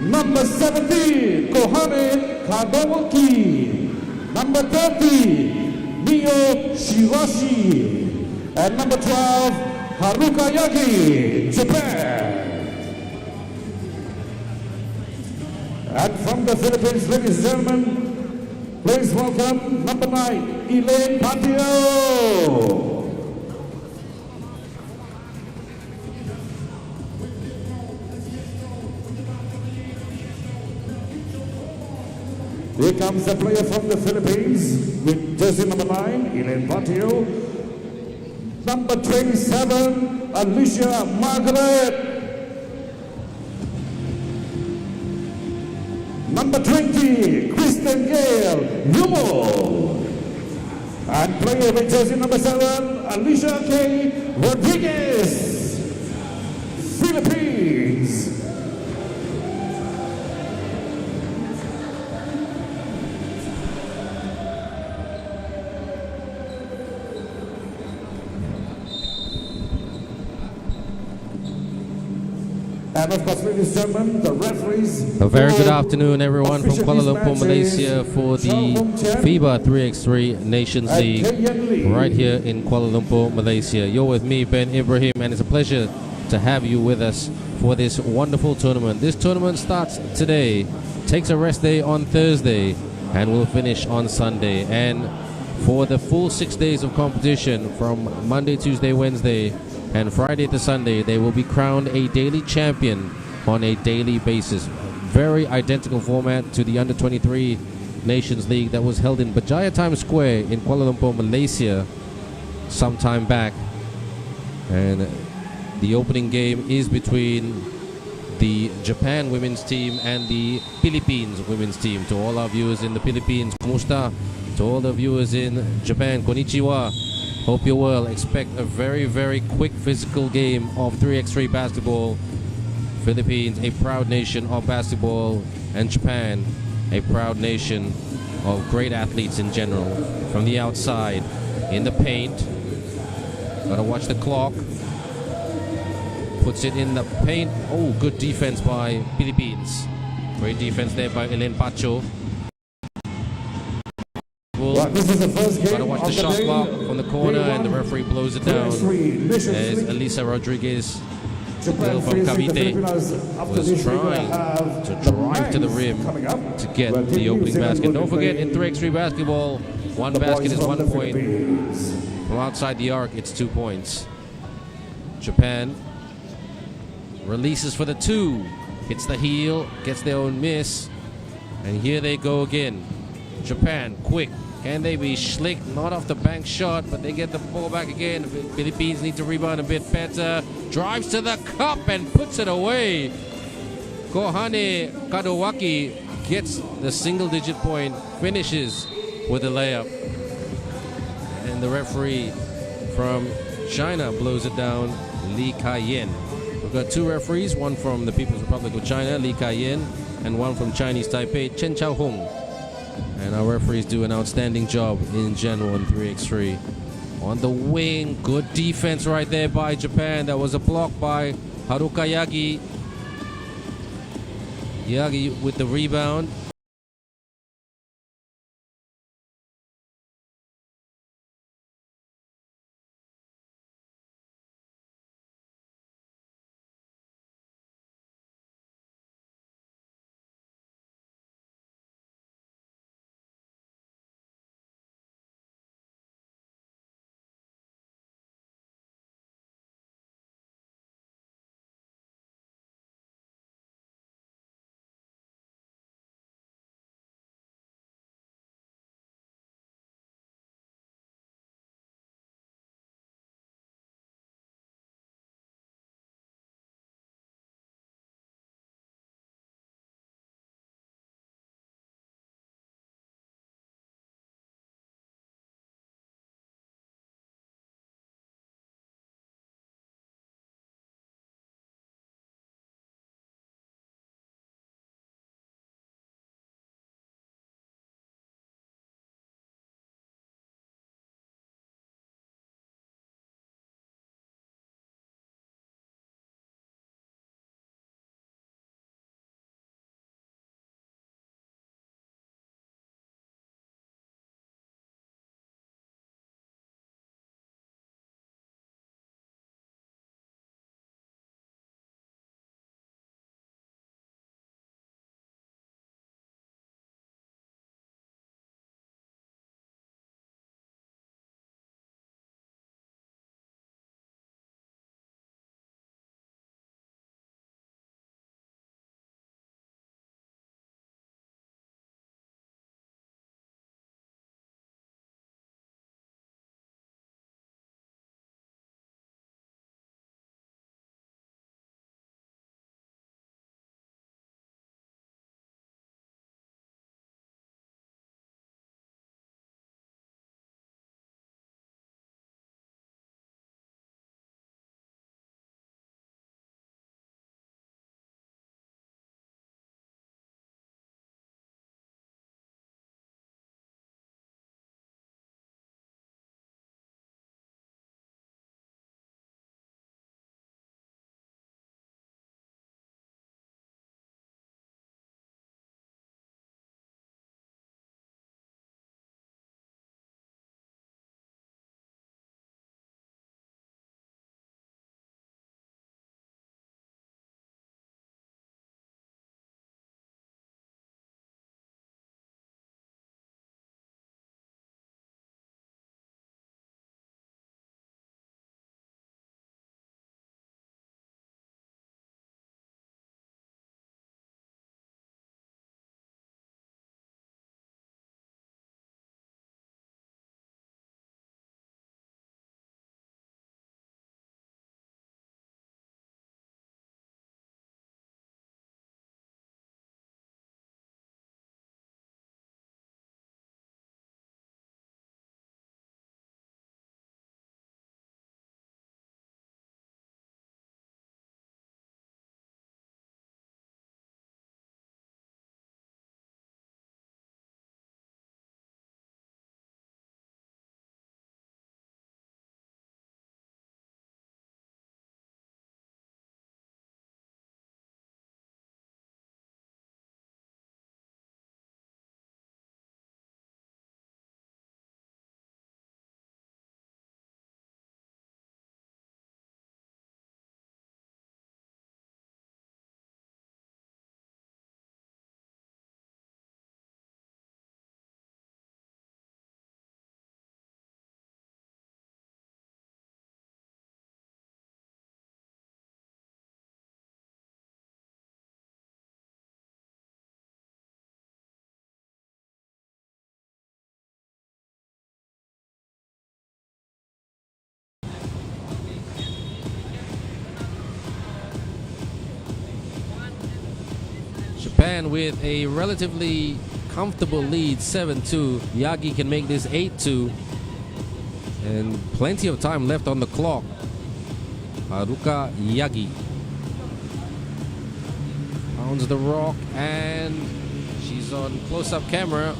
Number 17, Kohane Kadawaki. Number 30, Mio Shirashi. And number 12, Haruka Yagi, Japan. And from the Philippines, ladies and gentlemen, please welcome number 9, Elaine Patio. Here comes the player from the Philippines with jersey number 9, Elaine Patio. Number 27, Alicia Margaret. Number 20, Kristen Gale, Yumo. And player with jersey number 7, Alicia K. Rodriguez, Philippines. And of course, ladies and gentlemen, the referees. A very good afternoon, everyone, from Kuala Lumpur, Malaysia, for the FIBA 3x3 Nations League right here in Kuala Lumpur, Malaysia. You're with me, Ben Ibrahim, and it's a pleasure to have you with us for this wonderful tournament. This tournament starts today, takes a rest day on Thursday, and will finish on Sunday. And for the full 6 days of competition, from Monday, Tuesday, Wednesday, and Friday to Sunday, they will be crowned a daily champion on a daily basis. Very identical format to the Under-23 Nations League that was held in Berjaya Times Square in Kuala Lumpur, Malaysia some time back. And the opening game is between the Japan women's team and the Philippines women's team. To all our viewers in the Philippines, kumusta? To all the viewers in Japan, konnichiwa. Hope you're well. Expect a very, very quick physical game of 3x3 basketball. Philippines, a proud nation of basketball, and Japan, a proud nation of great athletes in general. From the outside, in the paint, gotta watch the clock. Puts it in the paint. Oh, good defense by Philippines. Great defense there by Elaine Pacho. This is the first game. Gotta watch the shot clock from the corner, and the referee blows it down as Elisa Rodriguez, from Cavite, was trying to drive to the rim to get the opening basket. Don't forget, in 3x3 basketball, one basket is 1 point. From outside the arc, it's 2 points. Japan releases for the 2, hits the heel, gets their own miss, and here they go again. Japan, quick. Can they be slick? Not off the bank shot, but they get the ball back again. The Philippines need to rebound a bit better. Drives to the cup and puts it away. Kohane Kadawaki gets the single-digit point, finishes with a layup. And the referee from China blows it down, Li Kaiyan. We've got 2 referees, one from the People's Republic of China, Li Kaiyan, and one from Chinese Taipei, Chen Chaohong. And our referees do an outstanding job in general in 3x3. On the wing, good defense right there by Japan. That was a block by Haruka Yagi. Yagi with the rebound. Japan with a relatively comfortable lead, 7-2. Yagi can make this 8-2. And plenty of time left on the clock. Haruka Yagi pounds the rock, and she's on close-up camera.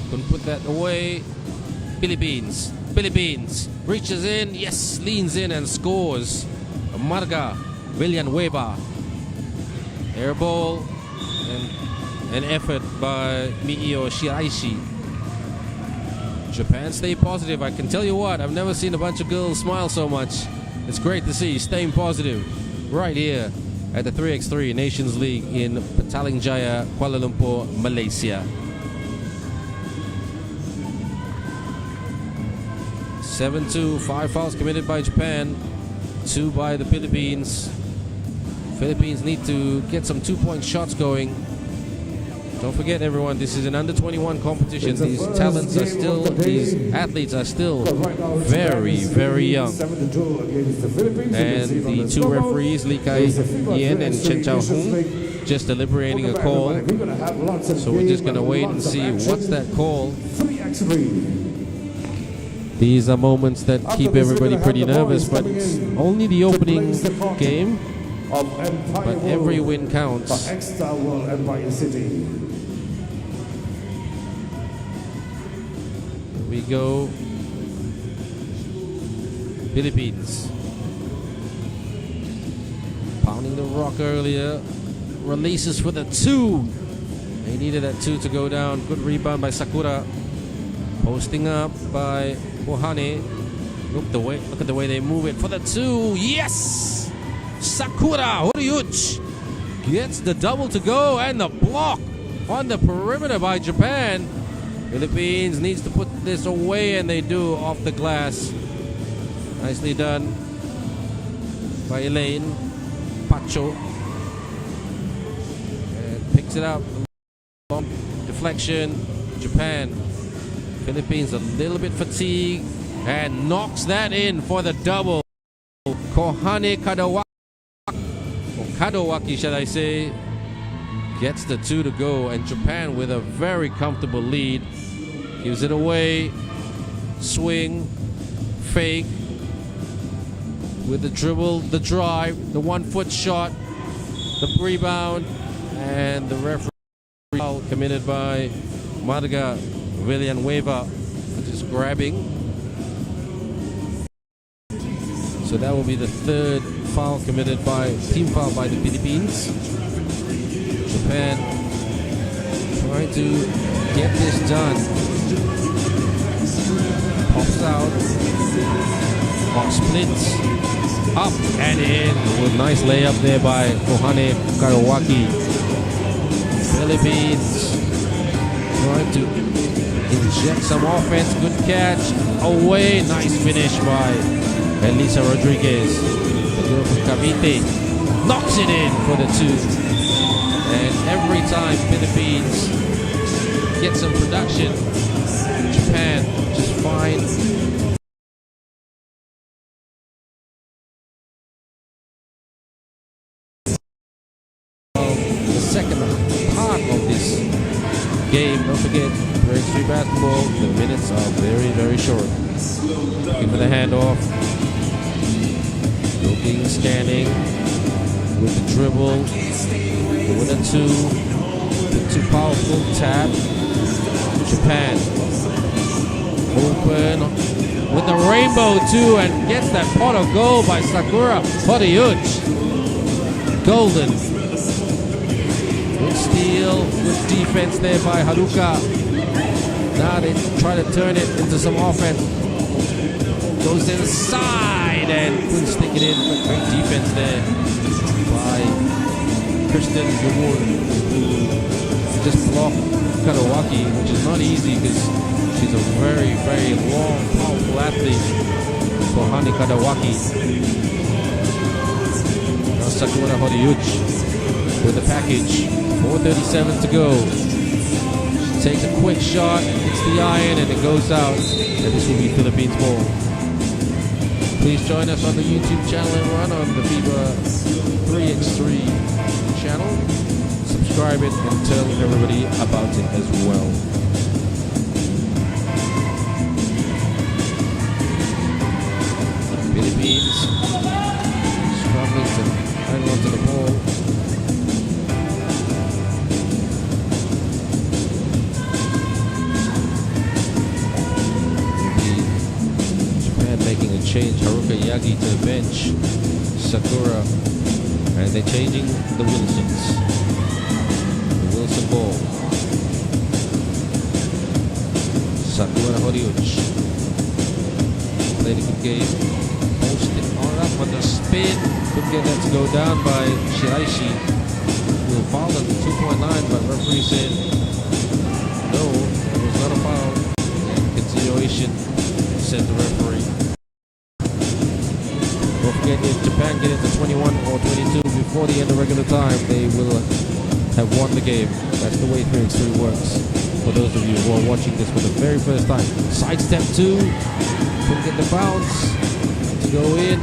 Couldn't put that away. Philippines reaches in, yes, leans in and scores. Marga Villanueva. Air ball and an effort by Miio Shiraishi. Japan stay positive. I can tell you what, I've never seen a bunch of girls smile so much. It's great to see staying positive right here at the 3x3 Nations League in Petaling Jaya, Kuala Lumpur, Malaysia. 7-2, 5 fouls committed by Japan, 2 by the Philippines. Philippines need to get some 2-point shots going. Don't forget, everyone, this is an under-21 competition. These athletes are still very, very young. And the two referees, Lee Kai Yen and Chen Chao Hung, just deliberating a call. So we're just going to wait and see what's that call. These are moments that keep everybody pretty nervous, but it's only the opening game. But every win counts. We go Philippines. Pounding the rock earlier. Releases for the 2. They needed that 2 to go down. Good rebound by Sakura. Posting up by Kohane. Look at the way they move it for the 2. Yes! Sakura Horiyuchi gets the double to go, and the block on the perimeter by Japan. Philippines needs to put this away, and they do off the glass. Nicely done by Elaine Pacho. And picks it up. Deflection. Japan. Philippines a little bit fatigued and knocks that in for the double. Kohane Kadawaki, or Kadawaki should I say, gets the 2 to go, and Japan with a very comfortable lead. Gives it away. Swing. Fake. With the dribble, the drive, the 1-foot shot, the rebound, and the referee foul committed by Marga Villanueva, just grabbing. So that will be the 3rd foul committed team foul by the Philippines. Japan trying to get this done. Pops out. Box splits. Up and in. With nice layup there by Kohane Kadawaki. Philippines trying to inject some offense. Good catch. Away. Nice finish by Elisa Rodriguez. The girl from Cavite knocks it in for the 2. And every time Philippines get some production, Japan just finds the second part of this game. Don't forget, 3x3 basketball, the minutes are very, very short. Looking for the handoff. Looking, scanning with the dribble. With a 2. Too powerful tap. Japan open with the rainbow 2 and gets that pot of gold by Sakura Horiyuchi. Golden. Good steal, good defense there by Haruka. Now they try to turn it into some offense. Goes inside and couldn't stick it in. But great defense there by Kristen Gumur, who just blocked Kadawaki, which is not easy because she's a very, very long, powerful athlete. Kohane Kadawaki. Now Sakura Horiyuchi with the package. 4:37 to go. She takes a quick shot, hits the iron, and it goes out. And this will be Philippines ball. Please join us on the YouTube channel and run on the FIBA 3x3 channel. Subscribe subscribe it and tell everybody about it as well. Philippines struggling to hang on to the ball. Japan making a change. Haruka Yagi to the bench. Sakura. And they're changing the Wilsons. The Wilson ball. Sakura Horiuchi. Played a good game. Posted on up on the spin. Couldn't get that to go down by Shiraishi. Will foul at 2.9, but referee said no, it was not a foul. Continuation, said the referee. Don't forget, if Japan get into 21 or 22 before the end of regular time, they will have won the game. That's the way 3x3 works. For those of you who are watching this for the very first time. Sidestep 2. Couldn't get the bounce to go in.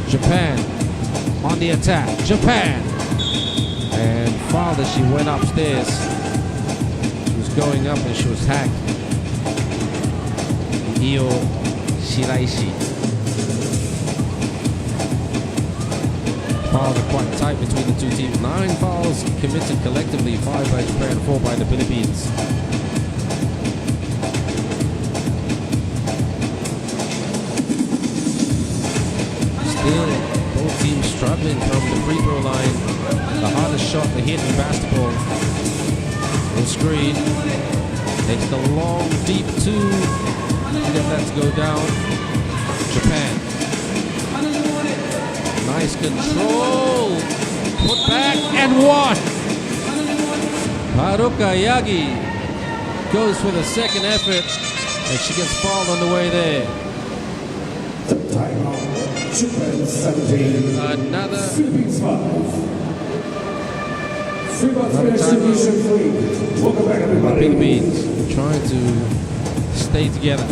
Japan on the attack. Japan! And fouled as she went upstairs. She was going up and she was hacked. Io Shiraishi. Fouls are quite tight between the two teams. 9 fouls committed collectively. 5 by Japan, 4 by the Philippines. Still, both teams struggling from the free throw line. The hardest shot they hit in basketball. On screen. Takes the long, deep 2. Get that to go down. Japan. Nice control. Put back and 1. Haruka Yagi goes for the second effort. And she gets fouled on the way there. Japan 17. Another Philippines 5. FIBA 3x3 Asia-2. Welcome back, everybody. Philippines trying to stay together.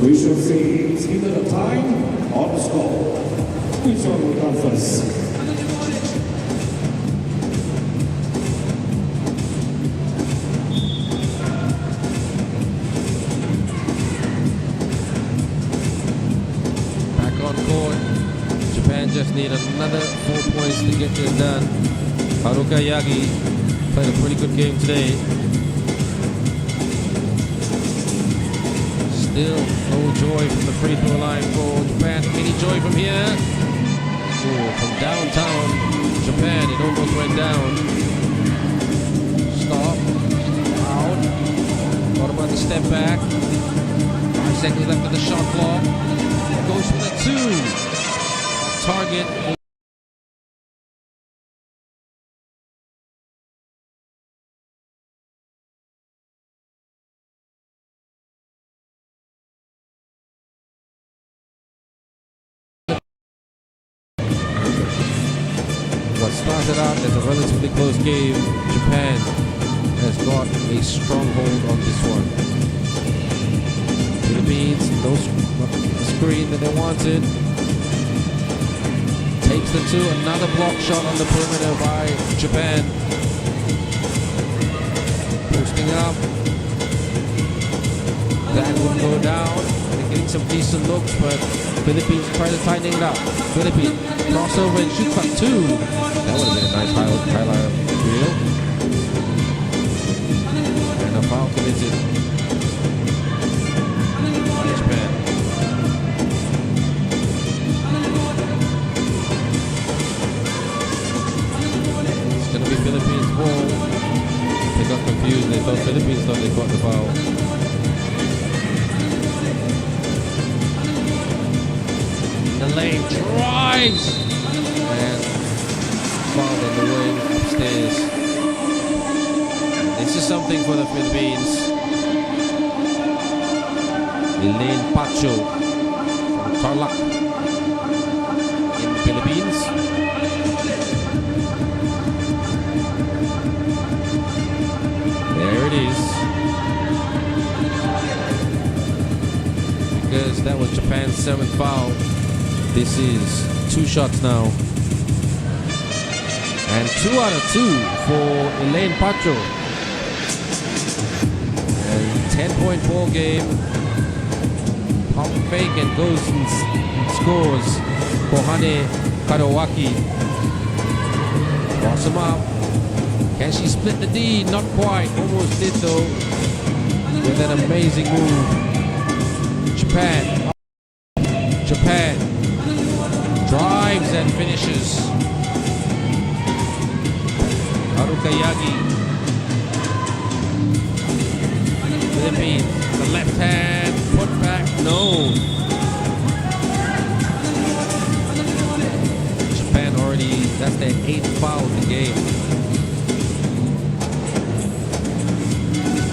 We shall see it's either the time or the score. Which one will come first? Just need another 4 points to get this done. Haruka Yagi played a pretty good game today. Still no joy from the free throw line for Japan. Any joy from here? Ooh, from downtown Japan, it almost went down. Stop. Out. What about the step back? 5 seconds left of the shot clock. Goes for the 2. Target. What started out as a relatively close game, Japan has got a stronghold on this one. Philippines, no screen that they wanted. Takes the 2, another block shot on the perimeter by Japan. Posting up. That wouldn't go down. They're getting some decent looks, but Philippines try to tighten it up. Philippines crossover and shoots up 2. That would have been a nice highlight reel. And a foul committed by Japan. Philippines ball. They got confused. They thought Philippines thought they got the foul. The lane drives and fouled on the way upstairs. This is something for the Philippines. Elaine Pacho from Tarlac in the Philippines. There it is. Because that was Japan's 7th foul. This is 2 shots now. And 2 out of 2 for Elaine Pacho. And 10-point ball game. Pump fake and goes and scores for Hane Kadowaki. Cross him up. Can she split the D? Not quite. Almost did though. With an amazing move. Japan. Japan drives and finishes. Haruka Yagi. Philippines. The left hand. Put back. No. Japan already. That's their 8th foul of the game.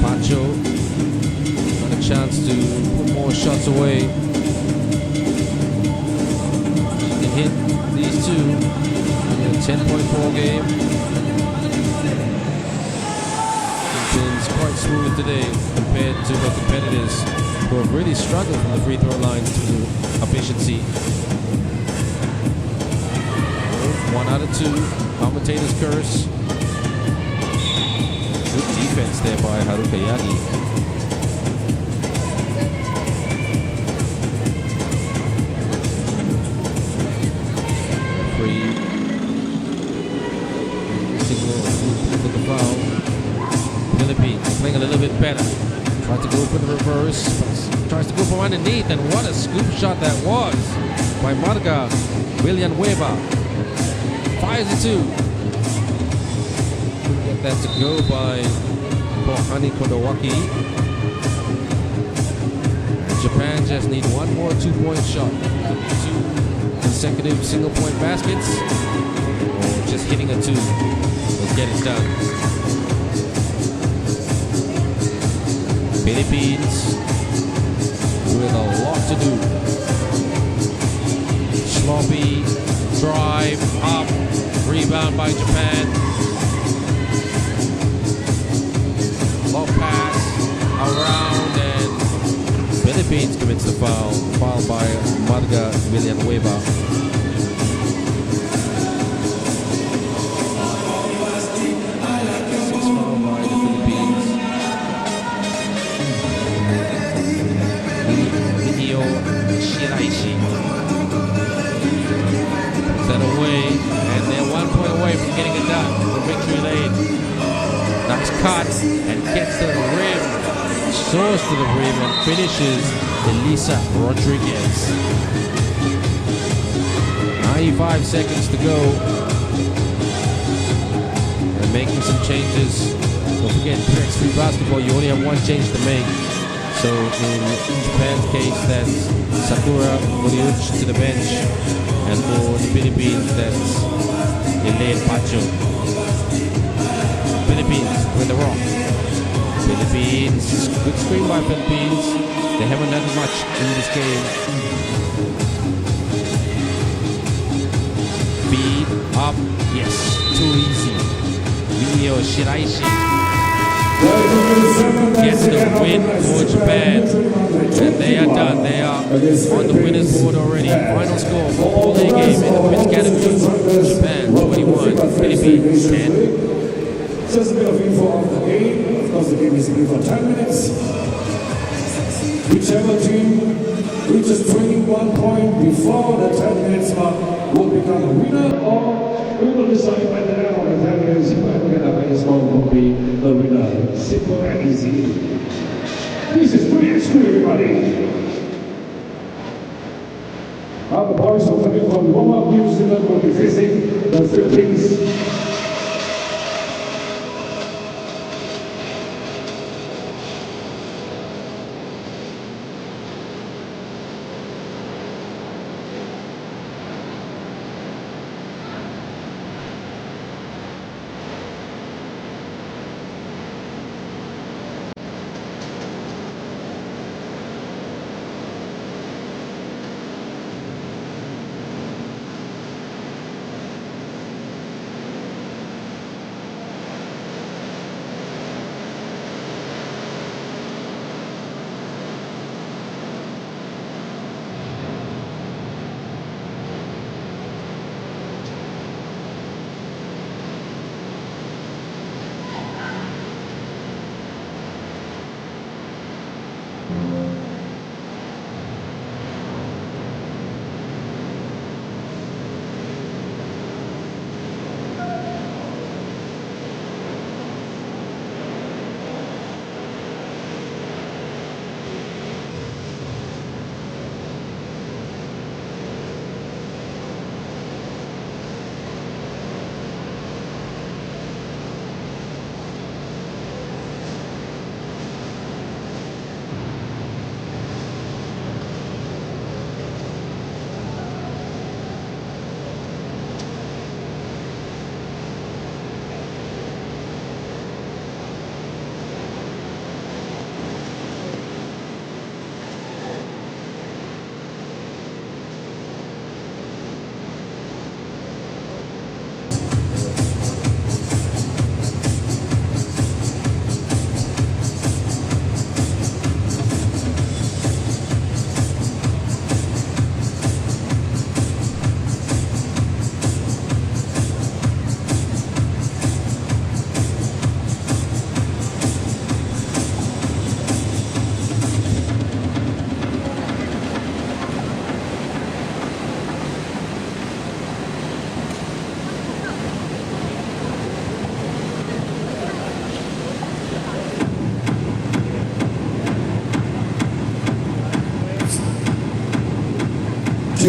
Pacho. Got a chance to put more shots away. Hit these two in a 10-point ball game. It's quite smooth today compared to the competitors who have really struggled from the free throw line to efficiency. 1 out of 2. Commentator's curse. Good defense there by Haruka Yagi. Philippines playing a little bit better. Tries to go for the reverse. Tries to go from underneath, and what a scoop shot that was by Marga Villanueva. 5-2. Couldn't get that to go by Hane Kadowaki. And Japan just need one more 2-point shot. Could be 2 consecutive single-point baskets, or just hitting a 2. Let's get it done. Philippines with a lot to do. Sloppy drive up, rebound by Japan. Low pass around, and Philippines commits the foul. Foul by Marga Villanueva. Set away, and they're 1 point away from getting it done. The victory lane. Nice cut, and gets to the rim. Soars to the rim and finishes Elisa Rodriguez. 95 seconds to go. And making some changes. Don't forget, 3x3 basketball, you only have 1 change to make. So in Japan's case, that's Sakura Moriuchi to the bench. And for the Philippines, that's Elaine Pacho. Philippines with the rock. Philippines, good screen by Philippines. They haven't done much in this game. Feed up, yes, too easy. Mio Shiraishi gets the win for Japan, and they are done. They are on the winners board already. Final score for all day game in the men's category: Japan 21, Philippines 10. Just a bit of info of the game. Of course, the game is going for 10 minutes. Whichever team reaches 21 points before the 10 minutes mark will become a winner, or we will decide by the end of the 10 minutes whether the highest score will be the winner. Simple and easy. This is 3x3, everybody. Now the boys will come in from warm-up. New Zealand will be facing the Philippines.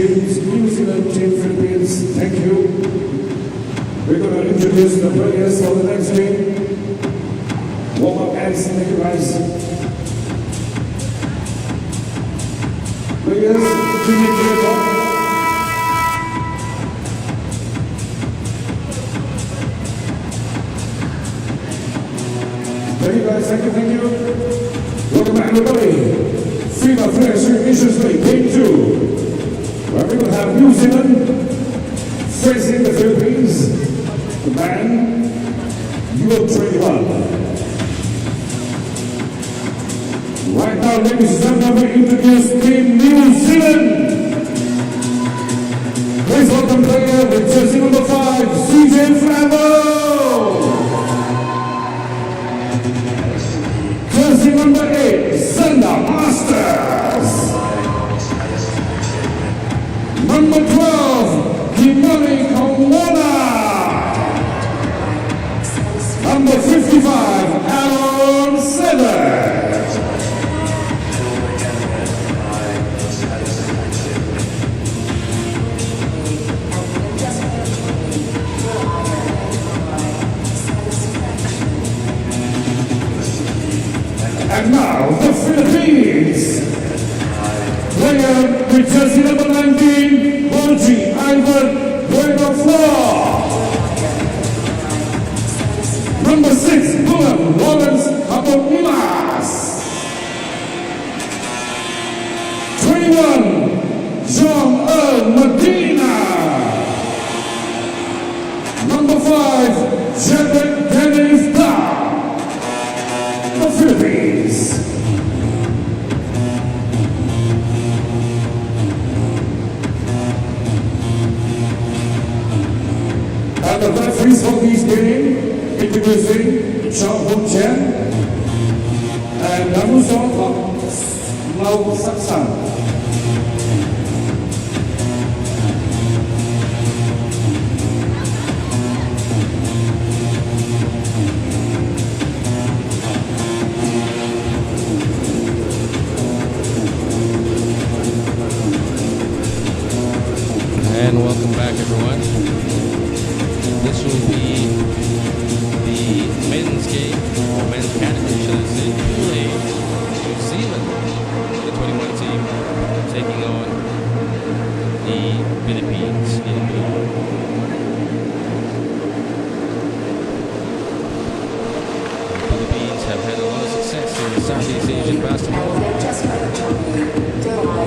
teams, New Zealand team, Philippines, thank you. We're going to introduce the players for the next game. Warm-up acts, thank you guys. Players, thank you guys, thank you. Welcome back everybody. FIBA 3x3 Nations League Game 2, where we will have New Zealand facing the Philippines, the man U21. Right now, ladies and gentlemen, we introduce Team New Zealand. Please welcome player with jersey number 5, CJ Flambo. Jersey number 8, Senda Masters. Number 12, Kimani Kawana. Number 55, Aaron Sever. And now, the Philippines. Player with jersey number 19, Borgi Ivan Buenaflor. Number 6, Bullen Lawrence Abonilas. 21, John Earl Medina. Number 5, Jedrick Dennis Dow. The Philippines. And the referees for this game, introducing Chow Hong Chen and Namuson Lau Saksan. And welcome back, everyone. This will be the men's game, or men's category, should I say, played New Zealand, the 21 team, taking on the Philippines in blue. The Philippines have had a lot of success in Southeast Asian basketball.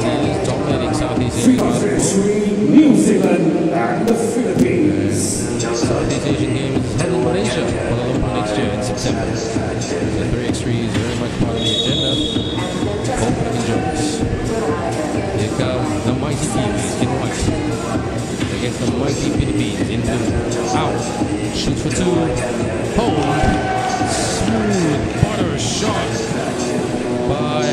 Is dominating Southeast Asian basketball. New Zealand and the Philippines. Southeast Asian Games is held in Malaysia, Kuala Lumpur next year in September. The 3x3 is very much part of the agenda. Hope you can join us. Here come the mighty Kiwis in white against the mighty Philippines in blue. Out, shoots for 2, hold, smooth butter shot by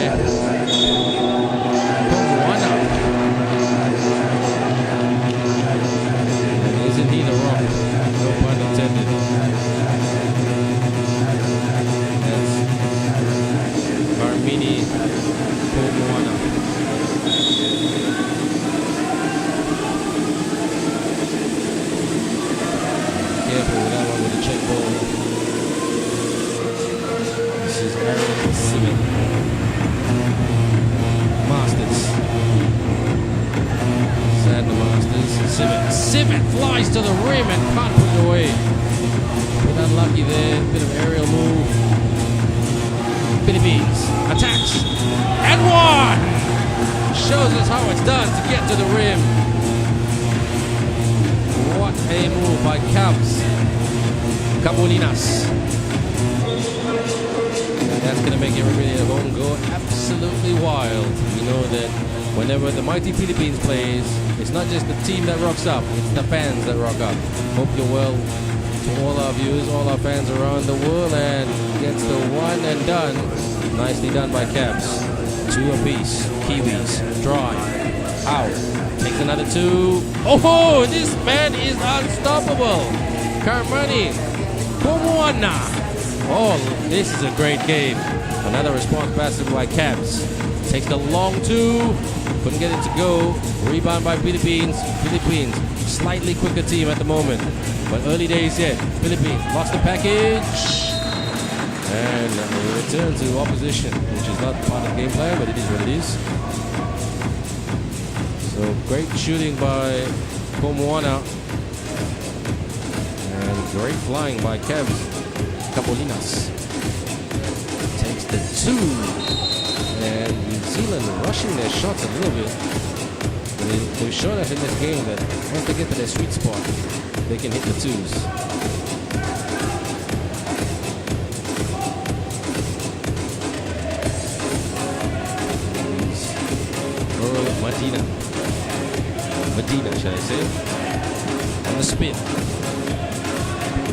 indeed a rock, no pun intended. That's Armini Pomoana. Careful with that one with the check ball. This is Aaron Simon. Masters. Sander Masters. Simon flies to the rim and can't put it away. Bit unlucky there. Bit of aerial move. Philippines attacks. And one! Shows us how it's done to get to the rim. What a move by Cavs. Cabolinas. That's going to make everybody at home go absolutely wild. You know that whenever the mighty Philippines plays, it's not just the team that rocks up, it's the fans that rock up. Hope you're well to all our viewers, all our fans around the world, and gets the one and done. Nicely done by Caps. 2 apiece. Kiwis. Drive. Out. Takes another 2. Oh, this man is unstoppable. Carmani. Pomoana. Oh, this is a great game. Another response basket by Caps. Takes the long two. Couldn't get it to go. Rebound by Philippines. Philippines, slightly quicker team at the moment. But early days yet. Philippines lost the package. And a return to opposition, which is not part of the game plan, but it is what it is. So great shooting by Komoana. And great flying by Kevs Capolinas. Takes the two. And New Zealand rushing their shots a little bit. They've shown us in this game that once they get to their sweet spot, they can hit the twos. Medina, shall I say? On the spin.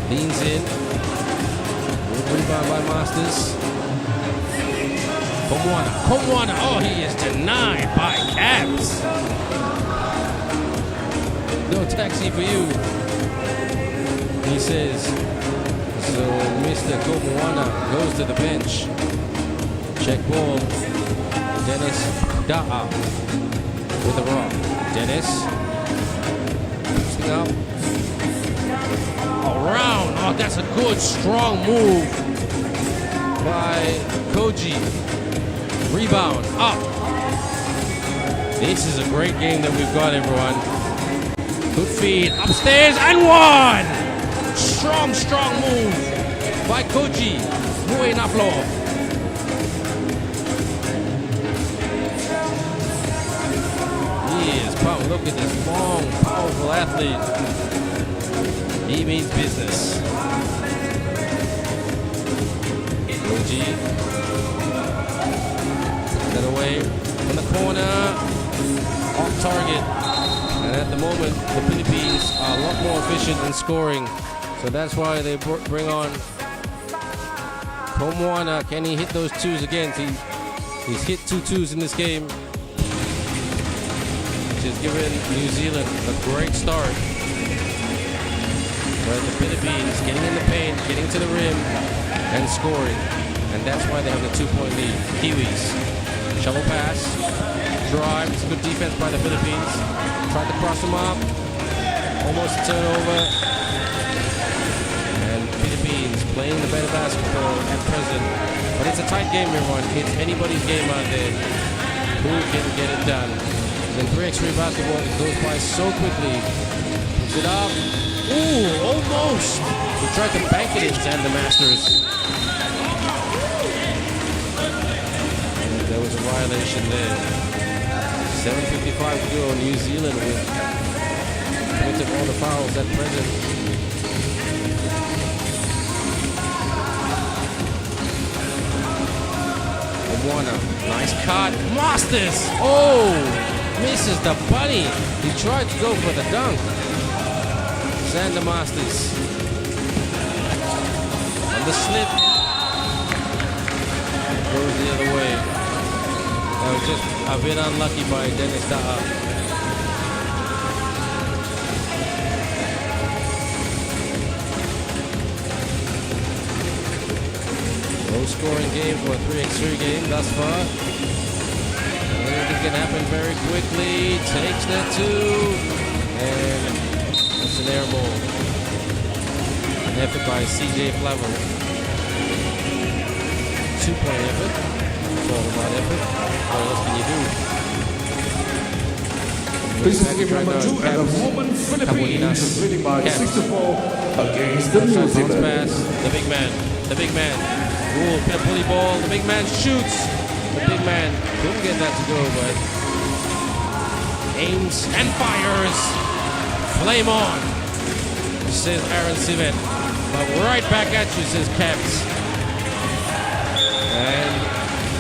Leans in. Rebound by Masters. Komoana. Oh, he is denied by Caps. No taxi for you, he says. So Mr. Komoana goes to the bench. Check ball. Dennis Da'a with the rock. Dennis. Posting up. Around. Oh, that's a good, strong move by Koji. Rebound. Up. This is a great game that we've got, everyone. Good feed. Upstairs and one. Strong move by Koji. Muy na floor. Look at this long, powerful athlete. He means business. OG. That away from the corner. Off target. And at the moment, the Philippines are a lot more efficient in scoring. So that's why they bring on Komoana. Can he hit those twos again? He's hit 2 twos in this game. Which has given New Zealand a great start. But the Philippines getting in the paint, getting to the rim, and scoring. And that's why they have the 2-point lead. Kiwis. Shovel pass. Drive. It's good defense by the Philippines. Tried to cross them up. Almost a turnover. And Philippines playing the better basketball at present. But it's a tight game, everyone. It's anybody's game out there. Who can get it done? In 3x3 basketball, it goes by so quickly. Puts it up. Ooh, almost. He tried to bank it in Xander Masters. And there was a violation there. 7:55 to go. New Zealand with committed all the fouls at present. Warner, nice cut. Masters. Oh! Misses the bunny. He tried to go for the dunk. Xander Masters. On the slip. Goes the other way. That was just a bit unlucky by Dennis Da'a. Low scoring game for a 3x3 game thus far. Anything can happen very quickly. Takes that two. And that's an air ball. An effort by CJ Flavel. 2-point effort. It's all about effort. What else can you do? This is game number 2 at the moment. Philippines winning by 6-4 against the New Zealand. Pass. The big man. Ooh, pulley ball. The big man shoots. The big man couldn't get that to go, but aims and fires. Flame on, says Aaron Sivet. But right back at you, says Caps. And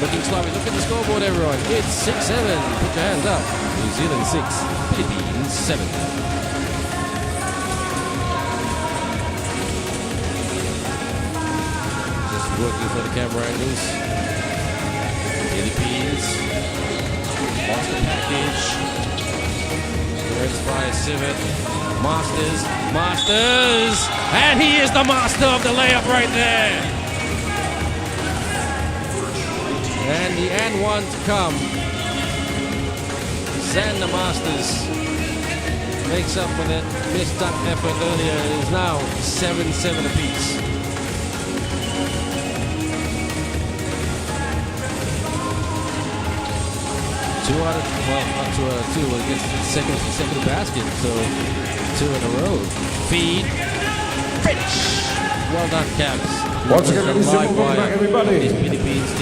looking sloppy. Look at the scoreboard, everyone. It's 6-7. Put your hands up. New Zealand 6, Philippines 7. Just working for the camera angles. Philippines lost the package. Where's by Sivet? Masters, and he is the master of the layup right there. And the and one to come. Xander Masters makes up for that missed duck effort earlier and is now 7-7 apiece. Not 2 out of 2. Well, it gets the second basket, so 2 in a row. Feed. Finish. Well done, Cavs. Once again, ladies and gentlemen, welcome back, everybody.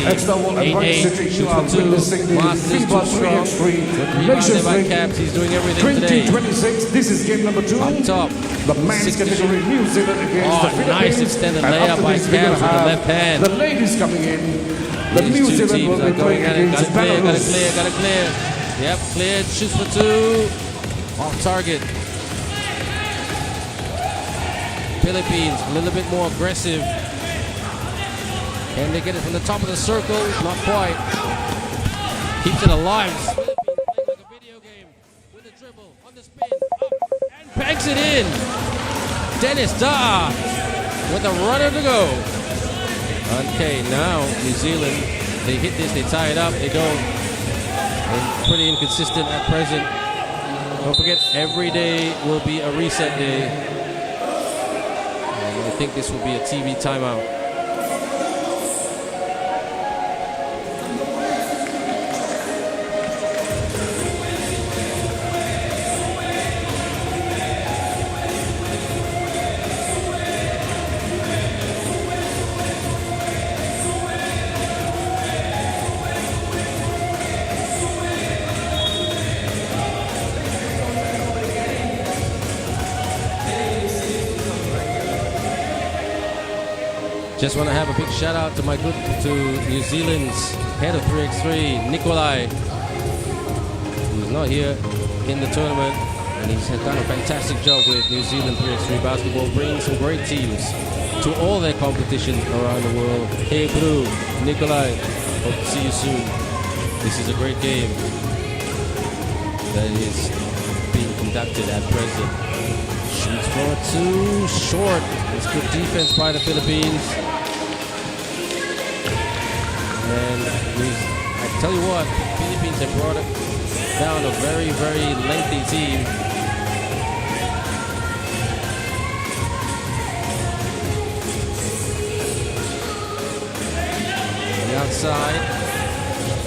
Next up, on Empire City, you are witnessing the FIBA 3x3 Nations by League Cavs. He's doing everything today. 2026. This is game number 2. Up top. The men's category, New Zealand against the Philippines. Nice extended And layup after by this, Cavs we're gonna with the have left hand. The ladies coming in. The These New two Zealand teams will are be playing going at it. against Got to Belarus. clear. Yep, cleared. Shoots for 2. Off target. Philippines a little bit more aggressive. And they get it from the top of the circle. Not quite. Keeps it alive. Philippines playing like a video game with a dribble on the spin. Up and banks it in. Dennis Da with a runner to go. Okay, now New Zealand, they hit this, they tie it up, they don't. They're pretty inconsistent at present. Don't forget, every day will be a reset day. And I think this will be a TV timeout. Just want to have a big shout out to New Zealand's head of 3x3, Nikolai, who's not here in the tournament, and he's done a fantastic job with New Zealand 3x3 basketball, bringing some great teams to all their competitions around the world. Hey, Blue, Nikolai, hope to see you soon. This is a great game that is being conducted at present. Shoots for 2, short. It's good defense by the Philippines. And I tell you what, the Philippines have brought it down a very, very lengthy team. On the outside,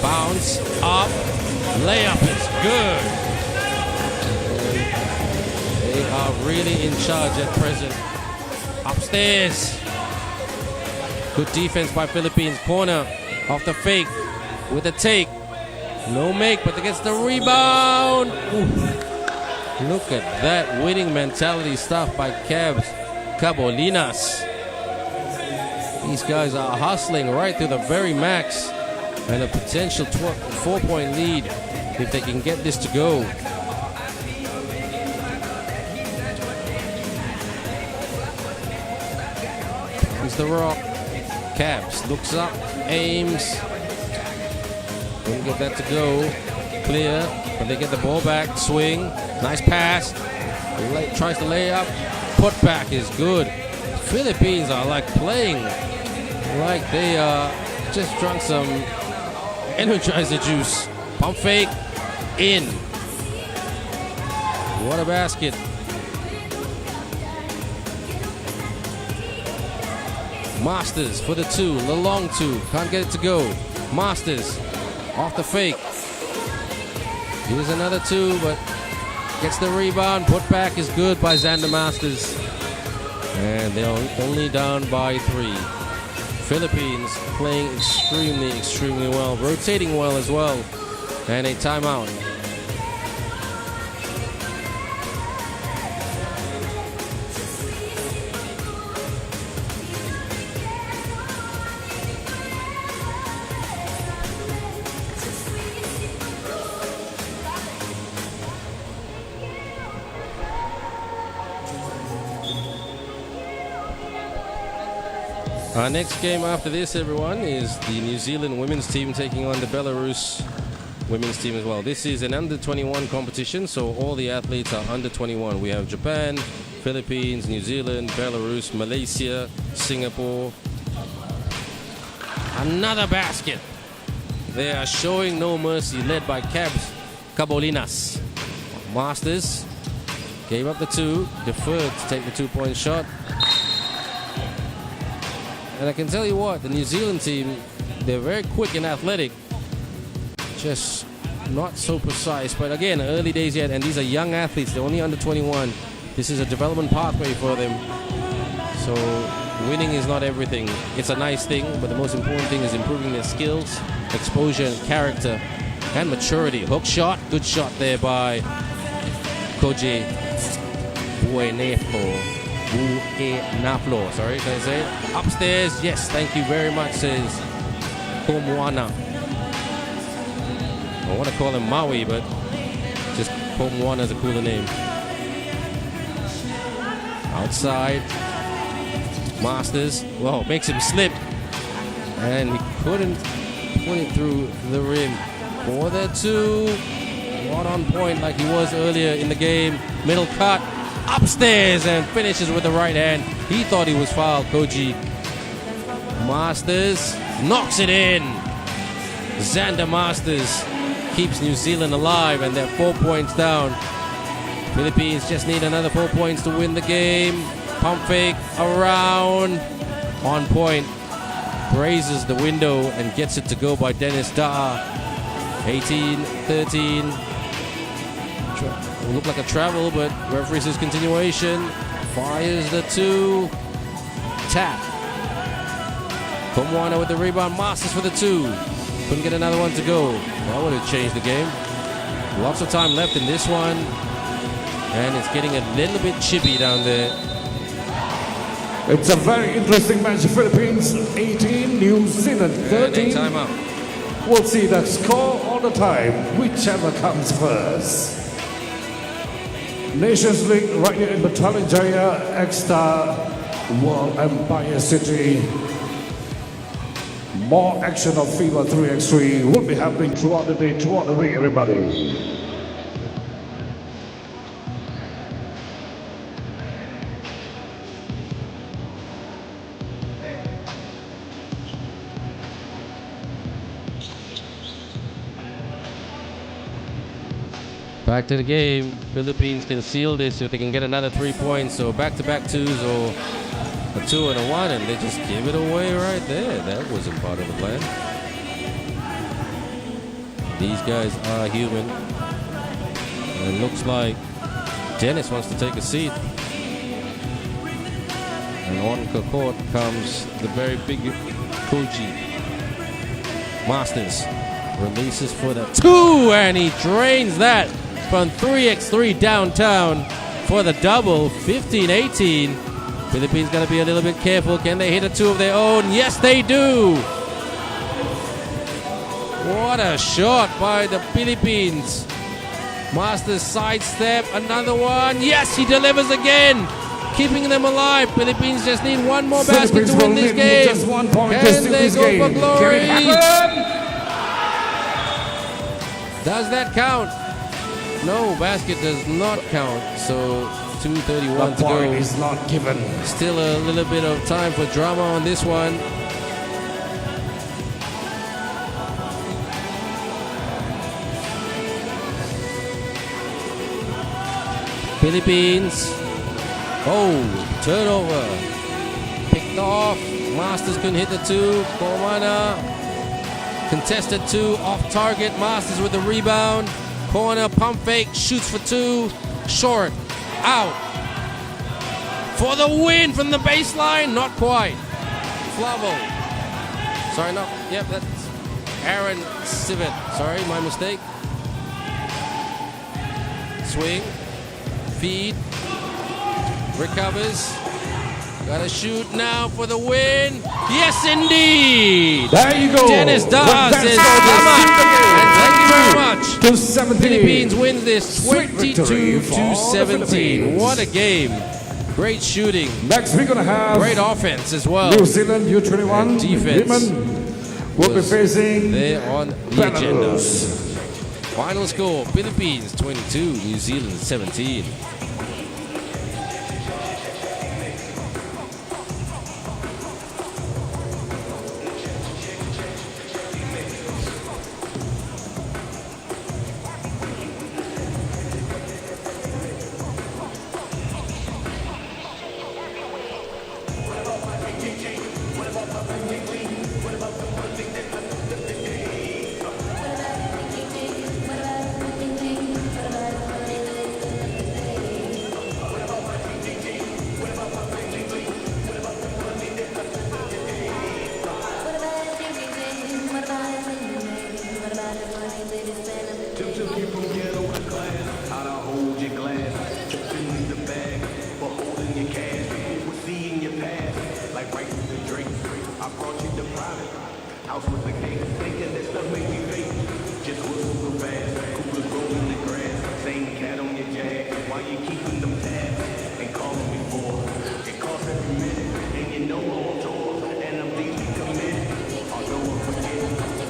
bounce, up, layup is good. And they are really in charge at present. Upstairs. Good defense by Philippines. Corner off the fake with a take. No make, but against the rebound. Ooh. Look at that winning mentality stuff by Cavs. Cabolinas. These guys are hustling right to the very max. And a potential 4-point lead if they can get this to go. Here's the rock. Cavs looks up, aims. Don't get that to go. Clear, but they get the ball back. Swing, nice pass. Tries to lay up. Put back is good. Philippines are like playing like they just drunk some Energizer juice. Pump fake, in. What a basket. Masters for the 2, the long 2, can't get it to go. Masters off the fake. Here's another 2, but gets the rebound. Put back is good by Xander Masters. And they're only down by 3. Philippines playing extremely, extremely well, rotating well as well. And a timeout. Our next game after this, everyone, is the New Zealand women's team taking on the Belarus women's team as well. This is an under-21 competition, so all the athletes are under 21. We have Japan, Philippines, New Zealand, Belarus, Malaysia, Singapore. Another basket. They are showing no mercy, led by Cabolinas. Masters gave up the 2, deferred to take the 2-point shot. And I can tell you what, the New Zealand team, they're very quick and athletic. Just not so precise. But again, early days yet, and these are young athletes. They're only under 21. This is a development pathway for them. So winning is not everything. It's a nice thing, but the most important thing is improving their skills, exposure, and character, and maturity. Hook shot, good shot there by Koji Buenaflo. Sorry, can I say it? Upstairs, yes, thank you very much, says Komwana. I want to call him Maui, but just Komwana is a cooler name. Outside, Masters, well, makes him slip, and he couldn't put it through the rim. For the 2, not on point like he was earlier in the game. Middle cut, upstairs, and finishes with the right hand. He thought he was fouled, Koji. Masters knocks it in. Xander Masters keeps New Zealand alive, and they're 4 points down. Philippines just need another 4 points to win the game. Pump fake around, on point, grazes the window and gets it to go by Dennis Da'a. 18-13. Will look like a travel, but referee says continuation. Fires the 2. Tap. Komwana with the rebound. Masters for the 2. Couldn't get another one to go. That would have changed the game. Lots of time left in this one. And it's getting a little bit chippy down there. It's a very interesting match. Philippines 18, New Zealand 13. Timeout. We'll see the score all the time, whichever comes first. Nations League right here in Petaling Jaya, X-Star, World Empire City. More action of FIBA 3x3 will be happening throughout the day, throughout the week, everybody. Back to the game. Philippines can seal this if they can get another 3 points. So back-to-back 2s, or a 2 and a 1, and they just give it away right there. That wasn't part of the plan. These guys are human. And it looks like Dennis wants to take a seat. And on the court comes the very big Koji. Masters releases for the 2, and he drains that from 3x3 downtown for the double. 15-18. Philippines got to be a little bit careful. Can they hit a 2 of their own? Yes, they do. What a shot by the Philippines. Masters sidestep, another one. Yes, he delivers again, keeping them alive. Philippines just need one more basket to win this game. Just 1 point Can they go for glory? Does that count? No, basket does not count. So 2:31 to go. The point is not given. Still a little bit of time for drama on this one. Philippines. Oh, turnover. Picked off. Masters couldn't hit the 2. Komwana. Contested 2. Off target. Masters with the rebound. Corner. Pump fake. Shoots for 2. Short. Out. For the win from the baseline. Not quite. Flavo. Sorry, no. Yep, that's Aaron Civet. Sorry, my mistake. Swing. Feed. Recovers. Gotta shoot now for the win. Yes, indeed. There you go. Dennis Da'a says, come on. And thank you very much. To 17. Philippines wins this Sweet victory for the 22-17. Philippines. What a game. Great shooting. Next we're gonna have Great offense as well. New Zealand U21 And defense women will be facing There on the agenda. Belarus. Final score, Philippines 22, New Zealand 17. House with the cake, thinking that stuff make me fake. Just was super fast, Coopers rolling the grass. Same cat on your jag, why you keeping them tabs? And calling me for it costs every minute, and you know I'm on tour, and I'm deeply committed. Although I forget,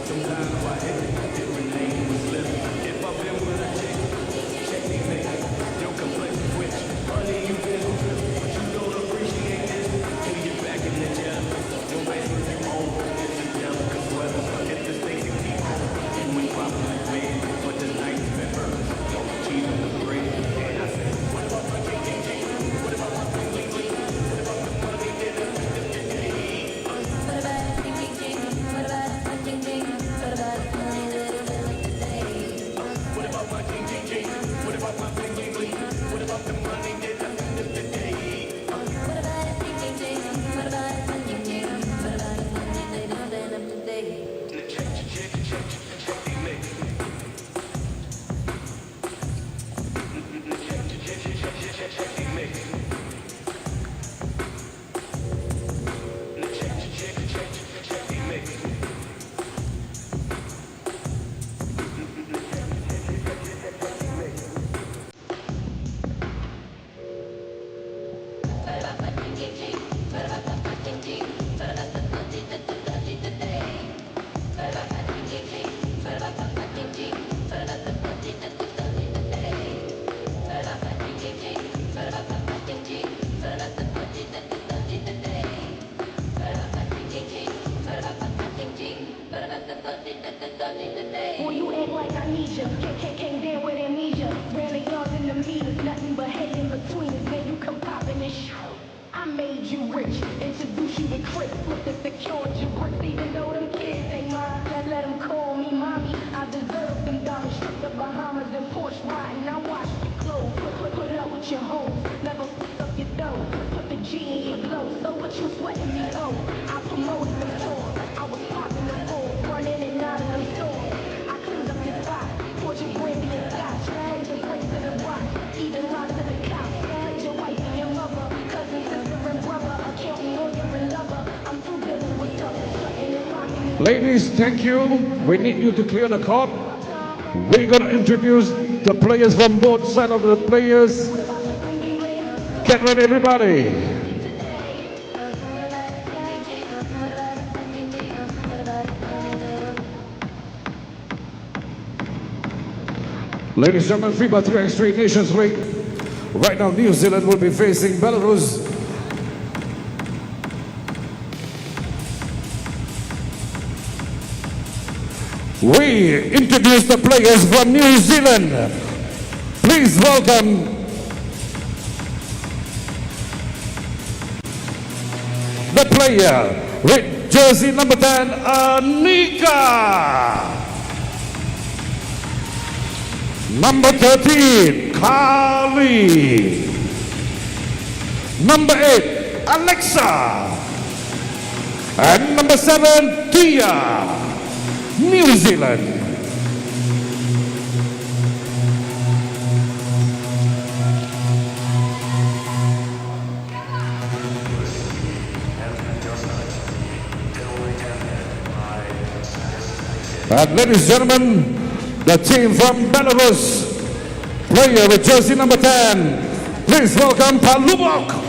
sometimes I hit different names was living. If I've been with a chick, check me, nigga. Your complexion switch, honey, you been tripping, but you don't appreciate this till you're back in the jail. No way for you home, it's a jump, cause weather, if the stakes you keep on, and we probably win, but the night's been first, don't cheat on the bread. And I said, what about my king? What about my king? What about the money that I spent today? What about a ding? What about a ding? What about a money that I spent today? What about my king? What about my king? What about the money that I spent today? What about a ding? What about a ding? What about a money that I spent today? Check the mix. Check the mix. Check the mix. What about my ding? What about my ding? What about the money that I spent today? What about my ding? What about my ding? What about the money that I spent today? What about my ding? What about my ding? What about the money that I spent today? What about my ding? What about my ding? What about the money that I spent today? Boy, you act like I need ya. Came down with amnesia. Ran the yards in the meters, nothing but hate in between us. Man, you come popping and shit. I made you rich, introduce you to Chris. Flip the secured your bricks, even though them kids ain't mine. Let them call me mommy. I deserve them diamonds. Strip the Bahamas and Porsche riding. I wash your clothes, put up with your hoes. Never up your dough, put the G in your blow. So what you sweating me for? I promoted them tours. I was popping them balls, running and out of them stores. I cleaned up your spot, poured your brandy and scotch. Put your bricks to the rock, even rock to the couch. Put your wife and your mother, cousin, sister and brother, accountant, lawyer and lover. I'm too dealing with stuff, shutting and rocking and Ladies, thank you. We need you to clear the court. We're going to introduce the players from both sides of the players. Get ready, everybody. Ladies and gentlemen, FIBA 3x3 Nations League. Right now, New Zealand will be facing Belarus. We introduce the players from New Zealand. Please welcome the player with jersey number 10, Anika. Number 13, Carly. Number 8, Alexa. And number 7, Tia. New Zealand. And ladies and gentlemen, the team from Belarus, player with jersey number 10, please welcome Palubok.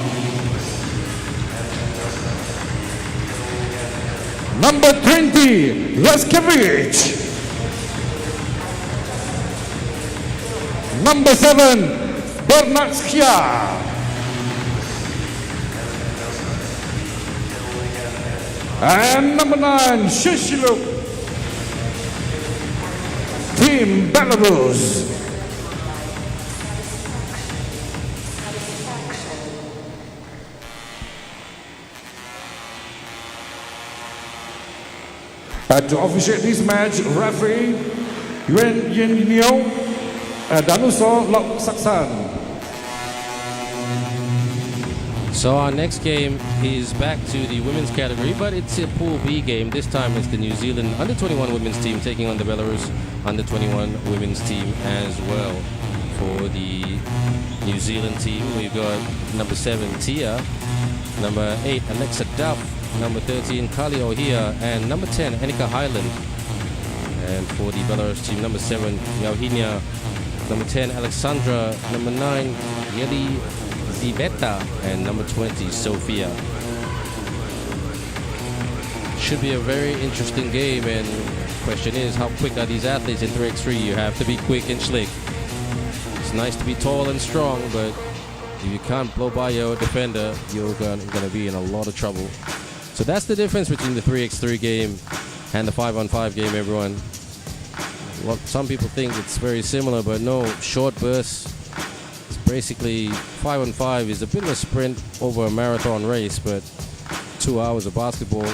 Number 20, Leskevich. Number 7, Bernatskia. And number 9, Shishiluk. Team Belarus. To officiate this match, referee Yuan Yin Nio Danuso Lok Saksan. So our next game is back to the women's category, but it's a Pool B game. This time it's the New Zealand Under-21 women's team taking on the Belarus Under-21 women's team as well. For the New Zealand team, we've got number 7, Tia, number 8, Alexa Duff, number 13, Kali Ohia, and number 10, Annika Highland. And for the Belarus team, number 7, Yauhinia, number 10, Alexandra, number 9, Yeli Ziveta, and number 20, Sofia. Should be a very interesting game, and the question is, how quick are these athletes in 3x3? You have to be quick and slick. It's nice to be tall and strong, but if you can't blow by your defender, you're going to be in a lot of trouble. So that's the difference between the 3x3 game and the 5-on-5 game, everyone. Some people think it's very similar, but no, short bursts. It's basically 5-on-5 is a bit of a sprint over a marathon race, but 2 hours of basketball.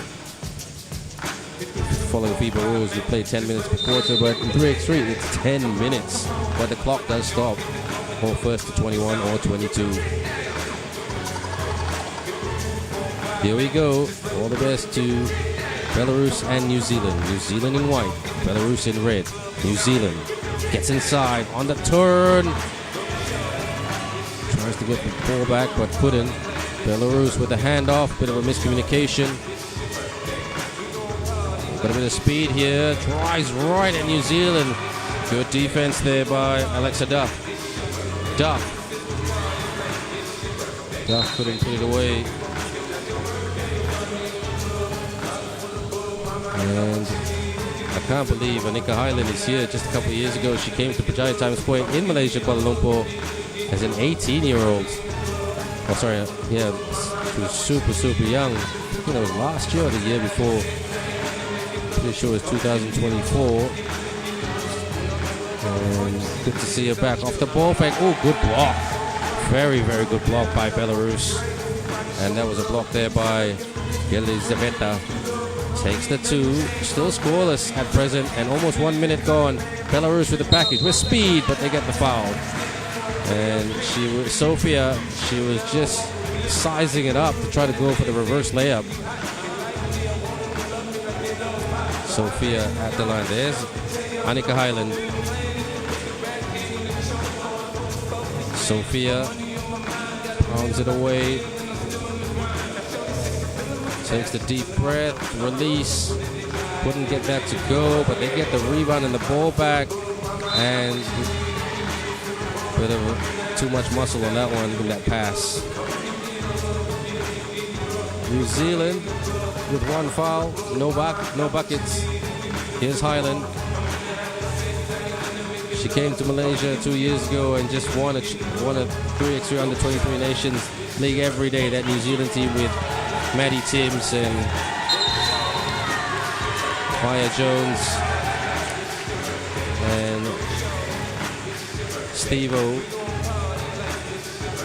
Following FIBA rules, you play 10 minutes per quarter, but in 3x3 it's 10 minutes, but the clock does stop, or first to 21 or 22. Here we go. All the best to Belarus and New Zealand. New Zealand in white, Belarus in red. New Zealand gets inside on the turn. Tries to get the ball back, but couldn't. Belarus with the handoff, bit of a miscommunication. Got a bit of speed here. Tries right at New Zealand. Good defense there by Alexa Duff. Duff couldn't put it away. And I can't believe Annika Highland is here. Just a couple of years ago, she came to Petaling Times Square in Malaysia, Kuala Lumpur, as an 18-year-old. Oh, sorry, yeah, she was super young. I think it was last year or the year before. Pretty sure it was 2024. And good to see her back. Off the ball fake. Oh, good block. Very good block by Belarus. And that was a block there by Elizaveta. Takes the 2. Still scoreless at present. And almost 1 minute gone. Belarus with the package. With speed, but they get the foul. And Sofia, she was just sizing it up to try to go for the reverse layup. Sofia at the line. There's Annika Highland. Sofia pounds it away. Takes the deep breath. Release. Couldn't get that to go, but they get the rebound and the ball back. And a bit of too much muscle on that one in that pass. New Zealand with 1 foul, no buckets. Here's Highland. She came to Malaysia 2 years ago and just won a 3x3 under 23 Nations League every day. That New Zealand team with Maddie Timms and Maya Jones and Steve-O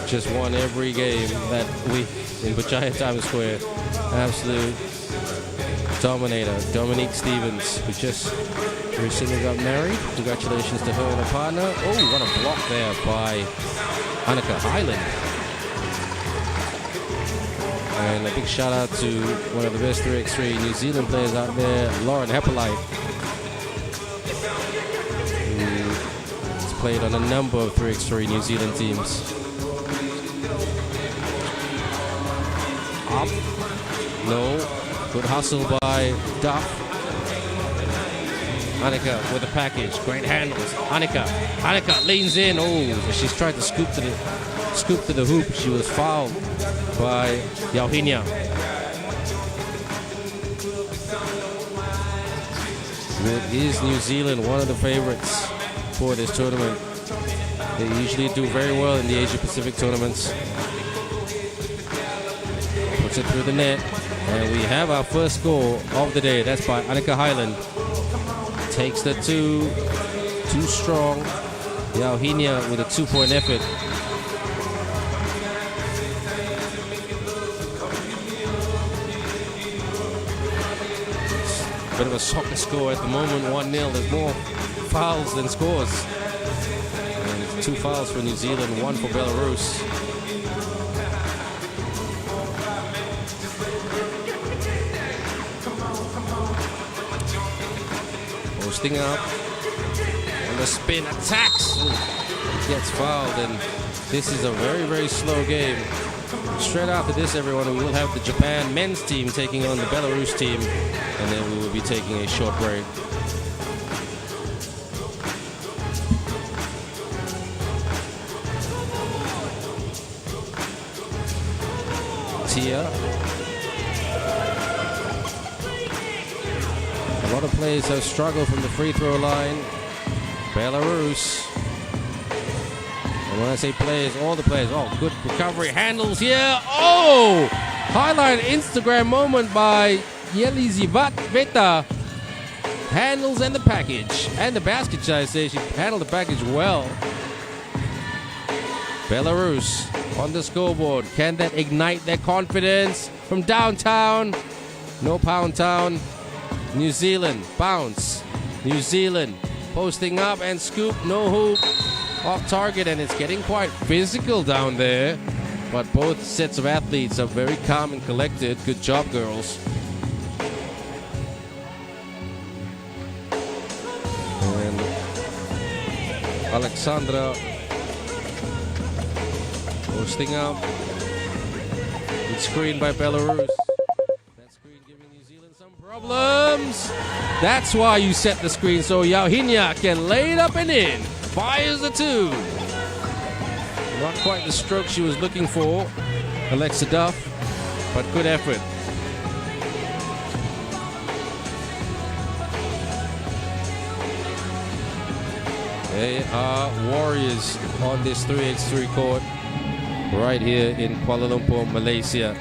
just won every game that week in Petaling Times Square. Absolute dominator, Dominique Stevens, who just recently got married. Congratulations to her and her partner. Oh, what a block there by Annika Highland. And a big shout out to one of the best 3x3 New Zealand players out there, Lauren Heppolite, who has played on a number of 3x3 New Zealand teams. Up. No. Good hustle by Duff. Annika with the package. Great handles. Annika leans in. Oh, she's tried to scoop to the hoop. She was fouled by Yauhinia. Is New Zealand one of the favorites for this tournament? They usually do very well in the Asia Pacific tournaments. Puts it through the net. And we have our first score of the day. That's by Annika Highland. Takes the 2. Too strong. Yauhinia with a 2-point effort. Bit of a soccer score at the moment, 1-0. There's more fouls than scores. And 2 fouls for New Zealand, 1 for Belarus. Posting up. And the spin attacks. Ooh, gets fouled, and this is a very slow game. Straight after this, everyone, we will have the Japan men's team taking on the Belarus team, and then we will be taking a short break. Tia. A lot of players have struggled from the free throw line. Belarus. And when I say players, all the players. Oh, good recovery. Handles here. Oh! Highlight Instagram moment by Yelizivat Veta. Handles and the package. And the basket, should I say. She handled the package well. Belarus on the scoreboard. Can that ignite their confidence from downtown? No Pound Town. New Zealand. Bounce. New Zealand. Posting up and scoop. No hoop. Off target, and it's getting quite physical down there. But both sets of athletes are very calm and collected. Good job, girls. And Alexandra posting up. Good screen by Belarus. That screen giving New Zealand some problems. That's why you set the screen so Yauhinya can lay it up and in. Fires the two. Not quite the stroke she was looking for, Alexa Duff, but good effort. They are warriors on this 3x3 court right here in Kuala Lumpur, Malaysia.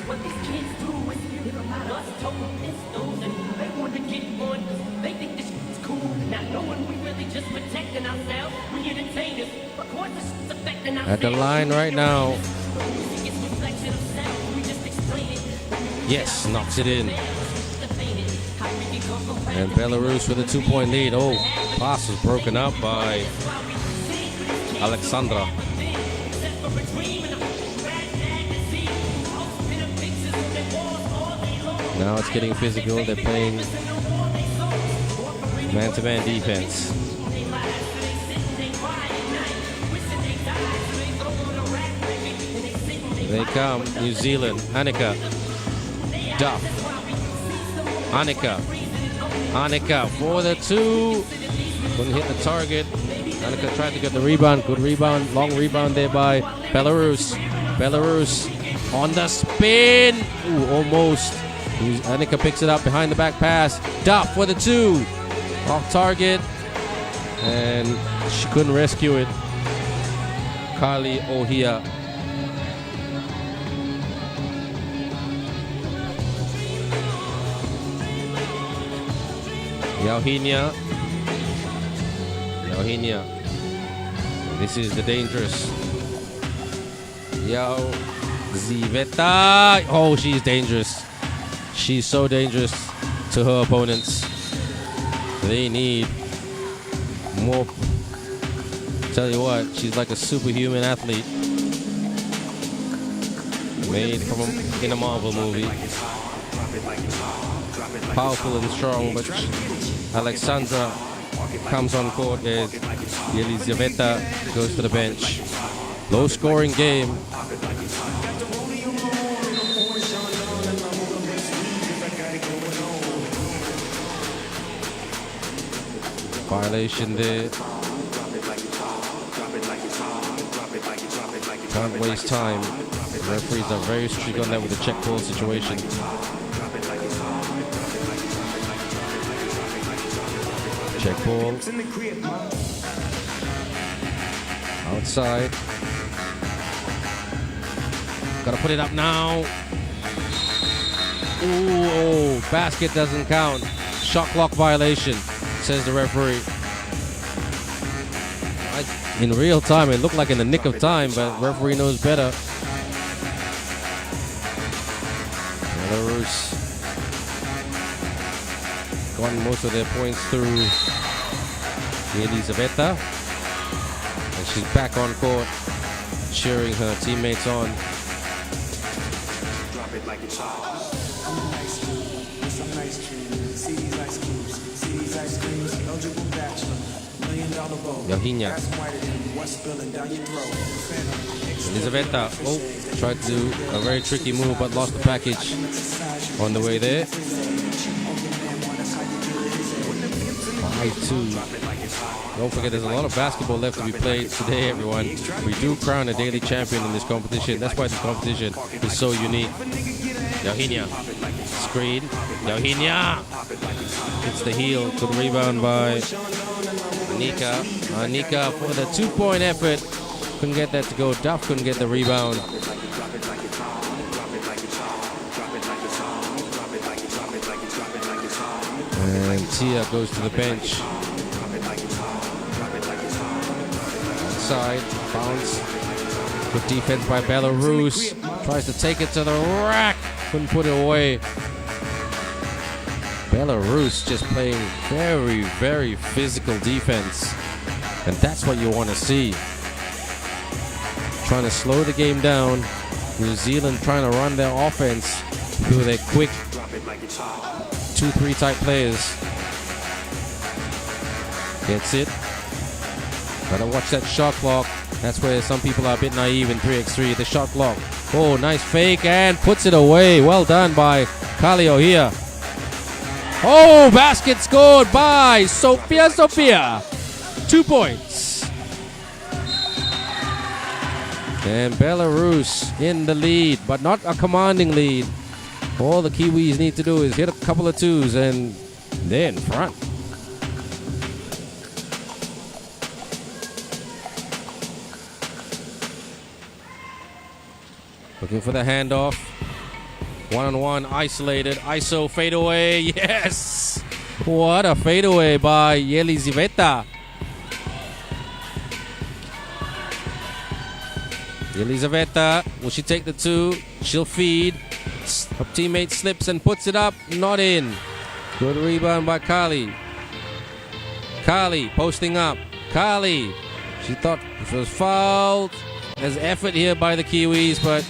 what these kids do is give them us total pistols and they want to get one. They think this is cool, not knowing we really just protecting ourselves. We entertainers, of course this is affecting ourselves. At the line right now. Yes, knocks it in. And Belarus with a 2-point lead. Oh, pass was broken up by Alexandra. Now it's getting physical. They're playing man-to-man defense. They come, New Zealand, Annika, Duff, Annika for the 2, couldn't hit the target. Annika tried to get the rebound, good rebound, long rebound there by Belarus on the spin, ooh, almost. Annika picks it up behind the back pass, Duff for the 2, off target, and she couldn't rescue it. Carly Ohia. Yauhinia. This is the dangerous Ziveta. Oh, she's dangerous. She's so dangerous to her opponents. They need more. Tell you what, she's like a superhuman athlete made from in a Marvel movie. Powerful and strong, but Alexandra comes on court as Elizaveta goes to the bench. Low scoring game. Violation there. Can't waste time. The referees are very strict on that with the check ball situation. Check ball. Outside. Gotta put it up now. Ooh, basket doesn't count. Shot clock violation, says the referee. In real time, it looked like in the nick of time, but referee knows better. Belarus gotten most of their points through Elizaveta, and she's back on court, cheering her teammates on. Yauhinia. Elizaveta, tried to do a very tricky move but lost the package on the way there. 5-2. Don't forget there's a lot of basketball left to be played today, everyone. We do crown a daily champion in this competition. That's why this competition is so unique. Yauhinia. Screen. Yauhinia. Hits the heel. Good rebound by Anika. Anika for the 2-point effort. Couldn't get that to go. Duff couldn't get the rebound. And Tia goes to the bench. Outside, bounce. Good defense by Belarus. Tries to take it to the rack. Couldn't put it away. Belarus just playing very, very physical defense. And that's what you want to see. Trying to slow the game down. New Zealand trying to run their offense through their quick 2-3 type players. Gets it. Gotta watch that shot clock. That's where some people are a bit naive in 3x3. The shot clock. Oh, nice fake and puts it away. Well done by Kalio here. Oh, basket scored by Sophia. 2 points. And Belarus in the lead, but not a commanding lead. All the Kiwis need to do is hit a couple of twos and they're in front. Looking for the handoff. One-on-one, isolated, ISO fadeaway. Yes! What a fadeaway by Yelizaveta. Yelizaveta, will she take the two? She'll feed. Her teammate slips and puts it up. Not in. Good rebound by Kali. Kali posting up. Kali. She thought she was fouled. There's effort here by the Kiwis, but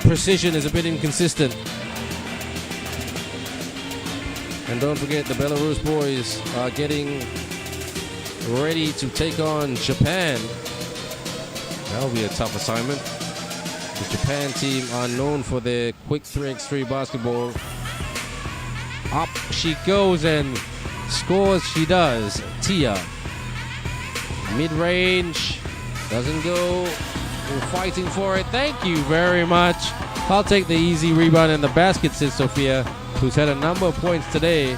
precision is a bit inconsistent. And don't forget, the Belarus boys are getting ready to take on Japan. That'll be a tough assignment. The Japan team are known for their quick 3x3 basketball. Up she goes and scores she does. Tia. Mid-range. Doesn't go. We're fighting for it. Thank you very much. I'll take the easy rebound in the basket, says Sophia, who's had a number of points today.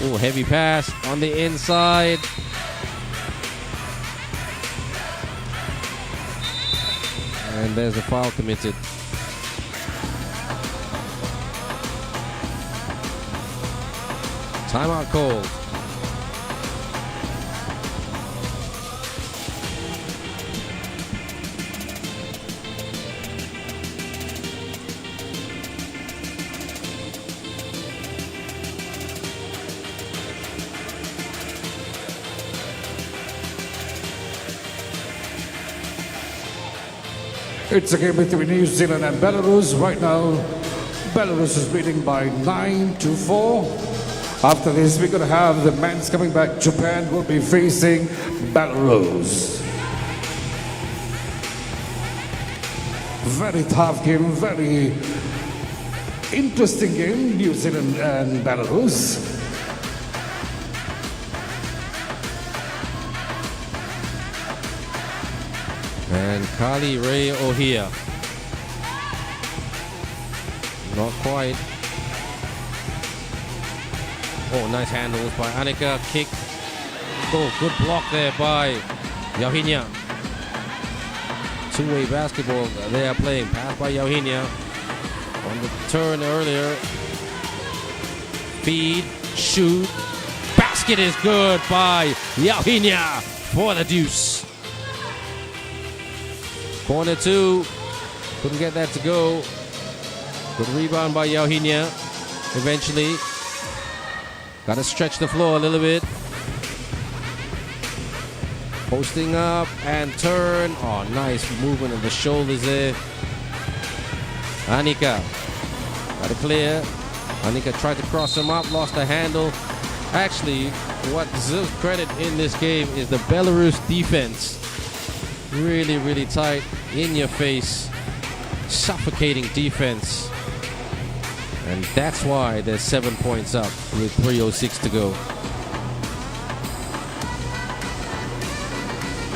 Oh, heavy pass on the inside. And there's a foul committed. Timeout called. It's a game between New Zealand and Belarus. Right now, Belarus is leading by 9-4. After this, we're going to have the men's coming back. Japan will be facing Belarus. Very tough game, very interesting game, New Zealand and Belarus. And Kali Ray Ohia. Not quite. Oh, nice handles by Annika. Kick. Oh, good block there by Yauhinia. Two-way basketball they are playing. Pass by Yauhinia. On the turn earlier. Feed. Shoot. Basket is good by Yauhinia for the deuce. Corner two. Couldn't get that to go. Good rebound by Yauhinia. Eventually. Got to stretch the floor a little bit. Posting up and turn. Oh, nice movement of the shoulders there. Annika. Got to clear. Annika tried to cross him up. Lost the handle. Actually, what deserves credit in this game is the Belarus defense. Really, really tight, in your face, suffocating defense. And that's why they're 7 points up with 3:06 to go.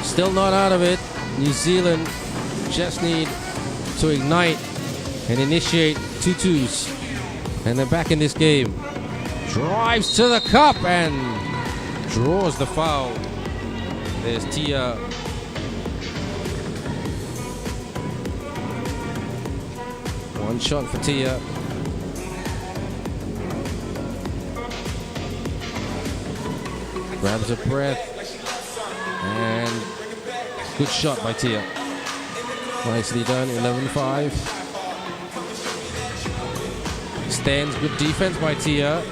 Still not out of it. New Zealand just need to ignite and initiate 2-2s. And they're back in this game. Drives to the cup and draws the foul. There's Tia. One shot for Tia. Grabs her breath. And good shot by Tia. Nicely done, 11-5. Stands, good defense by Tia.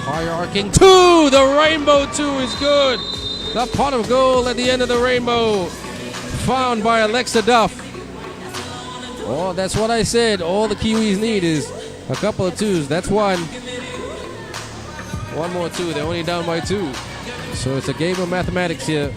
High arcing two! The rainbow two is good! The pot of gold at the end of the rainbow. Found by Alexa Duff. Oh, that's what I said. All the Kiwis need is a couple of twos. That's one. One more two. They're only down by two. So it's a game of mathematics here.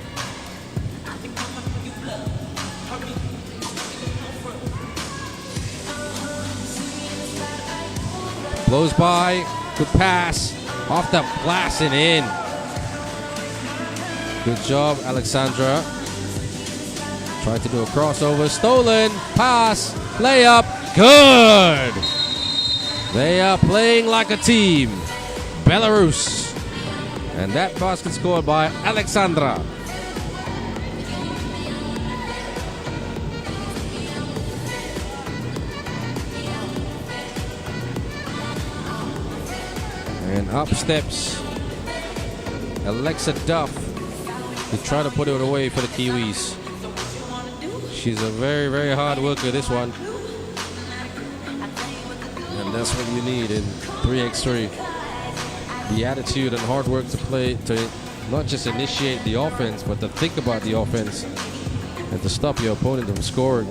Blows by. Good pass. Off the glass and in. Good job, Alexandra. Tried to do a crossover. Stolen. Pass. Layup. Good. They are playing like a team. Belarus. And that basket scored by Alexandra. And up steps Alexa Duff to try to put it away for the Kiwis. She's a very, very hard worker, this one. And that's what you need in 3x3. The attitude and hard work to play, to not just initiate the offense, but to think about the offense and to stop your opponent from scoring.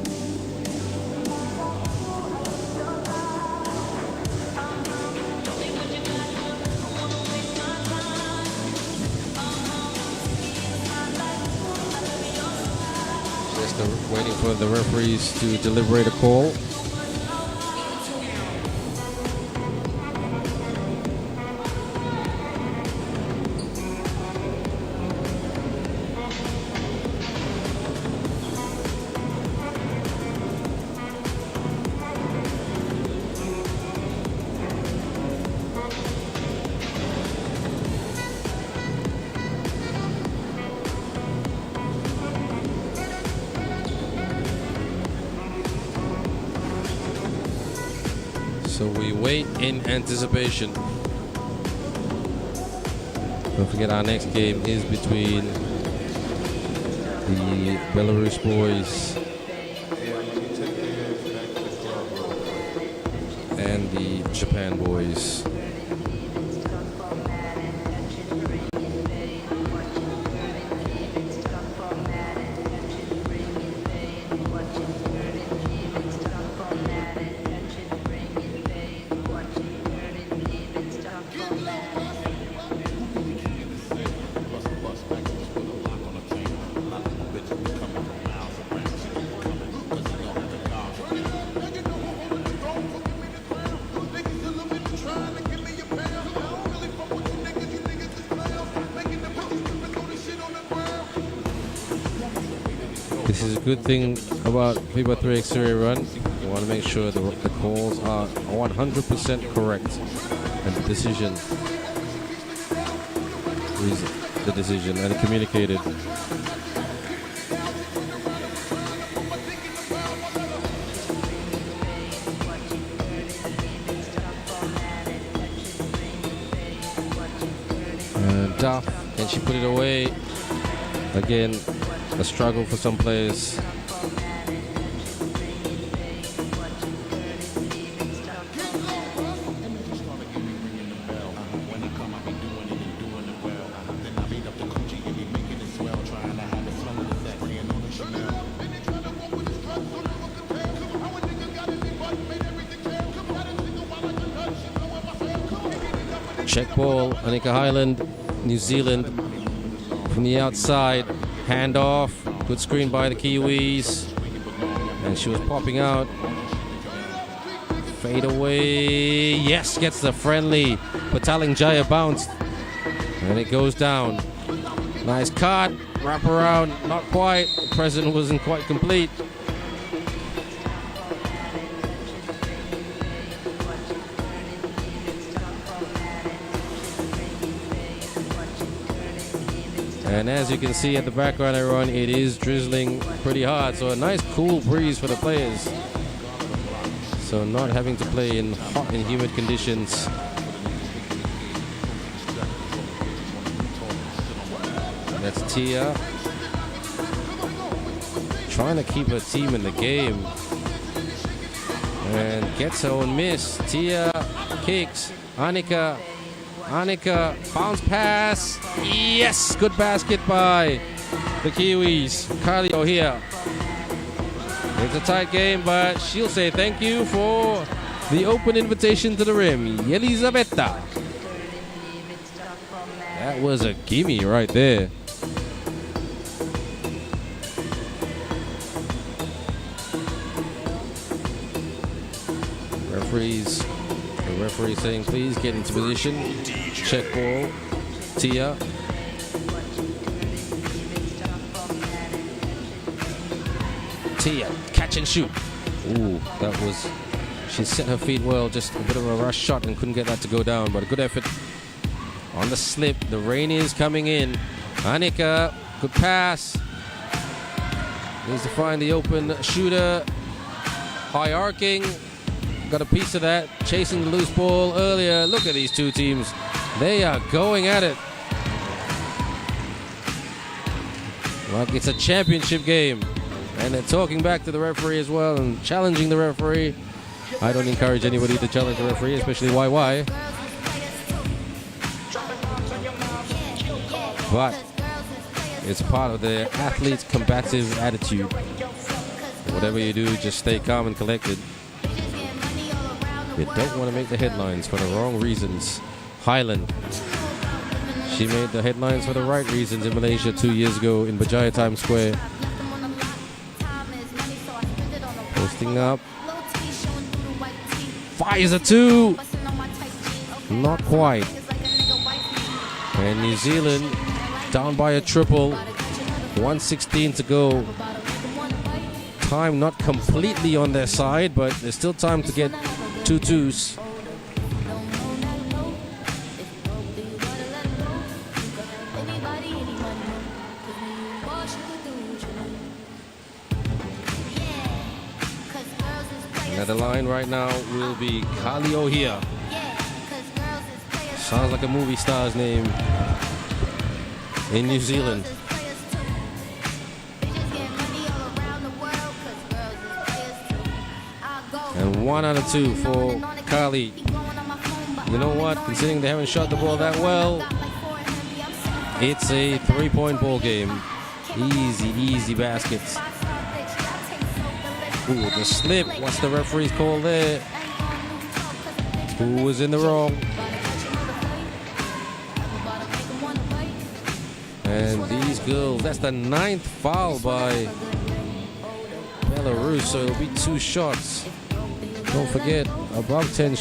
Waiting for the referees to deliberate a call. So we wait in anticipation. Don't forget our next game is between the Belarus boys and the Japan boys. This is a good thing about FIBA 3x3 run. You want to make sure the calls are 100% correct and the decision is the decision and communicated. And Duff, can she put it away? Again, a struggle for some players. Check ball, Anika Highland, New Zealand from the outside. Hand off, good screen by the Kiwis, and she was popping out. Fade away, yes, gets the friendly Petaling Jaya bounce, and it goes down. Nice cut, wrap around, not quite. The present wasn't quite complete. And as you can see at the background, everyone, it is drizzling pretty hard. So a nice cool breeze for the players. So not having to play in hot and humid conditions. That's Tia. Trying to keep her team in the game. And gets her own miss. Tia kicks. Anika, bounce pass. Yes, good basket by the Kiwis. Kylie O'Hare. It's a tight game, but she'll say thank you for the open invitation to the rim. Yelizaveta. That was a gimme right there. The referee saying please get into position. Check ball. Tia. Tia, catch and shoot. Ooh, that was, she set her feet well, just a bit of a rush shot and couldn't get that to go down, but a good effort on the slip. The rain is coming in. Anika, good pass. Needs to find the open shooter. High arcing. got a piece of that, chasing the loose ball earlier. Look at these two teams. They are going at it like it's a championship game. And they're talking back to the referee as well and challenging the referee. I don't encourage anybody to challenge the referee, especially YY. But it's part of their athlete's combative attitude. Whatever you do, just stay calm and collected. You don't want to make the headlines for the wrong reasons. Highland. She made the headlines for the right reasons in Malaysia 2 years ago in Berjaya Times Square. Posting up. Fires a two. Not quite. And New Zealand down by a triple. 1:16 to go. Time not completely on their side, but there's still time to get 2 twos. At the line right now will be Kalio here. Sounds like a movie star's name in New Zealand. And 1 out of 2 for Kali. You know what? Considering they haven't shot the ball that well, it's a 3-point ball game. Easy baskets. Ooh, the slip. What's the referee's call there? Who was in the wrong? And these girls, that's the 9th foul by Belarus, so it'll be 2 shots. Don't forget, above 10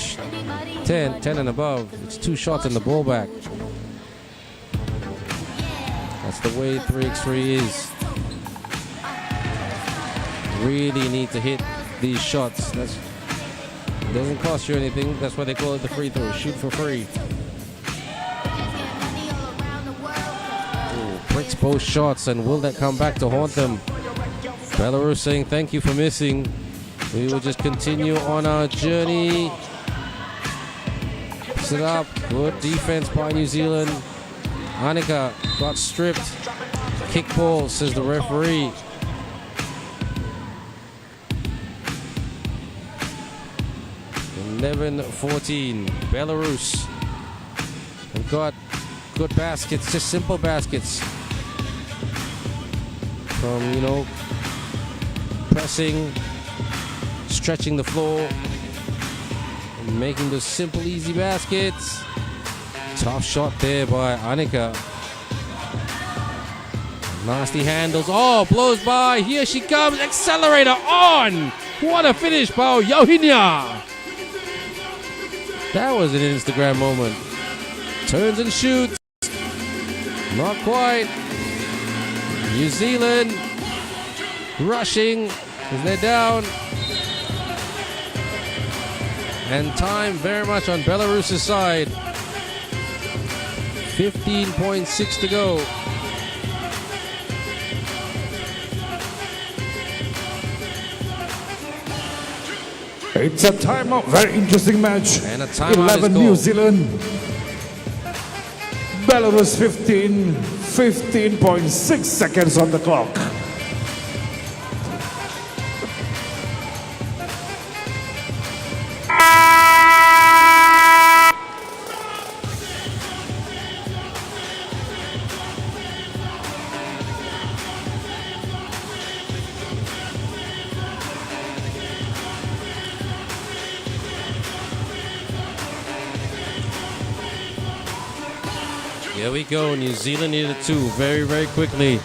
and above, it's 2 shots in the ball back. That's the way 3x3 is. Really need to hit these shots. It doesn't cost you anything. That's why they call it the free throw. Shoot for free. Ooh, bricks both shots, and will that come back to haunt them? Belarus saying thank you for missing. We will just continue on our journey. Sit up. Good defense by New Zealand. Annika got stripped. Kick ball, says the referee. 11-14. Belarus have got good baskets, just simple baskets. From, pressing, stretching the floor, and making those simple, easy baskets. Tough shot there by Annika. Nasty handles. Oh, blows by. Here she comes. Accelerator on. What a finish by Yohinia. That was an Instagram moment. Turns and shoots. Not quite. New Zealand rushing as they're down. And time very much on Belarus' side. 15.6 to go. It's a timeout, very interesting match. And a timeout 11 New Zealand, Belarus 15, 15.6 seconds on the clock. Here we go. New Zealand needed 2 very, very quickly.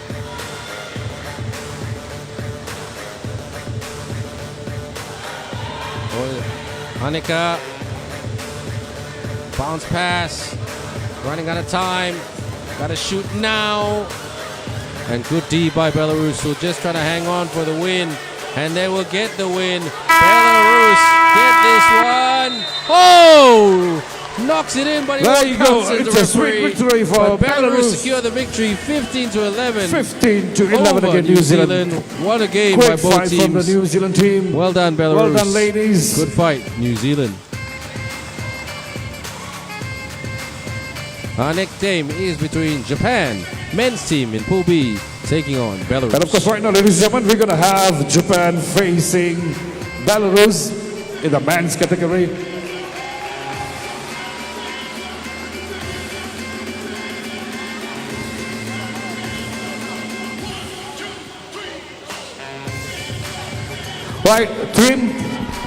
Annika. Bounce pass. Running out of time. Got to shoot now. And good D by Belarus, who just trying to hang on for the win. And they will get the win. Belarus get this one. Oh! knocks it in, but he There won't you count go. as It's the a sweet referee. victory for But Belarus Belarus. secure the victory, 15-11. 15-11 over against New Zealand. What a game by Great both fight from the teams. New Zealand team. Well done, Belarus. Well done, ladies. Good fight, New Zealand. Our next game is between Japan, men's team in Pool B, taking on Belarus. And of course, right now, ladies and gentlemen, we're going to have Japan facing Belarus in the men's category. Right, team,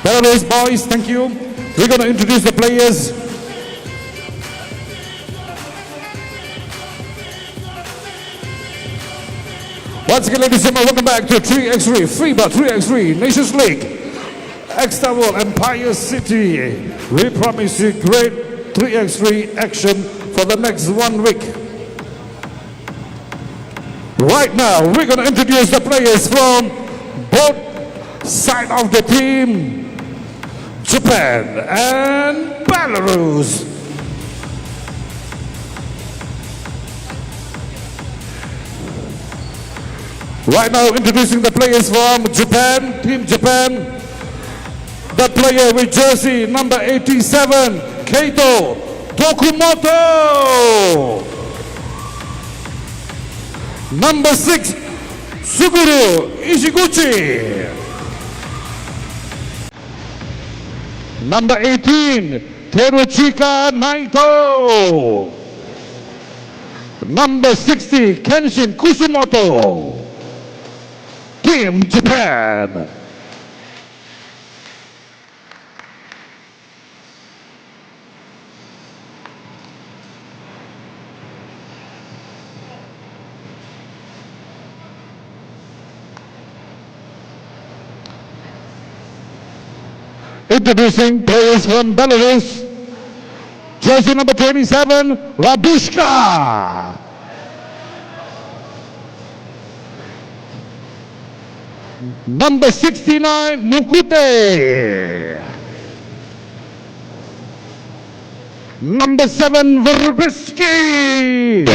Belarus boys, thank you. We're going to introduce the players. Once again, ladies and gentlemen, welcome back to 3x3, FIBA 3x3 Nations League. External Empire City. We promise you great 3x3 action for the next 1 week. Right now, we're going to introduce the players from both sides of the team, Japan and Belarus. Right now, introducing the players from Japan, Team Japan. The player with jersey number 87, Keito Tokumoto. Number 6, Suguru Ishiguchi. Number 18, Teruchika Naito. Number 60, Kenshin Kusumoto. Team Japan. Introducing players from Belarus. Jersey number 27, Radushka. Number 69, Mukute. Number 7, Verbisky.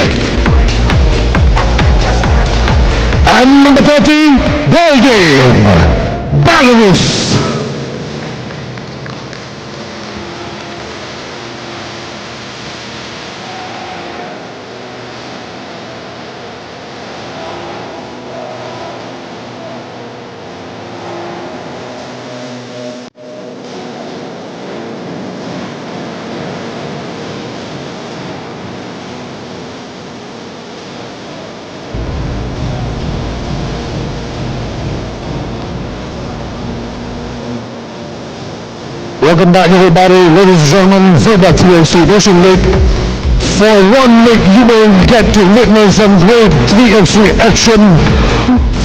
And number 30, Belgium, Belarus. Welcome back, everybody, ladies and gentlemen, FIBA 3x3 Nation League. For 1 week, you will get to witness some great 3x3 action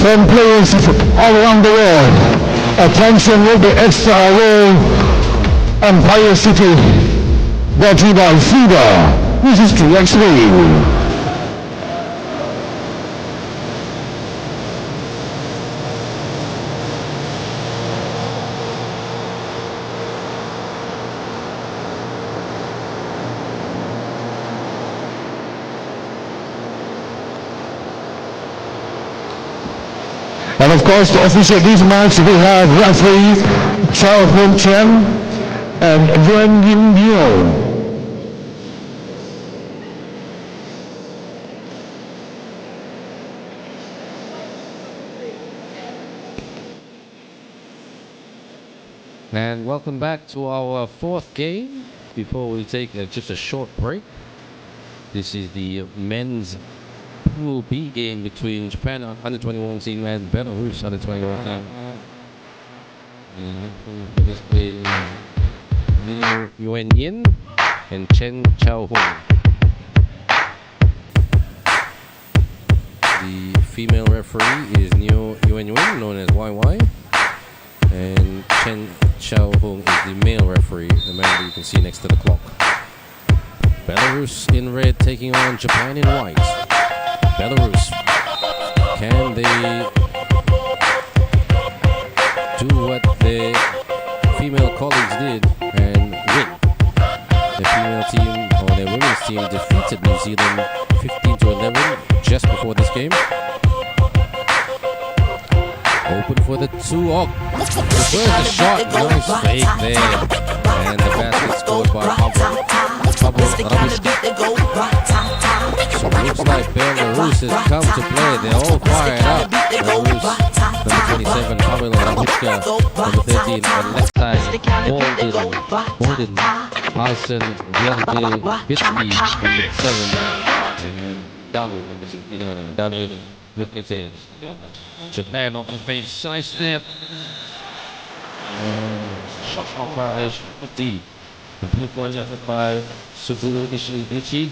from players all around the world. Attention will be extra role, Empire City, brought to you by FIBA. This is 3x3. And of course, to officiate these matches, we have referee Chao Hong Chen and Yuan Yin Yo. And welcome back to our 4th game. Before we take just a short break, this is the men's Pool B game between Japan under-21 team and Belarus under-21 team. Yuan Yin and Chen Chao Hong. The female referee is Yuan Yin, known as YY, and Chen Chao Hong is the male referee, the man that you can see next to the clock. Belarus in red taking on Japan in white. Belarus, can they do what their female colleagues did and win? The female New Zealand 15-11 just before this game. Open for the 2. Oh, where's the shot? Nice fake there. And the basket scored by Pavel Rabushka. So it looks like Belarus has come to play. They're all fired up. Belarus, number 27, Pavel Rabushka, number 13, Alexei Bolden, Hassan Bitsky, number 7, and Daniel Lukasevich. Japan on the face, nice snap. Shot off by the blue point by Suguru Ichi,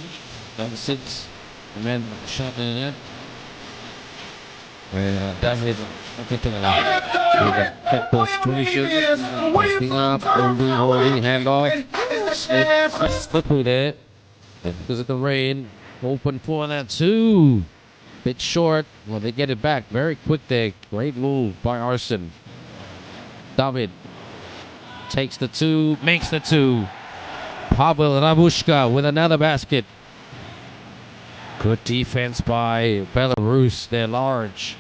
number 6, and then shot in the net. And David head situation, posting up, holding handoff. Slippery there. Because of the rain, open for that 2. Bit short. Well, they get it back very quick there. Great move by Arsen. David takes the 2, makes the 2. Pavel Rabushka with another basket. Good defense by Belarus. They're large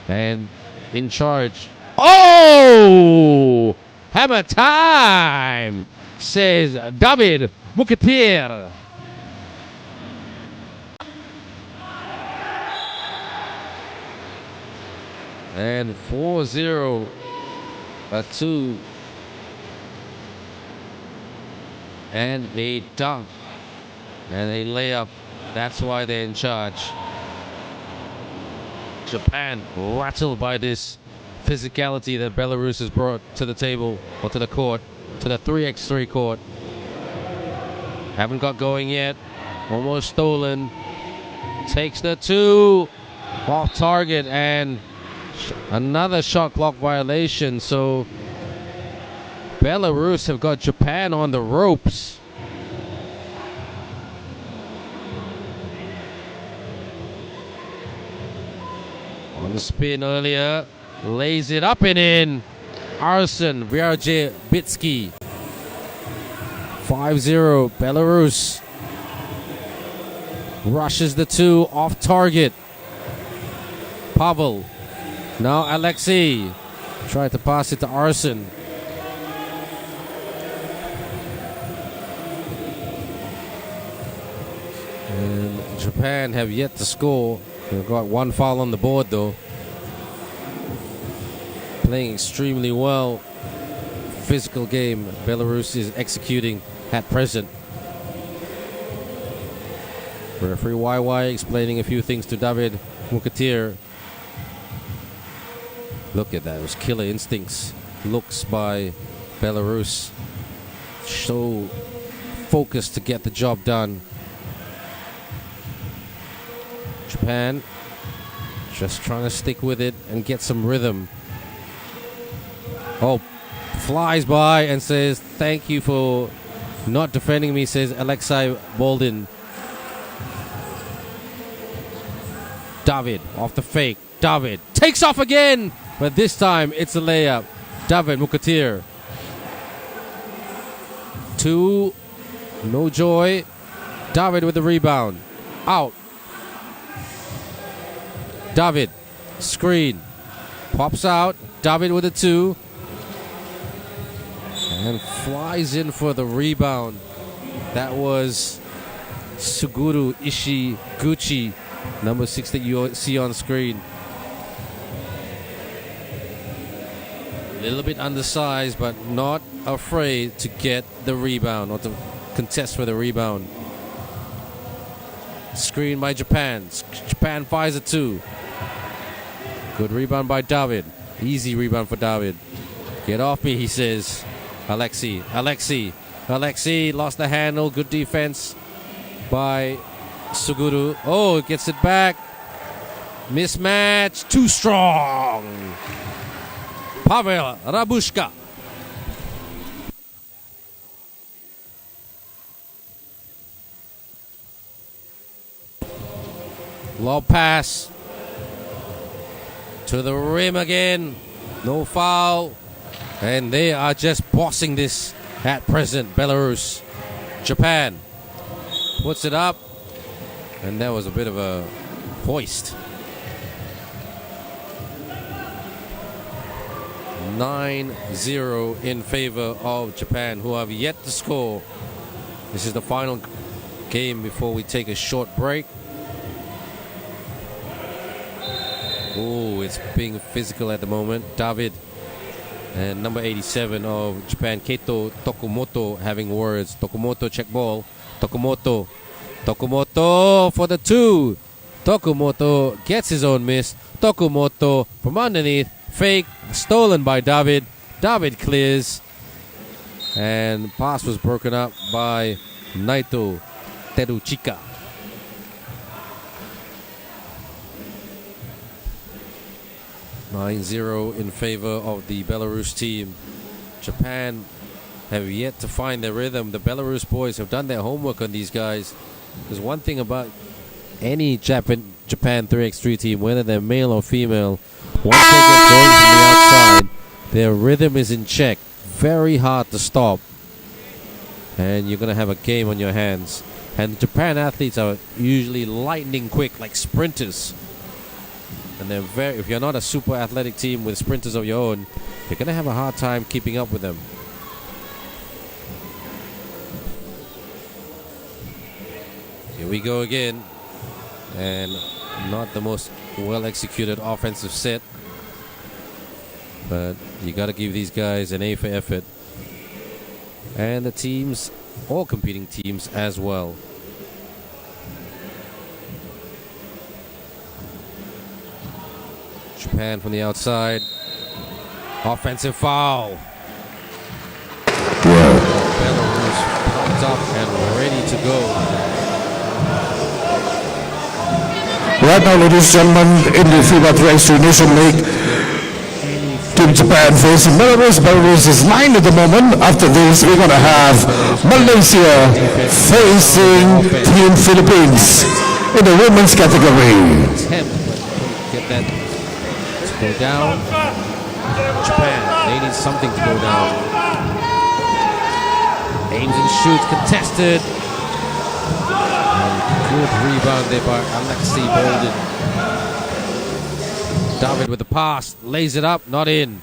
and in charge. Oh! Hammer time, says David Muketir. And 4-0, a 2, and they dunk, and they lay up. That's why they're in charge. Japan rattled by this physicality that Belarus has brought to the table, or to the court, to the 3x3 court. Haven't got going yet. Almost stolen. Takes the 2 off target, and another shot clock violation. So Belarus have got Japan on the ropes. On the spin earlier, lays it up and in. Arsen Bitsky. 5-0 Belarus. Rushes the 2 off target. Pavel. Now Alexei tried to pass it to Arsen. And Japan have yet to score. They've got 1 foul on the board though. Playing extremely well. Physical game Belarus is executing at present. Referee YY explaining a few things to David Muketir. Look at that, those killer instincts. Looks by Belarus. So focused to get the job done. Japan just trying to stick with it and get some rhythm. Oh, flies by and says, thank you for not defending me, says Alexei Bolden. David off the fake. David takes off again, but this time it's a layup. David Muketir. 2, no joy. David with the rebound. Out. David, screen. Pops out. David with a 2. And flies in for the rebound. That was Suguru Ishiguchi, number 6 that you see on screen. A little bit undersized, but not afraid to get the rebound or to contest for the rebound. Screen by Japan. Japan fires a 2. Good rebound by David. Easy rebound for David. Get off me, he says. Alexei lost the handle. Good defense by Suguru. Oh, gets it back. Mismatch. Too strong. Pavel Rabushka. Lob pass. To the rim again. No foul. And they are just bossing this at present, Belarus. Japan puts it up. And that was a bit of a hoist. 9-0 in favor of Japan, who have yet to score. This is the final game before we take a short break. Oh, it's being physical at the moment. David and number 87 of Japan, Keito Tokumoto, having words. Tokumoto check ball. Tokumoto for the 2. Tokumoto gets his own miss. Tokumoto from underneath. Fake, stolen by David. David clears. And pass was broken up by Naito Teruchika. (9-0) in favor of the Belarus team. Japan have yet to find their rhythm. The Belarus boys have done their homework on these guys. There's one thing about any Japan 3x3 team, whether they're male or female, once they get going from the outside, their rhythm is in check. Very hard to stop. And you're going to have a game on your hands. And Japan athletes are usually lightning quick, like sprinters. And they're very, if you're not a super athletic team with sprinters of your own, you're going to have a hard time keeping up with them. Here we go again. And not the most well executed offensive set. But you got to give these guys an A for effort. And the teams, all competing teams as well. Japan from the outside. Offensive foul. Belarus pumped up and ready to go. Right now, ladies and gentlemen, in the FIBA 3x3 Nation League, Team Japan facing Belarus. Belarus is 9 at the moment. After this, we're going to have Malaysia facing Team Philippines in the women's category. Get that to go down. Japan, they need something to go down. Aims and shoots, contested. Good rebound there by Alexei Bolden. David with the pass, lays it up, not in.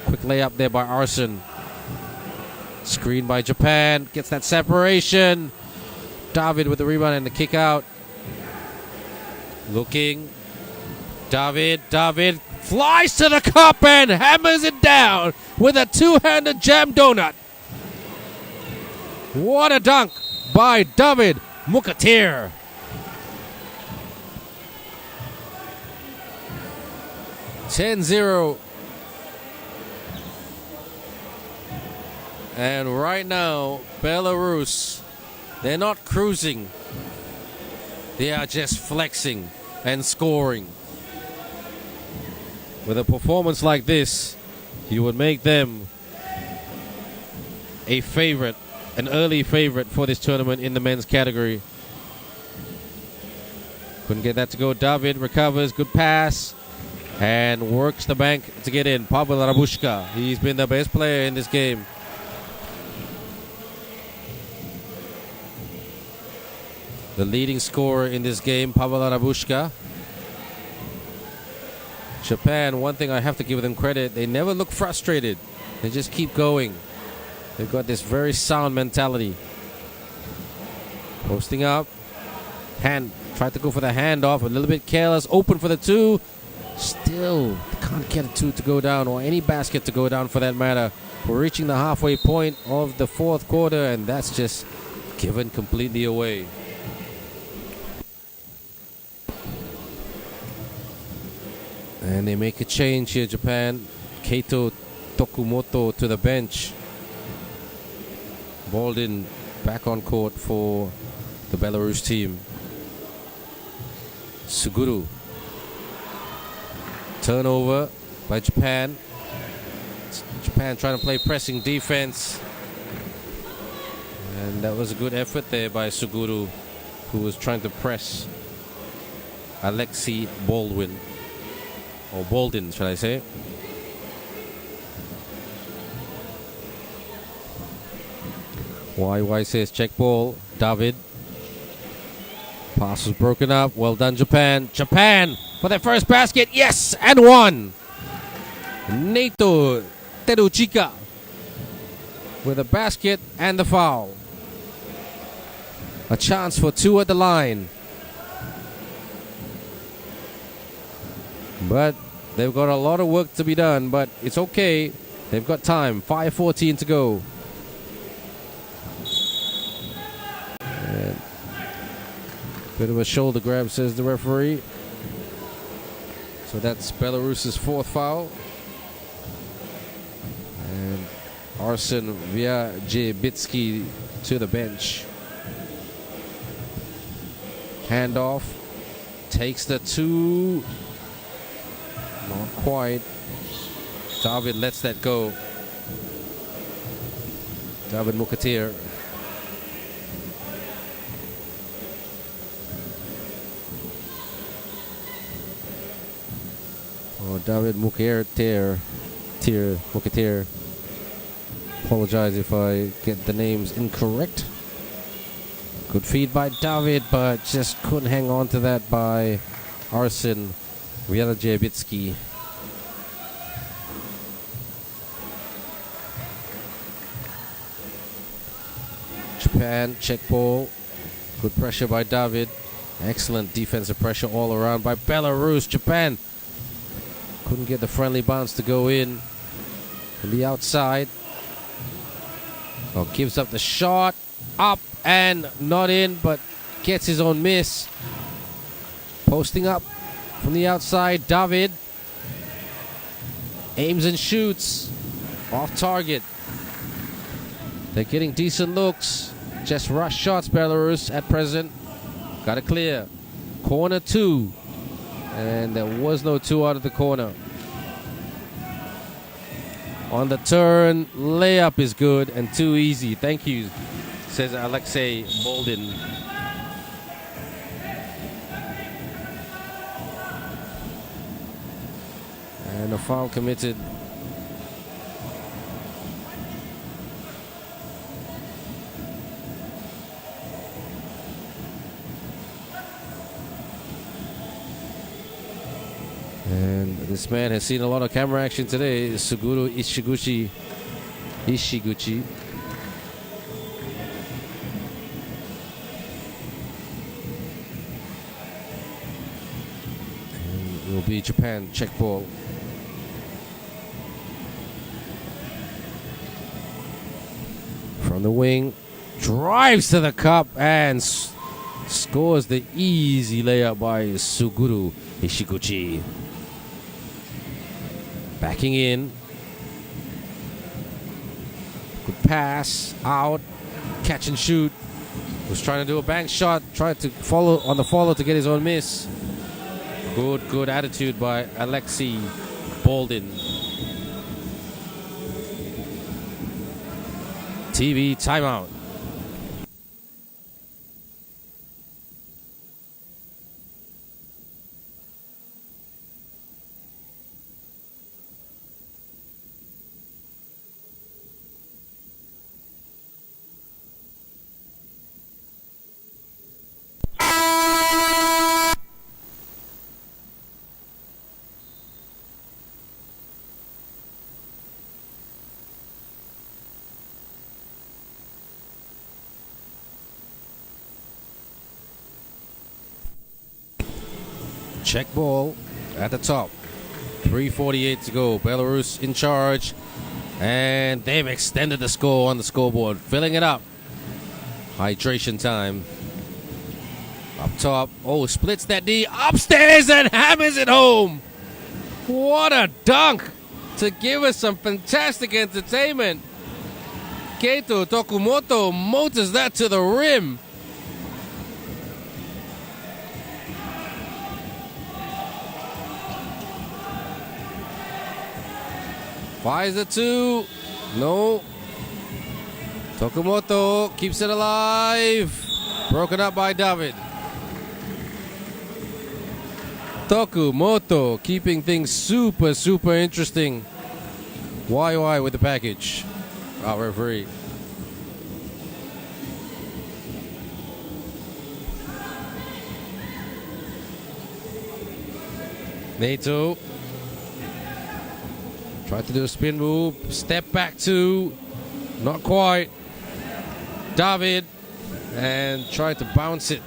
Quick layup there by Arson. Screen by Japan, gets that separation. David with the rebound and the kick out. Looking. David flies to the cup and hammers it down with a two-handed jam donut. What a dunk by David Mukatir. (10-0). And right now, Belarus, they're not cruising. They are just flexing and scoring. With a performance like this, you would make them a favorite, an early favorite for this tournament in the men's category. Couldn't get that to go. David recovers, good pass, and works the bank to get in. Pavel Rabushka, he's been the best player in this game. The leading scorer in this game, Pavel Rabushka. Japan, one thing I have to give them credit, they never look frustrated. They just keep going. They've got this very sound mentality. Posting up. Tried to go for the handoff, a little bit careless, open for the two. Still can't get a two to go down, or any basket to go down for that matter. We're reaching the halfway point of the fourth quarter, and that's just given completely away. And they make a change here, Japan. Keito Tokumoto to the bench. Bolden back on court for the Belarus team. Suguru. Turnover by Japan. Japan trying to play pressing defense. And that was a good effort there by Suguru, who was trying to press Alexei Baldwin. Or Bolden, should I say. YY says check ball. David. Pass was broken up. Well done, Japan. Japan for their first basket. Yes, and one. Nato Teruchika with a basket and the foul. A chance for two at the line. But they've got a lot of work to be done, but it's okay. They've got time. 5:14 to go. And bit of a shoulder grab, says the referee. So that's Belarus's fourth foul. And Arsen Viajebitsky to the bench. Handoff. Takes the two. Not quite. David lets that go. David Mukatir. Oh, David Mukatir. Mukatir. Apologize if I get the names incorrect. Good feed by David, but just couldn't hang on to that by Arsen Viajebitsky. Japan, check ball. Good pressure by David. Excellent defensive pressure all around by Belarus. Japan couldn't get the friendly bounce to go in. From the outside. Oh, gives up the shot. Up and not in, but gets his own miss. Posting up from the outside. David aims and shoots. Off target. They're getting decent looks. Just rush shots, Belarus at present. Got it clear. Corner two. And there was no two out of the corner. On the turn, layup is good and too easy. Thank you, says Alexei Boldin. And a foul committed. And this man has seen a lot of camera action today. Suguru Ishiguchi. And it will be Japan check ball. From the wing, drives to the cup and scores the easy layup by Suguru Ishiguchi. Backing in. Good pass. Out. Catch and shoot. Was trying to do a bank shot. Tried to follow on the follow to get his own miss. Good attitude by Alexei Boldin. TV timeout. Check ball at the top. 3:48 to go. Belarus in charge. And they've extended the score on the scoreboard. Filling it up. Hydration time. Up top. Oh, splits that D. Upstairs and hammers it home. What a dunk to give us some fantastic entertainment. Keito Tokumoto motors that to the rim. Fires the two. No. Tokumoto keeps it alive. Broken up by David. Tokumoto keeping things super interesting. YY with the package. Our referee. Nato tried to do a spin move. Step back two. Not quite. David. And tried to bounce it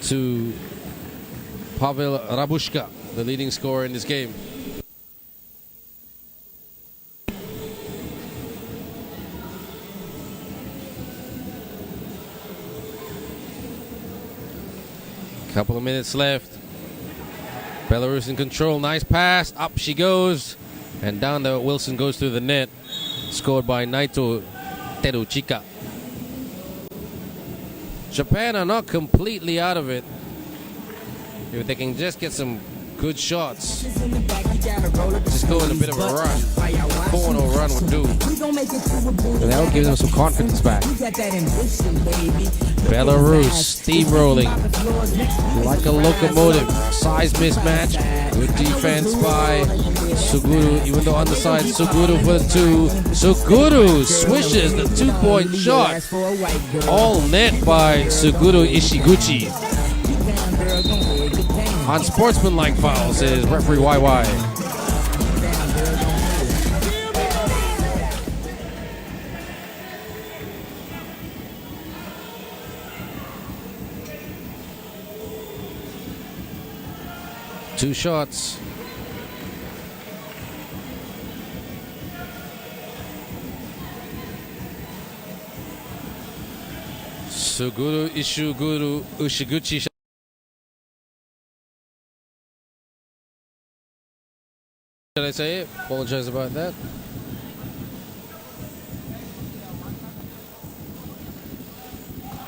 to Pavel Rabushka, the leading scorer in this game. Couple of minutes left. Belarus in control. Nice pass. Up she goes. And down there, Wilson goes through the net. Scored by Naito Teruchika. Japan are not completely out of it. If they can just get some good shots, just go in a bit of a run. 4-0 run would do. And that'll give them some confidence back. Belarus steamrolling like a locomotive. Size mismatch. Good defense by Suguru. Even though underside, Suguru for the two. Suguru swishes the 2-point shot. All net by Suguru Ishiguchi. Unsportsmanlike foul, says referee YY. Two shots. Suguru Ishiguchi. Should I say it? Apologize about that.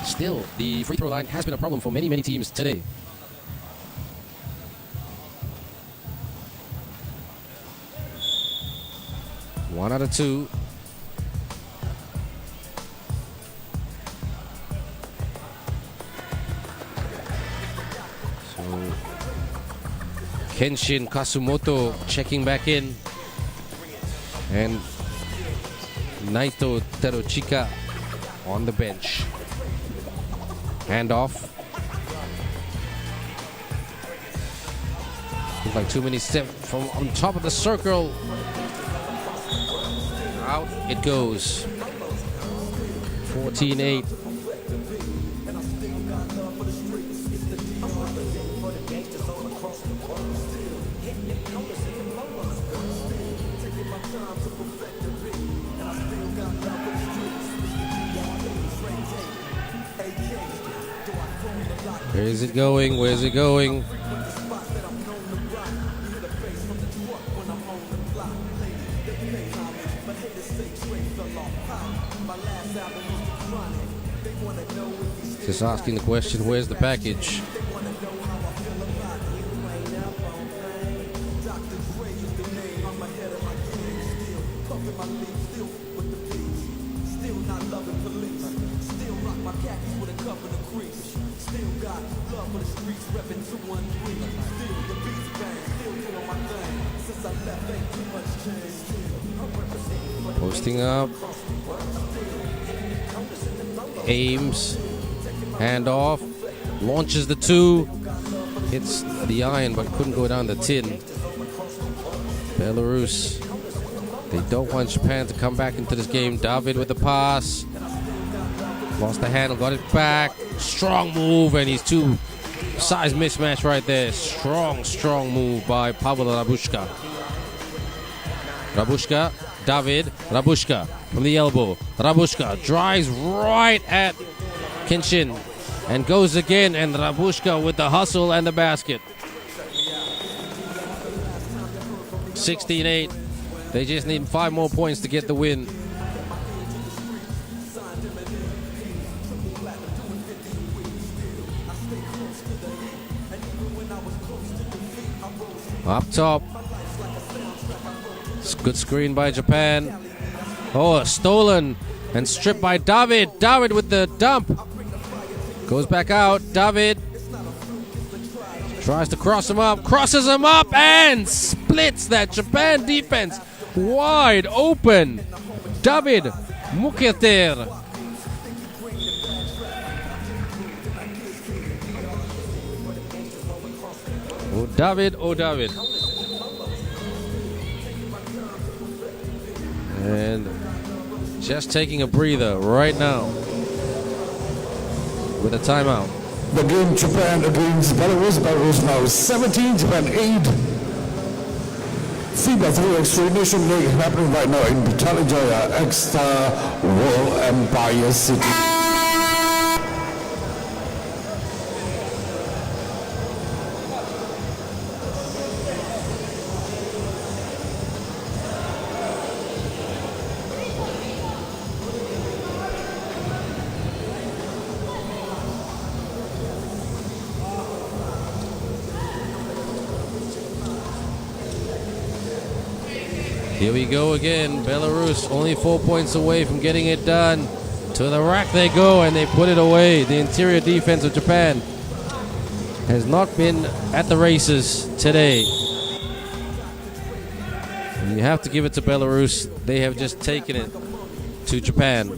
Still, the free throw line has been a problem for many teams today. One out of two. So Kenshin Kasumoto checking back in. And Naito Teruchika on the bench. Handoff. Looks like too many steps from on top of the circle. Out it goes. 14-8. Where is it going? Where's it going? Just asking the question, where's the package? Posting up. Aims. Handoff. Launches the two. Hits the iron but couldn't go down the tin. Belarus. They don't want Japan to come back into this game. David with the pass. Lost the handle, got it back. Strong move, and he's two size mismatch right there. Strong move by Pavel Rabushka. Rabushka, David, Rabushka from the elbow. Rabushka drives right at Kenshin and goes again, and Rabushka with the hustle and the basket. 16-8. They just need 5 more points to get the win. Up top. Good screen by Japan. Oh, stolen and stripped by David. David with the dump. Goes back out. David tries to cross him up. Crosses him up and splits that Japan defense wide open. David Muketer. Oh, David, oh, David. And just taking a breather right now with a timeout. The game Japan against Belarus. Belarus now 17, Japan 8. FIBA 3x3 Nation League happening right now in Petaling Jaya, Extra World Empire City. Here we go again. Belarus only 4 points away from getting it done. To the rack they go and they put it away. The interior defense of Japan has not been at the races today. And you have to give it to Belarus. They have just taken it to Japan.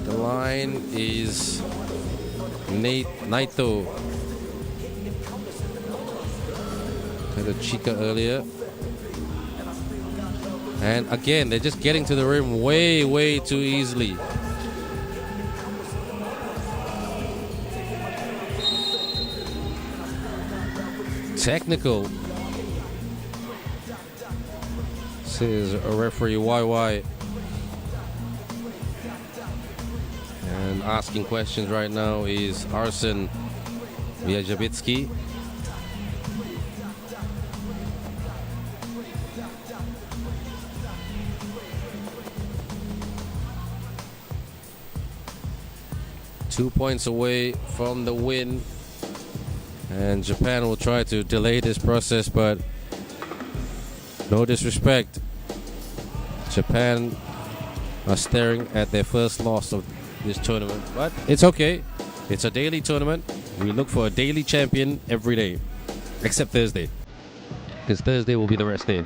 The line is Naito. Had a Chica earlier. And again, they're just getting to the rim way too easily. Technical, says a referee YY. And asking questions right now is Arsen Vyajabitsky. Two points away from the win. And Japan will try to delay this process, but no disrespect. Japan are staring at their first loss of this tournament, but it's okay. It's a daily tournament. We look for a daily champion every day, except Thursday, because Thursday will be the rest day.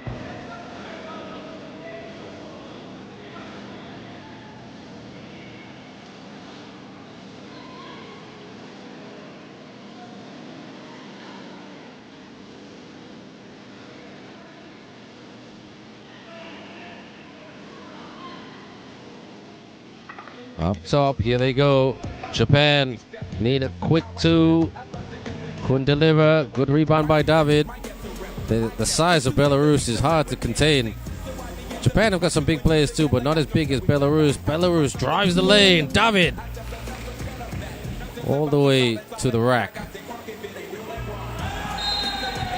Up top, here they go. Japan need a quick two. Couldn't deliver. Good rebound by David. The size of Belarus is hard to contain. Japan have got some big players too, but not as big as Belarus. Belarus drives the lane. David all the way to the rack.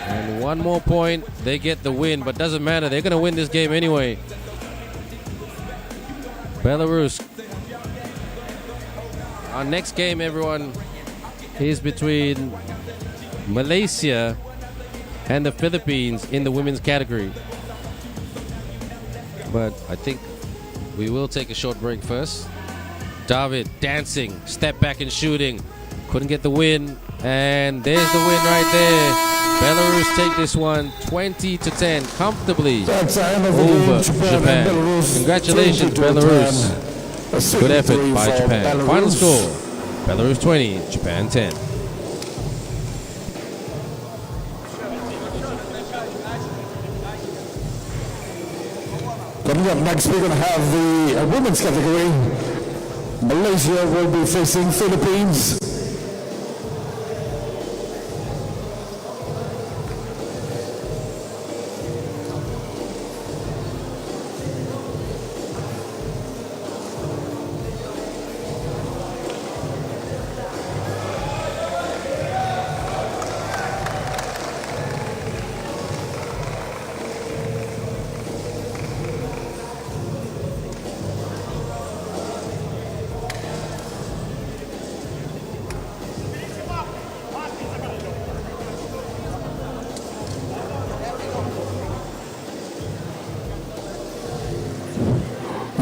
And one more point, they get the win, but doesn't matter. They're going to win this game anyway. Belarus. Our next game, everyone, is between Malaysia and the Philippines in the women's category. But I think we will take a short break first. David dancing, step back and shooting. Couldn't get the win. And there's the win right there. Belarus take this one 20-10 comfortably over Japan. Congratulations, Belarus. Good effort by Japan. Belarus. Final score, Belarus 20, Japan 10. Coming up next, we're going to have the women's category. Malaysia will be facing Philippines.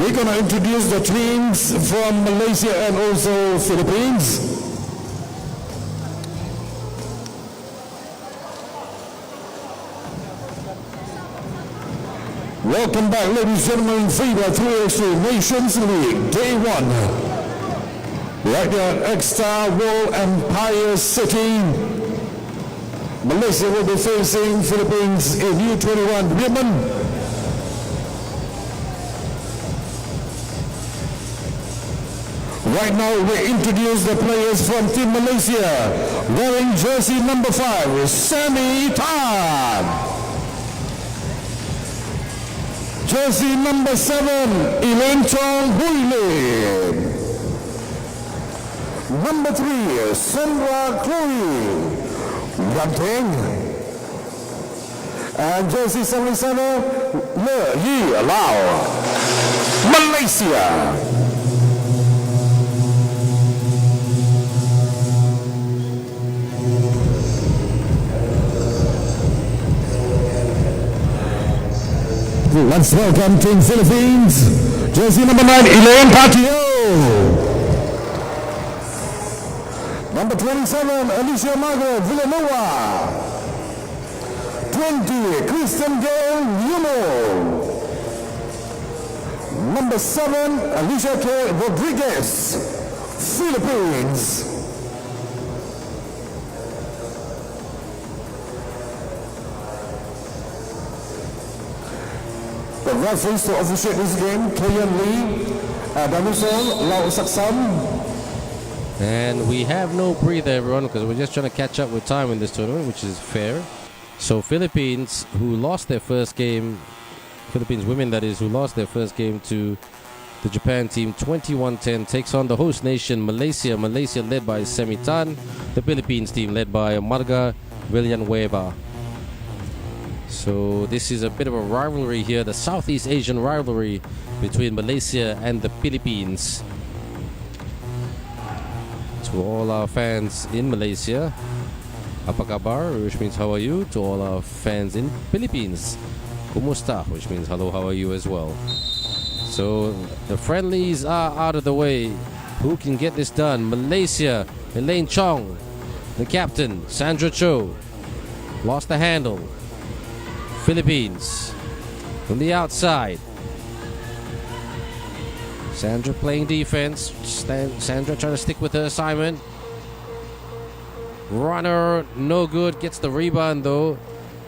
We're going to introduce the teams from Malaysia and also Philippines. Welcome back, ladies and gentlemen, FIBA 3x3 Nations League, Day 1. Right here at X-Star World Empire City. Malaysia will be facing Philippines in U21 women. Right now, we introduce the players from Team Malaysia, wearing jersey number 5, Sammy Tan. Jersey number 7, Elaine Chong Huilin. Number 3, Sandra Chloe Yanteng. And jersey 77, Le Yi Lau, Malaysia. Let's welcome Team Philippines, jersey number 9, Elaine Patio. Number 27, Alicia Margaret Villanova. 20, Kristen Gail Yumo. Number 7, Alicia K. Rodriguez, Philippines. The referees to officiate this game, Kayan Lee, Danuson, Lau Saksam. And we have no breather, everyone, because we're just trying to catch up with time in this tournament, which is fair. So Philippines, who lost their first game, Philippines women that is, who lost their first game to the Japan team 21-10, takes on the host nation Malaysia. Malaysia led by Semi Tan, the Philippines team led by Marga Villanueva. So this is a bit of a rivalry here, the Southeast Asian rivalry between Malaysia and the Philippines. To all our fans in Malaysia, apa kabar, which means how are you. To all our fans in Philippines, kumusta, which means hello, how are you as well. So the friendlies are out of the way. Who can get this done? Malaysia, Elaine Chong, the captain, Sandra Cho, lost the handle. Philippines from the outside. Sandra playing defense. Sandra trying to stick with her assignment. Runner, no good. Gets the rebound though.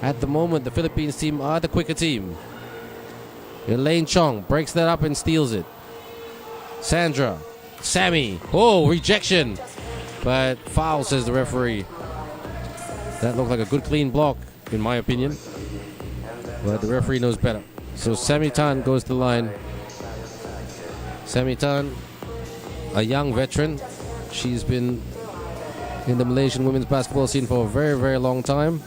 At the moment, the Philippines team are the quicker team. Elaine Chong breaks that up and steals it. Sandra, Sammy. Oh, rejection. But foul, says the referee. That looked like a good clean block, in my opinion. But the referee knows better. So Sammy Tan goes to the line. Sammy Tan, a young veteran. She's been in the Malaysian women's basketball scene for a very, very long time.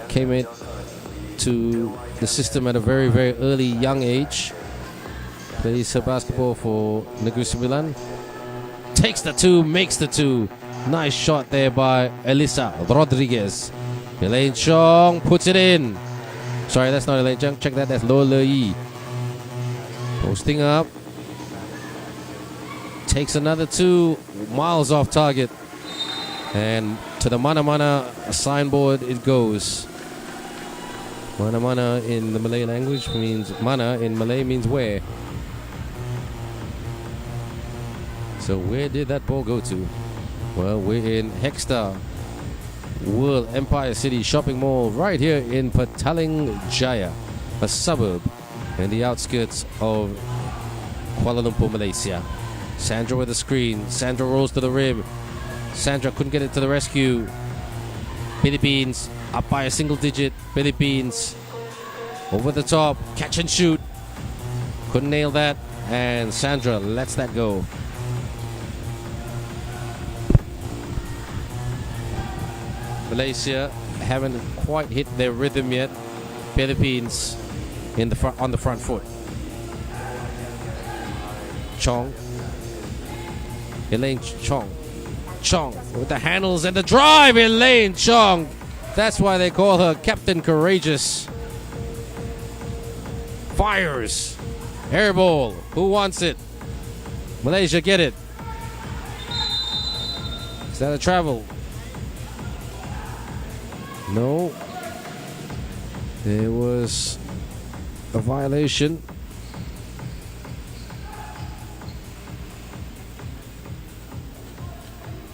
Came into the system at a very, very early young age. Plays her basketball for Negeri Sembilan. Takes the 2, makes the 2. Nice shot there by Elisa Rodriguez. Elaine Chong puts it in. Sorry, that's not Elaine Chong. Check that. That's Lo Le Yi. Posting up. Takes another 2. Miles off target. And to the mana-mana signboard it goes. Mana-mana in the Malay language means mana in Malay means where. So where did that ball go to? Well, we're in Hexstar World Empire City Shopping Mall right here in Petaling Jaya, a suburb in the outskirts of Kuala Lumpur, Malaysia. Sandra with the screen. Sandra rolls to the rim. Sandra couldn't get it to the rescue. Philippines up by a single digit. Philippines over the top. Catch and shoot. Couldn't nail that. And Sandra lets that go. Malaysia haven't quite hit their rhythm yet. Philippines in the front, on the front foot. Chong. Elaine Chong. Chong with the handles and the drive. Elaine Chong. That's why they call her Captain Courageous. Fires. Air ball. Who wants it? Malaysia, get it. Is that a travel? No. There was a violation.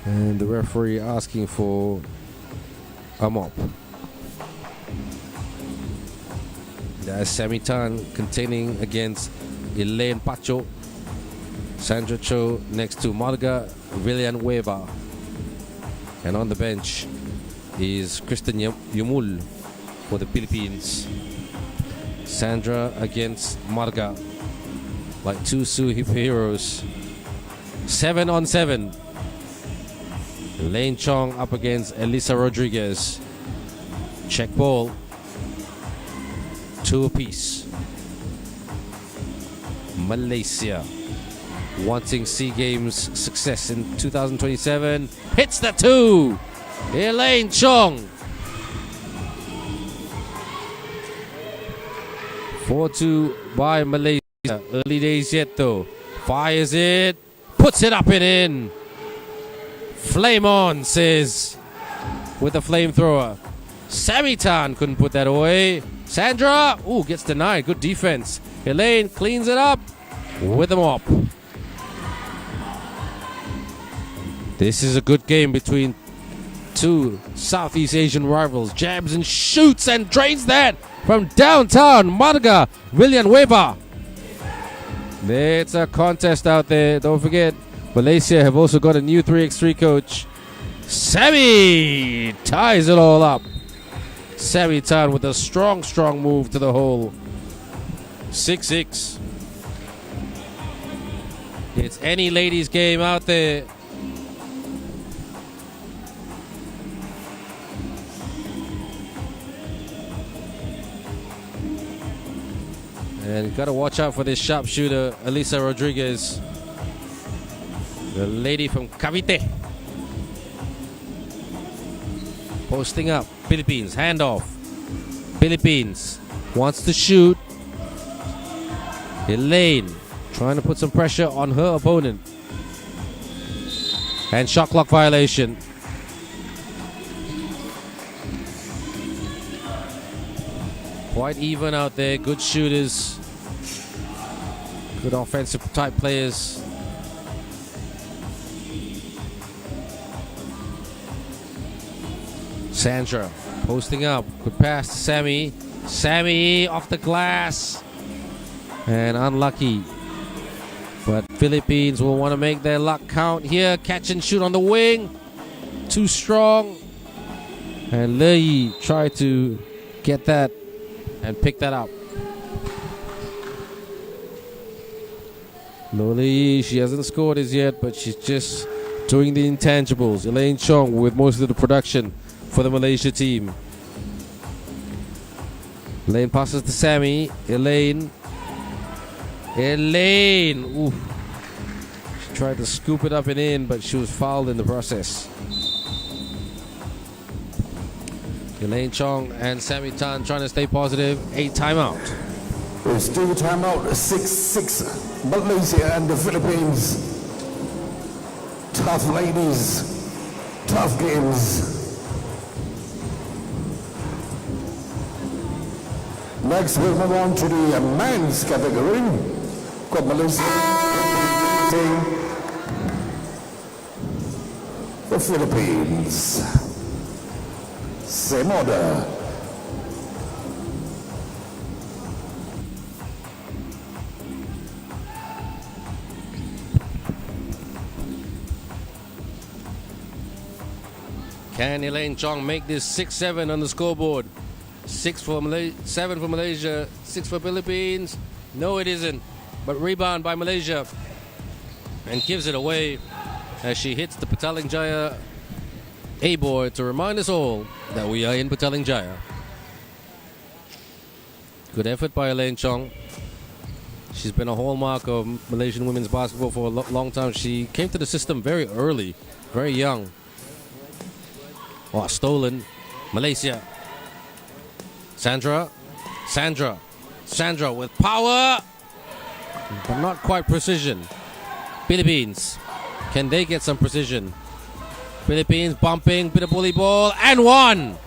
And the referee asking for a mop. That's Sammy Tan containing against Elaine Pacho. Sandra Cho next to Marga Villanueva. And on the bench is Kristen Yumul for the Philippines. Sandra against Marga. Like two superheroes. 7-on-7. Lane Chong up against Elisa Rodriguez. Check ball. 2 apiece. Malaysia wanting SEA Games success in 2027. Hits the 2. Elaine Chong. 4-2 by Malaysia. Early days yet though. Fires it. Puts it up and in. Flame on, says with a flamethrower. Sammy Tan couldn't put that away. Sandra, gets denied. Good defense. Elaine cleans it up with a mop. This is a good game between two Southeast Asian rivals. Jabs and shoots and drains that from downtown. Marga Villanueva. It's a contest out there. Don't forget, Malaysia have also got a new 3x3 coach. Sammy ties it all up. Sammy Tan with a strong move to the hole. 6-6. It's any ladies game out there. And got to watch out for this sharpshooter, Elisa Rodriguez. The lady from Cavite. Posting up. Philippines, handoff. Philippines wants to shoot. Elaine trying to put some pressure on her opponent. And shot clock violation. Quite even out there. Good shooters. Good offensive type players. Sandra posting up. Good pass to Sammy. Sammy off the glass. And unlucky. But Philippines will want to make their luck count here. Catch and shoot on the wing. Too strong. And Lei tried to get that and pick that up. Loli, she hasn't scored as yet, but she's just doing the intangibles. Elaine Chong with most of the production for the Malaysia team. Elaine passes to Sammy. Elaine. Ooh. She tried to scoop it up and in, but she was fouled in the process. Elaine Chong and Sammy Tan trying to stay positive. 8 timeout. It's still timeout. 6-6. Malaysia and the Philippines. Tough ladies. Tough games. Next, we'll move on to the men's category. Got Malaysia, the Philippines. Same order. Can Elaine Chong make this 6-7 on the scoreboard? 7 for Malaysia, 6 for Philippines. No, it isn't. But rebound by Malaysia. And gives it away as she hits the Petaling Jaya A-board to remind us all that we are in Petaling Jaya. Good effort by Elaine Chong. She's been a hallmark of Malaysian women's basketball for a long time. She came to the system very early, very young. Stolen. Malaysia. Sandra with power. but not quite precision. Philippines, can they get some precision? Philippines bumping, bit of bully ball, and one!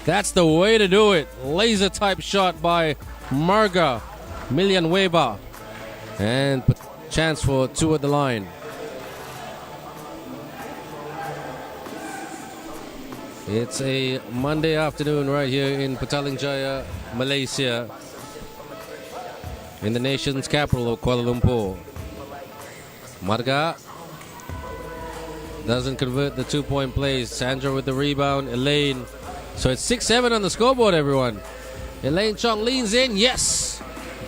That's the way to do it. Laser type shot by Marga Villanueva. And chance for two at the line. It's a Monday afternoon right here in Petaling Jaya, Malaysia, in the nation's capital of Kuala Lumpur. Marga doesn't convert the 2-point plays. Sandra with the rebound. Elaine. So it's 6-7 on the scoreboard, everyone. Elaine Chong leans in. Yes!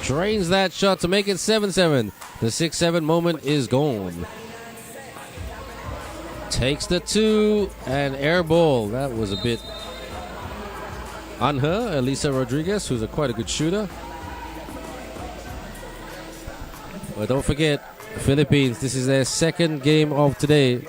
Drains that shot to make it 7-7. The 6-7 moment is gone. Takes the 2 and air ball. That was a bit on her. Elisa Rodriguez, who's quite a good shooter. But don't forget, the Philippines, this is their second game of today.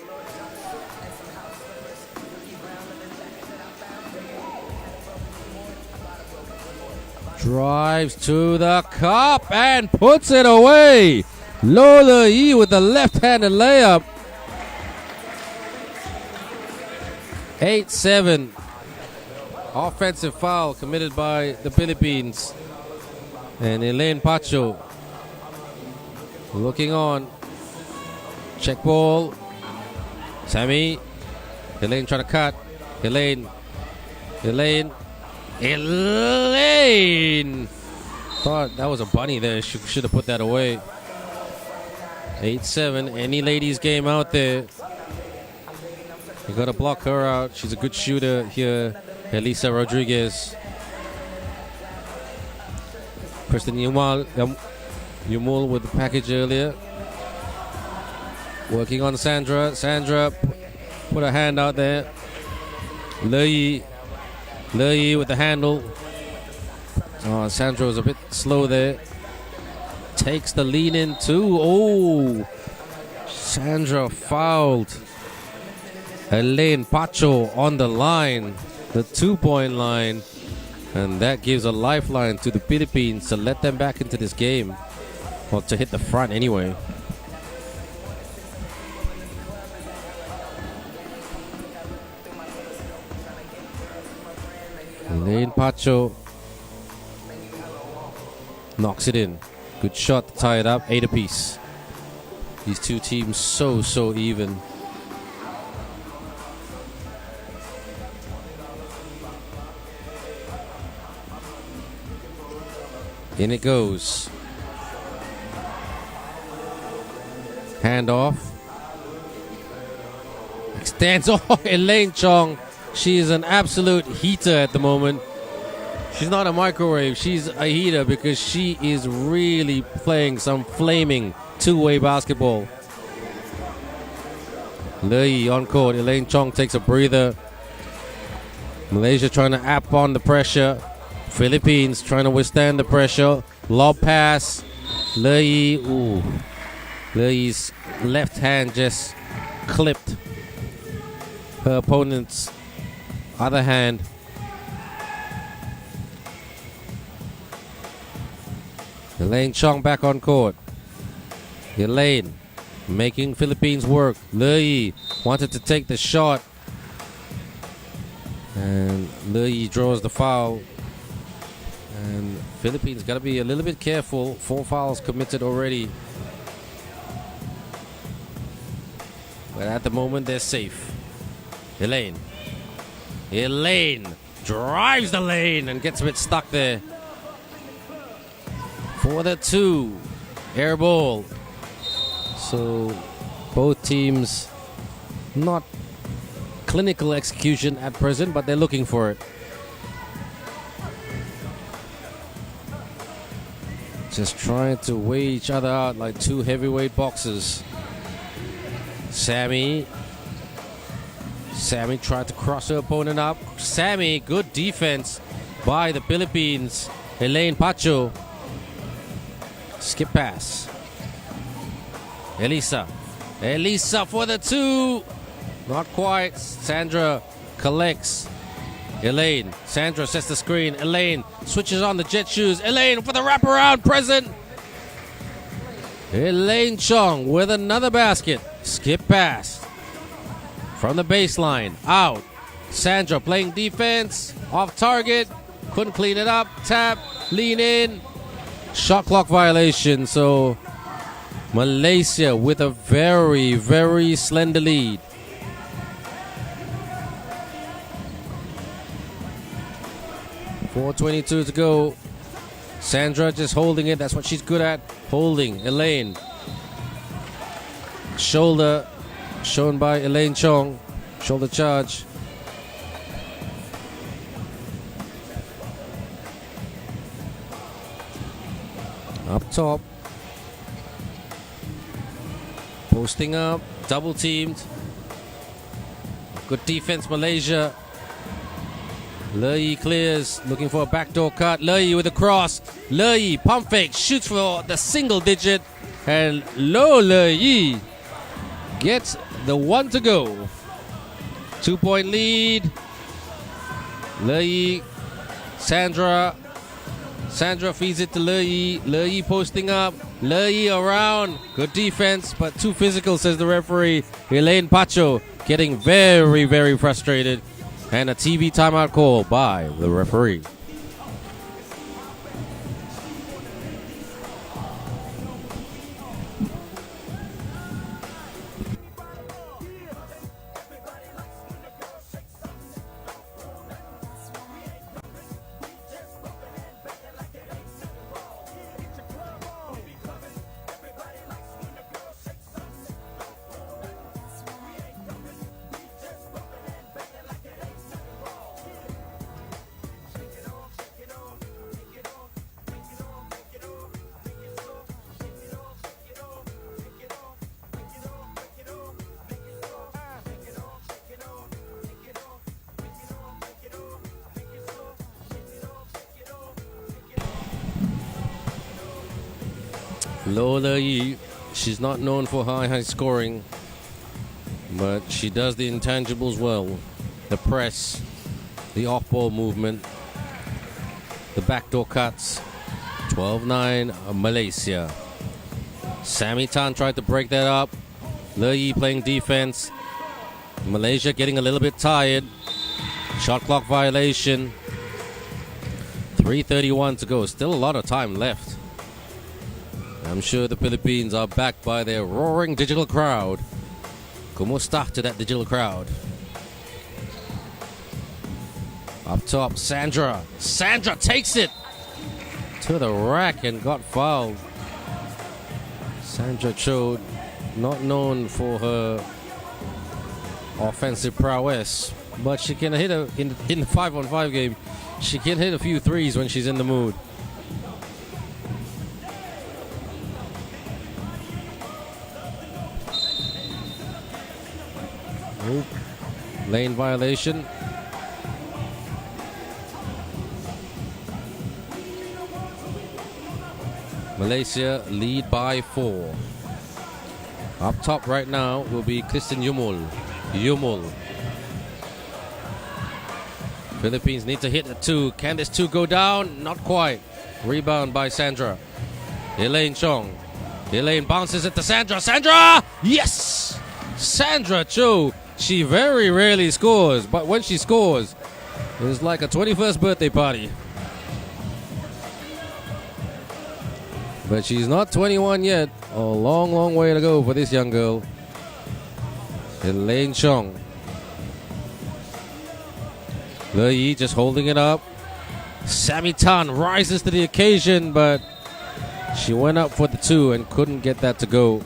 Drives to the cup and puts it away. Lola Yi with the left-handed layup. 8-7. Offensive foul committed by the Philippines. And Elaine Pacho looking on. Check ball. Sammy. Elaine trying to cut. Elaine. Thought that was a bunny there. Should have put that away. 8-7. Any ladies game out there, you gotta block her out. She's a good shooter here. Elisa Rodriguez. Kristen Yumul with the package earlier. Working on Sandra. Sandra put a hand out there. Le Yi with the handle. Oh, Sandra was a bit slow there. Takes the lean in too. Oh, Sandra fouled. Elaine Pacho on the line, the 2-point line. And that gives a lifeline to the Philippines to let them back into this game. Well, to hit the front anyway. Elaine Pacho knocks it in. Good shot to tie it up. 8 apiece. These two teams so even. In it goes. Hand off. Extends. Oh, Elaine Chong. She is an absolute heater at the moment. She's not a microwave. She's a heater because she is really playing some flaming two-way basketball. Lei on court. Elaine Chong takes a breather. Malaysia trying to up on the pressure. Philippines trying to withstand the pressure. Lob pass. Lei. Ooh. Lei's left hand just clipped her opponent's other hand. Elaine Chong back on court. Elaine making Philippines work. Lei wanted to take the shot. And Lei draws the foul. And Philippines got to be a little bit careful. 4 fouls committed already. But at the moment, they're safe. Elaine drives the lane and gets a bit stuck there. For the 2. Air ball. So both teams not clinical execution at present, but they're looking for it. Just trying to weigh each other out like 2 heavyweight boxers. Sammy tried to cross her opponent up. Sammy, good defense by the Philippines. Elaine Pacho. Skip pass. Elisa for the 2. Not quite. Sandra collects. Elaine. Sandra sets the screen. Elaine switches on the jet shoes. Elaine for the wraparound present. Elaine Chong with another basket. Skip pass from the baseline. Out. Sandra playing defense. Off target. Couldn't clean it up. Tap. Lean in. Shot clock violation. So Malaysia with a very, very slender lead. .422 to go. Sandra just holding it. That's what she's good at. Holding. Elaine. Shoulder shown by Elaine Chong. Shoulder charge. Up top. Posting up. Double teamed. Good defense, Malaysia. Le Yi clears, looking for a backdoor cut. Le Yi with a cross. Le Yi pump fake, shoots for the single digit. And Le Yi gets the one to go. 2-point lead. Le Yi, Sandra. Sandra feeds it to Le Yi. Le Yi posting up. Le Yi around. Good defense, but too physical, says the referee. Elaine Pacho getting very, very frustrated. And a TV timeout call by the referee. Lola Yi, she's not known for high scoring, but she does the intangibles well. The press, the off-ball movement, the backdoor cuts. 12-9 Malaysia. Sammy Tan tried to break that up. Le Yi playing defense. Malaysia getting a little bit tired. Shot clock violation. 3:31 to go. Still a lot of time left. I'm sure the Philippines are backed by their roaring digital crowd. Kumusta to that digital crowd? Up top, Sandra. Sandra takes it to the rack and got fouled. Sandra Cho, not known for her offensive prowess, but she can hit in the 5-on-5 game. She can hit a few threes when she's in the mood. Lane violation. Malaysia lead by 4. Up top right now will be Kristen Yumul. Philippines need to hit a 2. Can this 2 go down? Not quite. Rebound by Sandra. Elaine Chong. Elaine bounces it to Sandra. Sandra! Yes! Sandra Cho. She very rarely scores, but when she scores, it's like a 21st birthday party. But she's not 21 yet. A long, long way to go for this young girl. Elaine Chong. Le Yi just holding it up. Sammy Tan rises to the occasion, but she went up for the 2 and couldn't get that to go.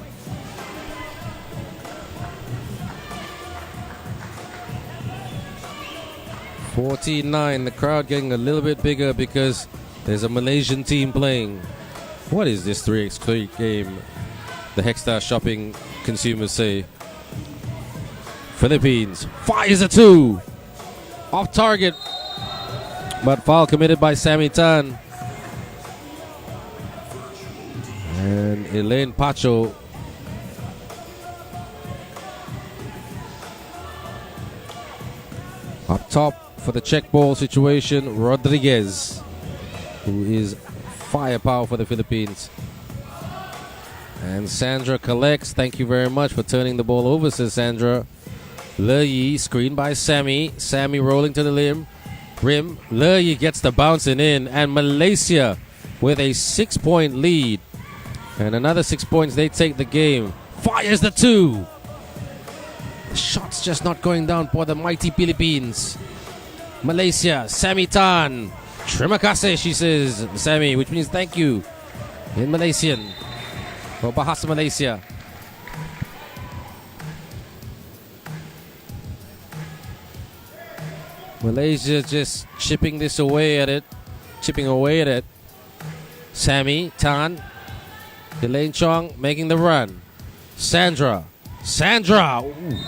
$14-9. The crowd getting a little bit bigger because there's a Malaysian team playing. What is this 3x3 game? The Hexstar shopping consumers say. Philippines fires a 2. Off target. But foul committed by Sammy Tan. And Elaine Pacho. Up top for the check ball situation, Rodriguez, who is firepower for the Philippines. And Sandra collects. Thank you very much for turning the ball over, says Sandra. Le Yi, screened by Sammy. Sammy rolling to the rim. Le Yi gets the bouncing in. And Malaysia with a 6-point lead. And another 6 points, they take the game. Fires the 2. The shot's just not going down for the mighty Philippines. Malaysia, Sammy Tan. Terima kasih, she says. Sammy, which means thank you in Malaysian. Or Bahasa Malaysia. Malaysia just chipping away at it. Sammy Tan. Elaine Chong making the run. Sandra. Ooh.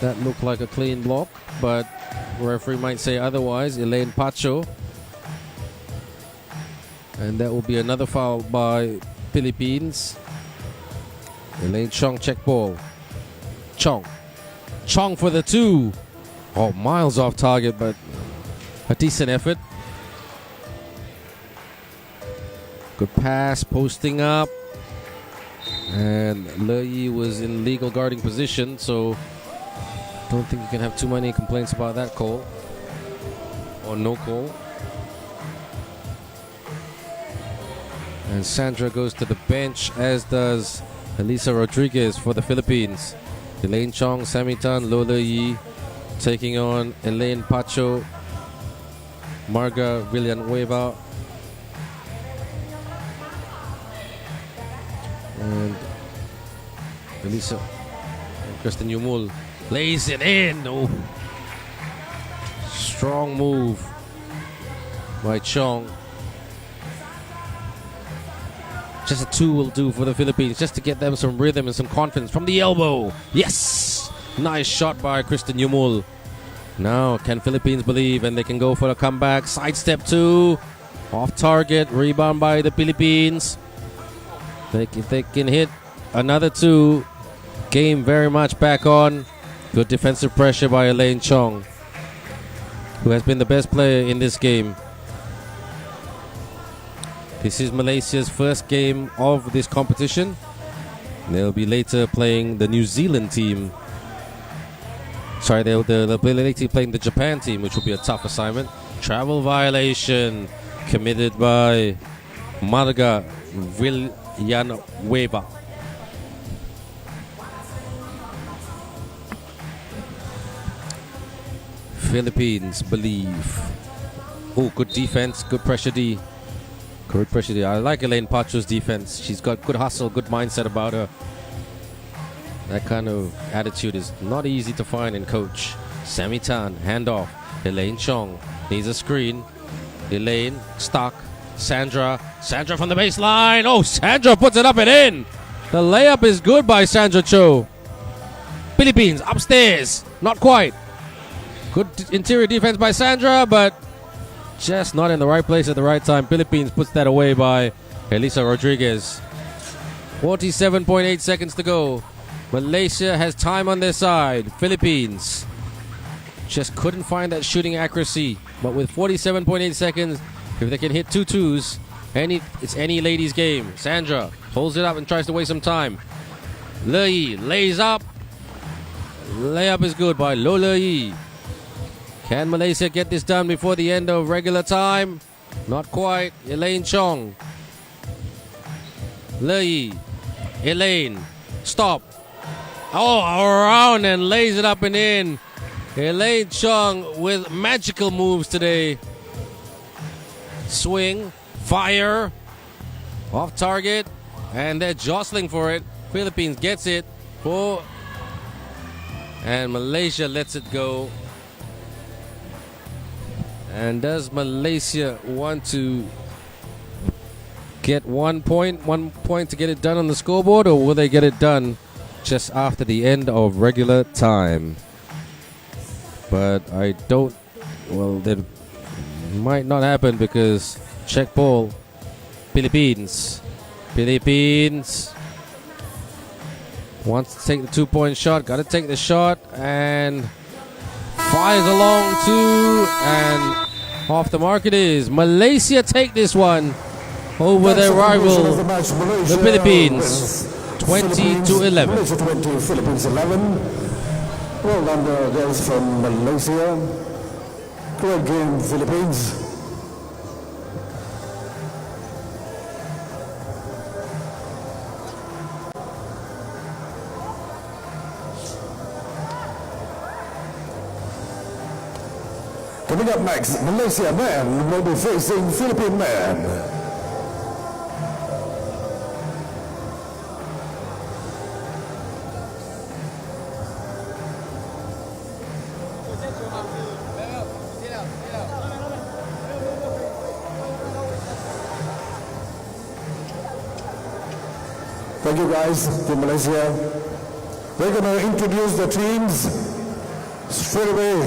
That looked like a clean block, but referee might say otherwise. Elaine Pacho. And that will be another foul by Philippines. Elaine Chong check ball. Chong for the 2. Oh, miles off target, but a decent effort. Good pass, posting up. And Le Yi was in legal guarding position, so don't think you can have too many complaints about that call. Or no call. And Sandra goes to the bench, as does Elisa Rodriguez for the Philippines. Elaine Chong, Sammy Tan, Le Yi taking on Elaine Pacho, Marga Villanueva, and Elisa and Kristen Yumul lays it in. No. Strong move by Chong. Just a 2 will do for the Philippines, just to get them some rhythm and some confidence from the elbow. Yes! Nice shot by Kristen Yumul. Now, can Philippines believe, and they can go for a comeback. Sidestep 2. Off target. Rebound by the Philippines. If they can hit another 2, game very much back on. Good defensive pressure by Elaine Chong, who has been the best player in this game. This is Malaysia's first game of this competition. They'll be later playing the New Zealand team. Sorry, they'll be later playing the Japan team, which will be a tough assignment. Travel violation committed by Marga Villanueva. Philippines believe. Oh, good defense, good pressure D. Good pressure D. I like Elaine Pacho's defense. She's got good hustle, good mindset about her. That kind of attitude is not easy to find in coach. Sammy Tan, handoff. Elaine Chong needs a screen. Elaine, stuck. Sandra from the baseline. Oh, Sandra puts it up and in. The layup is good by Sandra Cho. Philippines upstairs. Not quite. Good interior defense by Sandra, but just not in the right place at the right time. Philippines puts that away by Elisa Rodriguez. 47.8 seconds to go. Malaysia has time on their side. Philippines just couldn't find that shooting accuracy. But with 47.8 seconds, if they can hit 2 twos, it's any lady's game. Sandra holds it up and tries to waste some time. Le Yi lays up. Layup is good by Le Yi. Can Malaysia get this done before the end of regular time? Not quite. Elaine Chong. Le Yi. Elaine. Stop. Oh, around and lays it up and in. Elaine Chong with magical moves today. Swing. Fire. Off target. And they're jostling for it. Philippines gets it. And Malaysia lets it go. And does Malaysia want to get 1 point to get it done on the scoreboard, or will they get it done just after the end of regular time? But I don't, well, that might not happen because check ball, Philippines wants to take the 2-point shot, got to take the shot, and fires along too, and off the mark it is. Malaysia take this one. over their rival, of the match, Malaysia the Philippines, wins. 20-11. Malaysia 20, Philippines 11. Well done, girls from Malaysia. Great game, Philippines. Coming up next, Malaysia men will be facing Philippine men. Thank you guys to Malaysia. We're going to introduce the teams straight away.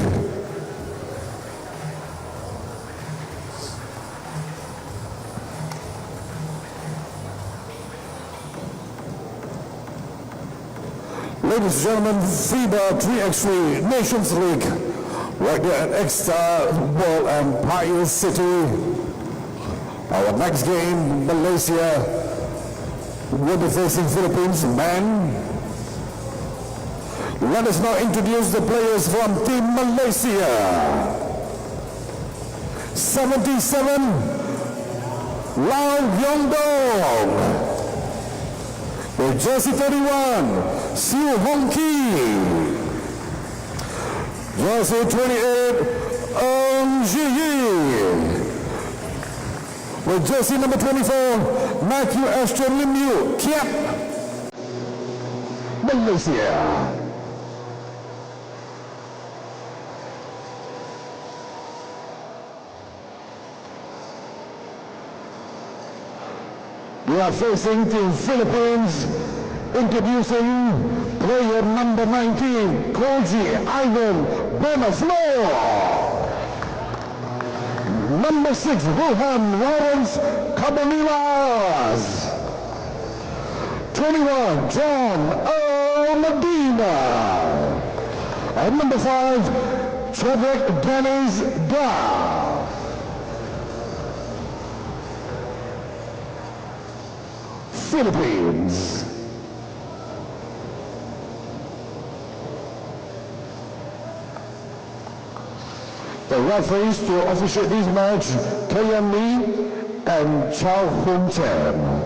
Ladies and gentlemen, FIBA 3x3 Nations League, right there at Exeter Ball Empire City. Our next game, Malaysia will be facing Philippines men. Let us now introduce the players from Team Malaysia. 77, Lau Yongdong. With jersey 31, Siu Hong Ki. Jersey 28, Ong Ji Yi. With jersey number 24, Matthew Ashton Lim Yu Kiap. Malaysia. We are facing the Philippines, introducing player number 19, Koji Ivan Benaflo. Number 6, Rohan Lawrence Cabanilas. 21, John Earl Medina. And number 5, Trevor Dennis Da. Philippines. The referees to officiate this match, Kayan Lee and Chow Hung Chen.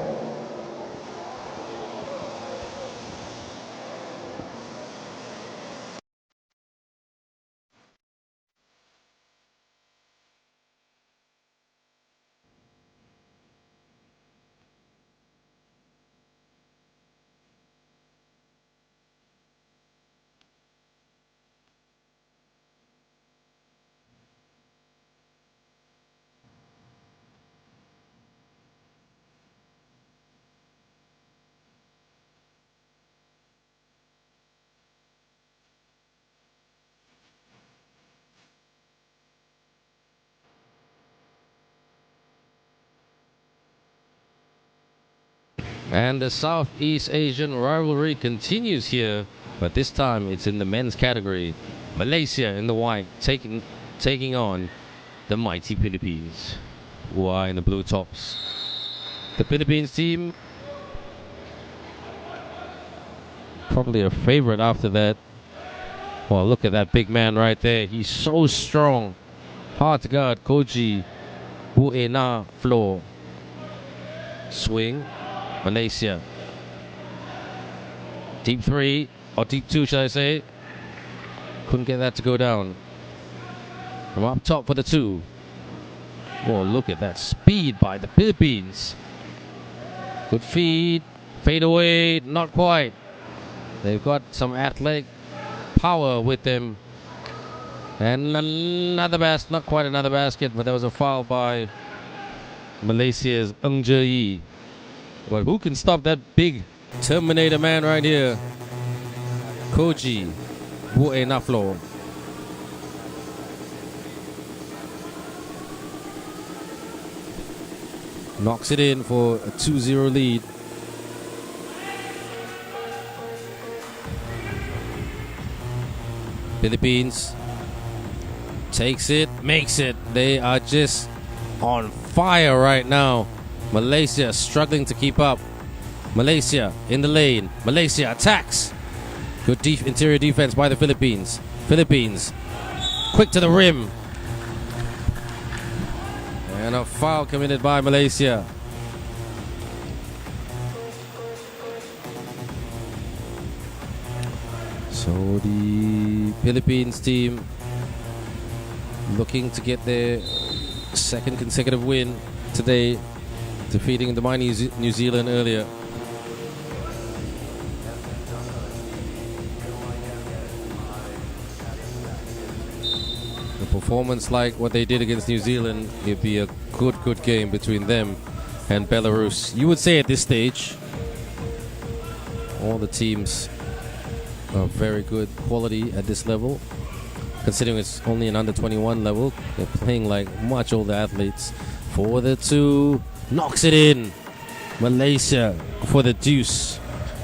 And the Southeast Asian rivalry continues here, but this time it's in the men's category. Malaysia in the white taking on the mighty Philippines, who are in the blue tops. The Philippines team probably a favorite after that. Well, look at that big man right there. He's so strong. Hard to guard. Koji Buena Floor. Swing. Malaysia. Deep 3, or deep 2 should I say. Couldn't get that to go down. From up top for the 2. Oh, look at that speed by the Philippines. Good feed. Fade away. Not quite. They've got some athletic power with them. And another basket. Not quite another basket, but there was a foul by Malaysia's Ung Je Yi. But who can stop that big Terminator man right here? Koji Buena Floor. Knocks it in for a 2-0 lead. Philippines takes it, makes it. They are just on fire right now. Malaysia struggling to keep up. Malaysia in the lane. Malaysia attacks. Good interior defense by the Philippines. Philippines quick to the rim. And a foul committed by Malaysia. So the Philippines team looking to get their second consecutive win today, defeating the mighty New Zealand earlier. A performance like what they did against New Zealand, it'd be a good game between them and Belarus. You would say at this stage, all the teams are very good quality at this level. Considering it's only an under 21 level, they're playing like much older athletes. For the two, knocks it in. Malaysia for the deuce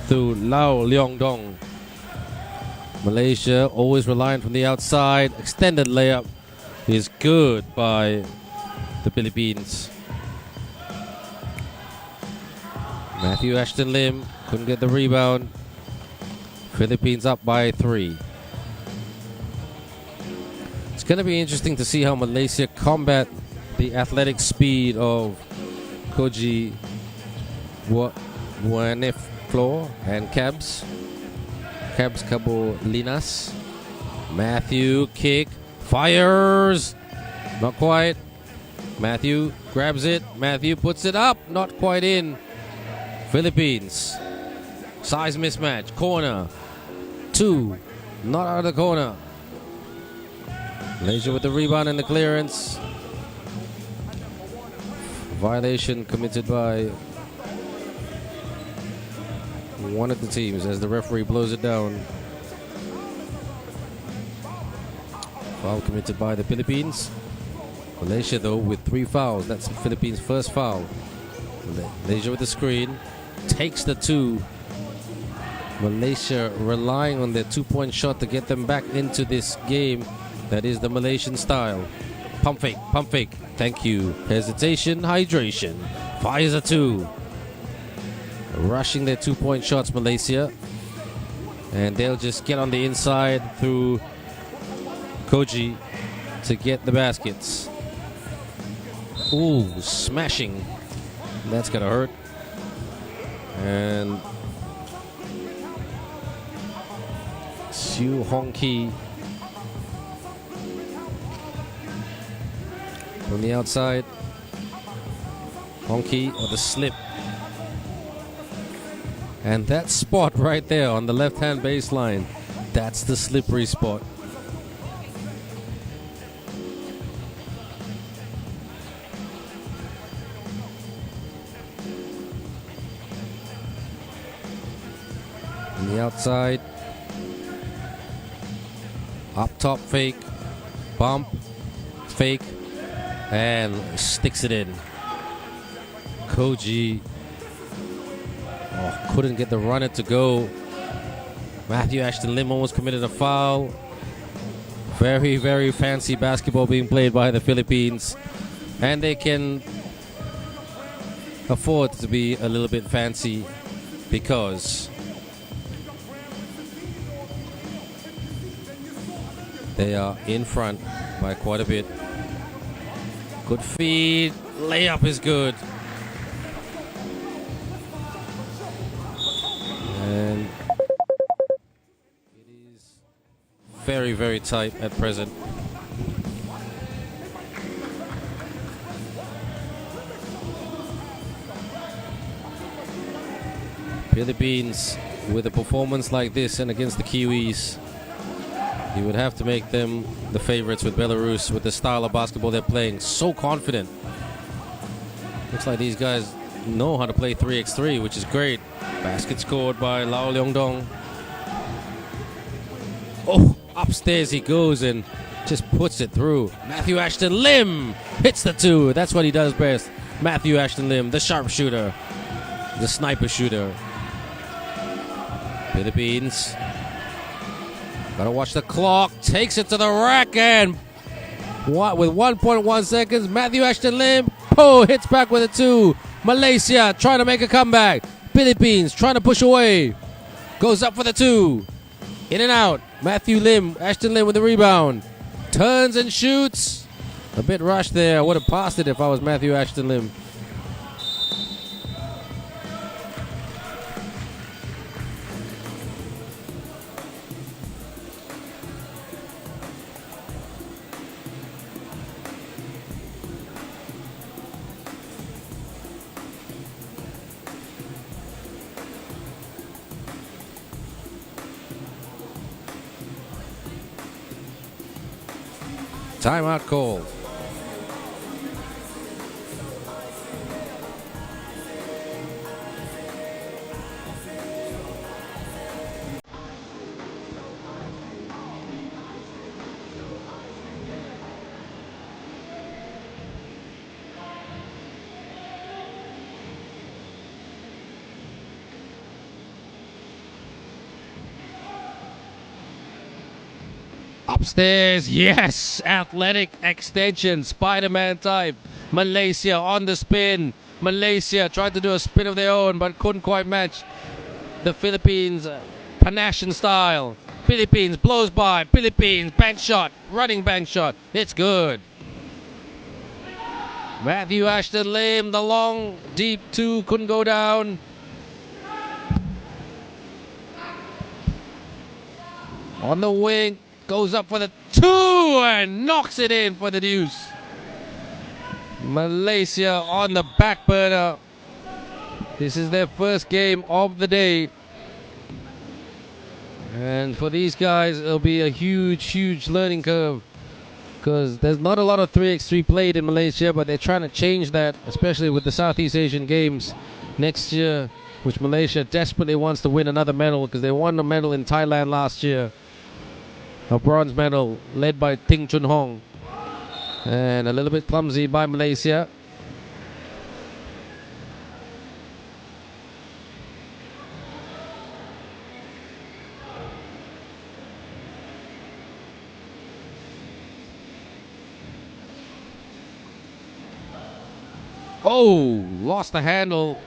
through Lau Leong Dong. Malaysia always reliant from the outside. Extended layup is good by the Philippines. Matthew Ashton Lim couldn't get the rebound. Philippines up by 3. It's going to be interesting to see how Malaysia combat the athletic speed of Koji Buaneflor and Cabs Cabolinas. Matthew kick, fires, not quite. Matthew grabs it, Matthew puts it up, not quite in. Philippines, size mismatch, corner, 2, not out of the corner. Malaysia with the rebound and the clearance. Violation committed by one of the teams as the referee blows it down. Foul committed by the Philippines. Malaysia though with 3 fouls. That's the Philippines' first foul. Malaysia with the screen. Takes the 2. Malaysia relying on their 2-point shot to get them back into this game. That is the Malaysian style. Pump fake, pump fake. Thank you. Hesitation, hydration. Fires a 2. Rushing their 2-point shots, Malaysia. And they'll just get on the inside through Koji to get the baskets. Ooh, smashing. That's gonna hurt. And Siu Hong Ki from the outside. Hong Ki or the slip. And that spot right there on the left-hand baseline, that's the slippery spot. On the outside, up top fake, bump, fake, and sticks it in. Koji couldn't get the runner to go. Matthew Ashton Lim almost committed a foul. Very, very fancy basketball being played by the Philippines. And they can afford to be a little bit fancy because they are in front by quite a bit. Good feed. Layup is good. And it is very, very tight at present. Philippines with a performance like this and against the Kiwis, you would have to make them the favorites with Belarus with the style of basketball they're playing. So confident. Looks like these guys know how to play 3x3, which is great. Basket scored by Lau Leong Dong. Oh, upstairs he goes and just puts it through. Matthew Ashton Lim hits the 2. That's what he does best. Matthew Ashton Lim, the sharpshooter, the sniper shooter. Philippines. Gotta watch the clock. Takes it to the rack and with 1.1 seconds, Matthew Ashton Lim hits back with a 2. Malaysia trying to make a comeback. Philippines trying to push away. Goes up for the 2. In and out. Ashton Lim with the rebound. Turns and shoots. A bit rushed there. I would have passed it if I was Matthew Ashton Lim. Timeout call. Upstairs, yes! Athletic extension, Spider-Man type. Malaysia on the spin. Malaysia tried to do a spin of their own, but couldn't quite match the Philippines Panashan style. Philippines blows by. Philippines bank shot, running bank shot. It's good. Matthew Ashton Lim, the long, deep 2 couldn't go down. On the wing. Goes up for the 2 and knocks it in for the deuce. Malaysia on the back burner. This is their first game of the day. And for these guys, it'll be a huge, huge learning curve. Because there's not a lot of 3x3 played in Malaysia, but they're trying to change that, especially with the Southeast Asian Games next year, which Malaysia desperately wants to win another medal because they won a medal in Thailand last year. A bronze medal led by Ting Chun Hong. And a little bit clumsy by Malaysia. Oh, lost the handle.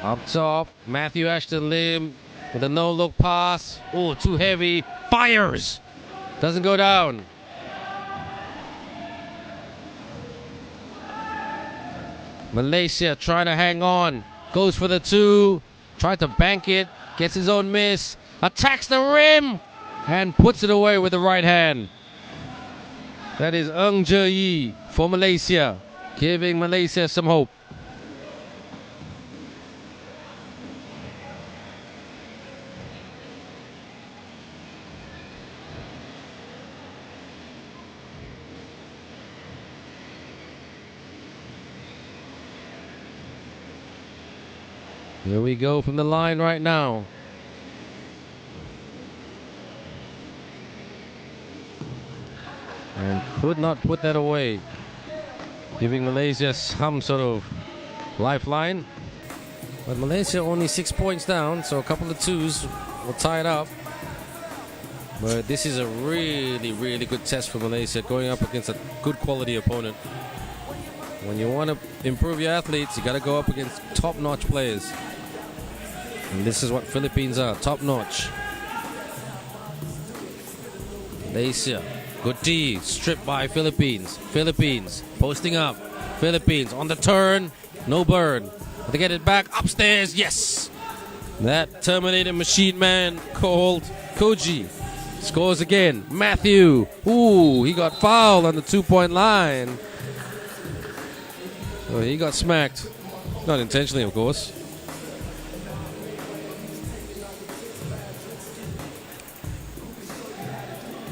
Up top, Matthew Ashton Lim with a no-look pass. Oh, too heavy. Fires! Doesn't go down. Malaysia trying to hang on. Goes for the 2. Tried to bank it. Gets his own miss. Attacks the rim. And puts it away with the right hand. That is Ng Je Yi for Malaysia. Giving Malaysia some hope. Here we go from the line right now. And could not put that away. Giving Malaysia some sort of lifeline. But Malaysia only 6 points down, so a couple of 2s will tie it up. But this is a really, really good test for Malaysia, going up against a good quality opponent. When you want to improve your athletes, you got to go up against top-notch players. And this is what Philippines are, top-notch. Malaysia, good D, stripped by Philippines. Philippines, posting up. Philippines on the turn, no burn. They get it back, upstairs, yes! That Terminator machine man called Koji scores again. Matthew, ooh, he got fouled on the 2-point line. Oh, he got smacked. Not intentionally, of course.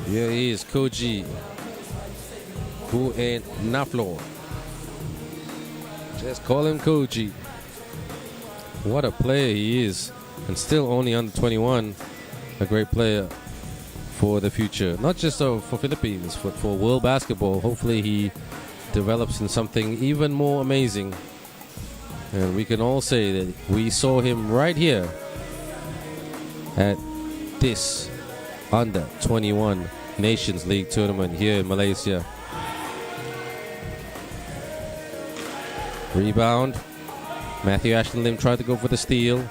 Here he is, Koji Naflo. Just call him Koji. What a player he is. And still only under 21. A great player for the future. Not just for Philippines, but for world basketball. Hopefully he develops in something even more amazing. And we can all say that we saw him right here at this under 21 Nations League tournament here in Malaysia. Rebound. Matthew Ashton Lim tried to go for the steal.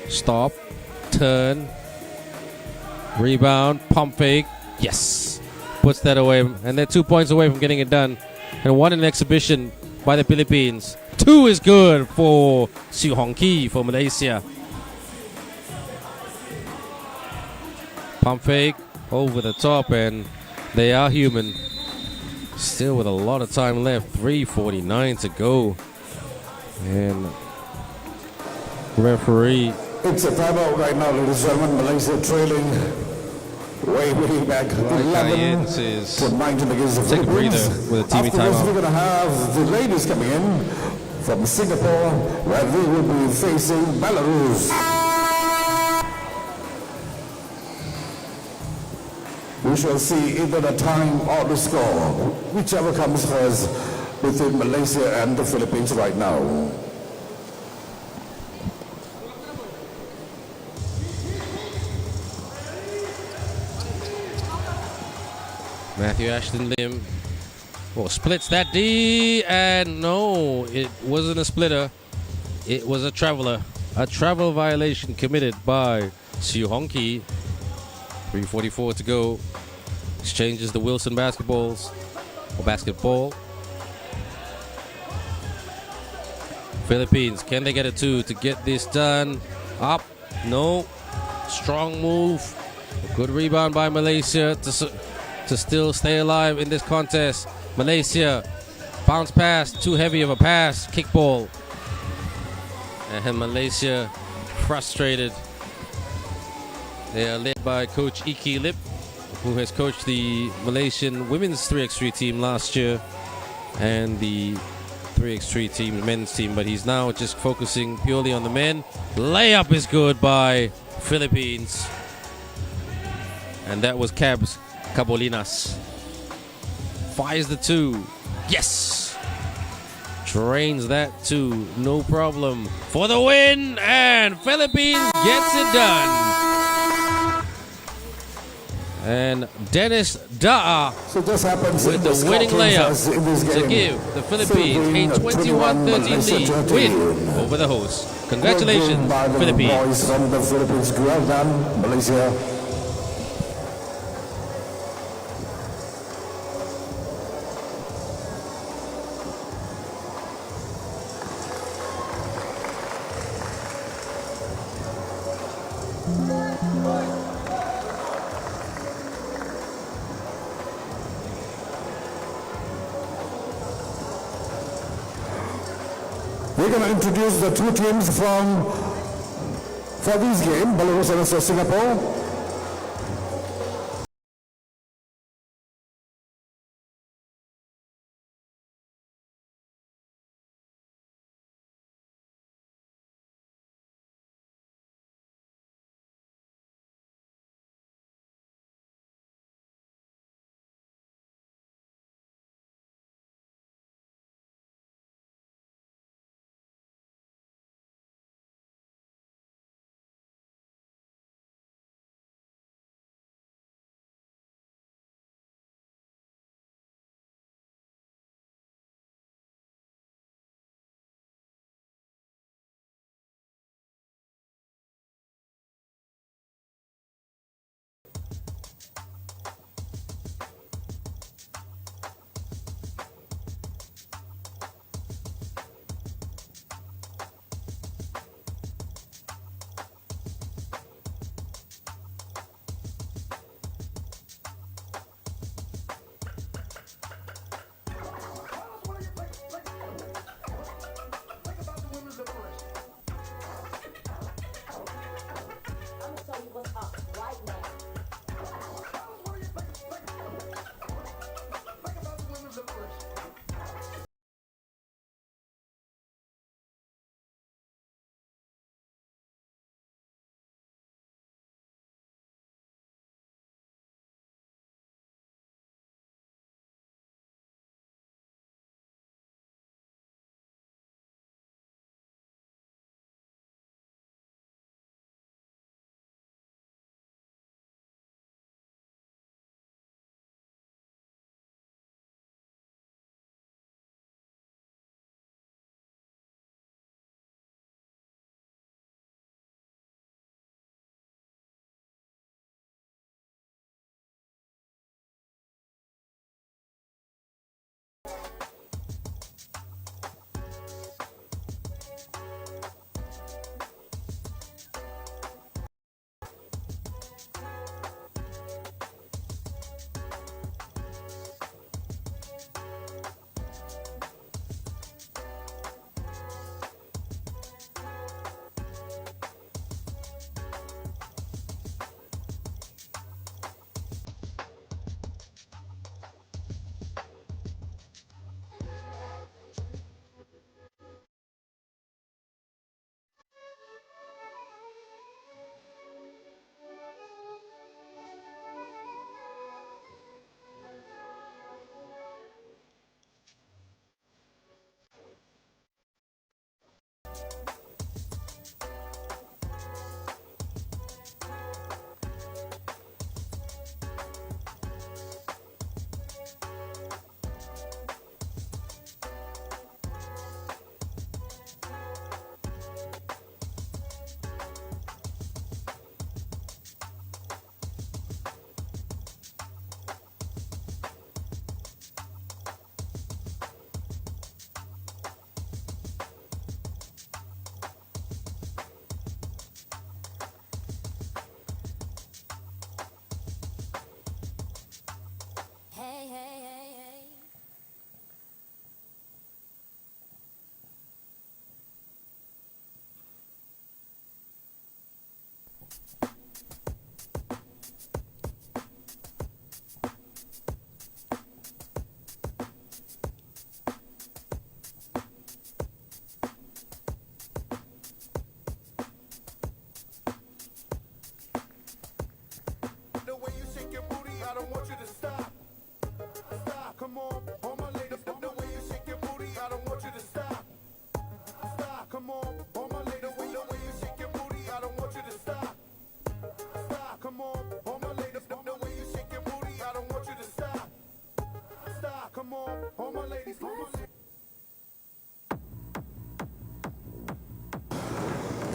Stop. Turn. Rebound. Pump fake. Yes. Puts that away. And they're 2 points away from getting it done. And one in exhibition by the Philippines. 2 is good for Siu Hong Ki for Malaysia. Pump fake. Over the top. And they are human. Still with a lot of time left. 3:49 to go. And referee. It's a timeout right now, ladies and gentlemen. Malaysia trailing way back. 11 to 19 against the Take a breather Philippines. with a TV Afterwards, timeout. we're going to have the ladies coming in from Singapore, where they will be facing Belarus. We shall see either the time or the score, whichever comes first between Malaysia and the Philippines right now. Matthew Ashton Lim splits that D, and no, it wasn't a splitter. It was a traveler. A travel violation committed by Siu Hong Ki. 3:44 to go. Exchanges the Wilson basketball. Philippines, can they get a 2 to get this done? Up, no. Strong move. A good rebound by Malaysia to still stay alive in this contest. Malaysia, bounce pass, too heavy of a pass, kickball. And Malaysia frustrated. They are led by Coach Iki Lip, who has coached the Malaysian women's 3x3 team last year and the 3x3 team, men's team, but he's now just focusing purely on the men. Layup is good by Philippines. And that was Cabs Cabolinas. Fires the 2. Yes! Drains that 2. No problem. For the win! And Philippines gets it done. And Dennis Da'a with the winning layup to give the Philippines a 21-13 lead win over the hosts. Congratulations, Philippines. From the Philippines. Well done, Malaysia. We're going to introduce the 2 teams for this game, Belarus and Singapore.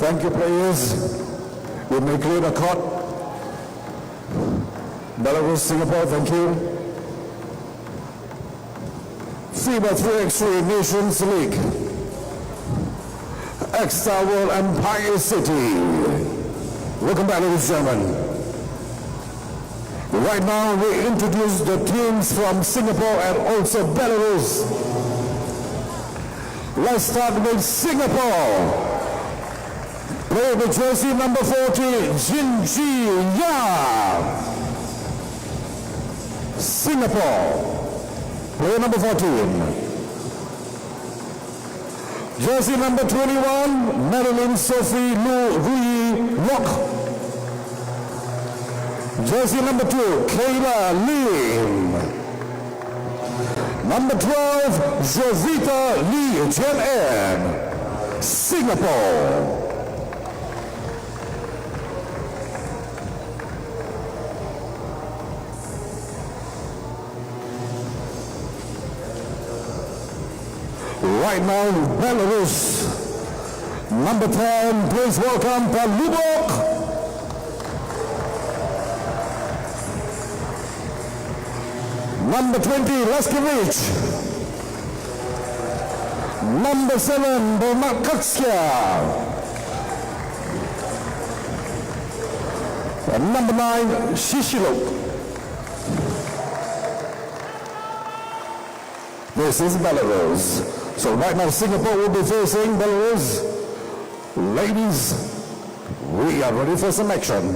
Thank you, players. You may clear the court. Belarus, Singapore, thank you. FIBA 3x3 Nations League. Extra World Empire City. Welcome back, ladies and gentlemen. Right now, we introduce the teams from Singapore and also Belarus. Let's start with Singapore. Play with jersey number 40, Jinji Ya. Singapore. Player number 14. Jersey number 21, Madeline Sophie Lu Rui Lok. Jersey number 2, Kayla Lim. Number 12, Jovita Lee Jen N. Singapore. Right now, Belarus. Number 10, please welcome Palubok. Number 20, Leskevich. Number 7, Bomakatska. And number 9, Shishilok. This is Belarus. So right now Singapore will be facing Belarus. Ladies, we are ready for some action.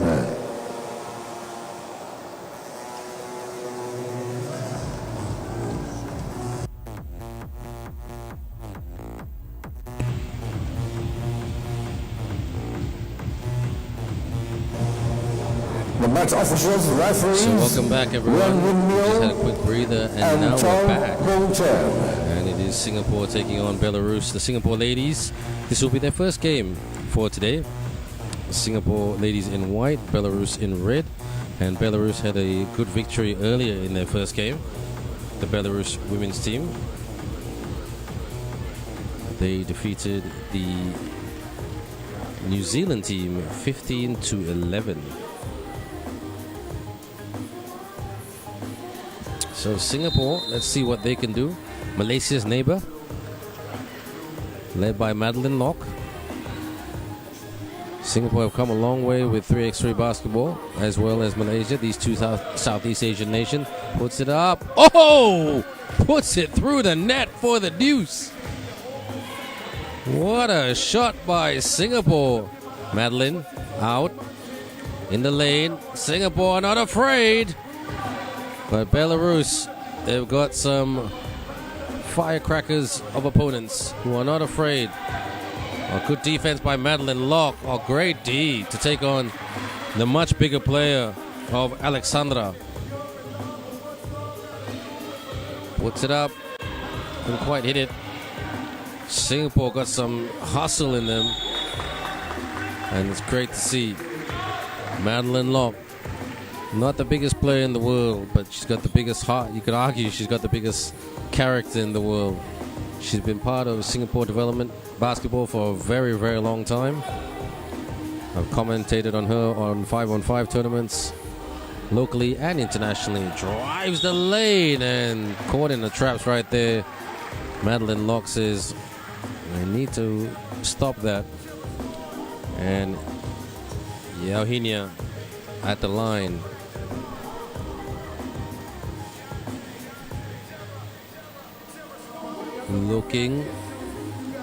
The match officials, referees. So welcome back, everyone. We just had a quick breather, and now we're back. And it is Singapore taking on Belarus. The Singapore ladies, this will be their first game for today. Singapore ladies in white, Belarus in red. And Belarus had a good victory earlier in their first game. The Belarus women's team. They defeated the New Zealand team 15-11. So Singapore, let's see what they can do. Malaysia's neighbor, led by Madeline Locke. Singapore have come a long way with 3x3 basketball, as well as Malaysia. These two Southeast Asian nations. Puts it up. Oh! Puts it through the net for the deuce. What a shot by Singapore. Madeline out in the lane. Singapore not afraid. But Belarus, they've got some firecrackers of opponents who are not afraid. A good defense by Madeline Locke. A great D to take on the much bigger player of Alexandra. Puts it up. Couldn't quite hit it. Singapore got some hustle in them. And it's great to see. Madeline Locke. Not the biggest player in the world, but she's got the biggest heart. You could argue she's got the biggest character in the world. She's been part of Singapore development basketball for a very, very long time. I've commentated on her on 5-on-5 tournaments, locally and internationally. Drives the lane and caught in the traps right there. Madeline Locke says, I need to stop that. And Eugenia at the line. Looking,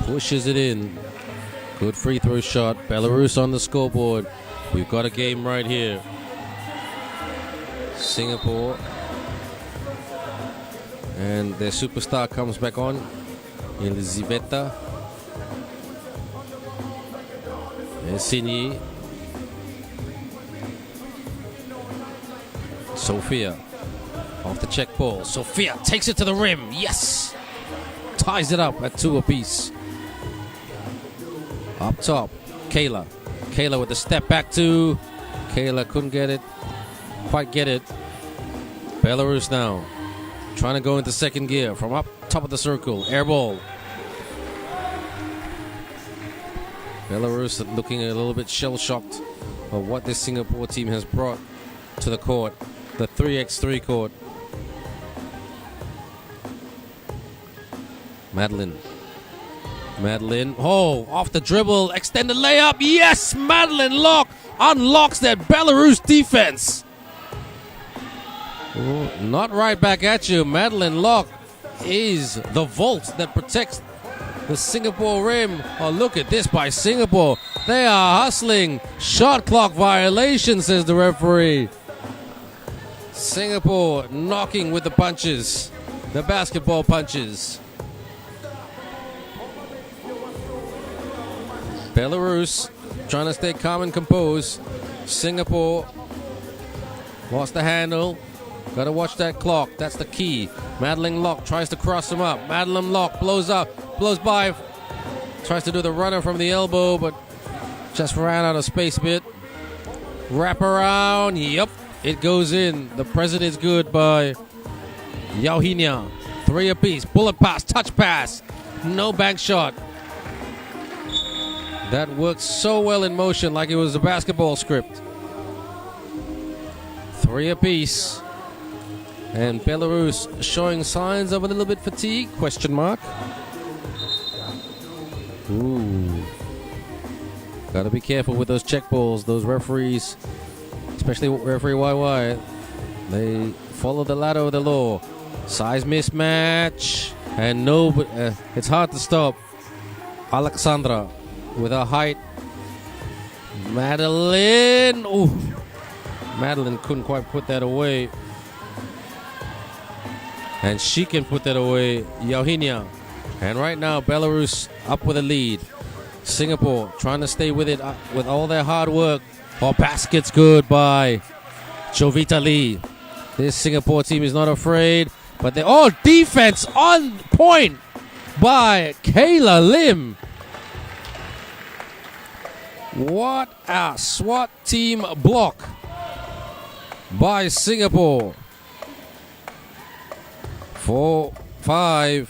pushes it in. Good free throw shot. Belarus on the scoreboard. We've got a game right here. Singapore. And their superstar comes back on. Elizaveta. And Sinyi. Sophia. Off the check ball. Sophia takes it to the rim. Yes! Ties it up at 2 apiece. Up top, Kayla. Kayla with the step back 2. Kayla couldn't get it. Quite get it. Belarus now. Trying to go into second gear from up top of the circle. Air ball. Belarus looking a little bit shell-shocked of what this Singapore team has brought to the court, the 3x3 court. Madeline, oh, off the dribble, extended layup, yes! Madeline Locke unlocks that Belarus defense. Ooh, not right back at you. Madeline Locke is the vault that protects the Singapore rim. Oh, look at this by Singapore. They are hustling. Shot clock violation, says the referee. Singapore knocking with the punches, the basketball punches. Belarus trying to stay calm and composed. Singapore lost the handle. Got to watch that clock. That's the key. Madeline Locke tries to cross him up. Madeline Locke blows by. Tries to do the runner from the elbow, but just ran out of space a bit. Wrap around. Yep, it goes in. The present is good by Yauhinia. 3 apiece. Bullet pass. Touch pass. No bank shot. That worked so well in motion, like it was a basketball script. 3 apiece. And Belarus showing signs of a little bit fatigue, question mark. Ooh. Gotta be careful with those check balls. Those referees, especially referee YY, they follow the ladder of the law. Size mismatch. And no, but it's hard to stop. Alexandra with her height. Madeline. Ooh. Madeline couldn't quite put that away. And she can put that away. Yauhinia. And right now, Belarus up with a lead. Singapore trying to stay with it with all their hard work. Oh, basket's good by Jovita Lee. This Singapore team is not afraid. But they all defense on point by Kayla Lim. What a SWAT team block by Singapore. 4-5.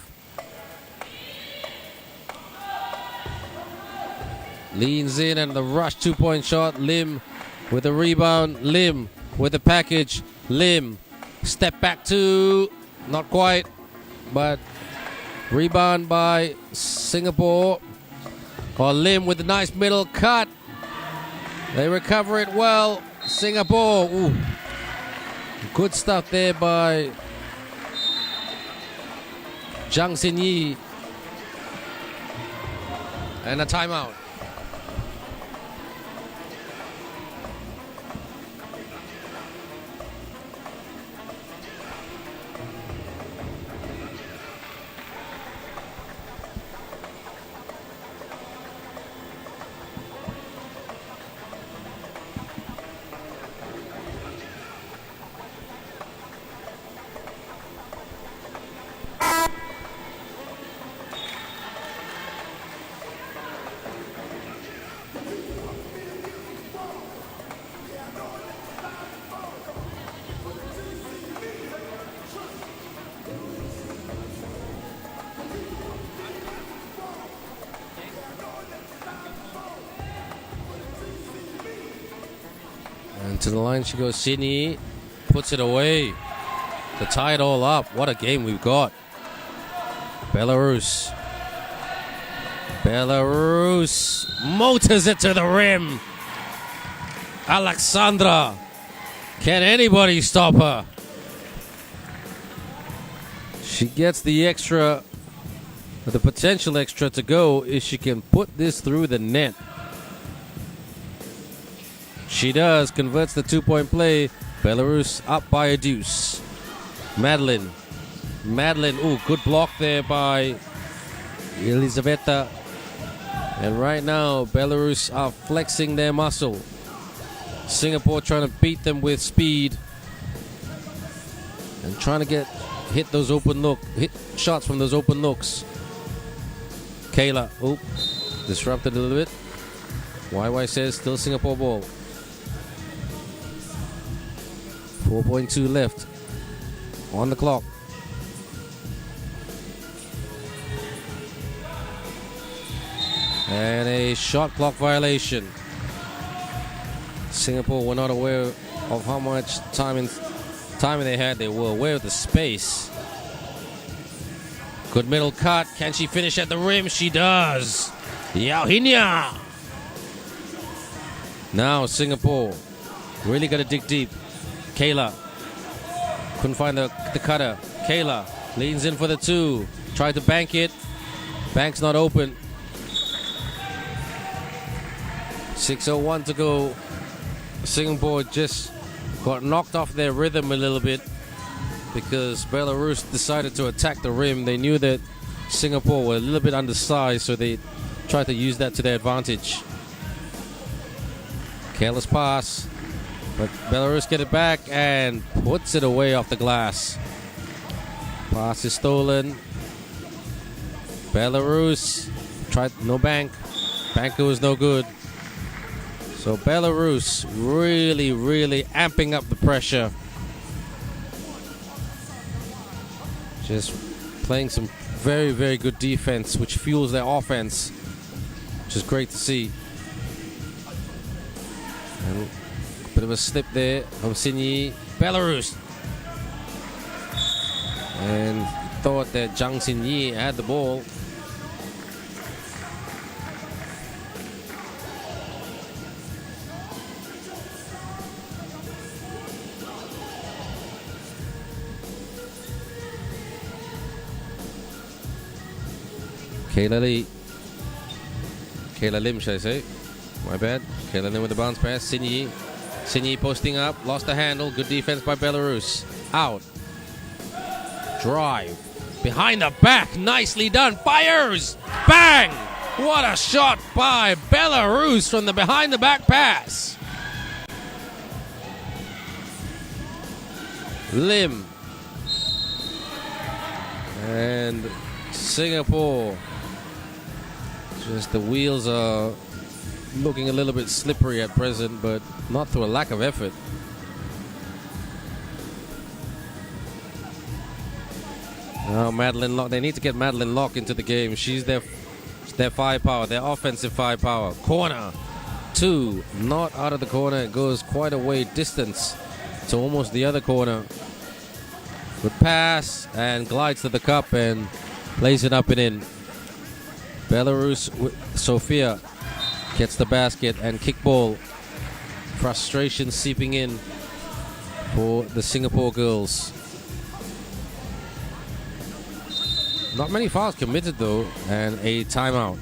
Leans in and the rush 2-point shot. Lim with the rebound. Lim with the package. Lim step back 2. Not quite, but rebound by Singapore. Or Lim with a nice middle cut. They recover it well. Singapore. Ooh. Good stuff there by Zhang Xinyi. And a timeout. To the line she goes. Sydney puts it away to tie it all up. What a game we've got. Belarus motors it to the rim. Alexandra, can anybody stop her? She gets the extra, the potential extra to go if she can put this through the net. She does, converts the 2-point play. Belarus up by a deuce. Madeline, ooh, good block there by Elizaveta. And right now, Belarus are flexing their muscle. Singapore trying to beat them with speed. And trying to hit those hit shots from those open looks. Kayla, ooh, disrupted a little bit. YY says still Singapore ball. 4.2 left on the clock. And a shot clock violation. Singapore were not aware of how much time they had. They were aware of the space. Good middle cut. Can she finish at the rim? She does. Yao Hinya. Now Singapore really got to dig deep. Kayla couldn't find the cutter. Kayla leans in for the two. Tried to bank it. Bank's not open. 6:01 to go. Singapore just got knocked off their rhythm a little bit because Belarus decided to attack the rim. They knew that Singapore were a little bit undersized, so they tried to use that to their advantage. Careless pass, but Belarus get it back and puts it away off the glass. Pass is stolen. Belarus tried no bank. Banker was no good. So Belarus really amping up the pressure. Just playing some very good defense, which fuels their offense, which is great to see. And a bit of a slip there from Sinyi. Belarus. And thought that Zhang Xinyi had the ball. Kayla Lim, should I say? My bad. Kayla Lim with the bounce pass. Sinyi posting up. Lost the handle. Good defense by Belarus. Out. Drive. Behind the back. Nicely done. Fires. Bang! What a shot by Belarus from the behind the back pass. Lim. And Singapore. Just the wheels are looking a little bit slippery at present, but not through a lack of effort. Now Madeline Locke, they need to get Madeline Locke into the game. She's their firepower, their offensive firepower. Corner, two, not out of the corner. It goes quite a way distance to almost the other corner. Good pass and glides to the cup and plays it up and in. Belarus, Sofia gets the basket and kickball. Frustration seeping in for the Singapore girls. Not many fouls committed though, and a timeout.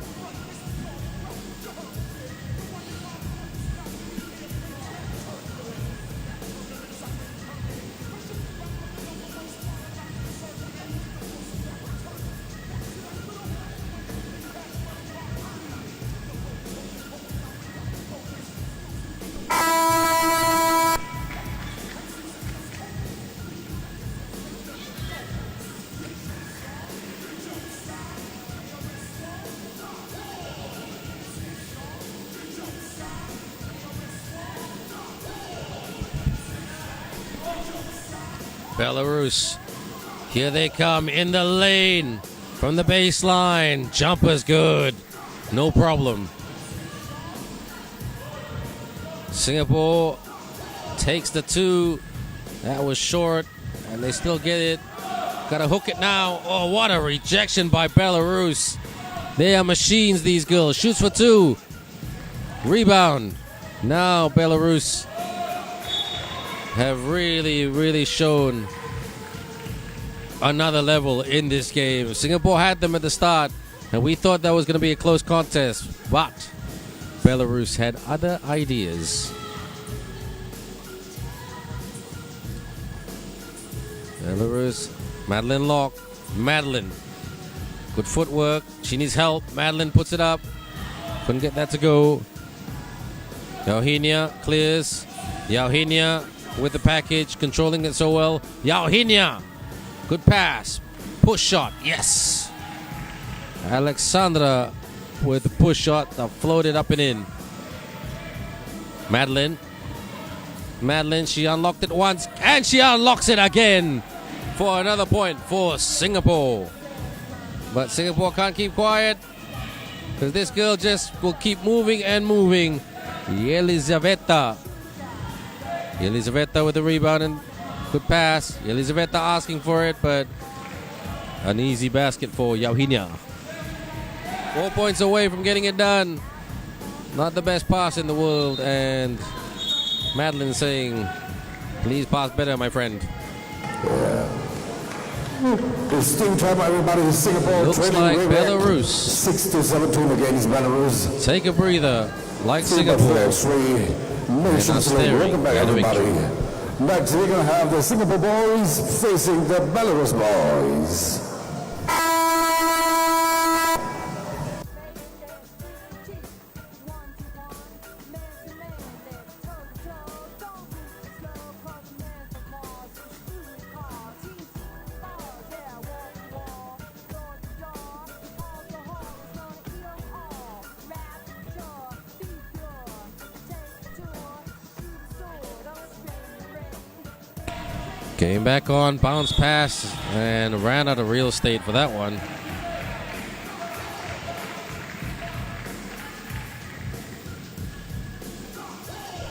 Belarus, here they come in the lane from the baseline. Jumper's good, no problem. Singapore takes the two. That was short, and they still get it. Gotta hook it now. Oh, what a rejection by Belarus. They are machines, these girls. Shoots for two. Rebound. Now Belarus have really shown another level in this game. Singapore had them at the start, and we thought that was going to be a close contest, but Belarus had other ideas. Belarus, Madeline Locke. Madeline, good footwork. She needs help. Madeline puts it up. Couldn't get that to go. Yao Hinya clears. Yao Hinya with the package, controlling it so well. Yao Hinya, good pass. Push shot, yes. Alexandra with the push shot that floated up and in. Madeline, she unlocked it once, and she unlocks it again for another point for Singapore. But Singapore can't keep quiet. because this girl just will keep moving and moving. Yelizaveta with the rebound and good pass. Yelizaveta asking for it, but an easy basket for Yauhinia. 4 points away from getting it done. Not the best pass in the world, and Madeline saying, please pass better, my friend. It's team time, everybody. Singapore Looks trailing like River Belarus 6-17 against Belarus. take a breather, like FIBA Singapore. 3x3 Nations League. staring Welcome back, at a everybody. victory. Next, we're going to have the Singapore boys facing the Belarus boys. Came back on, bounce pass, and ran out of real estate for that one.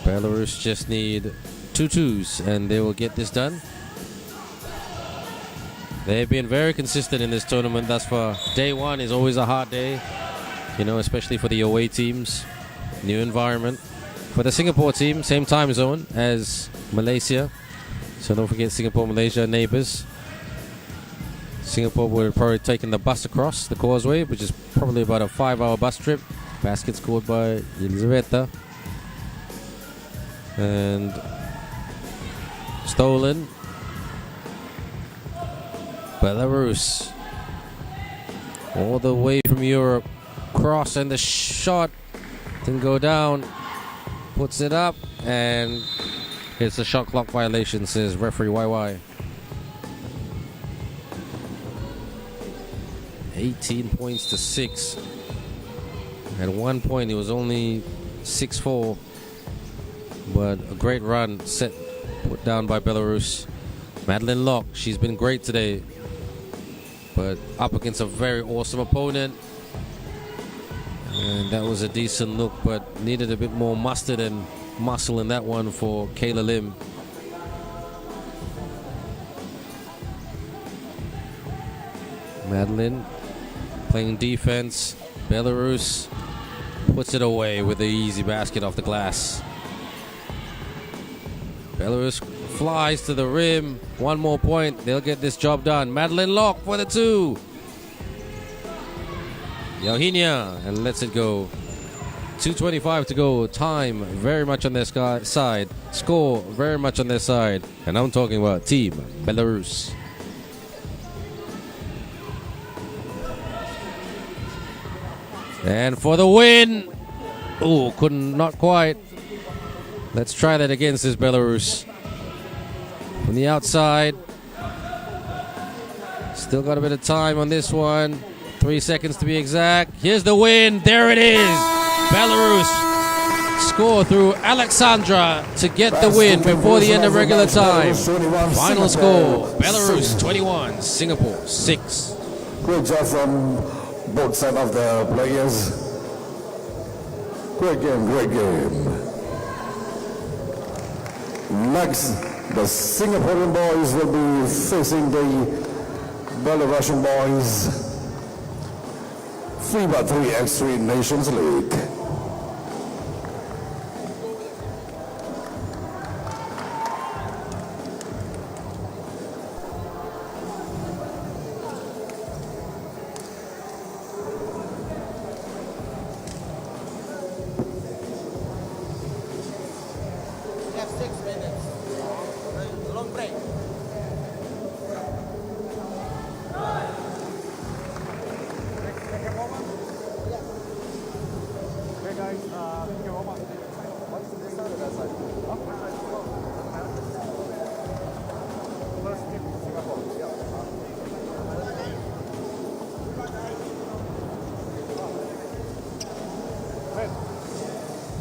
Belarus just need 2 twos, and they will get this done. They've been very consistent in this tournament thus far. Day one is always a hard day, especially for the away teams. New environment. For the Singapore team, same time zone as Malaysia. So don't forget Singapore, Malaysia, neighbors. Singapore would have probably taken the bus across the causeway, which is probably about a 5-hour bus trip. Basket scored by Elizaveta. And stolen. Belarus. All the way from Europe. Cross, and the shot didn't go down. Puts it up, and it's a shot clock violation, says referee YY. 18 points to 6. At one point, it was only 6-4. But a great run put down by Belarus. Madeline Locke, she's been great today. But up against a very awesome opponent. And that was a decent look, but needed a bit more mustard and muscle in that one for Kayla Lim. Madeline playing defense. Belarus puts it away with the easy basket off the glass. Belarus flies to the rim. One more point. They'll get this job done. Madeline Locke for the 2. Yauhinia, and lets it go. 2:25 to go. Time very much on their side. Score very much on their side. And I'm talking about Team Belarus. And for the win. Oh, not quite. Let's try that against this Belarus. From the outside. Still got a bit of time on this one. 3 seconds to be exact. Here's the win. There it is. Belarus score through Alexandra to get the win before the end of regular time. Final score, Belarus 21, Singapore 6. Great job from both sides of the players. Great game, great game. Next, the Singaporean boys will be facing the Belarusian boys. FIBA 3x3 Nations League.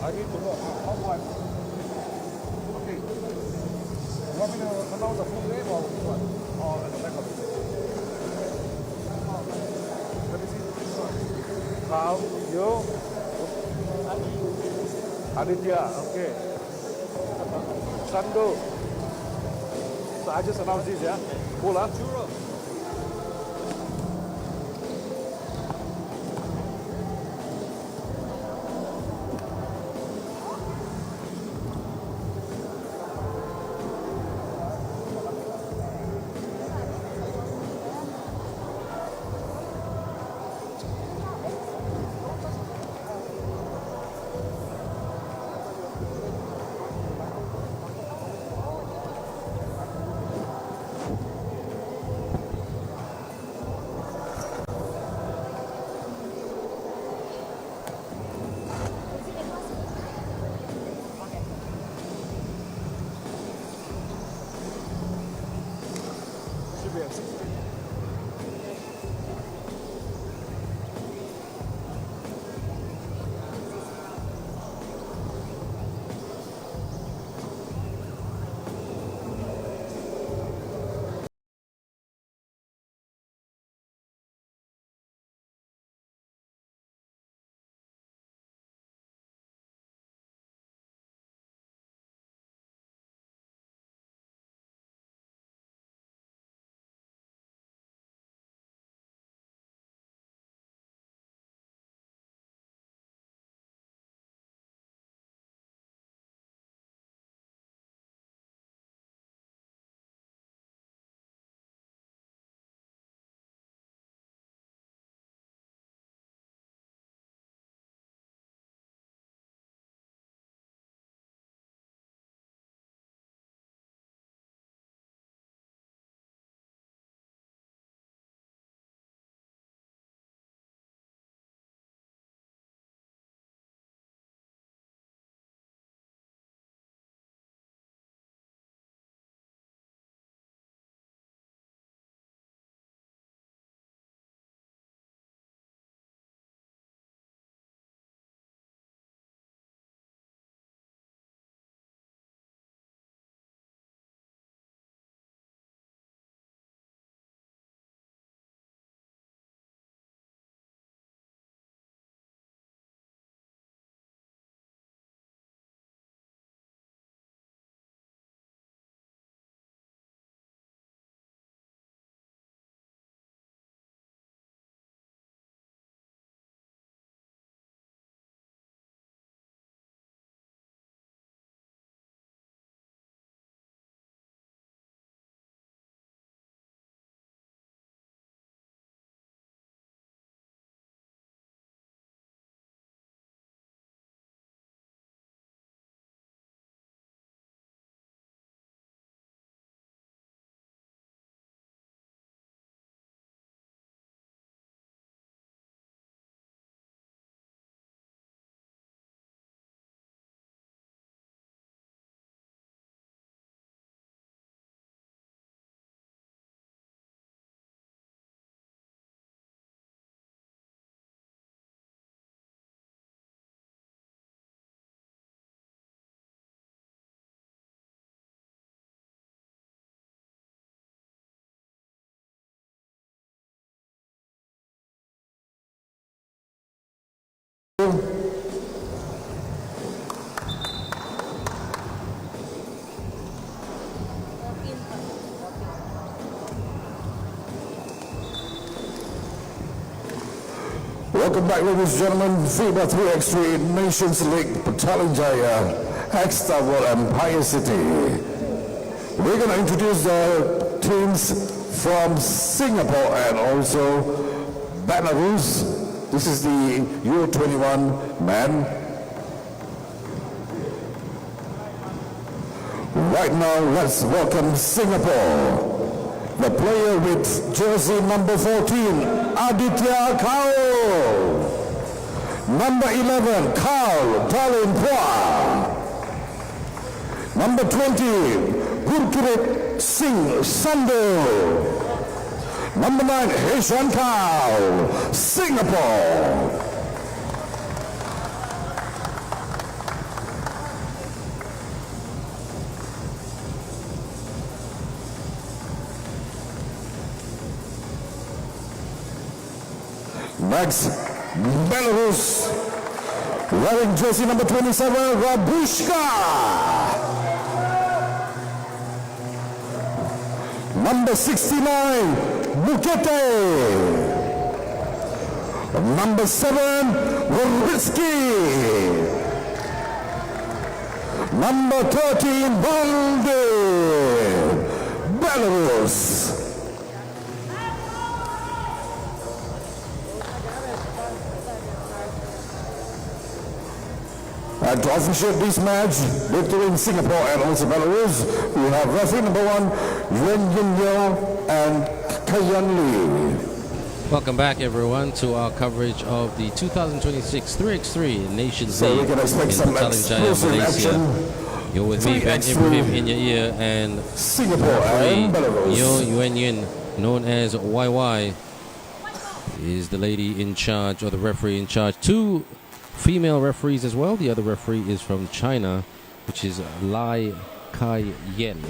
I need to know how much. Okay. You want me to announce the full name or which one? Or at the back of it? Let me see. Carl, you? Aditya, okay. Sandu. So I just announced this, yeah? Cool, huh? Welcome back, ladies and gentlemen. FIBA 3x3 Nations League, Petaling Jaya, X-Double, Empire City. We're going to introduce the teams from Singapore and also Belarus. This is the U21 men. Right now, let's welcome Singapore. The player with jersey number 14, Aditya Kao. Number 11, Carl Talinpua. Number 20, Gurkirit Singh Sandhu. Number 9, Heshan Kao, Singapore. Next, Belarus, wearing jersey number 27, Rabushka. Number 69, Bukete. Number 7, Waritsky. Number 13, Balde. Belarus. And to officiate this match between Singapore and also Belarus, we have referee number 1, Yuan Yin and Kayan Lee. Welcome back, everyone, to our coverage of the 2026 3x3 Nations So League we can expect in some Petaling Jaya, explosive Malaysia. action. You're with me, Ben 3x3 Ibrahim, in your ear, and Singapore and Belarus. Yuan Yin, known as YY, is the lady in charge, or the referee in charge. 2 female referees as well. The other referee is from China, which is Lai Kai Yen.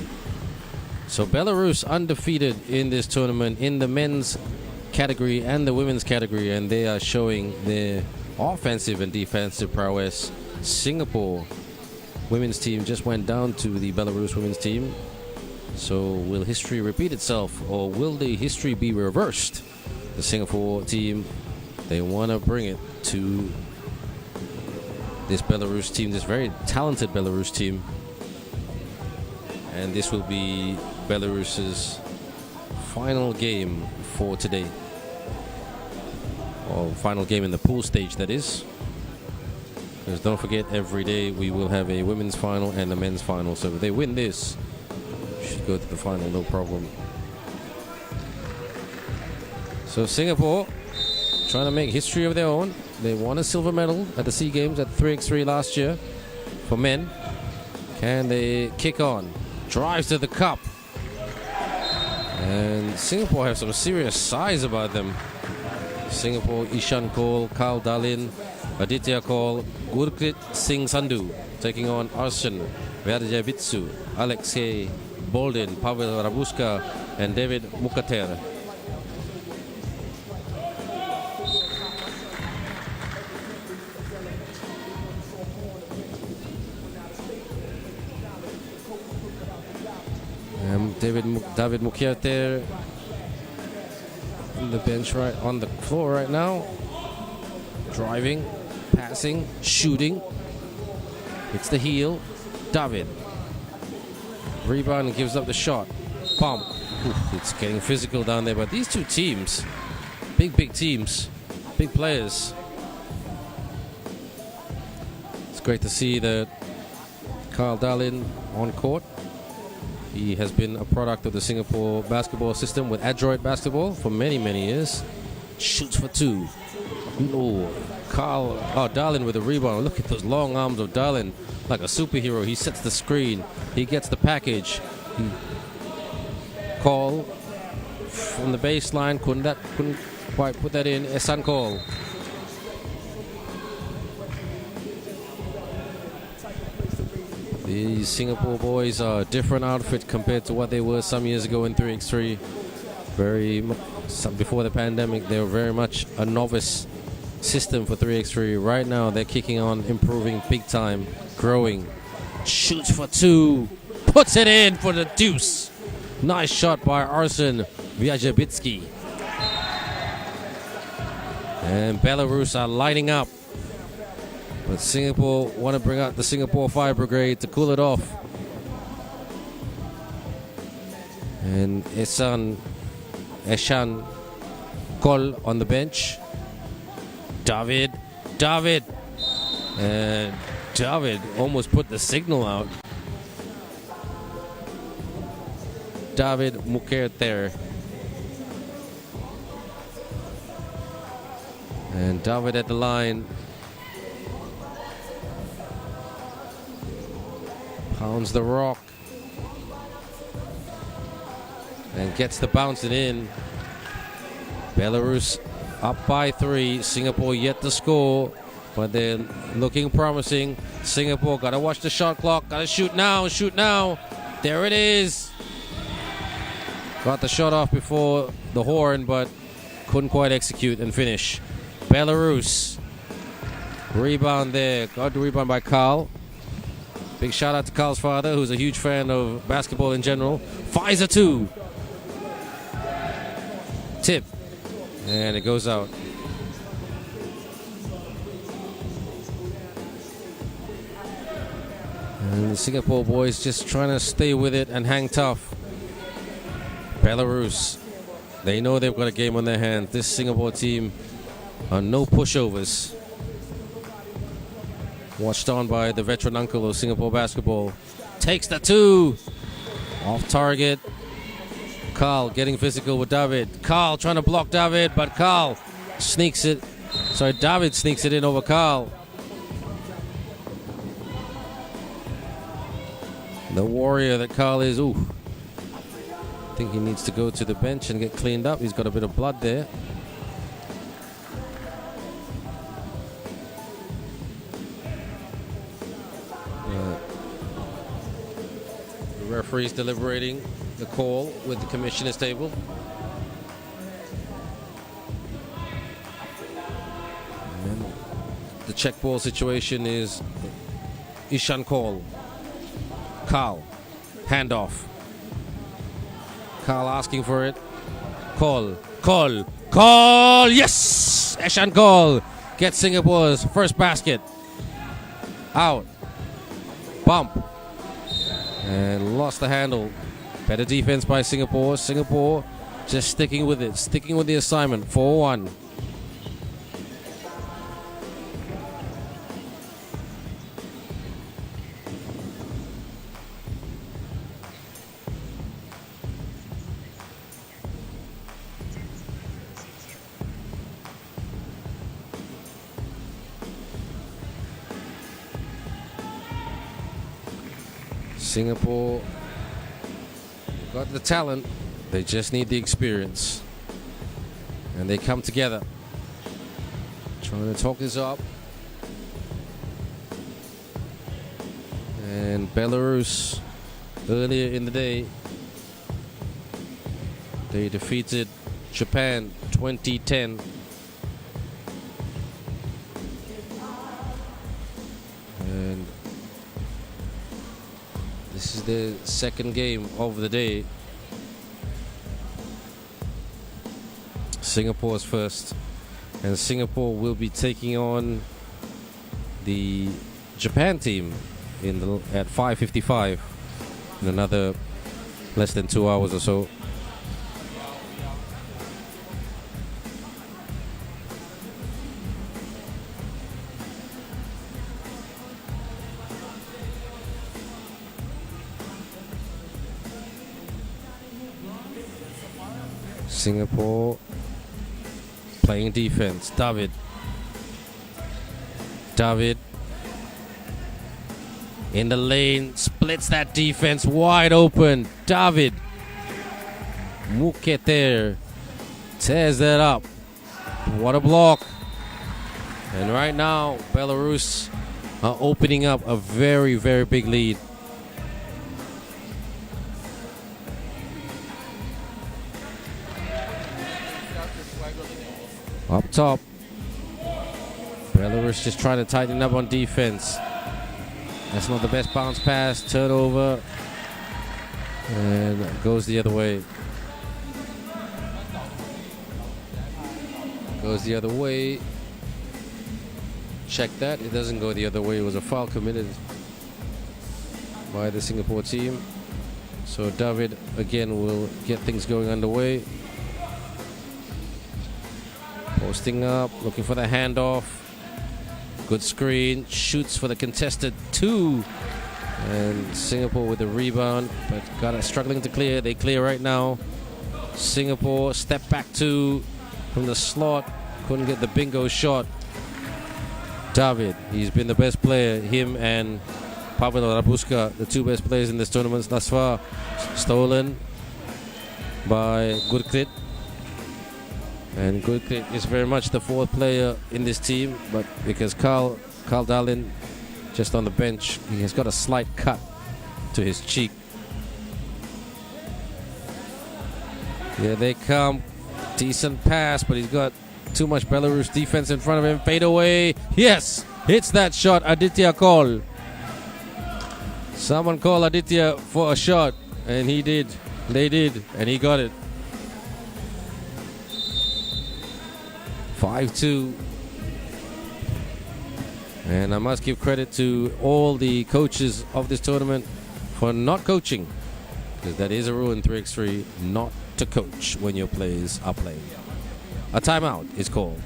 So Belarus undefeated in this tournament in the men's category and the women's category, and they are showing their offensive and defensive prowess. Singapore women's team just went down to the Belarus women's team. So will history repeat itself, or will the history be reversed? The Singapore team, they want to bring it to this Belarus team, this very talented Belarus team. And this will be Belarus's final game for today. Or final game in the pool stage, that is. Because don't forget, every day we will have a women's final and a men's final. So if they win this, should go to the final, no problem. So Singapore trying to make history of their own. They won a silver medal at the SEA Games at 3x3 last year for men. Can they kick on? Drives to the cup. And Singapore have some serious size about them. Singapore, Ishan Kaul, Carl Dalin, Aditya Kaul, Gurkrit Singh Sandhu taking on Arsen, Verjavitsu, Alexei Bolden, Pavel Rabuska, and David Mukater. David Mukiater on the bench, right on the floor right now. Driving, passing, shooting. It's the heel. David. Rebound and gives up the shot. Pump. It's getting physical down there, but these two teams, big teams, big players. It's great to see that Carl Dalin on court. He has been a product of the Singapore basketball system with adroit basketball for many years. Shoots for 2. Oh, Darlin with a rebound. Look at those long arms of Darlin, like a superhero. He sets the screen. He gets the package. Call from the baseline. Couldn't quite put that in. Esan Call. These Singapore boys are a different outfit compared to what they were some years ago in 3x3. Before the pandemic, they were very much a novice system for 3x3. Right now, they're kicking on, improving big time, growing. Shoots for 2. Puts it in for the deuce. Nice shot by Arsen Vyajabitsky. And Belarus are lighting up. But Singapore want to bring out the Singapore Fire Brigade to cool it off. And Eshan Kol on the bench. David. And David almost put the signal out. David Mukerter. And David at the line. Pounds the rock. And gets the bouncing in. Belarus up by 3. Singapore yet to score. But they're looking promising. Singapore gotta watch the shot clock. Gotta shoot now. There it is. Got the shot off before the horn, but couldn't quite execute and finish. Belarus. Rebound there. Got the rebound by Carl. Big shout out to Carl's father, who's a huge fan of basketball in general. FIBA 2. Tip. And it goes out. And the Singapore boys just trying to stay with it and hang tough. Belarus. They know they've got a game on their hands. This Singapore team are no pushovers. Watched on by the veteran uncle of Singapore basketball. Takes the 2. Off target. Carl getting physical with David. Carl trying to block David, but Carl sneaks it. Sorry, David sneaks it in over Carl. The warrior that Carl is. Ooh. I think he needs to go to the bench and get cleaned up. He's got a bit of blood there. The referee's deliberating the call with the commissioner's table. And the check ball situation is Ishan call. Carl, handoff. Carl asking for it. Call. Yes! Ishan call gets Singapore's first basket. Out. Bump. And lost the handle. Better defense by Singapore. Singapore just sticking with it. Sticking with the assignment. 4-1. Singapore got the talent, they just need the experience. And they come together. Trying to talk this up. And Belarus, earlier in the day, they defeated Japan 2010. And this is the second game of the day. Singapore's first. And Singapore will be taking on the Japan team at 5:55 in another less than 2 hours or so. Singapore playing defense. David in the lane, splits that defense wide open. David Muketer tears that up. What a block. And right now Belarus are opening up a very, very big lead. Up top, Belarus just trying to tighten up on defense. That's not the best bounce pass. Turnover. And goes the other way. Goes the other way. Check that. It doesn't go the other way. It was a foul committed by the Singapore team. So David again will get things going underway. Posting up, looking for the handoff. Good screen, shoots for the contested 2. And Singapore with the rebound, but got it struggling to clear. They clear right now. Singapore step back 2 from the slot. Couldn't get the bingo shot. David, he's been the best player. Him and Pavel Rabuska, the 2 best players in this tournament thus far. Stolen by Gurkrit. And Gurkrit is very much the 4th player in this team, but because Carl Darlin just on the bench, he has got a slight cut to his cheek. Here they come. Decent pass, but he's got Too much Belarus defense in front of him. Fade away. Yes, hits that shot. Aditya call. Someone call Aditya for a shot, and he did. They did, and he got it. 5-2. And I must give credit to all the coaches of this tournament for not coaching, because that is a rule in 3x3 not to coach when your players are playing. A timeout is called.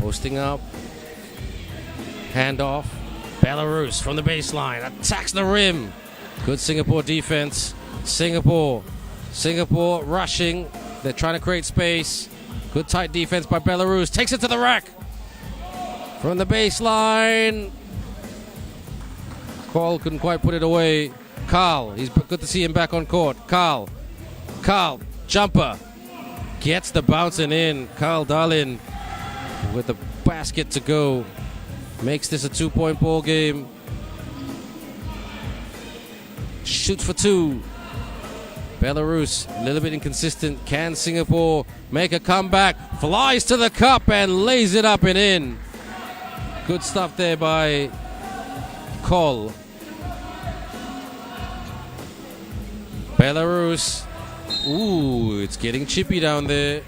Posting up. Handoff. Belarus from the baseline. Attacks the rim. Good Singapore defense. Singapore rushing. They're trying to create space. Good tight defense by Belarus. Takes it to the rack. From the baseline. Carl couldn't quite put it away. Carl. He's good to see him back on court. Carl. Jumper. Gets the bouncing in. Carl Darlin with the basket to go. Makes this a 2-point ball game. Shoot for two. Belarus, a little bit inconsistent. Can Singapore make a comeback? Flies to the cup and lays it up and in. Good stuff there by Cole. Belarus. Ooh, it's getting chippy down there.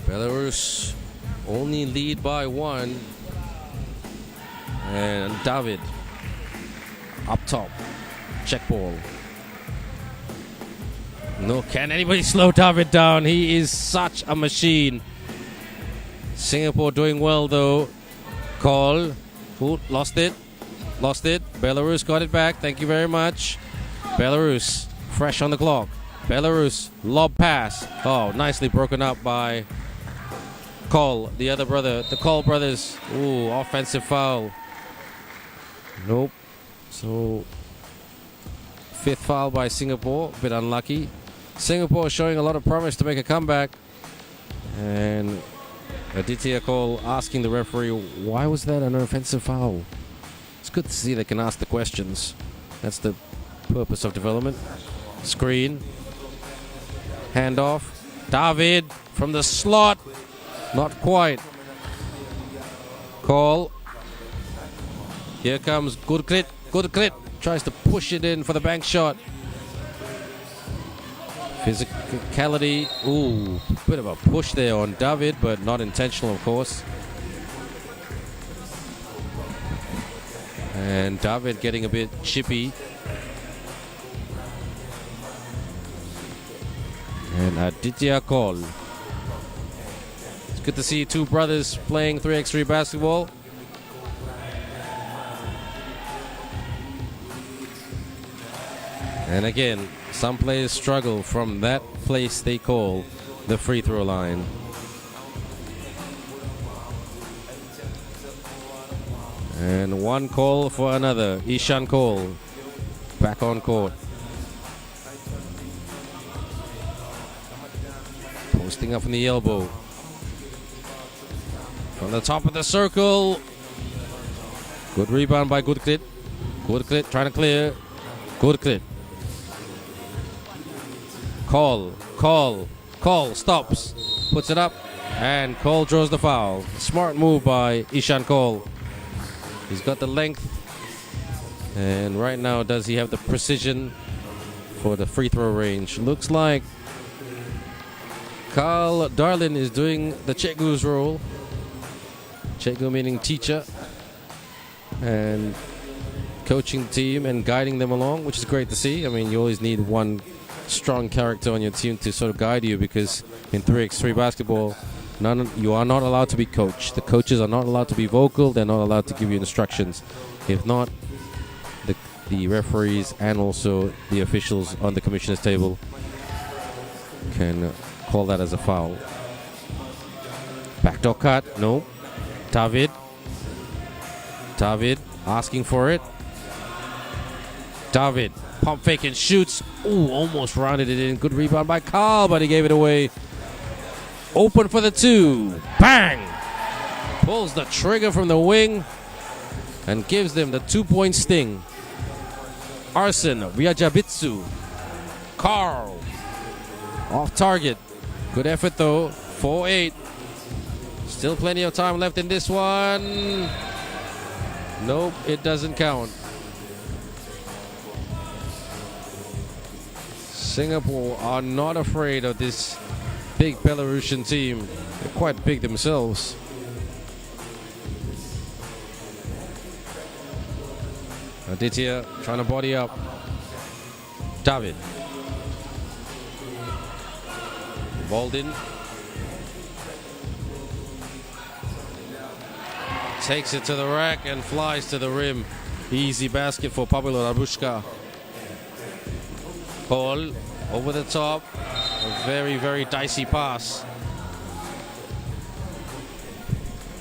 Belarus only lead by one. And David up top. Check ball. No, can anybody slow David down? He is such a machine. Singapore doing well though. Call. Ooh, lost it. Belarus got it back. Thank you very much. Belarus fresh on the clock. Belarus lob pass. Oh, nicely broken up by Cole, the other brother, the Cole brothers. Ooh, offensive foul. Nope. So, fifth foul by Singapore. A bit unlucky. Singapore showing a lot of promise to make a comeback. And Aditya Cole asking the referee, why was that an offensive foul? It's good to see they can ask the questions. That's the purpose of development. Screen. Handoff. David from the slot. Not quite. Call. Here comes Gurkrit. Tries to push it in for the bank shot. Physicality. Ooh, bit of a push there on David, but not intentional, of course. And David getting a bit chippy. And Aditya Call. It's good to see two brothers playing 3x3 basketball. And again, some players struggle from that place they call the free throw line. And one call for another. Ishan Cole back on court. Posting up from the elbow. From the top of the circle. Good rebound by Gurkrit. Gurkrit trying to clear. Gurkrit. Call, stops, puts it up, and Cole draws the foul. Smart move by Ishan Cole. He's got the length, and right now, does he have the precision for the free throw range? Looks like Carl Darlin is doing the Chegu's role. Chegu meaning teacher, and coaching the team and guiding them along, which is great to see. I mean, you always need one strong character on your team to sort of guide you, because in 3x3 basketball, you are not allowed to be coached. The coaches are not allowed to be vocal. They're not allowed to give you instructions. If not, the referees and also the officials on the commissioner's table can call that as a foul. Backdoor cut, no. David asking for it. David pump fake and shoots. Ooh, almost rounded it in. Good rebound by Carl, but he gave it away. Open for the two. Bang! Pulls the trigger from the wing and gives them the 2-point sting. Arsen Ryajabitsu. Carl off target. Good effort though. 4-8. Still plenty of time left in this one. Nope, it doesn't count. Singapore are not afraid of this big Belarusian team. They're quite big themselves. Aditya trying to body up. David. Baldin. Takes it to the rack and flies to the rim. Easy basket for Pablo Rabushka. Paul over the top. A very, very dicey pass.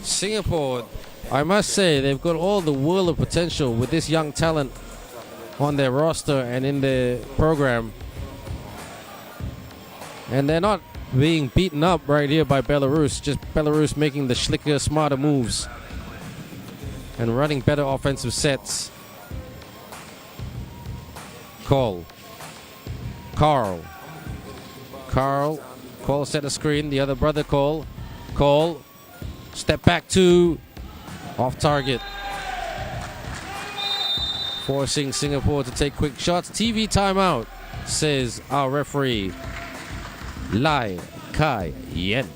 Singapore, I must say, they've got all the world of potential with this young talent on their roster and in their program. And they're not being beaten up right here by Belarus. Just Belarus making the slicker, smarter moves and running better offensive sets. Carl. Cole set a screen. The other brother, Cole. Step back two. Off target. Forcing Singapore to take quick shots. TV timeout, says our referee, Lai Kai Yen.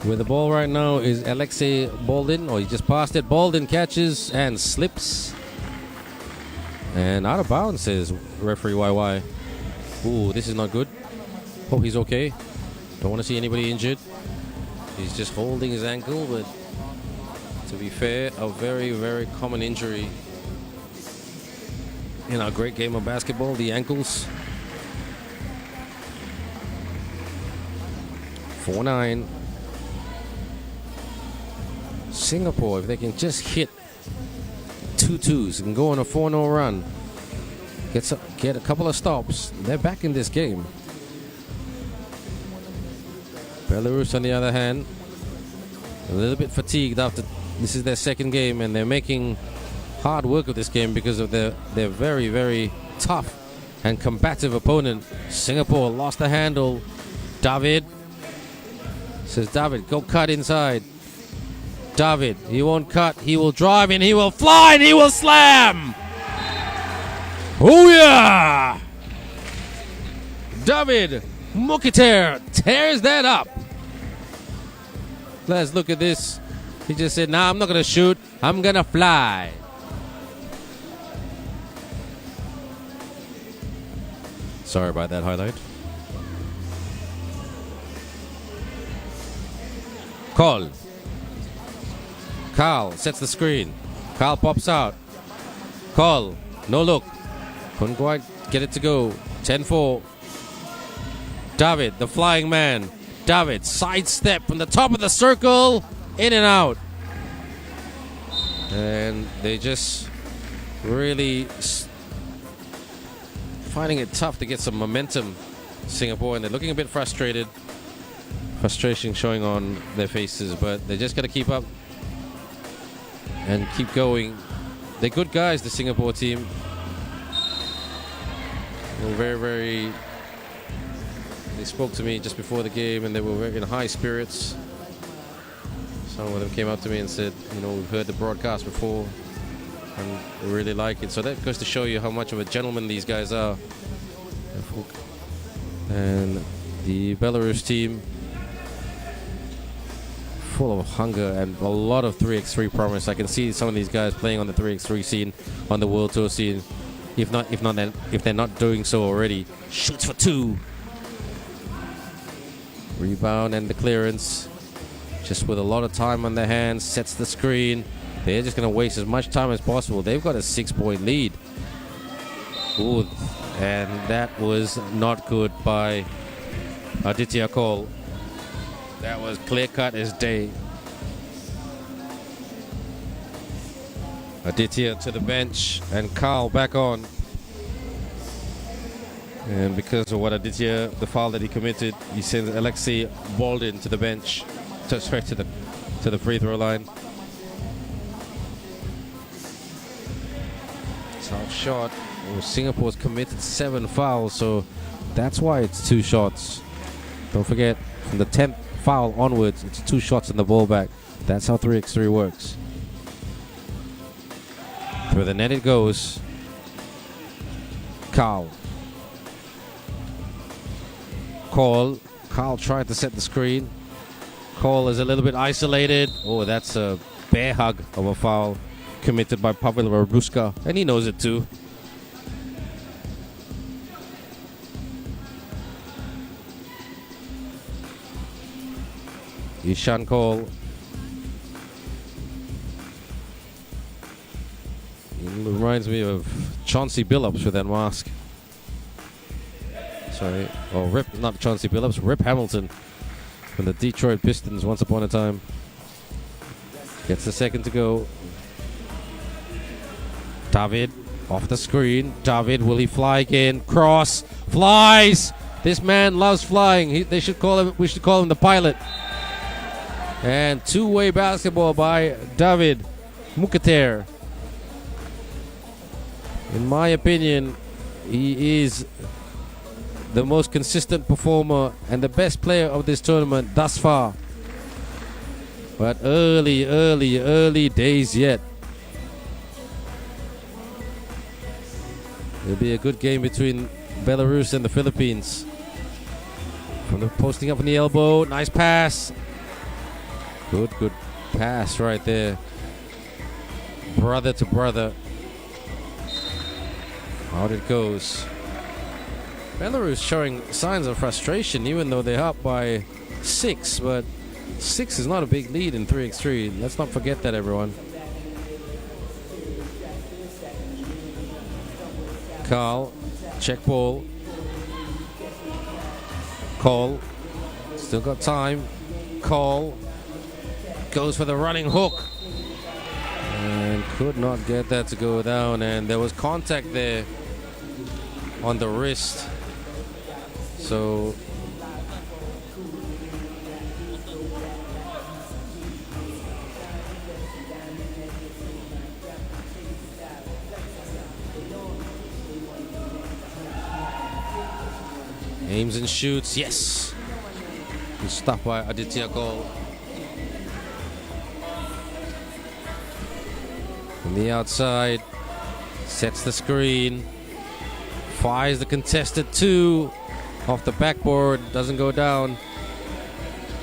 With the ball right now is Alexei Boldin, or he just passed it. Boldin catches and slips. And out of bounds, says referee YY. Ooh, this is not good. Hope he's okay. Don't want to see anybody injured. He's just holding his ankle, but to be fair, a very, very common injury in our great game of basketball, the ankles. 4-9. Singapore, if they can just hit 2 twos and go on a 4-0 run, get a couple of stops, they're back in this game. Belarus, on the other hand, a little bit fatigued after this is their second game, and they're making hard work of this game because of their very, very tough and combative opponent. Singapore lost the handle. David says, David, go cut inside. David, he won't cut, he will drive and he will fly and he will slam. Oh yeah! David Mukiter tears that up. Let's look at this. He just said, nah, I'm not going to shoot, I'm going to fly. Sorry about that highlight. Call. Carl sets the screen. Carl pops out. Call. No look. Couldn't quite get it to go. 10-4. David, the flying man. David, sidestep from the top of the circle. In and out. And they just really finding it tough to get some momentum, Singapore, and they're looking a bit frustrated. Frustration showing on their faces, but they just got to keep up and keep going. They're good guys, the Singapore team. They're very. They spoke to me just before the game, and they were very in high spirits. Some of them came up to me and said, you know, we've heard the broadcast before, and we really like it. So that goes to show you how much of a gentleman these guys are. And the Belarus team, full of hunger and a lot of 3x3 promise. I can see some of these guys playing on the 3x3 scene, on the World Tour scene. If they're not doing so already. Shoots for two. Rebound and the clearance. Just with a lot of time on their hands, sets the screen. They're just going to waste as much time as possible. They've got a 6-point lead. Ooh, and that was not good by Aditya Kaul. That was clear cut as day. Aditya to the bench and Carl back on. And because of what Aditya, the foul that he committed, he sends Alexei Baldin to the bench, straight to the free throw line. Tough shot. Oh, Singapore's committed 7 fouls, so that's why it's 2 shots. Don't forget, from the 10th foul onwards, it's 2 shots in the ball back. That's how 3x3 works. Through the net it goes. Carl. Carl tried to set the screen. Cole is a little bit isolated. Oh, that's a bear hug of a foul committed by Pavel Rabuska, and he knows it too. Ishan Cole. He reminds me of Chauncey Billups with that mask. Sorry. Oh, not Chauncey Billups, Rip Hamilton from the Detroit Pistons once upon a time. Gets the second to go. David off the screen. David, will he fly again? Cross. Flies! This man loves flying. We should call him the pilot. And two-way basketball by David Mukater. In my opinion, he is the most consistent performer and the best player of this tournament thus far. But early days yet. It'll be a good game between Belarus and the Philippines. From the posting up on the elbow, nice pass. Good pass right there. Brother to brother. Out it goes. Belarus showing signs of frustration even though they're up by 6, but 6 is not a big lead in 3x3. Let's not forget that, everyone. Carl, check ball. Cole, still got time. Cole goes for the running hook and could not get that to go down, and there was contact there on the wrist. So aims and shoots, yes. He's stopped by Aditya Kaul. From the outside, sets the screen, fires the contested 2 off the backboard, doesn't go down.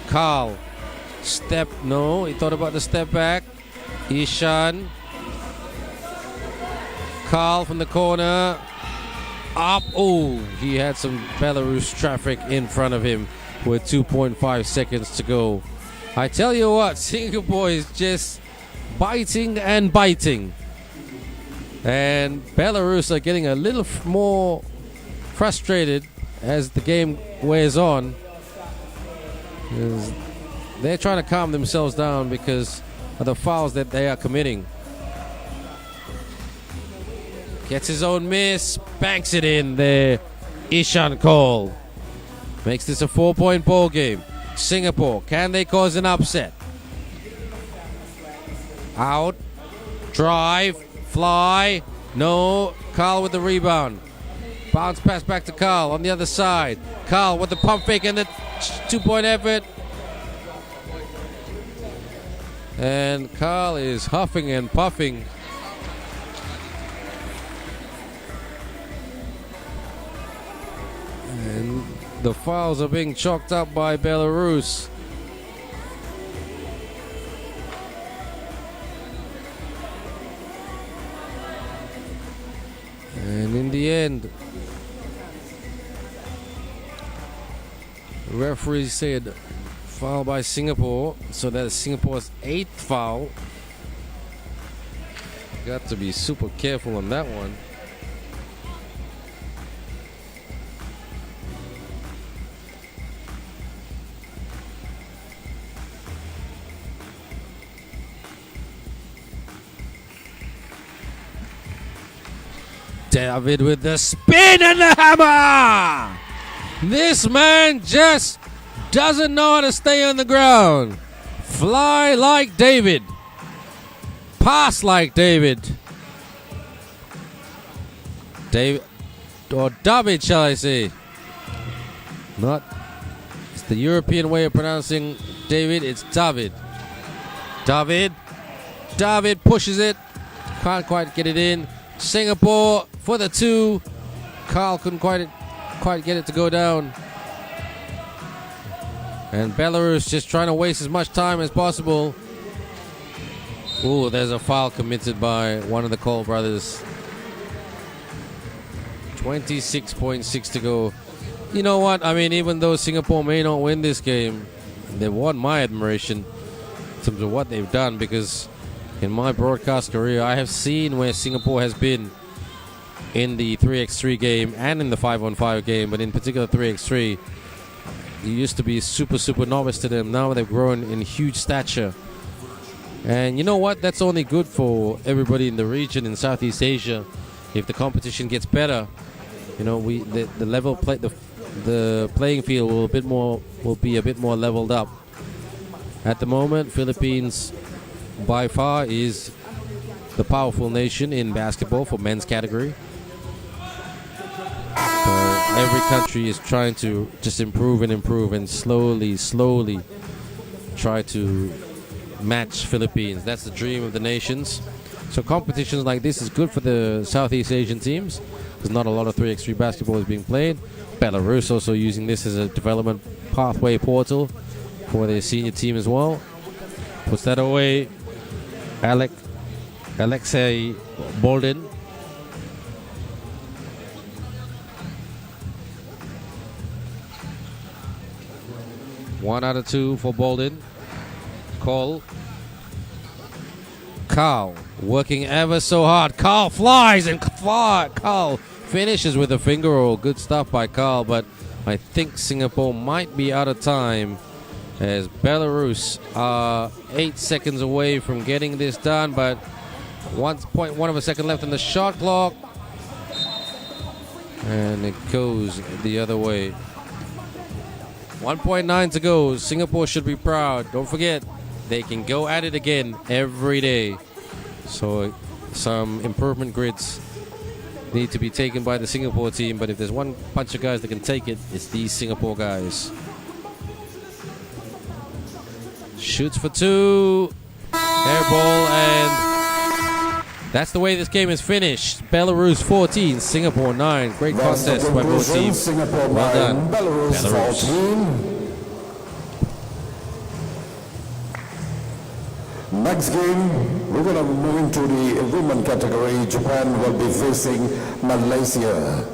Carl, step, no, he thought about the step back. Ishan, Carl from the corner, up, oh, he had some Belarus traffic in front of him with 2.5 seconds to go. I tell you what, Singapore is just biting and biting. And Belarus are getting a little more frustrated as the game wears on. They're trying to calm themselves down because of the fouls that they are committing. Gets his own miss, banks it in there. Ishan Cole makes this a 4-point ball game. Singapore, can they cause an upset? Out, drive, fly, no. Carl with the rebound. Bounce pass back to Carl on the other side. Carl with the pump fake and the 2-point effort. And Carl is huffing and puffing. And the fouls are being chalked up by Belarus. And in the end, the referee said foul by Singapore, so that is Singapore's 8th foul. Got to be super careful on that one. David with the spin and the hammer! This man just doesn't know how to stay on the ground. Fly like David. Pass like David. David, or David, shall I say. Not, it's the European way of pronouncing David, it's David. David pushes it. Can't quite get it in. Singapore for the 2. Carl couldn't quite get it to go down. And Belarus just trying to waste as much time as possible. Ooh, there's a foul committed by one of the Cole brothers. 26.6 to go. You know what? I mean, even though Singapore may not win this game, they won my admiration in terms of what they've done, because in my broadcast career, I have seen where Singapore has been in the 3x3 game and in the 5-on-5 game, but in particular 3x3. You used to be super novice to them. Now they've grown in huge stature. And you know what? That's only good for everybody in the region in Southeast Asia. If the competition gets better, you know, the level play, the playing field will be a bit more leveled up. At the moment, Philippines by far is the powerful nation in basketball for men's category. Every country is trying to just improve and slowly try to match Philippines. That's the dream of the nations. So competitions like this is good for the Southeast Asian teams, because not a lot of 3x3 basketball is being played. Belarus also using this as a development pathway portal for their senior team as well. Puts that away. Alexei Bolden. One out of 2 for Bolden. Carl working ever so hard. Carl flies and Carl finishes with a finger roll. Good stuff by Carl, but I think Singapore might be out of time, as Belarus are 8 seconds away from getting this done, but 1.1 of a second left in the shot clock, and it goes the other way. 1.9 to go. Singapore should be proud. Don't forget, they can go at it again every day. So some improvement grids need to be taken by the Singapore team, but if there's one bunch of guys that can take it, it's these Singapore guys. Shoots for 2. Air ball, and that's the way this game is finished. Belarus 14, Singapore 9. Great contest by both teams. Well done, Belarus. Next game, we're going to move into the women category. Japan will be facing Malaysia.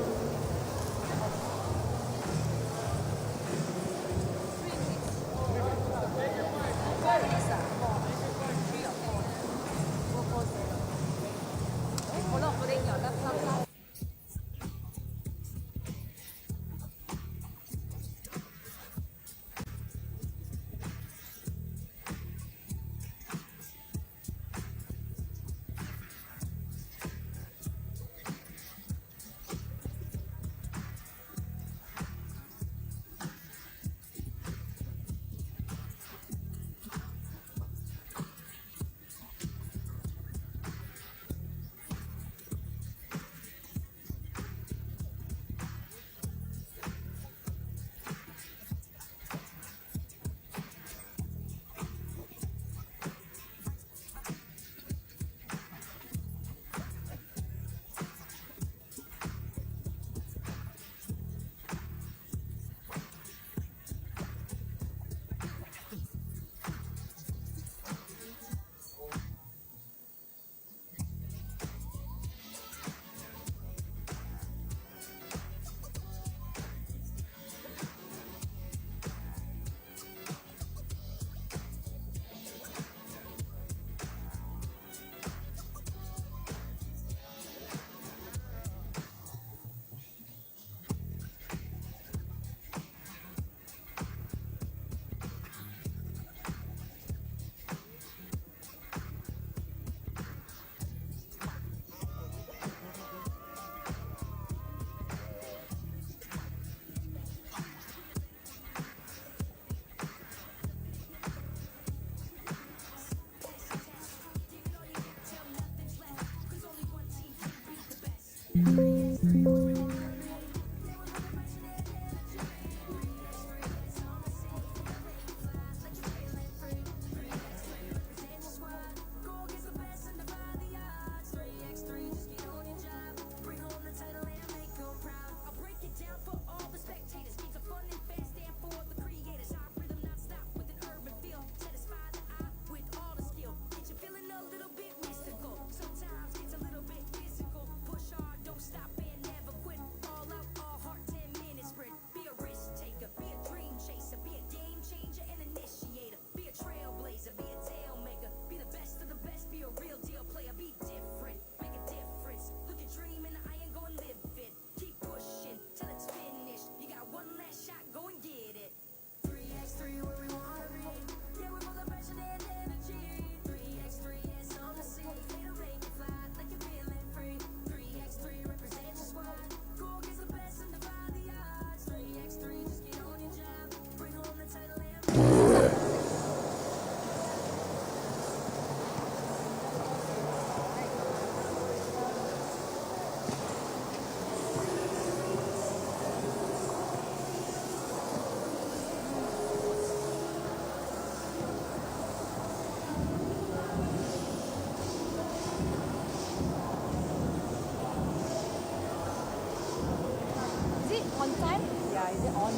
On time? Yeah, is it on?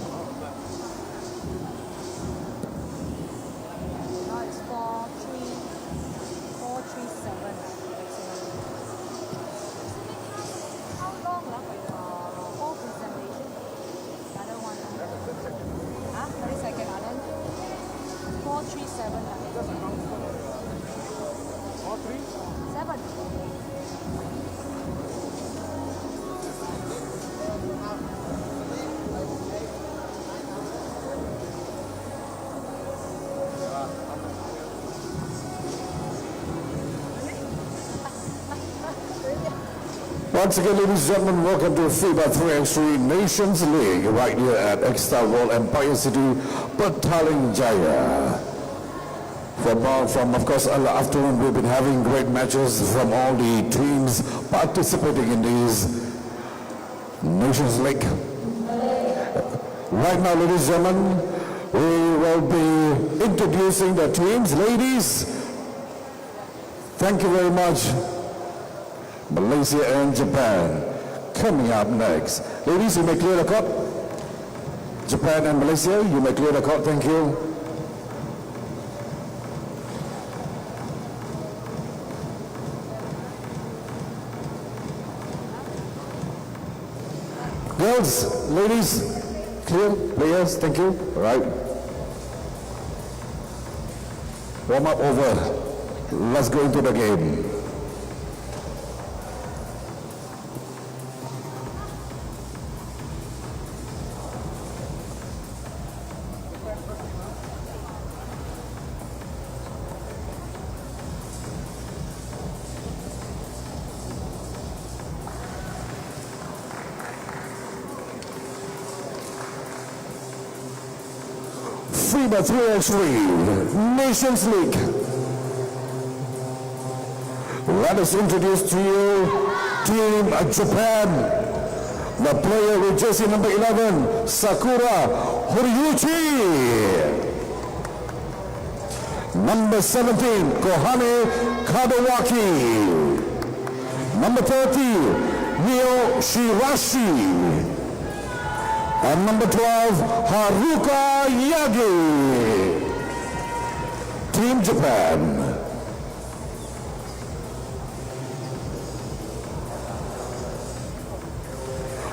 Now it's 4:37. How long for your whole presentation? Another one. 30 seconds, Alan. 4:37. 7. Once again, ladies and gentlemen, welcome to FIBA 3x3 Nations League right here at Extra World Empire City, Petaling Jaya. From of course, afternoon, we've been having great matches from all the teams participating in these Nations League. Right now, ladies and gentlemen, we will be introducing the teams. Ladies, thank you very much. Malaysia and Japan coming up next. Ladies, you may clear the court. Japan and Malaysia, you may clear the court. Thank you. Girls, ladies, clear. Players, thank you. All right. Warm up over. Let's go into the game. FIBA 3x3 Nations League. Let us introduce to you Team Japan. The player with jersey number 11, Sakura Horyuchi. Number 17, Kohane Kadawaki. Number 30, Mio Shirashi. And number 12, Haruka Yagi. Team Japan.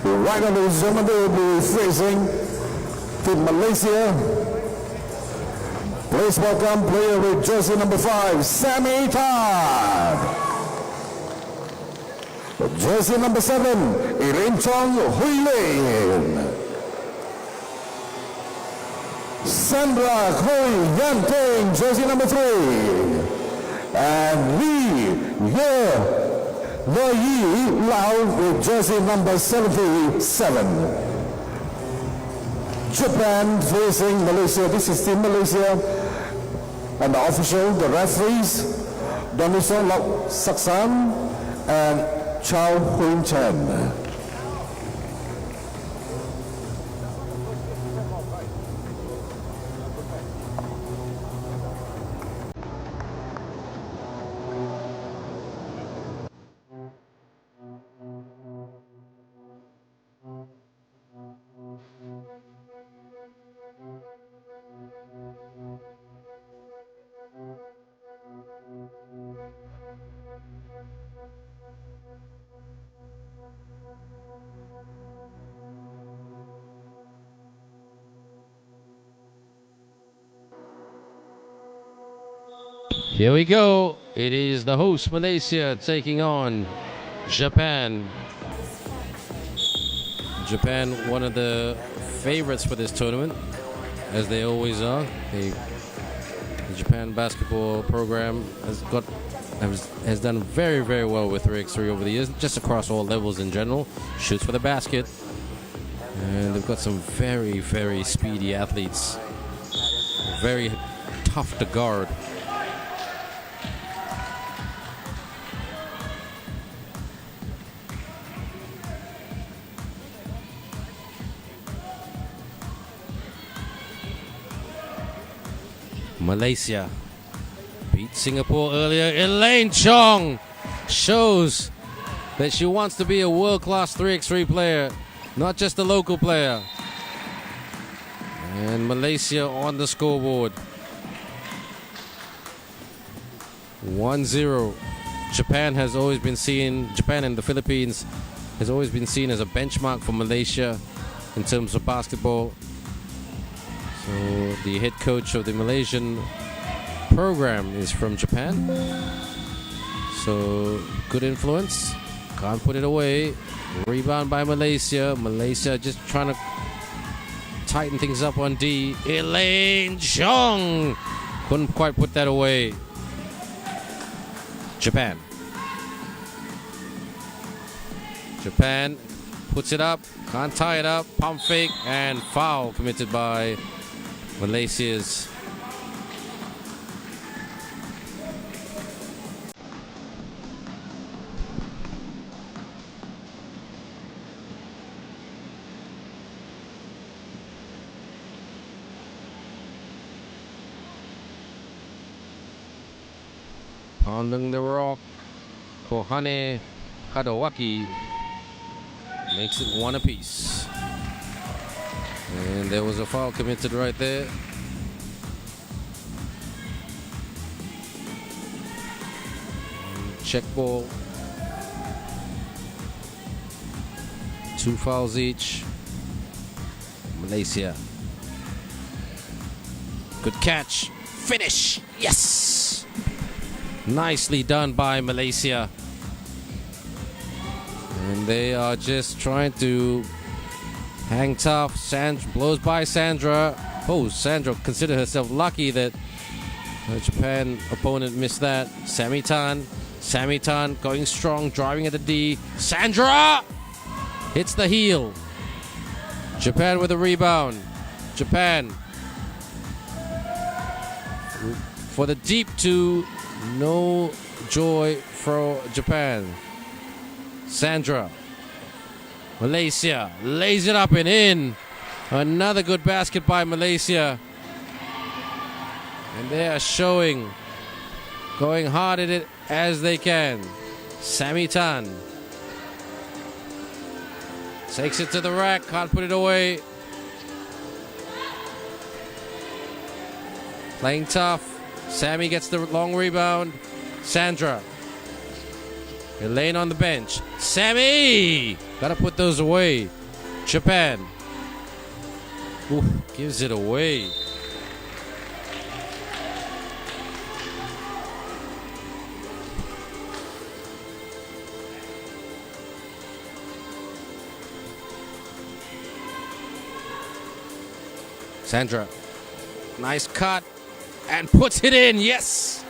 Right now, ladies and gentlemen, they will be facing Team Malaysia. Please welcome player with jersey number 5, Sammy Tad. Jersey number 7, Irin Chong Huilin. Sandra Khoi Yanteng, jersey number 3. And Lee Yi Lau with jersey number 77. Japan facing Malaysia. This is Team Malaysia. And the official, the referees, Doniso Lok Saksan and Chow Hun Chen. Here we go. It is the host Malaysia taking on Japan. Japan, one of the favorites for this tournament, as they always are. The Japan basketball program has done very, very well with 3x3 over the years, just across all levels in general. Shoots for the basket, and they've got some very, very speedy athletes. Very tough to guard. Malaysia beat Singapore earlier. Elaine Chong shows that she wants to be a world-class 3x3 player, not just a local player. And Malaysia on the scoreboard. 1-0. Japan and the Philippines has always been seen as a benchmark for Malaysia in terms of basketball. So the head coach of the Malaysian program is from Japan. So good influence. Can't put it away. Rebound by Malaysia. Malaysia just trying to tighten things up on D. Elaine Chong couldn't quite put that away. Japan puts it up. Can't tie it up. Pump fake and foul committed by Malaysia's pounding the rock. Kohane Kadawaki makes it one apiece. And there was a foul committed right there. Check ball. 2 fouls each. Malaysia. Good catch. Finish. Yes. Nicely done by Malaysia. And they are just trying to hang tough. Blows by Sandra. Oh, Sandra considered herself lucky that her Japan opponent missed that. Sammy Tan going strong, driving at the D. Sandra hits the heel. Japan with a rebound. Japan for the deep two. No joy for Japan. Sandra. Malaysia lays it up and in. Another good basket by Malaysia. And they are showing, going hard at it as they can. Sammy Tan takes it to the rack, can't put it away. Playing tough. Sammy gets the long rebound. Sandra. Elaine on the bench. Sammy! Gotta put those away. Japan. Ooh, gives it away. Sandra. Nice cut. And puts it in. Yes!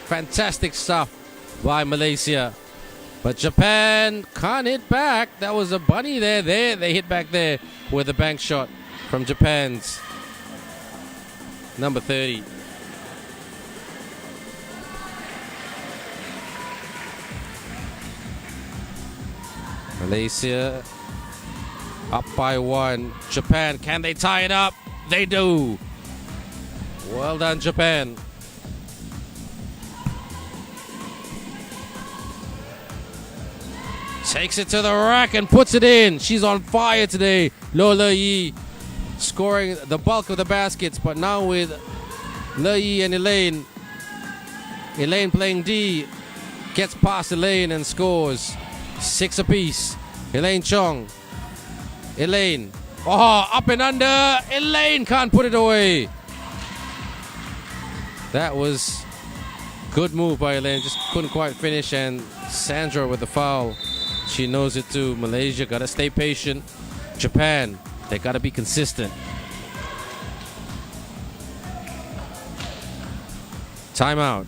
Fantastic stuff by Malaysia. But Japan can't hit back. That was a bunny there. They hit back there with a bank shot from Japan's number 30. Malaysia up by 1. Japan, can they tie it up? They do. Well done, Japan. Takes it to the rack and puts it in. She's on fire today. Lo Le Yi scoring the bulk of the baskets, but now with Le Yi and Elaine. Elaine playing D, gets past Elaine and scores 6 apiece. Elaine Chong. Elaine. Oh, up and under. Elaine can't put it away. That was good move by Elaine. Just couldn't quite finish. And Sandra with the foul. She knows it too. Malaysia got to stay patient. Japan, they got to be consistent. Timeout.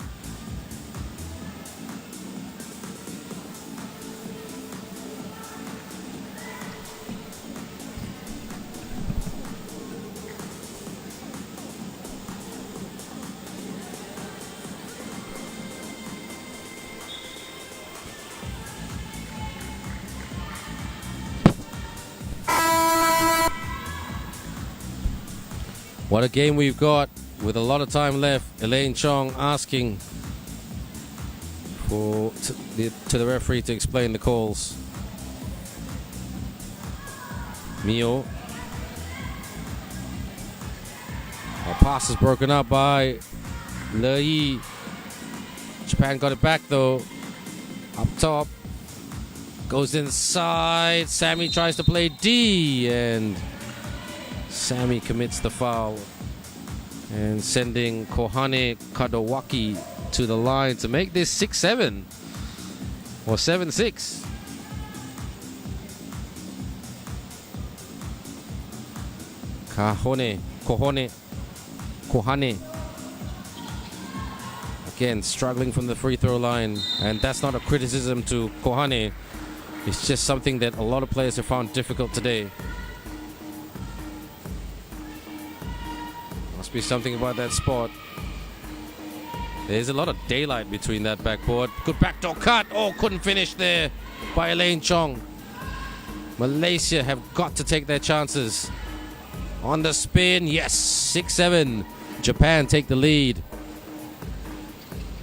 What a game we've got with a lot of time left. Elaine Chong asking to the referee to explain the calls. Mio. Our pass is broken up by Le Yi. Japan got it back though. Up top. Goes inside. Sammy tries to play D and Sammy commits the foul and sending Kohane Kadowaki to the line to make this 6-7 or 7-6. Kohane. Again, struggling from the free throw line, and that's not a criticism to Kohane. It's just something that a lot of players have found difficult today. Must be something about that spot. There's a lot of daylight between that backboard. Good backdoor cut. Oh, couldn't finish there by Elaine Chong. Malaysia have got to take their chances. On the spin, yes, 6-7. Japan take the lead.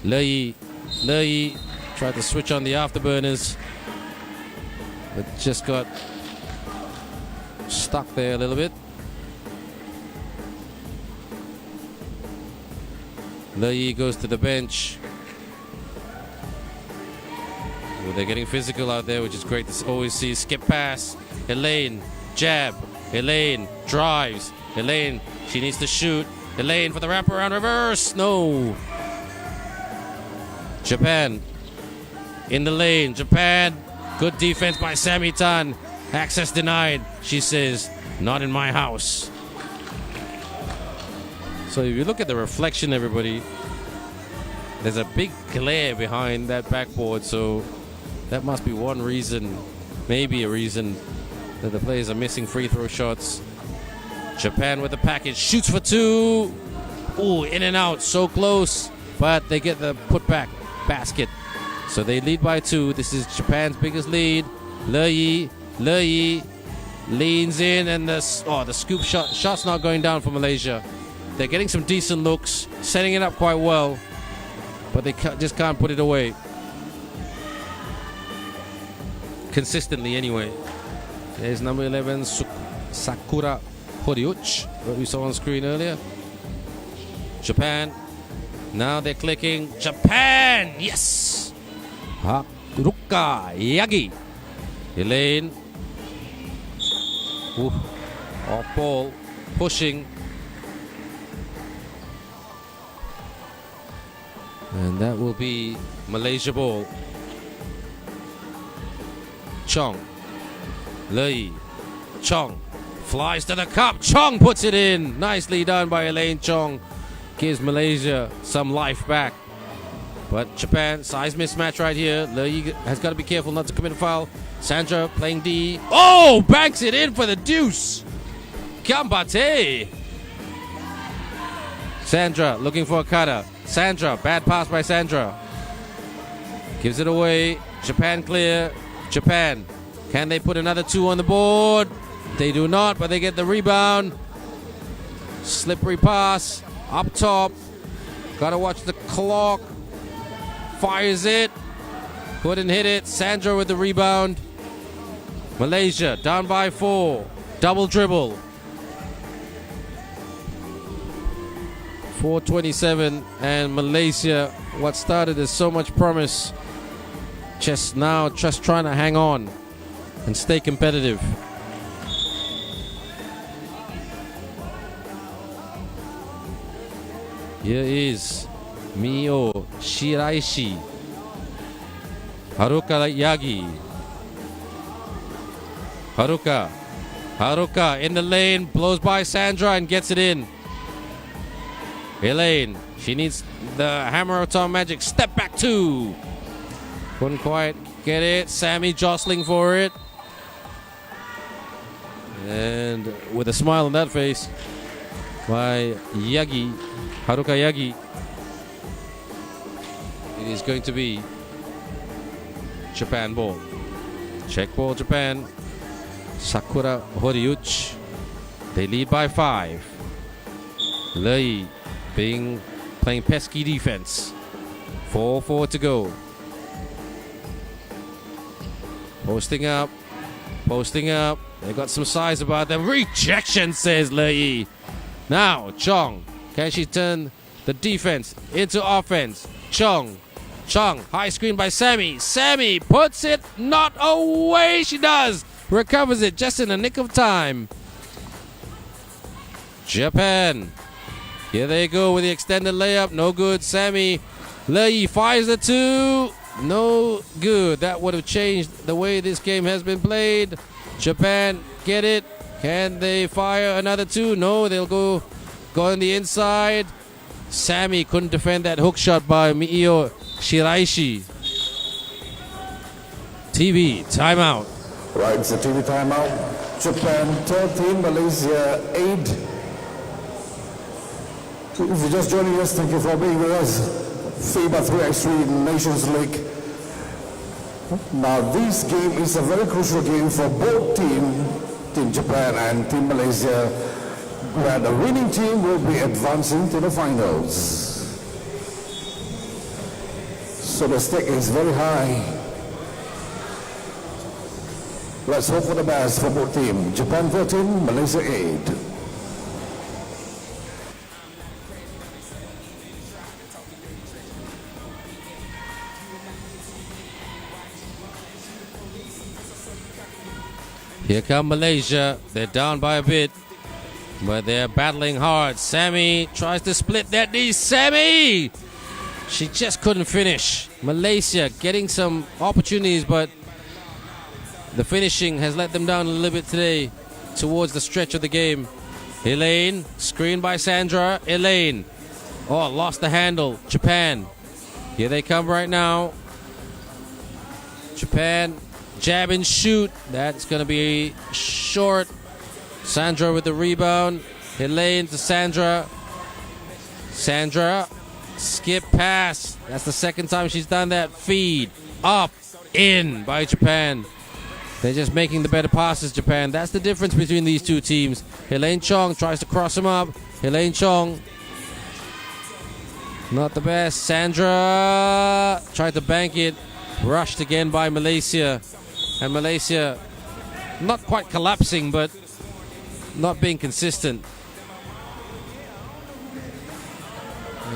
Le Yi tried to switch on the afterburners, but just got stuck there a little bit. Le Yi goes to the bench. Well, they're getting physical out there, which is great to always see. Skip pass. Elaine, jab. Elaine drives. Elaine, she needs to shoot. Elaine for the wraparound reverse. No. Japan in the lane. Japan, good defense by Sammy Tan. Access denied. She says, not in my house. So if you look at the reflection, everybody, there's a big glare behind that backboard. So that must be one reason, maybe a reason, that the players are missing free throw shots. Japan with the package, shoots for 2. Ooh, in and out, so close. But they get the putback basket. So they lead by 2. This is Japan's biggest lead. Le Yi leans in, and the scoop shot's not going down for Malaysia. They're getting some decent looks, setting it up quite well, but they just can't put it away. Consistently, anyway. There's number 11, Sakura Horiuch, what we saw on screen earlier. Japan. Now they're clicking. Japan! Yes! Haruka Yagi. Elaine. Off ball. Pushing. And that will be Malaysia ball. Chong. Le Yi. Chong flies to the cup. Chong puts it in. Nicely done by Elaine Chong. Gives Malaysia some life back. But Japan, size mismatch right here. Le Yi has got to be careful not to commit a foul. Sandra playing D. Oh, banks it in for the deuce. Gambate. Sandra looking for a cutter. Sandra, bad pass by Sandra. Gives it away. Japan clear. Japan Can they put another 2 on the board? They do not, but they get the rebound. Slippery pass up top. Gotta watch the clock. Fires it. Couldn't hit it. Sandra with the rebound. Malaysia down by 4. Double dribble. 4:27, and Malaysia, what started as so much promise, just trying to hang on and stay competitive. Here is Mio Shiraishi. Haruka Yagi. Haruka in the lane, blows by Sandra and gets it in. Elaine, she needs the hammer of Tom Magic. Step back 2. Couldn't quite get it. Sammy jostling for it. And with a smile on that face by Yagi, Haruka Yagi, it is going to be Japan ball. Check ball, Japan. Sakura Horiuchi. They lead by 5. Lei playing pesky defense. 4-4 to go. Posting up. They got some size about them. Rejection, says Lei. Now Chong, can she turn the defense into offense? Chong, high screen by Sammy. Sammy puts it not away. She does. Recovers it just in the nick of time. Japan. Here they go with the extended layup. No good. Sammy. Lei fires the 2. No good. That would have changed the way this game has been played. Japan get it. Can they fire another 2? No, they'll go on the inside. Sammy couldn't defend that hook shot by Mio Shiraishi. TV timeout. Right, it's a TV timeout. Japan 13, Malaysia 8. If you're just joining us, thank you for being with us. FIBA 3x3 Nations League. Now this game is a very crucial game for both Team Japan and Team Malaysia, where the winning team will be advancing to the finals. So the stake is very high. Let's hope for the best for both teams. Japan 13, Malaysia 8. Here come Malaysia. They're down by a bit, but they're battling hard. Sammy tries to split that knee. Sammy! She just couldn't finish. Malaysia getting some opportunities, but the finishing has let them down a little bit today towards the stretch of the game. Elaine, screened by Sandra. Elaine. Oh, lost the handle. Japan. Here they come right now. Japan. Jab and shoot. That's going to be short. Sandra with the rebound. Elaine to Sandra. Sandra. Skip pass. That's the second time she's done that. Feed. Up. In by Japan. They're just making the better passes, Japan. That's the difference between these two teams. Elaine Chong tries to cross him up. Elaine Chong. Not the best. Sandra tried to bank it. Rushed again by Malaysia. And Malaysia not quite collapsing, but not being consistent.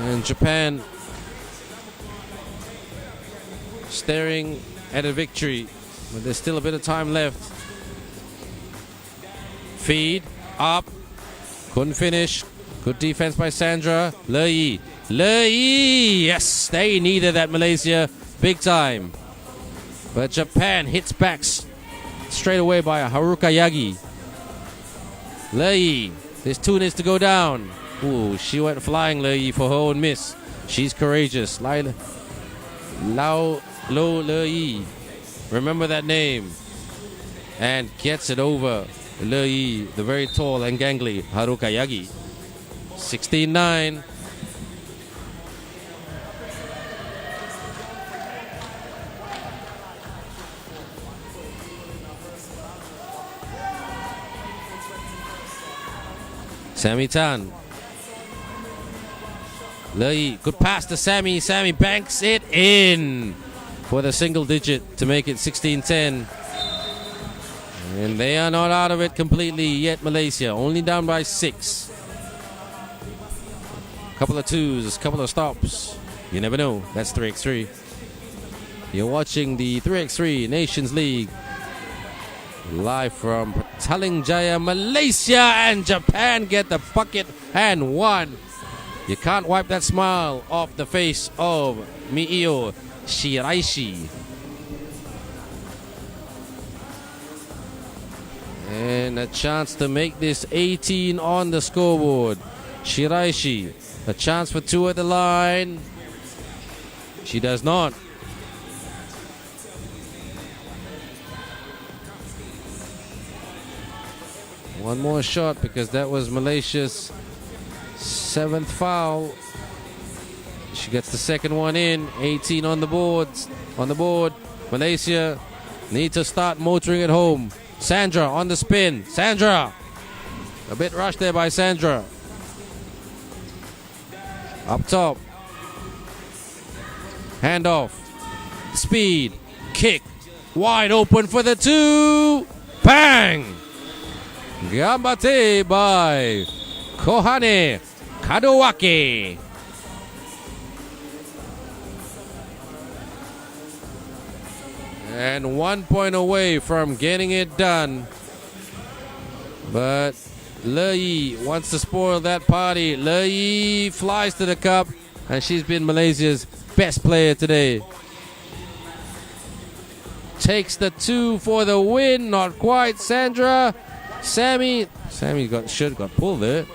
And Japan staring at a victory, but there's still a bit of time left. Feed, up, couldn't finish. Good defense by Sandra. Lei, yes, they needed that, Malaysia, big time. But Japan hits back straight away by a Haruka Yagi. Lei, this 2 needs to go down. Ooh, she went flying, Lei, for her own miss. She's courageous. Lao Lo Lei. Remember that name. And gets it over. Lei, the very tall and gangly Haruka Yagi. 16-9. Sammy Tan. Lei, good pass to Sammy. Sammy banks it in for the single digit to make it 16-10. And they are not out of it completely yet, Malaysia. Only down by 6. Couple of twos, couple of stops. You never know. That's 3x3. You're watching the 3x3 Nations League live from Petaling Jaya, Malaysia, and Japan get the bucket and won. You can't wipe that smile off the face of Miio Shiraishi. And a chance to make this 18 on the scoreboard. Shiraishi, a chance for 2 at the line. She does not. One more shot because that was Malaysia's 7th foul. She gets the second one in. 18 on the boards. On the board. Malaysia need to start motoring it home. Sandra on the spin. Sandra. A bit rushed there by Sandra. Up top. Handoff. Speed. Kick. Wide open for the 2. Bang! Gambate by Kohane Kadowake. And 1 point away from getting it done. But Lei wants to spoil that party. Lei flies to the cup, and she's been Malaysia's best player today. Takes the 2 for the win. Not quite. Sandra. Sammy should got pulled there.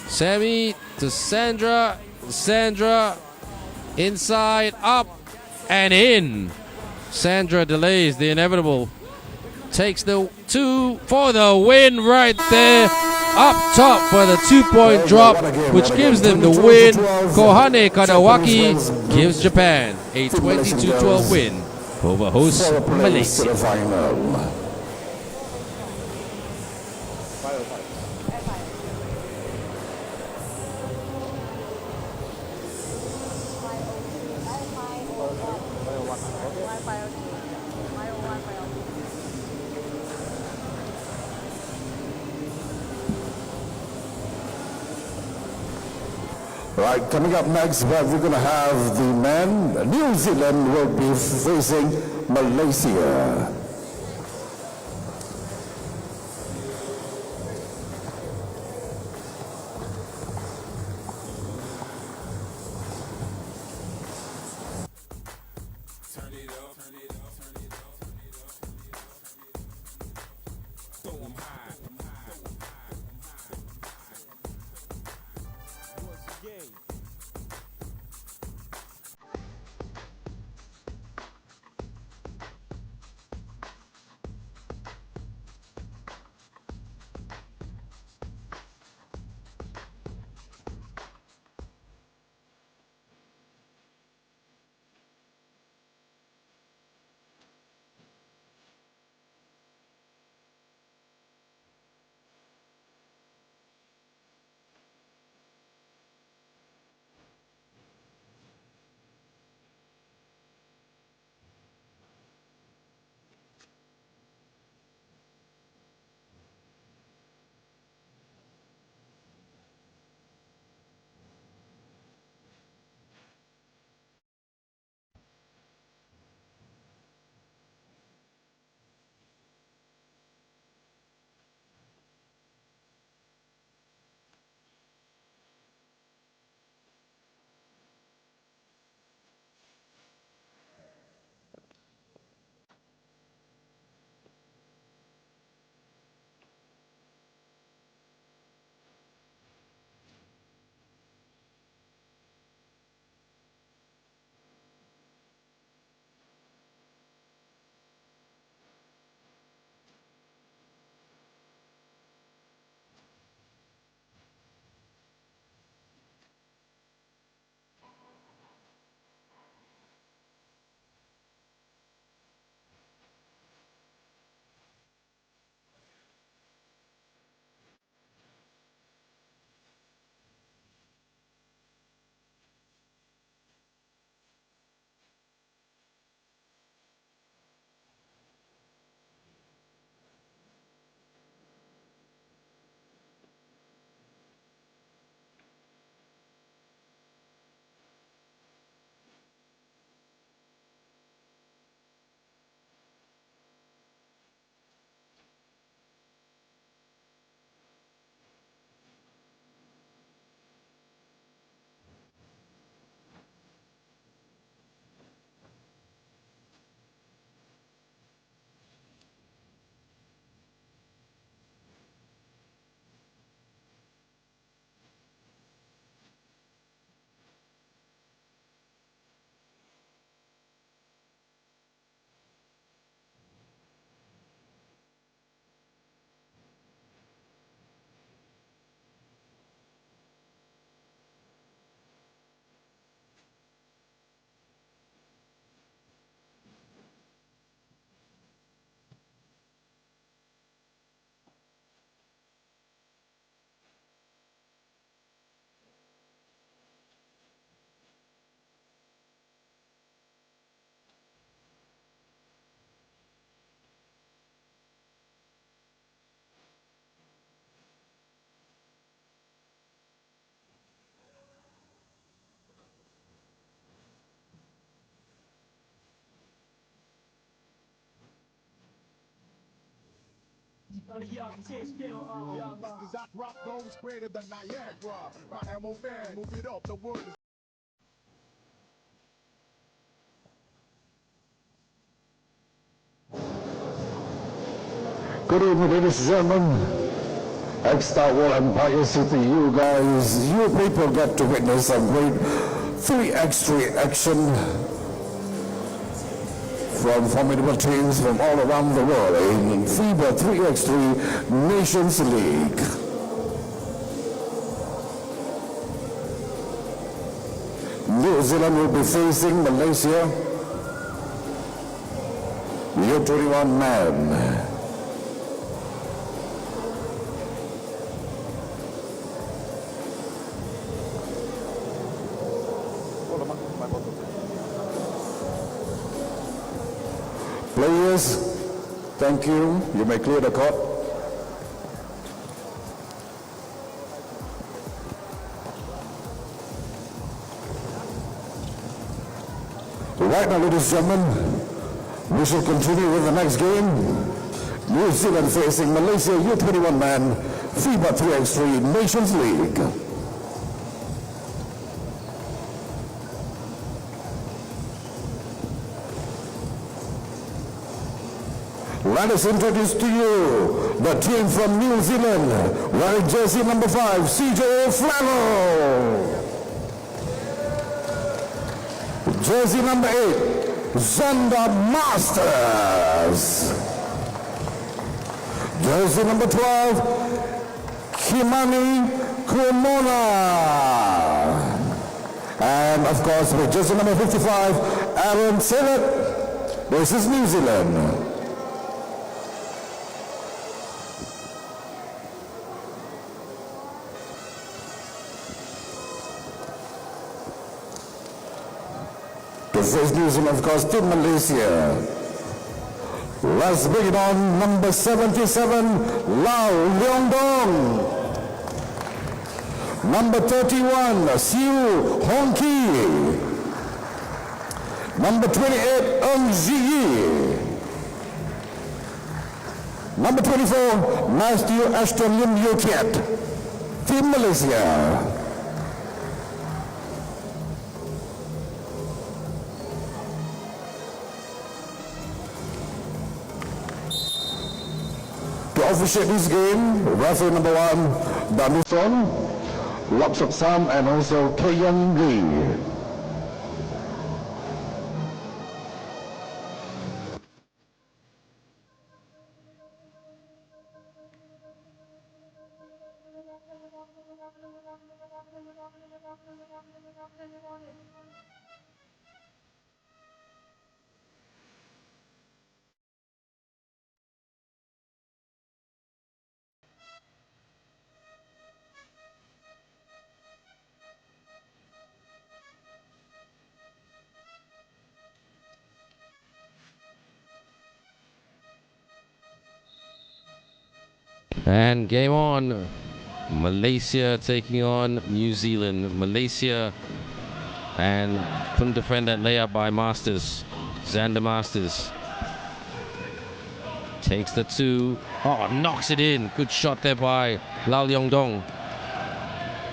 Sammy to Sandra. Sandra inside, up and in. Sandra delays the inevitable. Takes the 2 for the win right there. Up top for the 2-point drop, which gives them the win. Kohane Kadawaki gives Japan a 22-12 win over host Malaysia. Right, coming up next, we're going to have the men. New Zealand will be facing Malaysia. I drop those greater than Niagara. My ammo man, move it up, the word is Good evening, ladies and gentlemen. X-Star World Empire City, you guys, you people get to witness some great 3x3 action from formidable teams from all around the world in FIBA 3x3 Nations League. New Zealand will be facing Malaysia. U21 man. Players, thank you. You may clear the court. Right now, ladies and gentlemen, we shall continue with the next game. New Zealand facing Malaysia U21 man, FIBA 3x3 Nations League. Let us introduce to you the team from New Zealand, wearing jersey number 5, CJ Flannel. Jersey number 8, Zonda Masters. Jersey number 12, Kimani Kumona. And of course, with jersey number 55, Aaron Sillett. This is New Zealand. To face New Zealand, of course, Team Malaysia. Let's bring it on, number 77, Lau Leong Dong. Number 31, Siu Hong Ki. Number 28, Ng Ji Yi. Number 24, Matthew Ashton Lim Yew Kiat. Team Malaysia. To officiate this game, referee number 1, Danuson, Lok Sok Sam, and also Kayan Lee. And game on. Malaysia taking on New Zealand. Malaysia and couldn't defend that layup by Masters. Xander Masters takes the 2. Oh, knocks it in. Good shot there by Lau Leong Dong.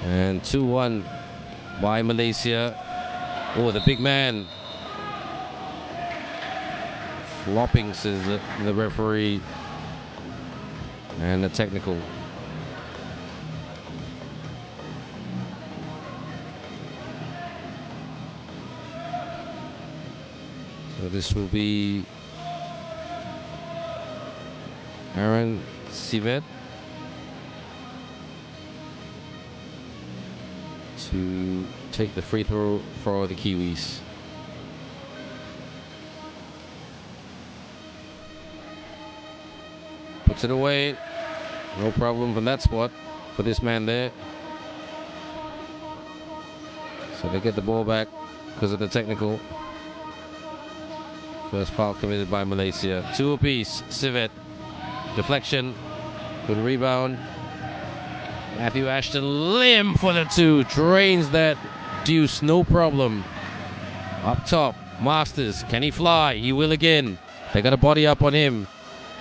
And 2-1 by Malaysia. Oh, the big man. Flopping, says the referee. And a technical. So this will be Aaron Sivet to take the free throw for the Kiwis. Puts it away. No problem from that spot for this man there. So they get the ball back because of the technical. First foul committed by Malaysia. 2 apiece. Sivet. Deflection. Good rebound. Matthew Ashton Lim for the 2. Drains that deuce. No problem. Up top. Masters. Can he fly? He will again. They got a body up on him.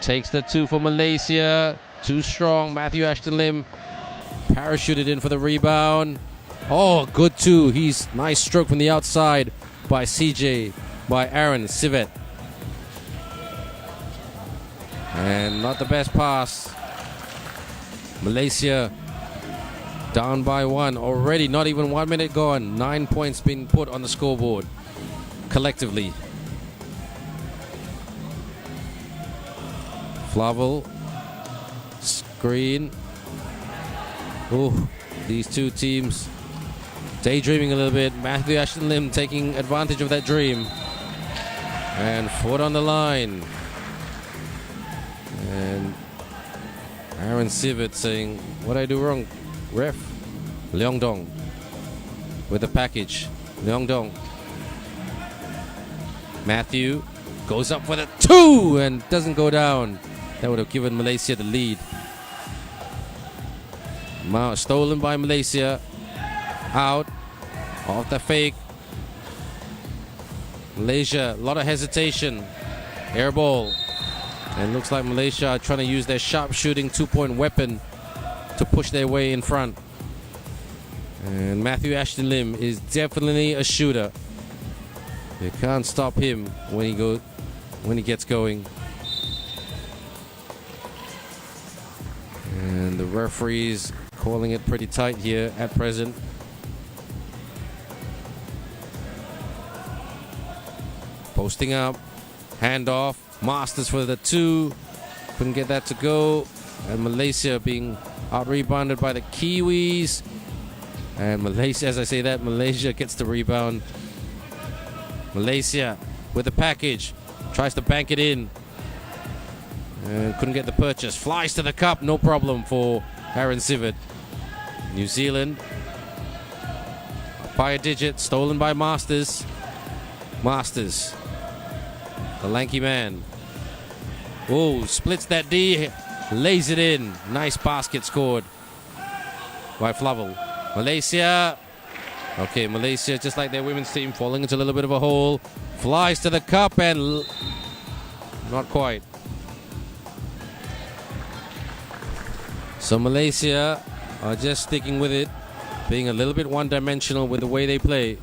Takes the 2 for Malaysia. Too strong. Matthew Ashton Lim parachuted in for the rebound. Oh, good too. He's nice stroke from the outside by Aaron Civet. And not the best pass. Malaysia down by 1 already. Not even 1 minute gone. 9 points being put on the scoreboard collectively. Flavel. Screen. Oh, these two teams daydreaming a little bit. Matthew Ashton Lim taking advantage of that dream. And foot on the line. And Aaron Civet saying, what did I do wrong? Ref. Leong Dong with the package. Leong Dong. Matthew goes up for the 2 and doesn't go down. That would have given Malaysia the lead. Stolen by Malaysia. Out. Off the fake. Malaysia, a lot of hesitation. Air ball. And looks like Malaysia are trying to use their sharp shooting 2-point weapon to push their way in front. And Matthew Ashton Lim is definitely a shooter. You can't stop him when he gets going. And the referees calling it pretty tight here at present. Posting up, handoff, Masters for the 2, couldn't get that to go, and Malaysia being out-rebounded by the Kiwis, and Malaysia, as I say that, Malaysia gets the rebound. Malaysia with the package, tries to bank it in, and couldn't get the purchase, flies to the cup, no problem for Aaron Civet. New Zealand, by a digit, stolen by Masters. Masters, the lanky man. Oh, splits that D, lays it in. Nice basket scored by Flavel. Malaysia. Okay, Malaysia, just like their women's team, falling into a little bit of a hole. Flies to the cup and not quite. So Malaysia are just sticking with it, being a little bit one-dimensional with the way they play.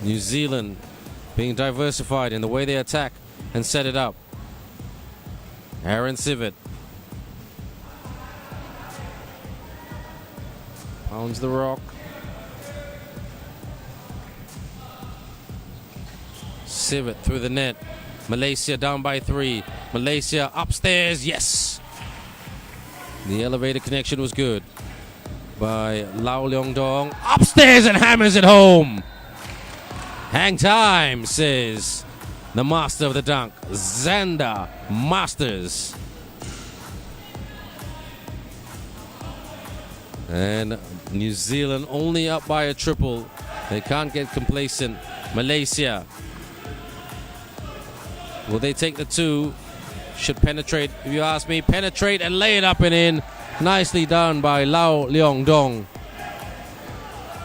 New Zealand being diversified in the way they attack and set it up. Aaron Civet pounds the rock. Civet through the net. Malaysia down by 3. Malaysia upstairs, yes! The elevator connection was good by Lau Leong Dong. Upstairs and hammers it home! Hang time, says the master of the dunk, Xander Masters. And New Zealand only up by a triple. They can't get complacent. Malaysia. Will they take the 2? Should penetrate, if you ask me. Penetrate and lay it up and in. Nicely done by Lau Leong Dong.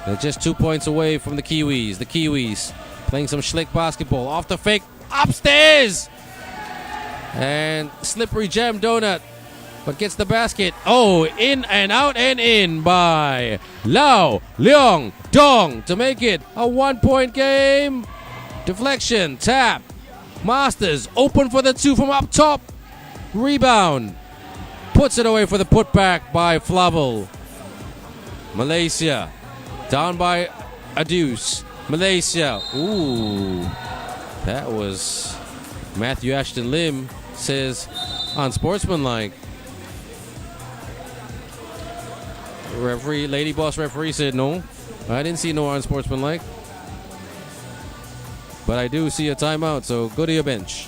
They're just 2 points away from the Kiwis. The Kiwis playing some slick basketball. Off the fake. Upstairs! And slippery jam donut. But gets the basket. Oh, in and out and in by Lau Leong Dong to make it a 1-point game. Deflection. Tap. Masters open for the 2 from up top. Rebound. Puts it away for the putback by Flavel. Malaysia down by a deuce. Malaysia. Ooh. That was Matthew Ashton Lim says unsportsmanlike. Referee, lady boss referee said no. I didn't see no unsportsmanlike. But I do see a timeout, so go to your bench.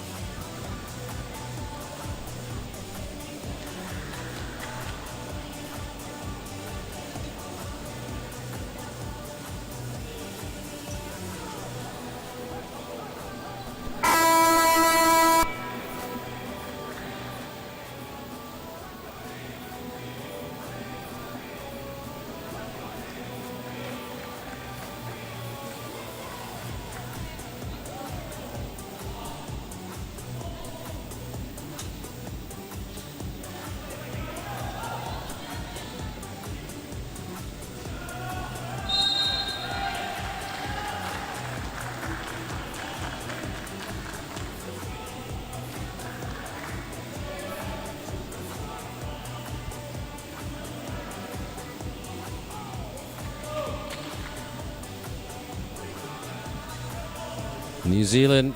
New Zealand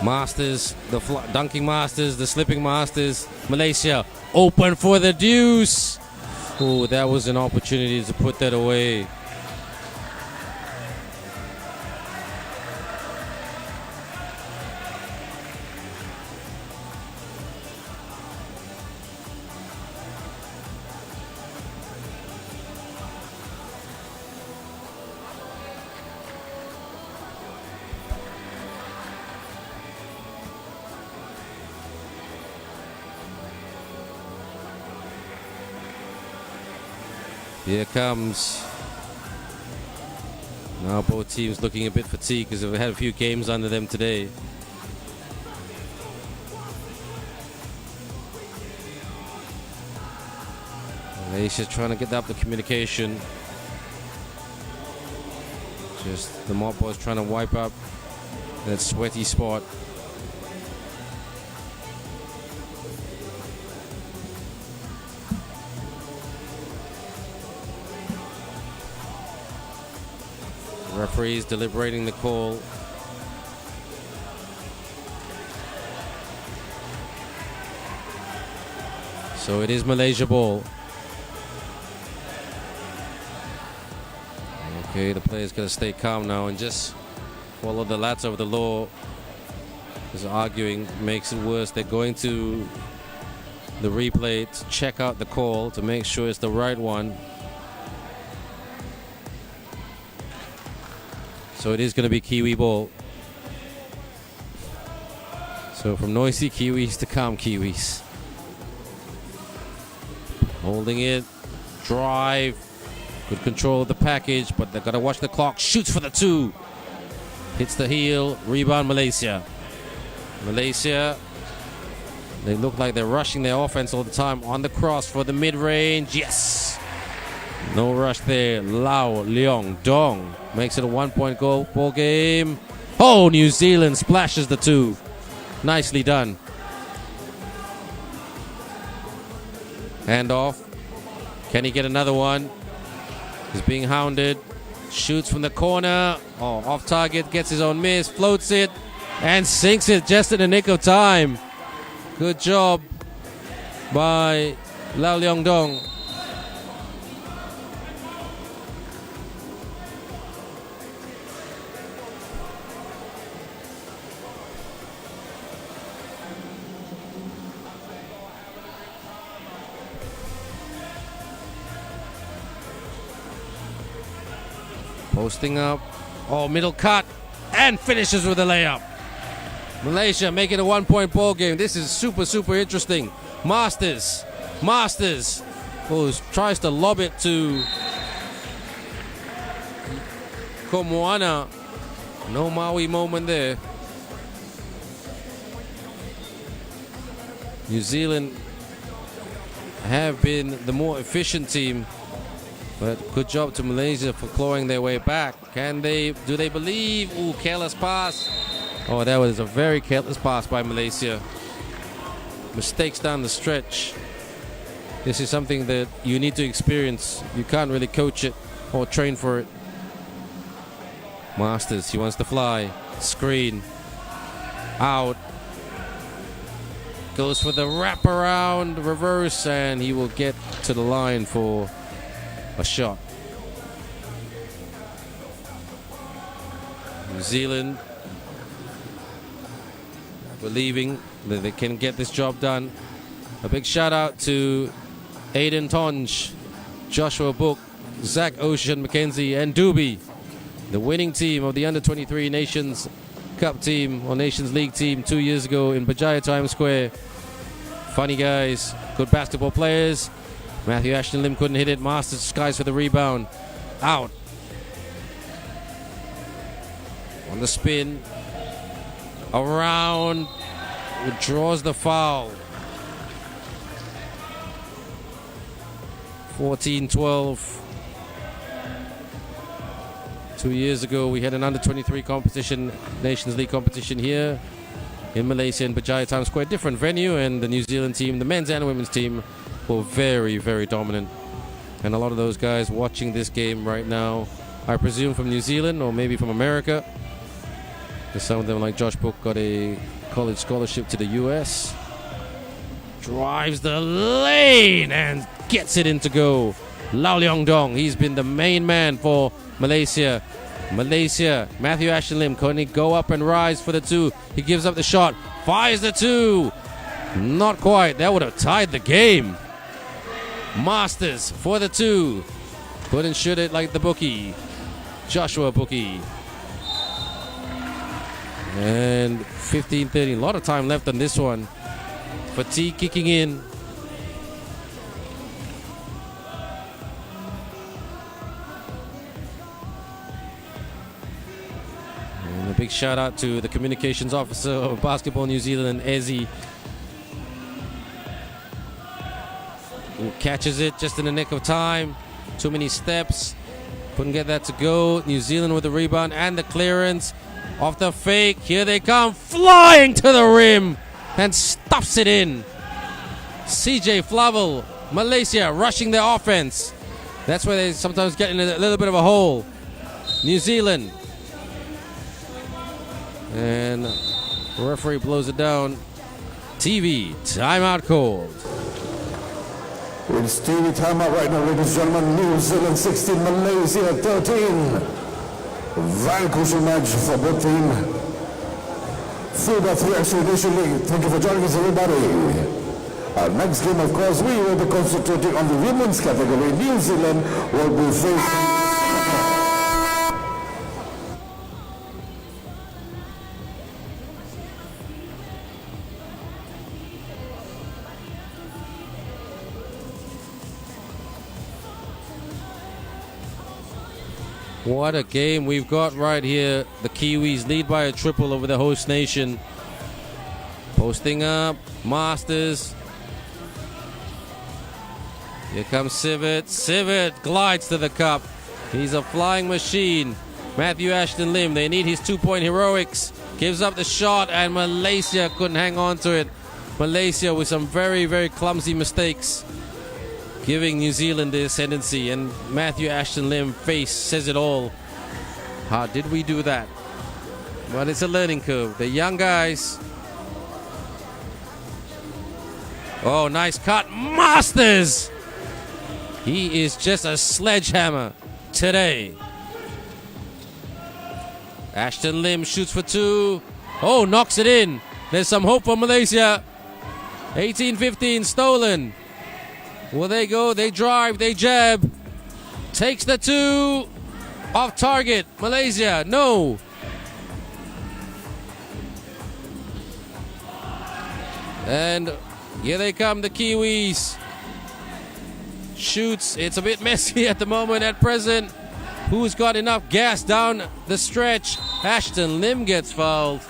masters, the dunking masters, the slipping masters. Malaysia open for the deuce. Oh, that was an opportunity to put that away. Here comes. Now both teams looking a bit fatigued because they've had a few games under them today. Malaysia trying to get up the communication. Just the mob boys trying to wipe up that sweaty spot. Referees deliberating the call. So it is Malaysia ball. Okay, the players got to stay calm now and just follow the lads of the law. Because arguing makes it worse. They're going to the replay to check out the call to make sure it's the right one. So it is going to be Kiwi ball. So from noisy Kiwis to calm Kiwis. Holding it. Drive. Good control of the package, but they've got to watch the clock. Shoots for the two. Hits the heel. Rebound Malaysia. Malaysia. They look like they're rushing their offense all the time. On the cross for the mid-range. Yes. No rush there. Lau Leong Dong makes it a 1-point goal ball game. Oh, New Zealand splashes the two. Nicely done. Hand off. Can he get another one? He's being hounded. Shoots from the corner. Oh, off target. Gets his own miss. Floats it. And sinks it just in the nick of time. Good job by Lau Leong Dong. Posting up. Oh, middle cut. And finishes with a layup. Malaysia making a 1-point ball game. This is super, super interesting. Masters. Oh, tries to lob it to Komoana. No Maui moment there. New Zealand have been the more efficient team. But good job to Malaysia for clawing their way back. Do they believe? Ooh, careless pass. Oh, that was a very careless pass by Malaysia. Mistakes down the stretch. This is something that you need to experience. You can't really coach it or train for it. Masters, he wants to fly. Screen. Out. Goes for the wraparound reverse, and he will get to the line for a shot. New Zealand believing that they can get this job done. A big shout out to Aiden Tonge, Joshua Book, Zach Ocean McKenzie, and Doobie, the winning team of the Under-23 Nations Cup team or Nations League team 2 years ago in Bajaya Times Square. Funny guys, good basketball players. Matthew Ashton Lim couldn't hit it. Masters skies for the rebound. Out. On the spin. Around. Draws the foul. 14-12. 2 years ago, we had an under-23 competition, Nations League competition here in Malaysia in Bajaya Times Square. Different venue, and the New Zealand team, the men's and women's team, were very, very dominant. And a lot of those guys watching this game right now I presume from New Zealand or maybe from America. Some of them, like Josh Book, got a college scholarship to the US. Drives the lane and gets it in to go. Lau Leong Dong, he's been the main man for Malaysia. Matthew Ashton Lim, can he go up and rise for the two? He gives up the shot, fires the two. Not quite, that would have tied the game. Masters for the two. Couldn't shoot it like the bookie. Joshua Bookie. And 15-13, a lot of time left on this one. Fatigue kicking in. And a big shout out to the communications officer of Basketball New Zealand, Ezzy, who catches it just in the nick of time. Too many steps. Couldn't get that to go. New Zealand with the rebound and the clearance. Off the fake. Here they come. Flying to the rim. And stuffs it in. CJ Flavel, Malaysia rushing their offense. That's where they sometimes get in a little bit of a hole. New Zealand. And the referee blows it down. TV, timeout called. It's TV timeout right now, ladies and gentlemen. New Zealand 16, Malaysia 13. Very crucial match for both teams. FIBA 3x3 Nation League. Thank you for joining us, everybody. Our next game, of course, we will be concentrating on the women's category. New Zealand will be facing... What a game we've got right here. The Kiwis lead by a triple over the host nation. Posting up, Masters. Here comes Sivert. Sivert glides to the cup. He's a flying machine. Matthew Ashton Lim, they need his 2-point heroics. Gives up the shot and Malaysia couldn't hang on to it. Malaysia with some very, very clumsy mistakes, giving New Zealand the ascendancy, and Matthew Ashton Lim face says it all. How did we do that? Well, it's a learning curve. The young guys. Oh, nice cut. Masters! He is just a sledgehammer today. Ashton Lim shoots for two. Oh, knocks it in. There's some hope for Malaysia. 18-15 stolen. Well, they go, they drive, they jab. Takes the two. Off target. Malaysia, no. And here they come, the Kiwis. Shoots. It's a bit messy at the moment, at present. Who's got enough gas down the stretch? Ashton Lim gets fouled.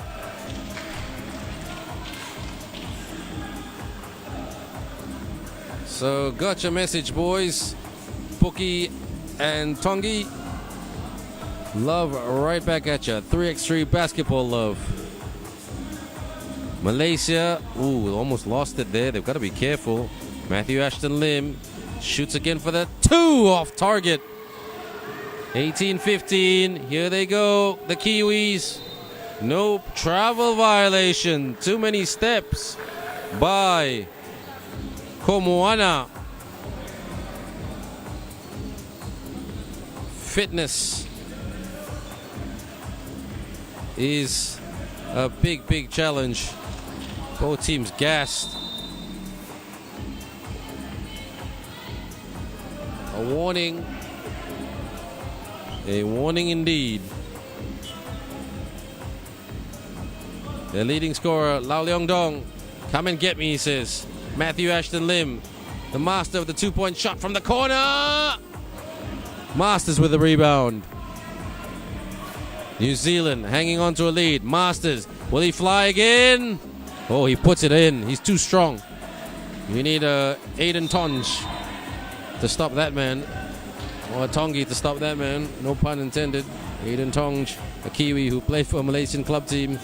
So, got your message, boys. Bookie and Tongi. Love right back at you. 3x3 basketball love. Malaysia, ooh, almost lost it there. They've got to be careful. Matthew Ashton Lim shoots again for the two, off target. 18-15. Here they go, the Kiwis. Nope, travel violation. Too many steps by Komoana. Fitness is a big, big challenge. Both teams gassed. A warning. A warning indeed. Their leading scorer, Lau Leong Dong. Come and get me, he says. Matthew Ashton Lim, the master of the 2-point shot from the corner. Masters with the rebound. New Zealand hanging on to a lead. Masters, will he fly again? Oh, he puts it in. He's too strong. You need Aiden Tonge to stop that man. Or Tongi to stop that man. No pun intended. Aiden Tonge, a Kiwi who played for a Malaysian club team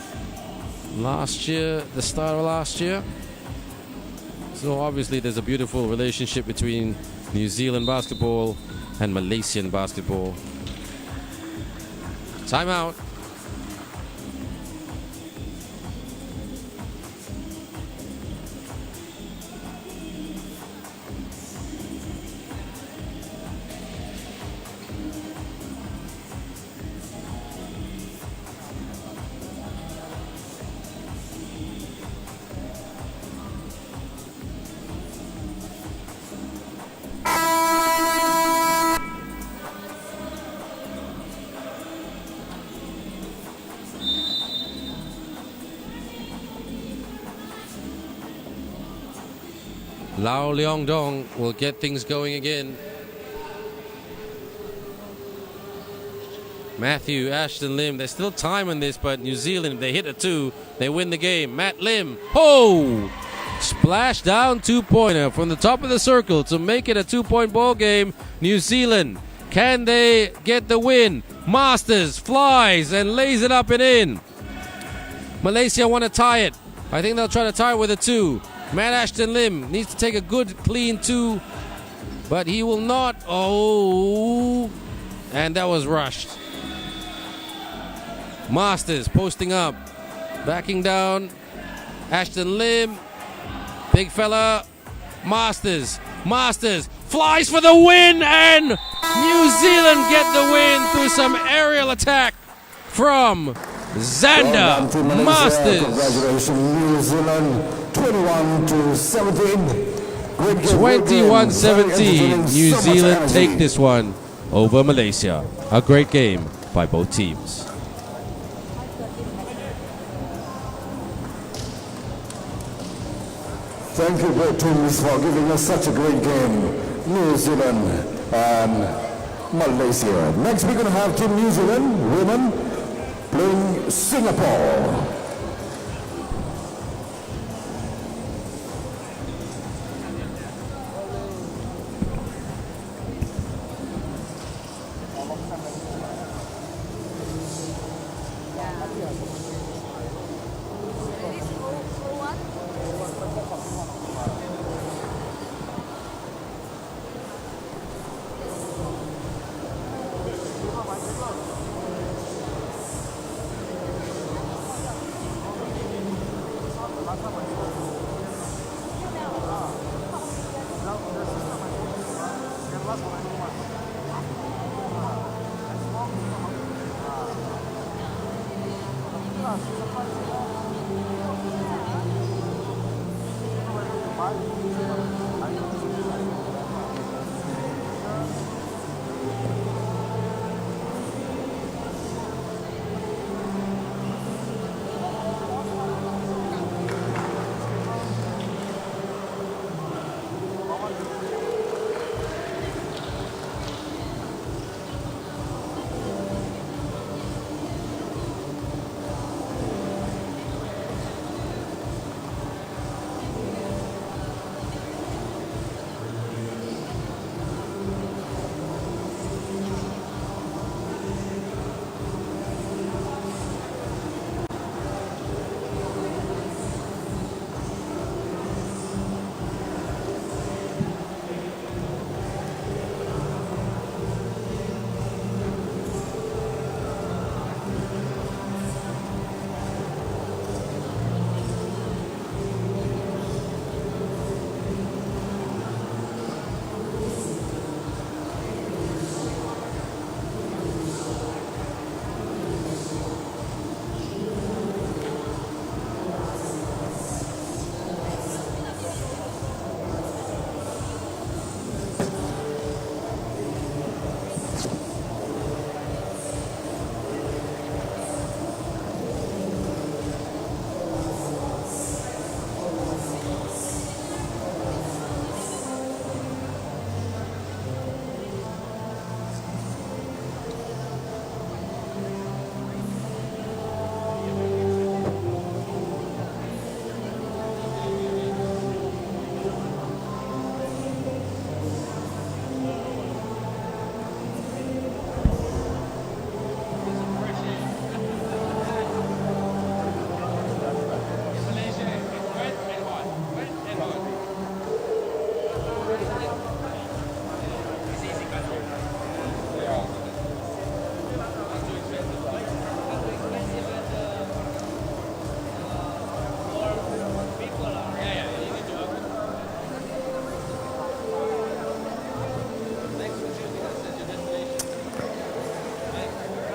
last year, the start of last year. So obviously there's a beautiful relationship between New Zealand basketball and Malaysian basketball. Timeout. Lau Leong Dong will get things going again. Matthew, Ashton Lim, there's still time on this, but New Zealand, if they hit a 2, they win the game. Matt Lim, splash down two-pointer from the top of the circle to make it a 2-point ball game. New Zealand, can they get the win? Masters flies and lays it up and in. Malaysia want to tie it. I think they'll try to tie it with a 2. Matt Ashton Lim needs to take a good, clean 2, but he will not. And that was rushed. Masters posting up, backing down. Ashton Lim, big fella. Masters flies for the win, and New Zealand get the win through some aerial attack from Xander Masters. Congratulations, New Zealand. 21-17. 21-17. New Zealand take this one over Malaysia. A great game by both teams. Thank you both teams for giving us such a great game. New Zealand and Malaysia. Next we're going to have Team New Zealand women playing Singapore.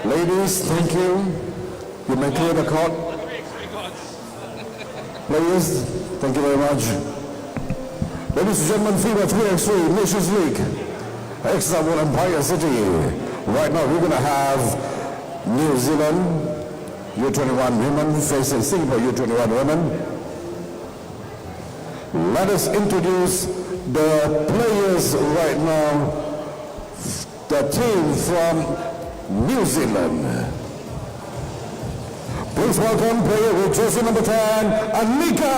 Ladies, thank you. You may clear the court. Players, thank you very much. Ladies and gentlemen, FIBA 3x3 Nations League, Extra Empire City. Right now, we're going to have New Zealand U21 women facing Singapore U21 women. Let us introduce the players right now. The team from New Zealand. Please welcome player with jersey number 10, Anika.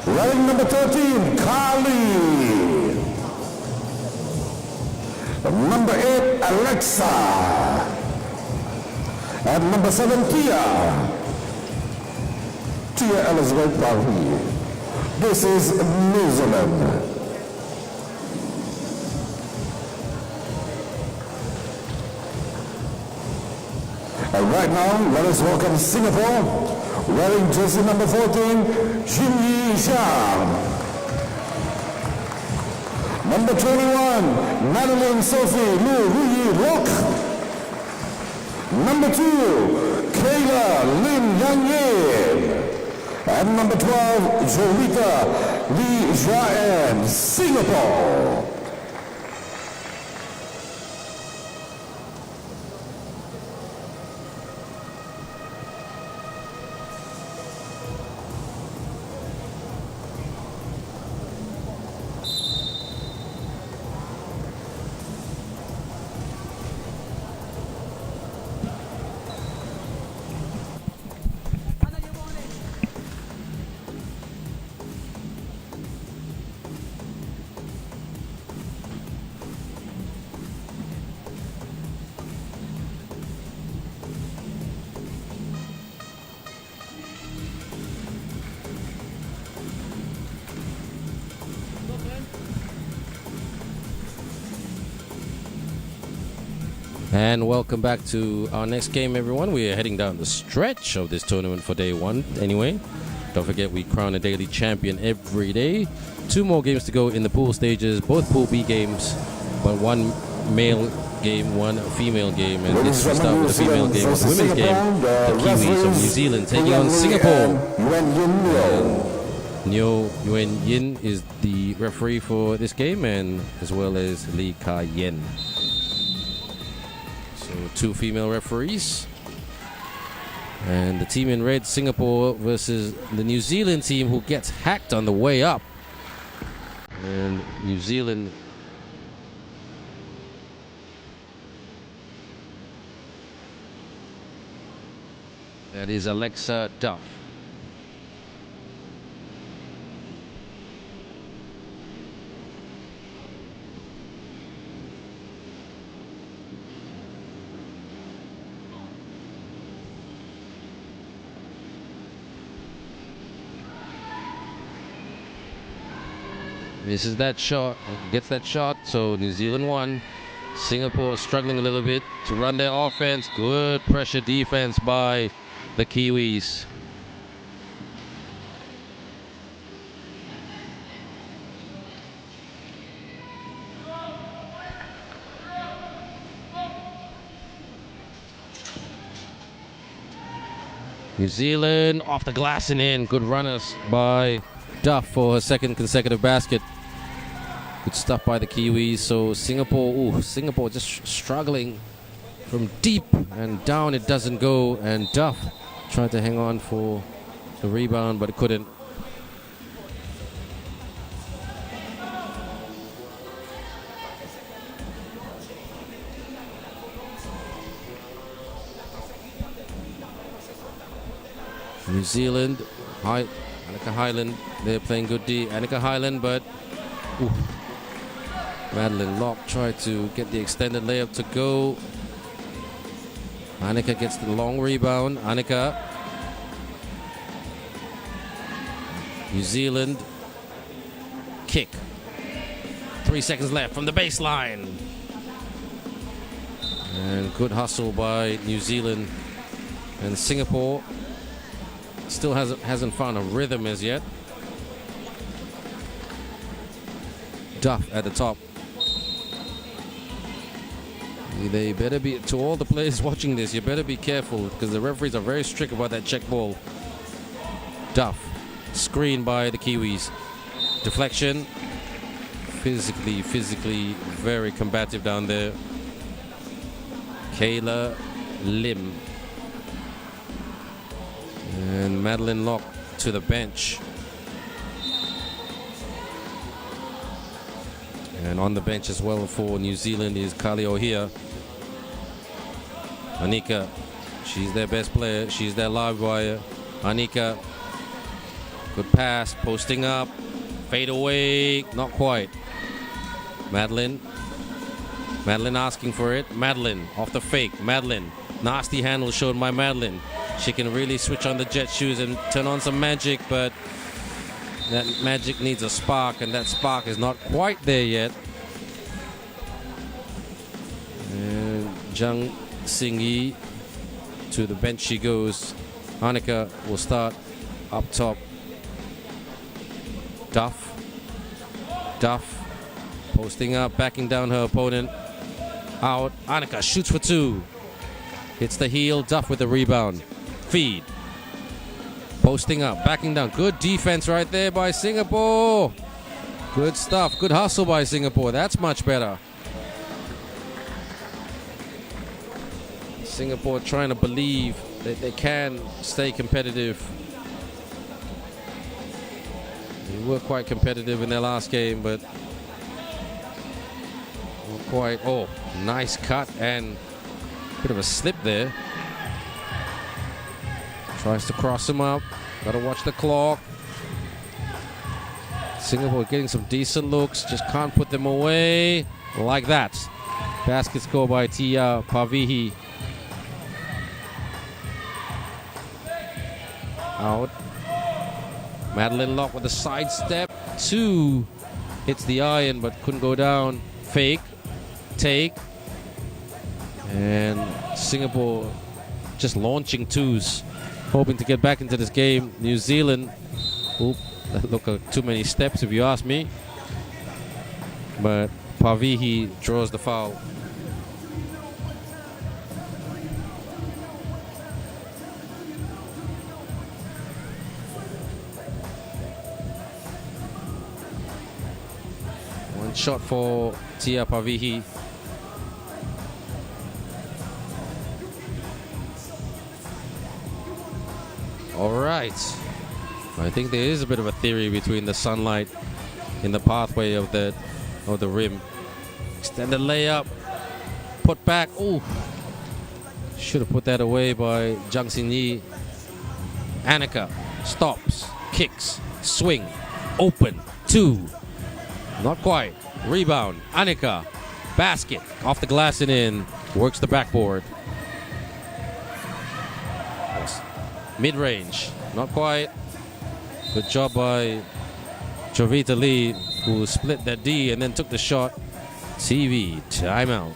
Wearing number 13, Carly. Number 8, Alexa. And number 7, Tia. Tia Elizabeth Barry. This is New Zealand. And right now, let us welcome Singapore, wearing jersey number 14, Jin Zhang. Number 21, Madeline Sophie Lu Ruyi Lok. Number 2, Kayla Lin Yang Yin. And number 12, Jolita Lee Jaen, Singapore. And welcome back to our next game, everyone. We are heading down the stretch of this tournament for day one anyway. Don't forget, we crown a daily champion every day. 2 more games to go in the pool stages, both Pool B games, but 1 male game, 1 female game. And this will start with the female game, with the women's game. The Kiwis of New Zealand taking on Singapore. Neo Yuen Yin is the referee for this game, and as well as Lee Ka Yen. So 2 female referees. And the team in red, Singapore, versus the New Zealand team, who gets hacked on the way up. And New Zealand that is Alexa Duff. This is that shot, gets that shot, so New Zealand won. Singapore struggling a little bit to run their offense. Good pressure defense by the Kiwis. New Zealand off the glass and in. Good runners by Duff for her 2nd consecutive basket. Good stuff by the Kiwis. So Singapore just struggling from deep, and down it doesn't go. And Duff tried to hang on for the rebound, but it couldn't. New Zealand, Annika Highland, they're playing good D. Annika Highland, but Madeline Locke tried to get the extended layup to go. Annika gets the long rebound. Annika. New Zealand. Kick. 3 seconds left from the baseline. And good hustle by New Zealand. And Singapore still hasn't found a rhythm as yet. Duff at the top. They better be, to all the players watching this, you better be careful because the referees are very strict about that check ball. Duff, screened by the Kiwis. Deflection. Physically very combative down there. Kayla Lim. And Madeline Locke to the bench. And on the bench as well for New Zealand is Kali O'Hea. Anika, she's their best player. She's their live wire. Anika, good pass, posting up, fade away, not quite. Madeline asking for it. Madeline off the fake. Madeline, nasty handle shown by Madeline. She can really switch on the jet shoes and turn on some magic, but that magic needs a spark, and that spark is not quite there yet. And Zhang Xingyi to the bench she goes. Anika will start up top. Duff posting up, backing down her opponent. Out. Anika shoots for two. Hits the heel. Duff with the rebound. Feed. Posting up, backing down. Good defense right there by Singapore. Good stuff. Good hustle by Singapore. That's much better. Singapore trying to believe that they can stay competitive. They were quite competitive in their last game, but not quite. Oh, nice cut and bit of a slip there. Tries to cross him up. Gotta watch the clock. Singapore getting some decent looks. Just can't put them away like that. Basket score by Tia Pavihi. Out. Madeline Locke with a sidestep. Two. Hits the iron but couldn't go down. Fake. Take. And Singapore just launching twos, hoping to get back into this game. New Zealand, that look like too many steps if you ask me. But Pavihi draws the foul. One shot for Tia Pavihi. All right. I think there is a bit of a theory between the sunlight in the pathway of the rim. Extended layup. Put back. Ooh. Should have put that away by Zhang Xingyi. Anika stops, kicks, swing, open, two. Not quite. Rebound. Anika. Basket. Off the glass and in. Works the backboard. Mid-range, not quite. Good job by Jovita Lee, who split that D and then took the shot. TV, timeout.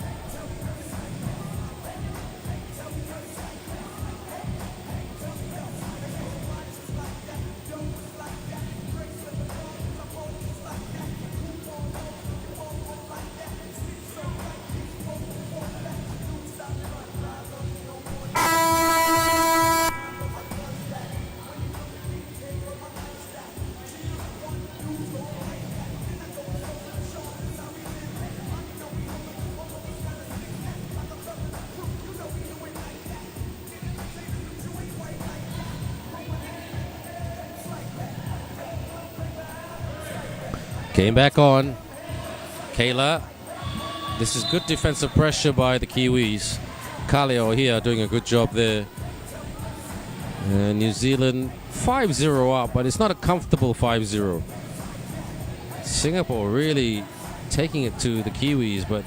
Came back on. Kayla. This is good defensive pressure by the Kiwis. Kaleo here doing a good job there. And New Zealand 5-0 up, but it's not a comfortable 5-0. Singapore really taking it to the Kiwis, but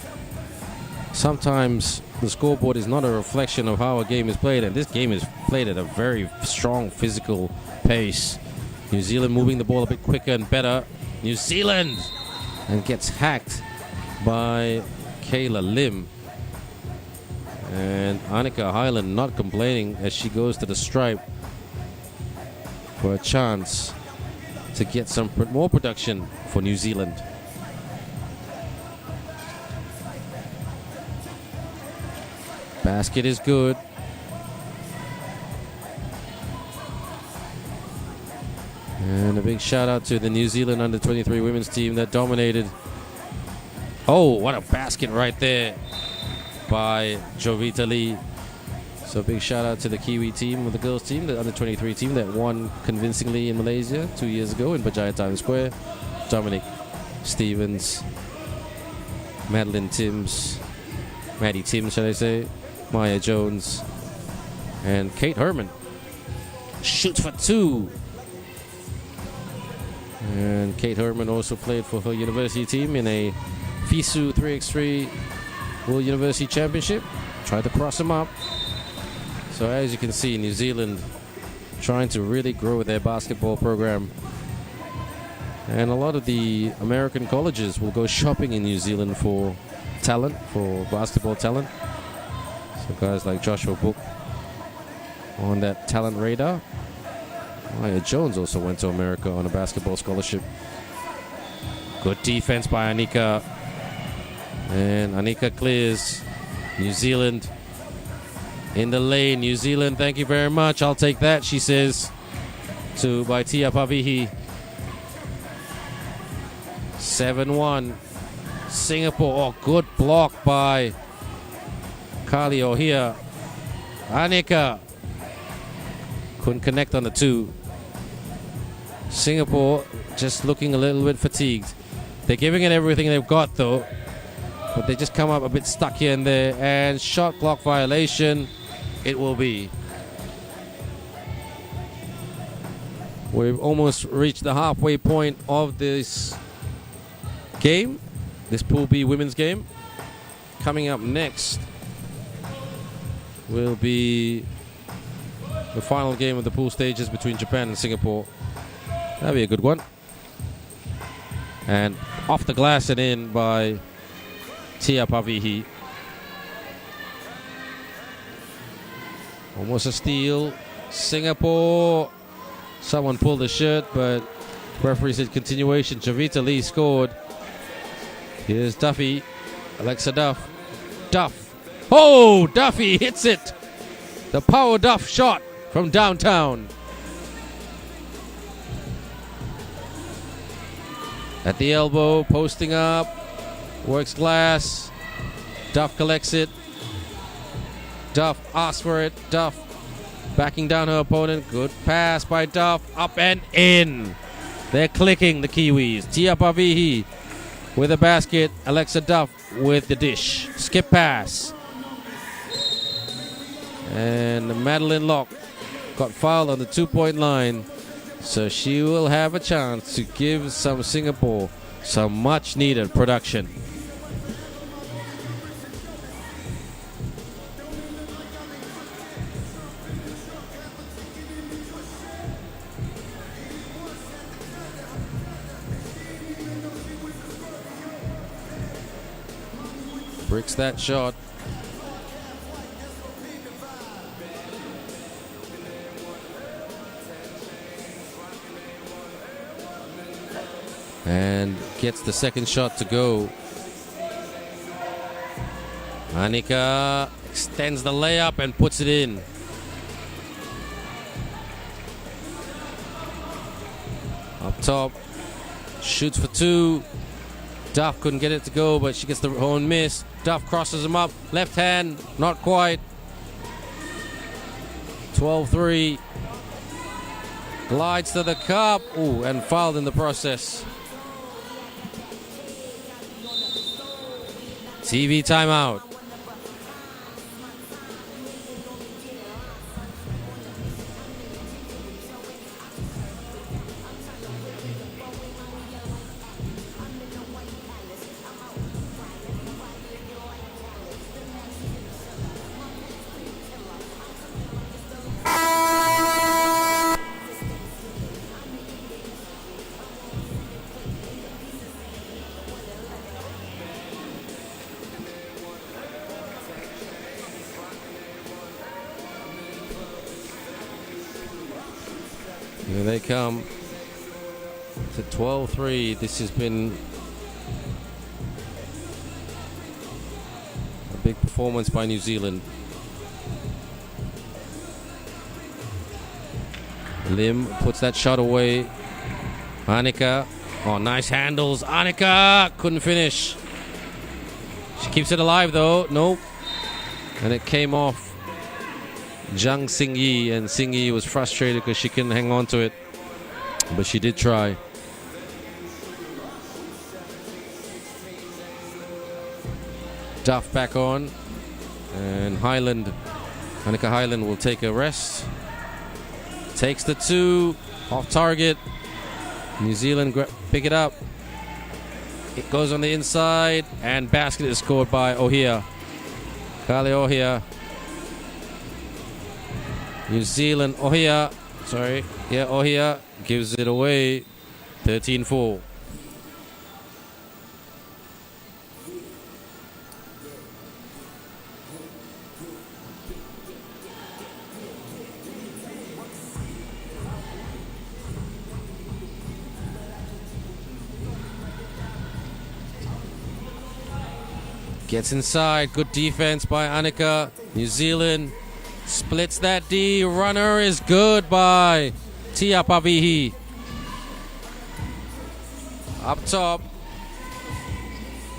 sometimes the scoreboard is not a reflection of how a game is played, and this game is played at a very strong physical pace. New Zealand moving the ball a bit quicker and better. New Zealand, and gets hacked by Kayla Lim. And Anika Highland not complaining as she goes to the stripe for a chance to get some more production for New Zealand. Basket is good. And a big shout out to the New Zealand under-23 women's team that dominated. Oh, what a basket right there by Jovita Lee. So big shout out to the Kiwi team, the girls team, the under-23 team that won convincingly in Malaysia 2 years ago in Berjaya Times Square. Dominic Stevens, Maddie Timms, should I say, Maya Jones, and Kate Herman. Shoots for two. And Kate Herman also played for her university team in a FISU 3x3 World University Championship. Tried to cross them up. So as you can see, New Zealand trying to really grow their basketball program. And a lot of the American colleges will go shopping in New Zealand for talent, for basketball talent. So guys like Joshua Book on that talent radar. Maya Jones also went to America on a basketball scholarship. Good defense by Anika. And Anika clears. New Zealand in the lane. New Zealand, thank you very much. I'll take that, she says by Tia Pavihi. 7-1. Singapore. Oh, good block by Kali Ohia. Anika couldn't connect on the two. Singapore just looking a little bit fatigued. They're giving it everything they've got though, but they just come up a bit stuck here and there. And shot clock violation it will be. We've almost reached the halfway point of this game, this Pool B women's game. Coming up next will be the final game of the pool stages between Japan and Singapore. That'll be a good one. And off the glass and in by Tia Pavihi. Almost a steal. Singapore. Someone pulled the shirt, but referee said continuation. Jovita Lee scored. Here's Duffy. Alexa Duff. Duff. Oh, Duffy hits it. The power Duff shot from downtown. At the elbow, posting up. Works glass. Duff collects it. Duff asks for it. Duff backing down her opponent. Good pass by Duff. Up and in. They're clicking, the Kiwis. Tia Pavihi with a basket. Alexa Duff with the dish. Skip pass. And Madeline Locke got fouled on the 2-point line. So she will have a chance to give some Singapore some much needed production. Bricks that shot. And gets the second shot to go. Anika extends the layup and puts it in. Up top. Shoots for two. Duff couldn't get it to go, but she gets the own miss. Duff crosses him up. Left hand, not quite. 12-3. Glides to the cup. Ooh, and fouled in the process. TV timeout. Here they come to 12-3. This has been a big performance by New Zealand. Lim puts that shot away. Annika. Oh, nice handles. Annika couldn't finish. She keeps it alive though. Nope. And it came off Zhang Xingyi, and Xingyi was frustrated because she couldn't hang on to it. But she did try. Duff back on. And Annika Highland will take a rest. Takes the 2 off target. New Zealand pick it up. It goes on the inside, and basket is scored by Ohia. Kali Ohia. New Zealand, Ohia gives it away. 13-4. Gets inside. Good defense by Annika. New Zealand splits that D. Runner is good by Tia Pavihi. Up top.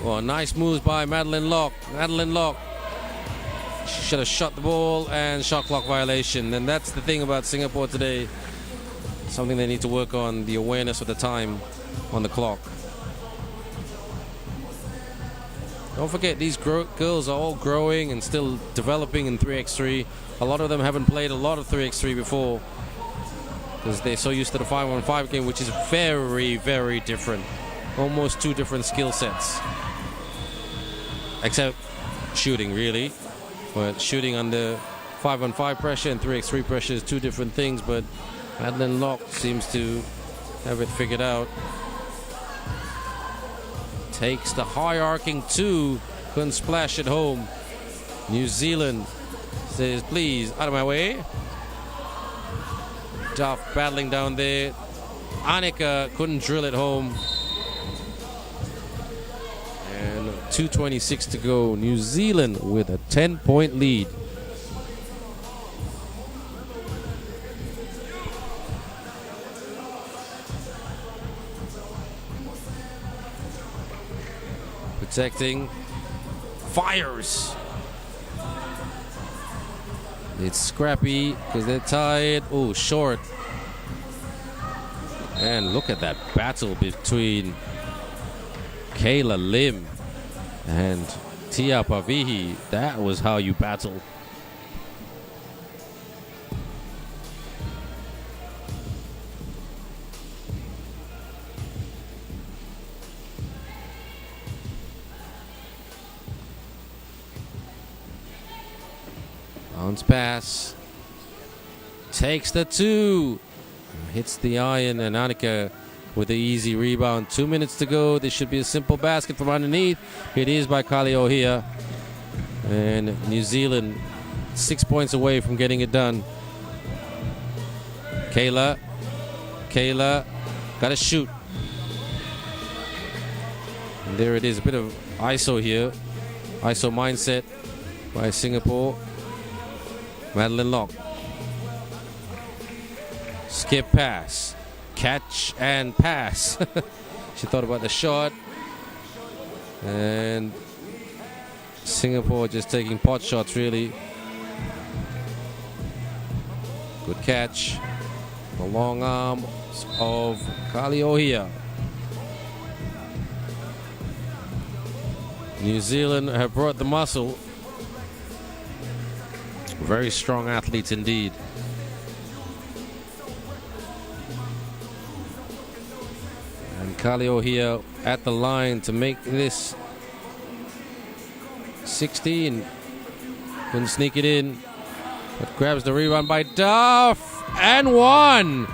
Oh, nice moves by Madeline Locke. She should have shot the ball, and shot clock violation. And that's the thing about Singapore today. Something they need to work on, the awareness of the time on the clock. Don't forget, these girls are all growing and still developing in 3x3. A lot of them haven't played a lot of 3x3 before because they're so used to the 5-on-5 game, which is very, very different. Almost 2 different skill sets. Except shooting, really. But shooting under 5-on-5 pressure and 3x3 pressure is 2 different things, but Madeline Locke seems to have it figured out. Takes the high arcing 2, couldn't splash it home. New Zealand says, please, out of my way. Duff battling down there. Annika couldn't drill it home. And 2:26 to go. New Zealand with a 10-point lead. Protecting, fires. It's scrappy because they're tied. Oh, short. And look at that battle between Kayla Lim and Tia Pavihi. That was how you battle. Bounce pass. Takes the 2. Hits the iron, and Annika with the easy rebound. 2 minutes to go. This should be a simple basket from underneath. It is by Kali Ohia. And New Zealand 6 points away from getting it done. Kayla. Gotta shoot. And there it is. A bit of ISO here. ISO mindset by Singapore. Madeline Locke. Skip pass. Catch and pass. She thought about the shot. And Singapore just taking pot shots, really. Good catch. The long arm of Kali Ohia. New Zealand have brought the muscle. Very strong athletes indeed. And Kali Ohia at the line to make this 16. Couldn't sneak it in. But grabs the rebound by Duff. And 1.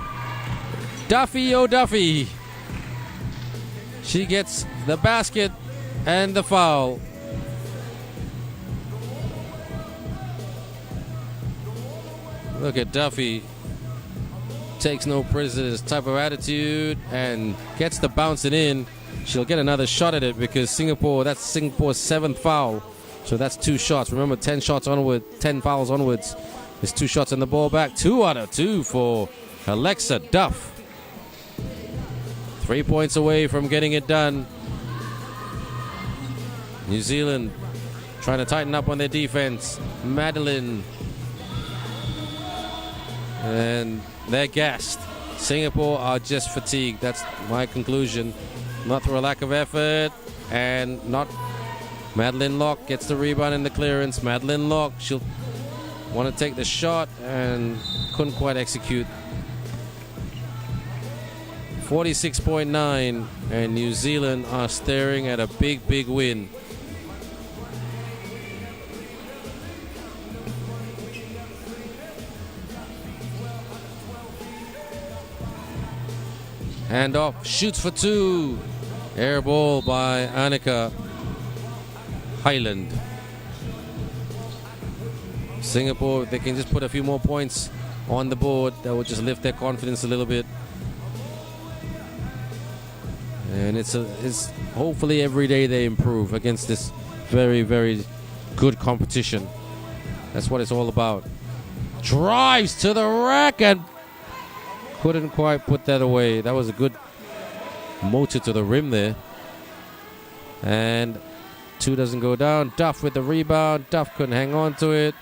Duffy O'Duffy. She gets the basket and the foul. Look at Duffy. Takes no prisoners type of attitude and gets the bouncing in. She'll get another shot at it because that's Singapore's 7th foul. So that's 2 shots. Remember, 10 shots onward, 10 fouls onwards. There's 2 shots on the ball back. 2 out of 2 for Alexa Duff. 3 points away from getting it done. New Zealand trying to tighten up on their defense. Madeline. And they're gassed. Singapore are just fatigued. That's my conclusion. Not through a lack of effort. And not Madeline Locke gets the rebound and the clearance. Madeline Locke, she'll want to take the shot and couldn't quite execute. 46.9, and New Zealand are staring at a big, big win. Handoff, shoots for two. Air ball by Annika Highland. Singapore, if they can just put a few more points on the board, that will just lift their confidence a little bit. And it's hopefully every day they improve against this very, very good competition. That's what it's all about. Drives to the rack and couldn't quite put that away. That was a good motor to the rim there. And two doesn't go down. Duff with the rebound. Duff couldn't hang on to it.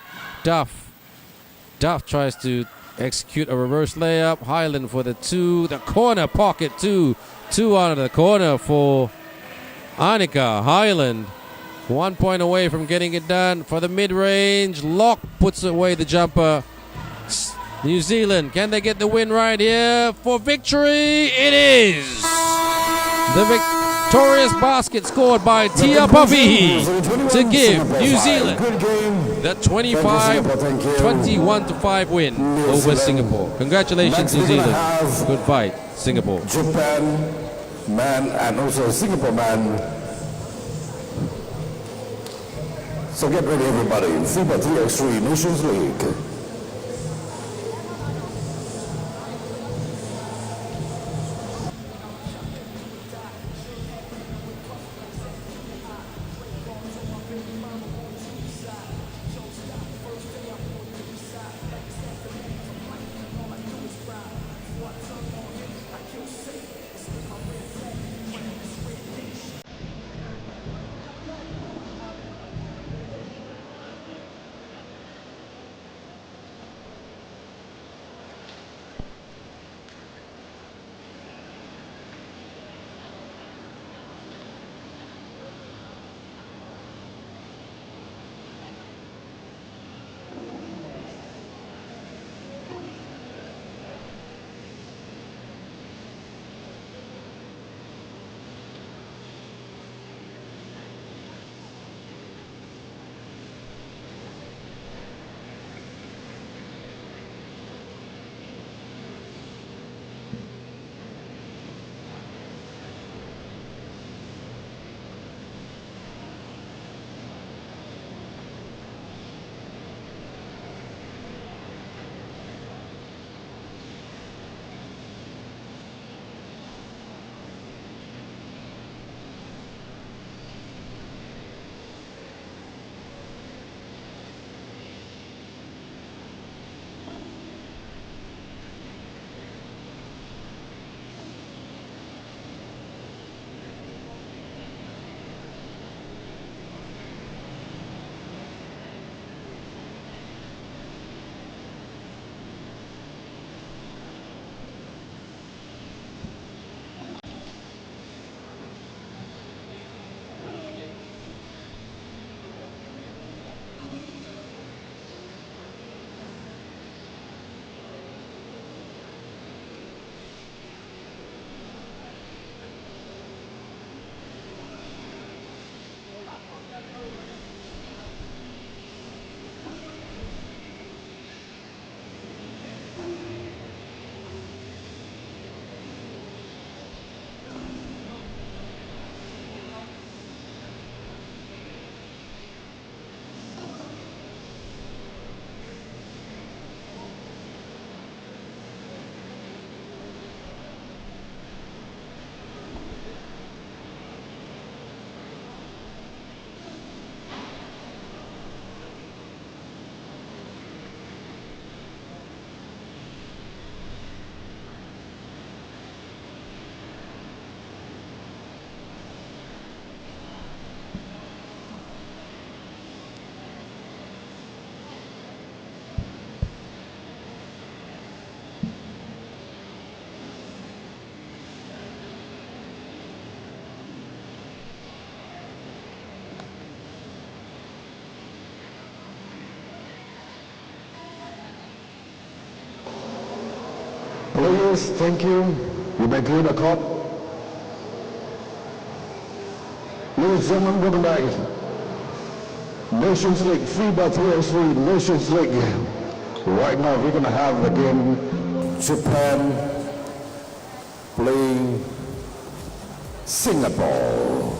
Duff tries to execute a reverse layup. Highland for the two. The corner pocket two. Two out of the corner for Annika Highland. 1 point away from getting it done for the mid-range. Locke puts away the jumper. New Zealand, can they get the win right here for victory? It is! The victorious basket scored by Tia Pavihi to give New Zealand the 21-5 win over Singapore. Congratulations, New Zealand. Good fight, Singapore. Japan man and also Singapore man. So get ready, everybody. FIBA 3x3 Nations League. Players, thank you. You may clear the court. Ladies and gentlemen, welcome back. Nations League, FIBA 3x3 Nations League. Right now we're going to have the game Japan playing Singapore.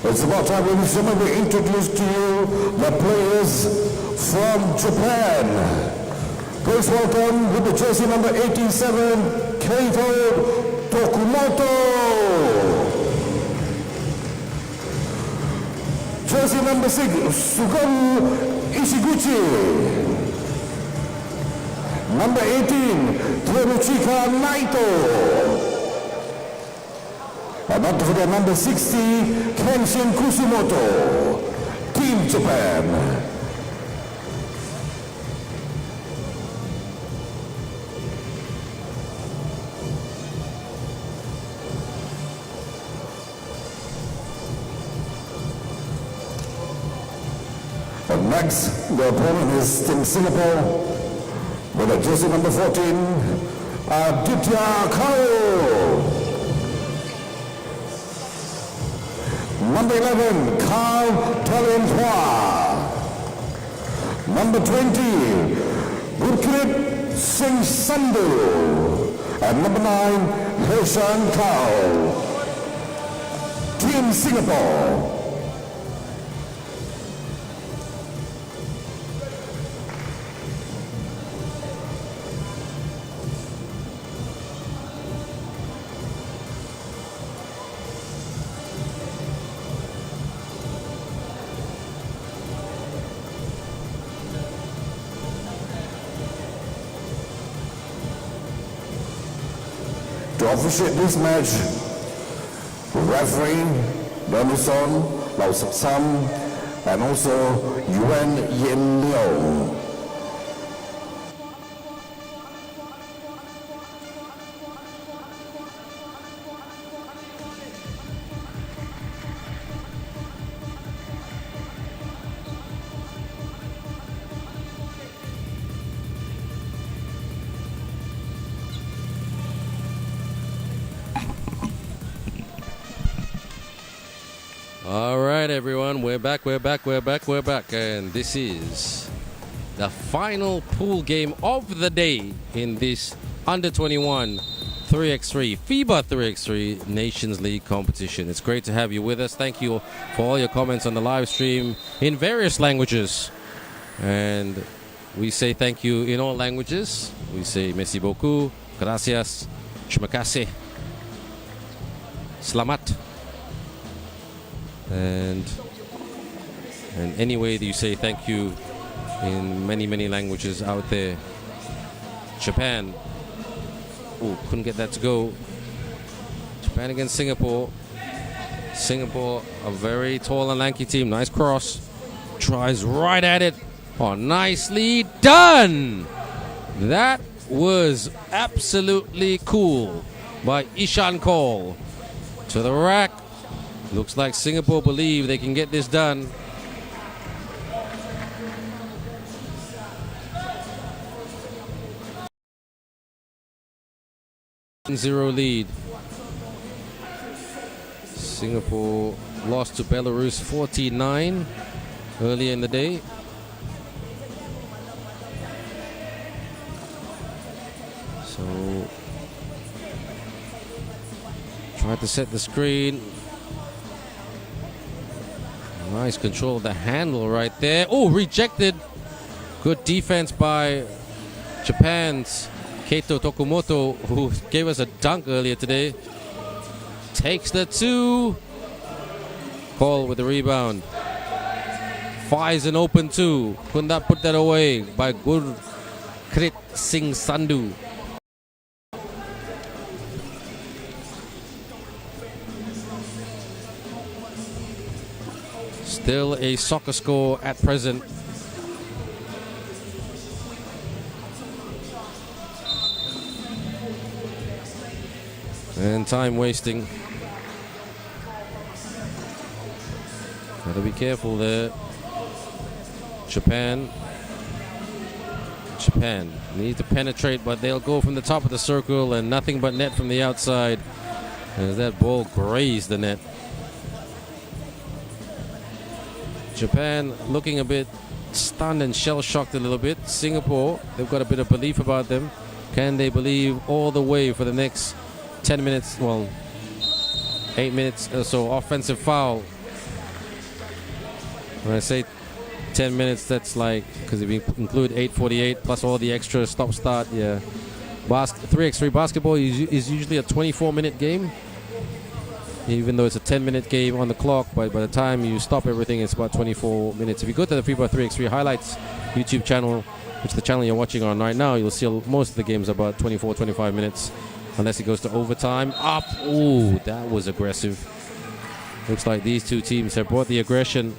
It's about time, ladies and gentlemen, we introduce to you the players from Japan. Please welcome with the jersey number 87, Keito Tokumoto. Jersey number 6, Sugaru Ishiguchi. Number 18, Teruchika Naito. And not to forget number 60, Kenshin Kusumoto, Team Japan. And next, the opponent is Team Singapore with a jersey number 14, Aditya Kao. Number 11, Carl Talentua. Number 20, Gurkrit Singh Sandhu. And number 9, Heshan Kao. Team Singapore. To officiate this match, referee Donison Lau Sik Sam and also Yuan Yen Liu. All right, everyone, we're back. And this is the final pool game of the day in this under-21 3x3, FIBA 3x3 Nations League competition. It's great to have you with us. Thank you for all your comments on the live stream in various languages. And we say thank you in all languages. We say merci beaucoup, gracias, terima kasih, selamat. And any way that you say thank you in many languages out there. Japan. Oh, couldn't get that to go. Japan against Singapore. Singapore, a very tall and lanky team. Nice cross. Tries right at it. Oh, nicely done. That was absolutely cool by Ishan Kaul. To the rack. Looks like Singapore believe they can get this done. Zero lead. Singapore lost to Belarus 49 earlier in the day. So tried to set the screen. Nice control of the handle right there. Oh, rejected. Good defense by Japan's Keito Tokumoto, who gave us a dunk earlier today. Takes the 2. Kaul with the rebound. Fires an open 2. Couldn't that put that away by Gurkrit Singh Sandhu. Still a soccer score at present. And time wasting. Gotta be careful there. Japan need to penetrate, but they'll go from the top of the circle and nothing but net from the outside as that ball grazed the net. Japan looking a bit stunned and shell-shocked a little bit. Singapore, they've got a bit of belief about them. Can they believe all the way for the next 10 minutes, well, 8 minutes or so? Offensive foul. When I say 10 minutes, that's like, because if you include 8:48 plus all the extra stop-start, yeah. 3x3 basketball is usually a 24-minute game, even though it's a 10-minute game on the clock, but by the time you stop everything, it's about 24 minutes. If you go to the FIBA 3x3 highlights YouTube channel, which is the channel you're watching on right now, you'll see most of the games about 24, 25 minutes, unless it goes to overtime. Up, ooh, that was aggressive. Looks like these two teams have brought the aggression.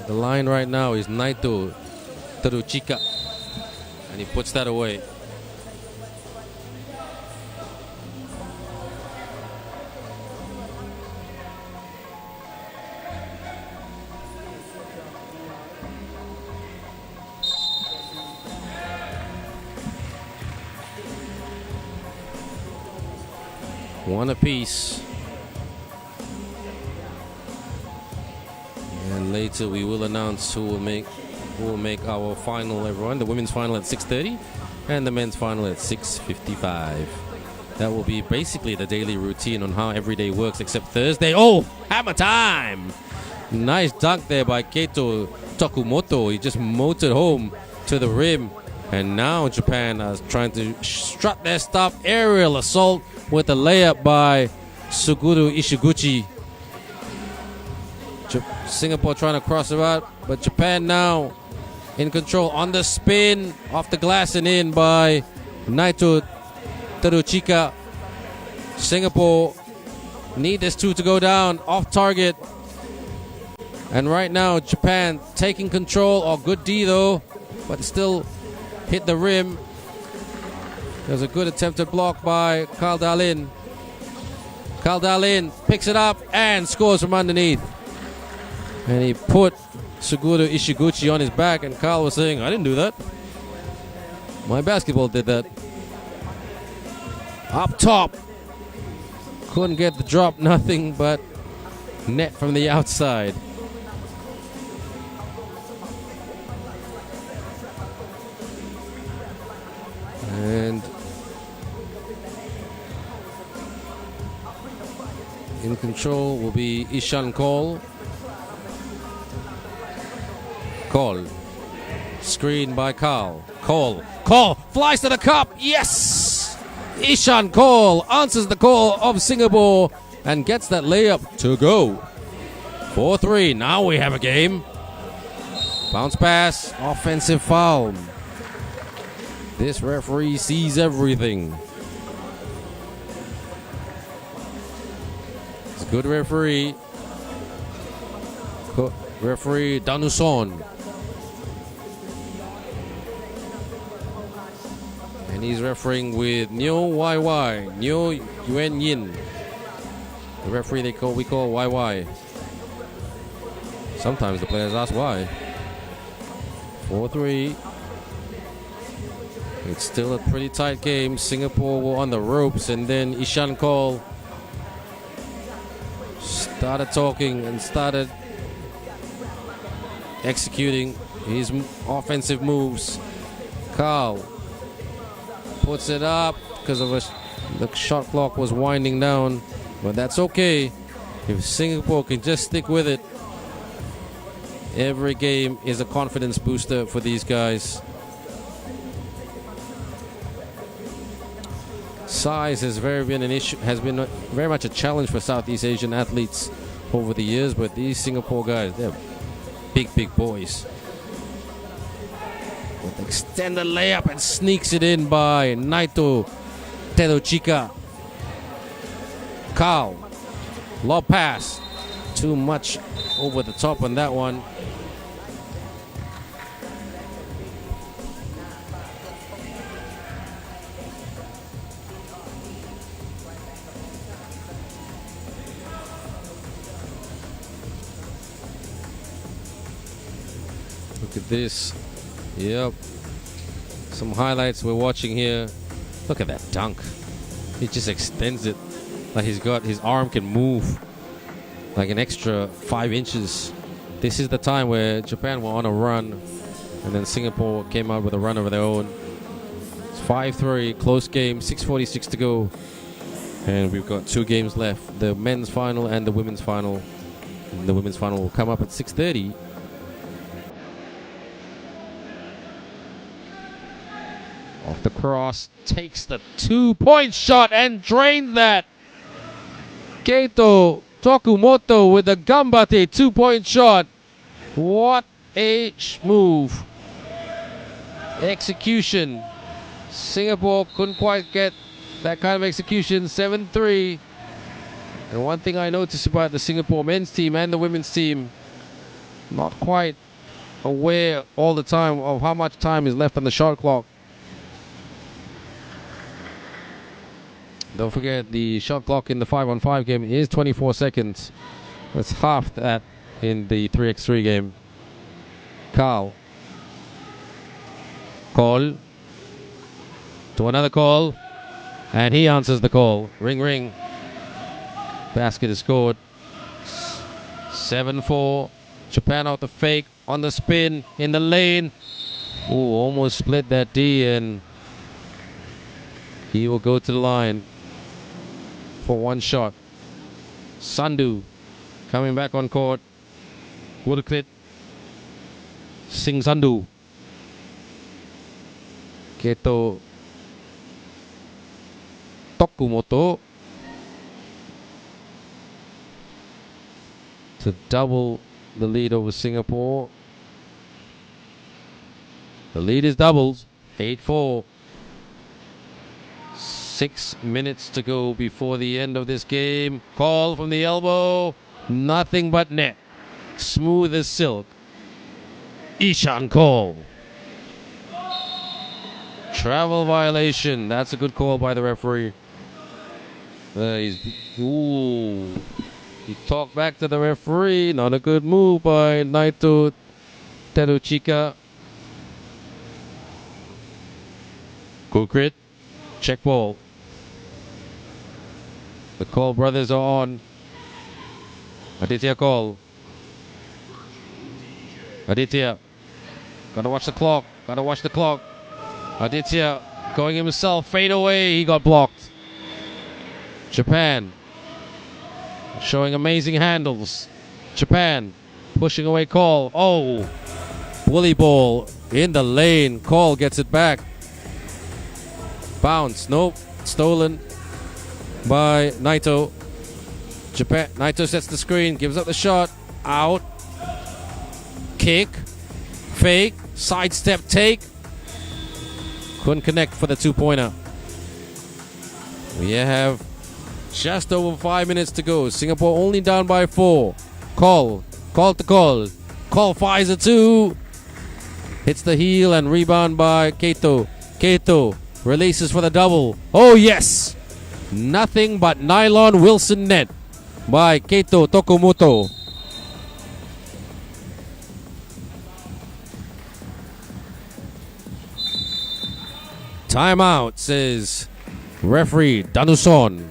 The line right now is Naito Teruchika, and he puts that away. One apiece. And later we will announce who will make our final, everyone. The women's final at 6:30 and the men's final at 6:55. That will be basically the daily routine on how every day works except Thursday. Oh, hammer time! Nice dunk there by Keito Tokumoto. He just motored home to the rim. And now Japan is trying to strut their stuff. Aerial assault with a layup by Suguru Ishiguchi. Singapore trying to cross it out, but Japan now in control on the spin, off the glass and in by Naito Teruchika. Singapore need this two to go down, off target. And right now Japan taking control. Oh, good D though, but still hit the rim. There's a good attempted block by Carl Dalin. Carl Dalin picks it up and scores from underneath. And he put Suguru Ishiguchi on his back, and Carl was saying, I didn't do that. My basketball did that. Up top. Couldn't get the drop, nothing but net from the outside. And in control will be Ishan Cole. Cole. Screen by Carl. Cole flies to the cup. Yes! Ishan Cole answers the call of Singapore and gets that layup to go. 4-3. Now we have a game. Bounce pass. Offensive foul. This referee sees everything. It's a good referee. Referee Danuson. And he's refereeing with Nyo YY, Nyo Yuen Yin. The referee we call YY. Sometimes the players ask why. 4-3. It's still a pretty tight game. Singapore were on the ropes, and then Ishan Cole started talking and started executing his offensive moves. Carl puts it up because of the shot clock was winding down, but that's okay. If Singapore can just stick with it, every game is a confidence booster for these guys. Size has been an issue, has been very much a challenge for Southeast Asian athletes over the years, but these Singapore guys, they're big boys. With extended layup and sneaks it in by Naito Teruchika. Carl, lob pass, too much over the top on that one. this. Yep. Some highlights we're watching here. Look at that dunk. He just extends it. Like he's got his arm can move like an extra 5 inches. This is the time where Japan were on a run, and then Singapore came out with a run of their own. It's 5-3, close game, 6:46 to go, and we've got 2 games left: the men's final and the women's final. And the women's final will come up at 6:30. Off the cross, takes the 2-point shot and drained that. Keito Tokumoto with a gambate 2-point shot. What a move. Execution. Singapore couldn't quite get that kind of execution. 7-3. And one thing I noticed about the Singapore men's team and the women's team, not quite aware all the time of how much time is left on the shot clock. Don't forget, the shot clock in the 5-on-5 game is 24 seconds. That's half that in the 3x3 game. Carl. Call. To another call. And he answers the call. Ring, ring. Basket is scored. 7-4. Japan out the fake. On the spin. In the lane. Ooh, almost split that D, and he will go to the line for one shot. Sandhu coming back on court. Gurkrit. Singh Sandhu. Keito Tokumoto to double the lead over Singapore. The lead is doubles. 8-4. 6 minutes to go before the end of this game. Call from the elbow. Nothing but net. Smooth as silk. Ishan call. Travel violation. That's a good call by the referee. He talked back to the referee. Not a good move by Naito Teruchika. Gurkrit. Check ball. The Call brothers are on. Aditya Call. Aditya. Gotta watch the clock. Gotta watch the clock. Aditya going himself. Fade away. He got blocked. Japan showing amazing handles. Japan pushing away Call. Oh. Bully ball in the lane. Call gets it back. Bounce. Nope. Stolen by Naito. Japan. Naito sets the screen. Gives up the shot. Out. Kick. Fake. Sidestep take. Couldn't connect for the 2-pointer. We have just over 5 minutes to go. Singapore only down by 4. Call. Call to Call. Call fires a 2. Hits the heel and rebound by Keito. Keito releases for the double. Oh yes! Nothing but nylon Wilson net by Keito Tokumoto. Timeout, says referee Danuson.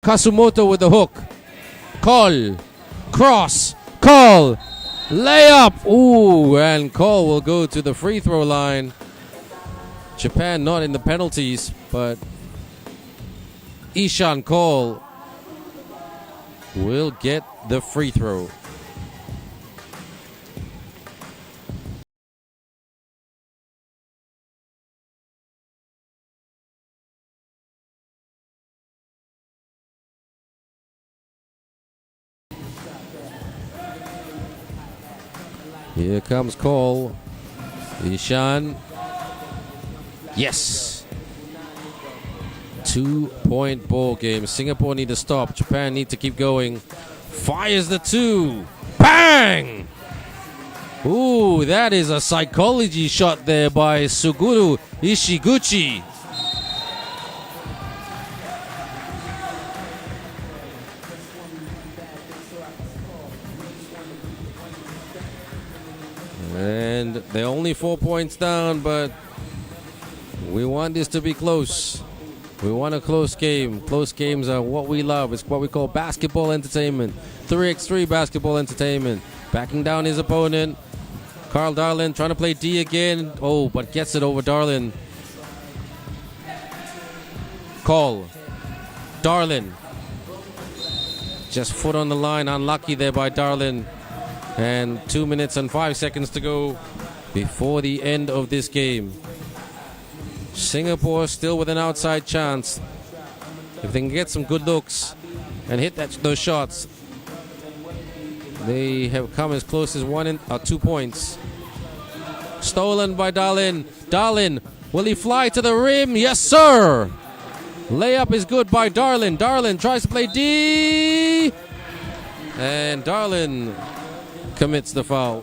Kasumoto with the hook. Call. Cross. Call. Layup. Ooh, and Call will go to the free throw line. Japan not in the penalties, but Ishan Call will get the free throw. Here comes Call. Ishan. Yes. 2-point ball game. Singapore need to stop. Japan need to keep going. Fires the two. Bang! Ooh, that is a psychology shot there by Suguru Ishiguchi. And they're only 4 points down, but we want this to be close. We want a close game. Close games are what we love. It's what we call basketball entertainment. 3x3 basketball entertainment. Backing down his opponent. Carl Darlin trying to play D again. Oh, but gets it over Darlin. Call. Darlin. Just foot on the line. Unlucky there by Darlin. And 2 minutes and 5 seconds to go before the end of this game. Singapore still with an outside chance. If they can get some good looks and hit those shots, they have come as close as 2 points. Stolen by Darlin. Darlin, will he fly to the rim? Yes, sir. Layup is good by Darlin. Darlin tries to play D. And Darlin commits the foul.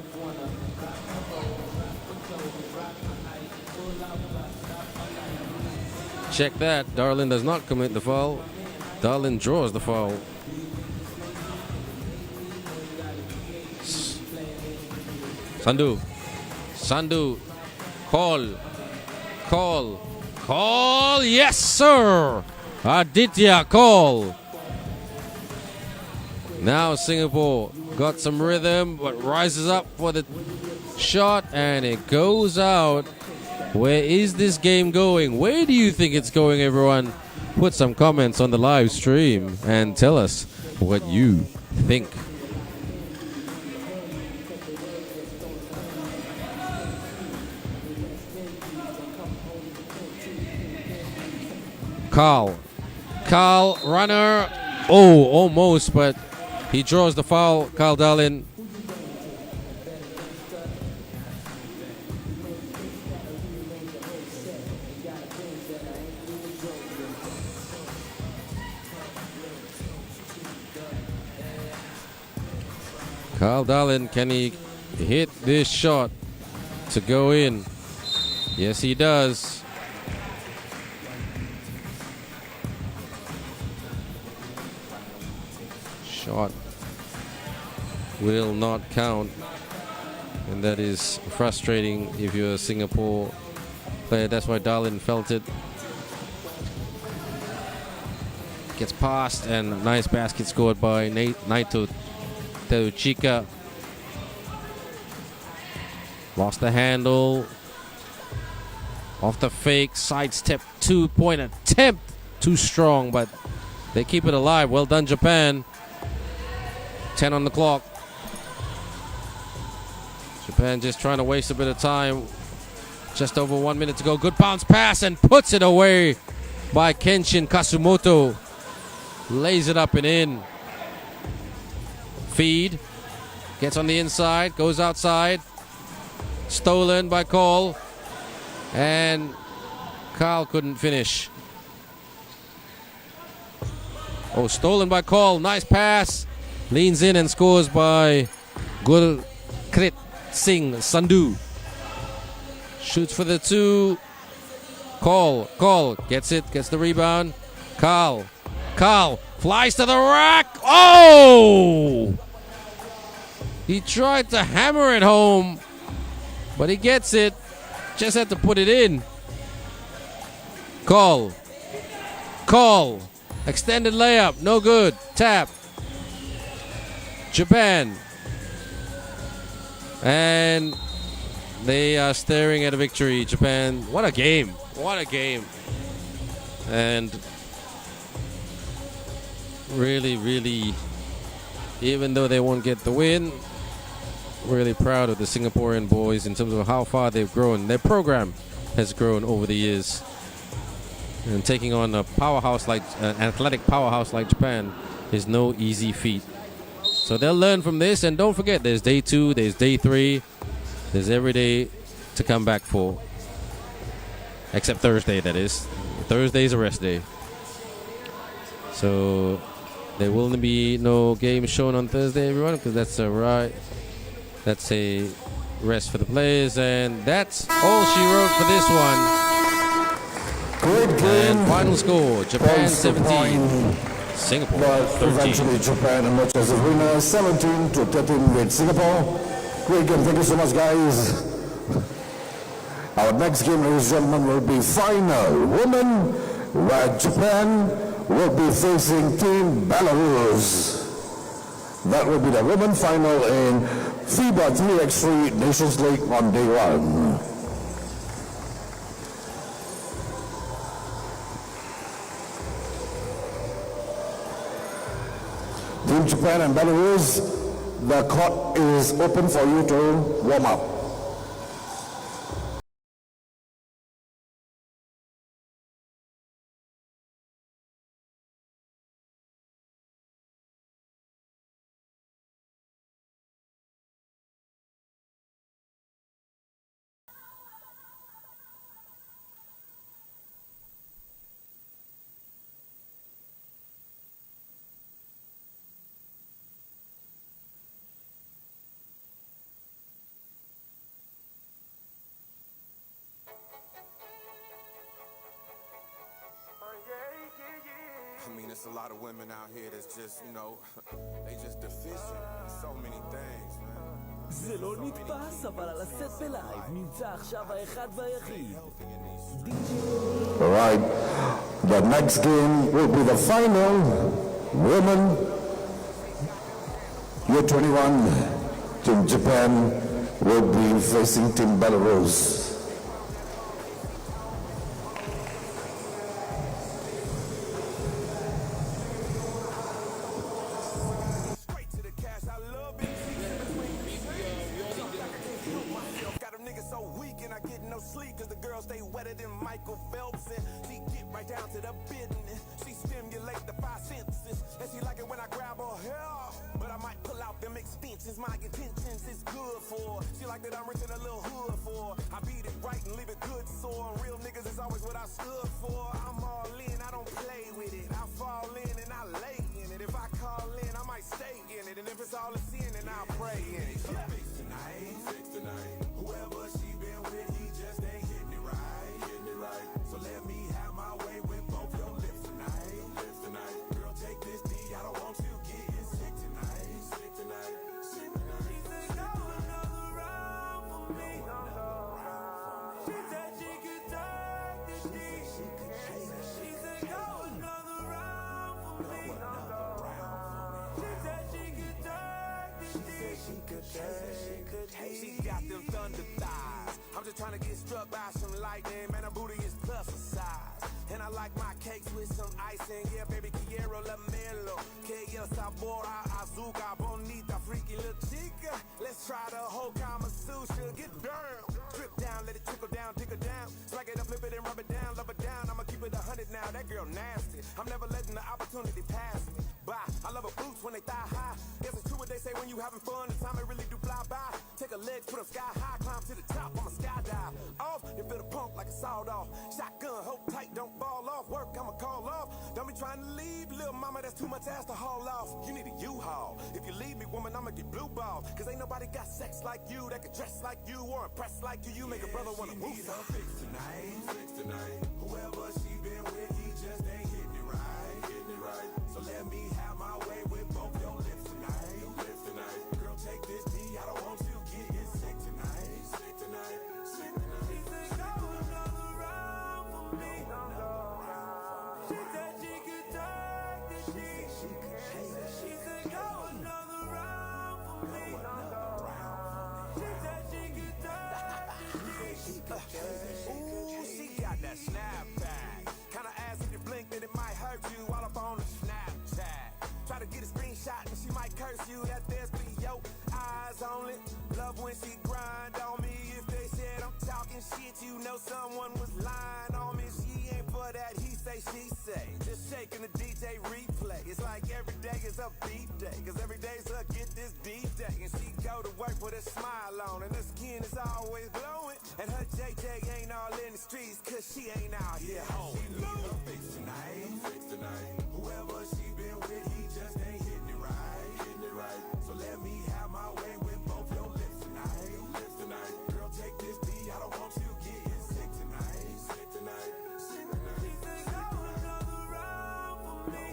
Check that. Darlin does not commit the foul. Darlin draws the foul. Sandu. Sandu. Call. Call. Call. Yes, sir. Aditya Call. Now Singapore got some rhythm, but rises up for the shot, and it goes out. Where is this game going? Where do you think it's going, everyone? Put some comments on the live stream and tell us what you think. Carl, runner. Oh, almost, but he draws the foul. Carl Darlin. Carl Darlin, can he hit this shot to go in? Yes, he does. Shot will not count, and that is frustrating if you're a Singapore player. That's why Darlin felt it. Gets past, and nice basket scored by Naito Teuchika. Lost the handle. Off the fake, sidestep, 2-point attempt. Too strong, but they keep it alive. Well done, Japan. 10 on the clock. Japan just trying to waste a bit of time. Just over 1 minute to go. Good bounce pass and puts it away by Kenshin Kasumoto. Lays it up and in. Feed. Gets on the inside. Goes outside. Stolen by Cole. And Carl couldn't finish. Oh, stolen by Cole. Nice pass. Leans in and scores by Gurkrit Singh Sandhu. Shoots for the two. Call. Gets it. Gets the rebound. Carl. Flies to the rack. Oh! He tried to hammer it home, but he gets it. Just had to put it in. Call. Extended layup, no good. Tap. Japan. And they are staring at a victory. Japan, what a game. What a game. And really, really, even though they won't get the win, really proud of the Singaporean boys in terms of how far they've grown. Their program has grown over the years. And taking on a powerhouse like an athletic powerhouse like Japan is no easy feat. So they'll learn from this, and don't forget, there's day 2, there's day 3, there's every day to come back for. Except Thursday, that is. Thursday's a rest day. So there will be no game shown on Thursday, everyone, because that's a rest for the players, and that's all she wrote for this one. Great game. And final score, Japan Points to 17, point. Singapore But 13. eventually Japan emerged as a winner, 17-13 with Singapore. Great game. Thank you so much, guys. Our next game, ladies and gentlemen, will be final women, where Japan will be facing Team Belarus. That will be the women final in FIBA 3x3 Nations League on day 1. Team Japan and Belarus, the court is open for you to warm up. I mean, it's a lot of women out here that's just, they just deficient in so many things, man. זה לא נתפס, אבל על הסט בלייב נמצא עכשיו האחד והיחיד. All right, the next game will be the final. Women, U21, Team Japan will be facing Team Belarus. She got them thunder thighs. I'm just trying to get struck by some lightning. Man, her booty is plus a size. And I like my cakes with some icing. Yeah, baby, quiero la melo. Que el sabor a azúcar. Bonita, freaky little chica. Let's try the whole Kama Sutra. Get down. Drip down, let it trickle down, dig her down. Strike it up, flip it and rub it down, love it down. I'ma keep it 100 now. That girl nasty. I'm never letting the opportunity pass me. Bye. I love her boots when they thigh high. Guess it's true what they say when you having fun. The time it really do fly by. Take a leg, put them sky high, climb to the top. I'ma skydive. Off, you feel the pump like a sawed off. Shotgun, hold tight, don't fall off. Work, I'ma call off. Don't be trying to leave, little mama. That's too much ass to haul off. You need a U-Haul. If you leave me, woman, I'ma get blue ball. Cause ain't nobody got sex like you that can dress like you or impress like you. You make a brother wanna move. Fix tonight. Whoever she been with, he just ain't hitting it right. So let me have my way with both your lips tonight. Girl, take this D, I don't want you getting sick tonight. She said go another round for me. She said she could turn Ooh, she got that snapback. Kinda ass if you blink, then it might hurt you all up on the Snapchat. Try to get a screenshot and she might curse you. That there's be your eyes only. Love when she grind on me. If they said I'm talking shit, you know someone was lying on me. She ain't for that he say, she say. Just shaking the DJ replay. It's like every day is a beat day. Cause every day's a get this deep day. And she go to work with a smile on. And her skin is always glowing. And her JJ ain't all in the streets. Cause she ain't out here home. She need her fix tonight. Fix tonight. Whoever she been with, he just ain't hitting it right. Hitting it right. So let me have my way with both your lips tonight. Lips tonight. Girl, take this D. I don't want you getting sick tonight. Sick tonight. Sick tonight. She said go another round for me.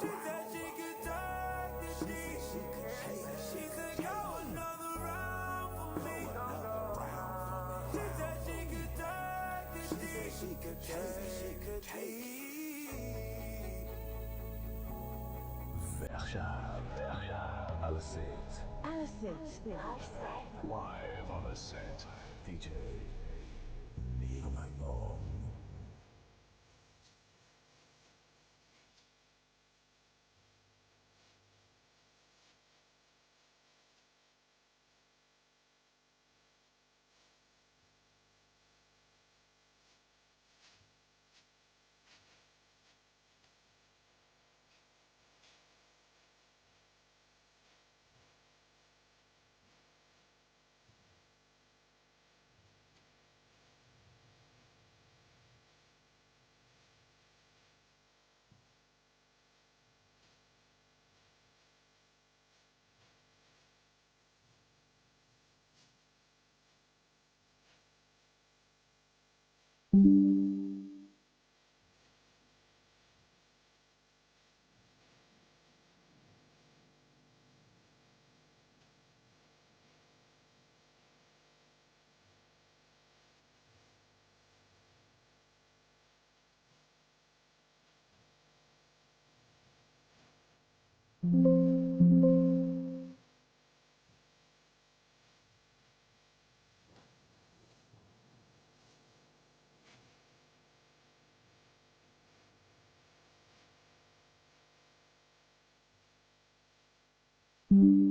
She said she could take the D. She said go another round for me. She said she could take the D. She could take. Verja, alle set. Live on the set, DJ. Nico. Thank you.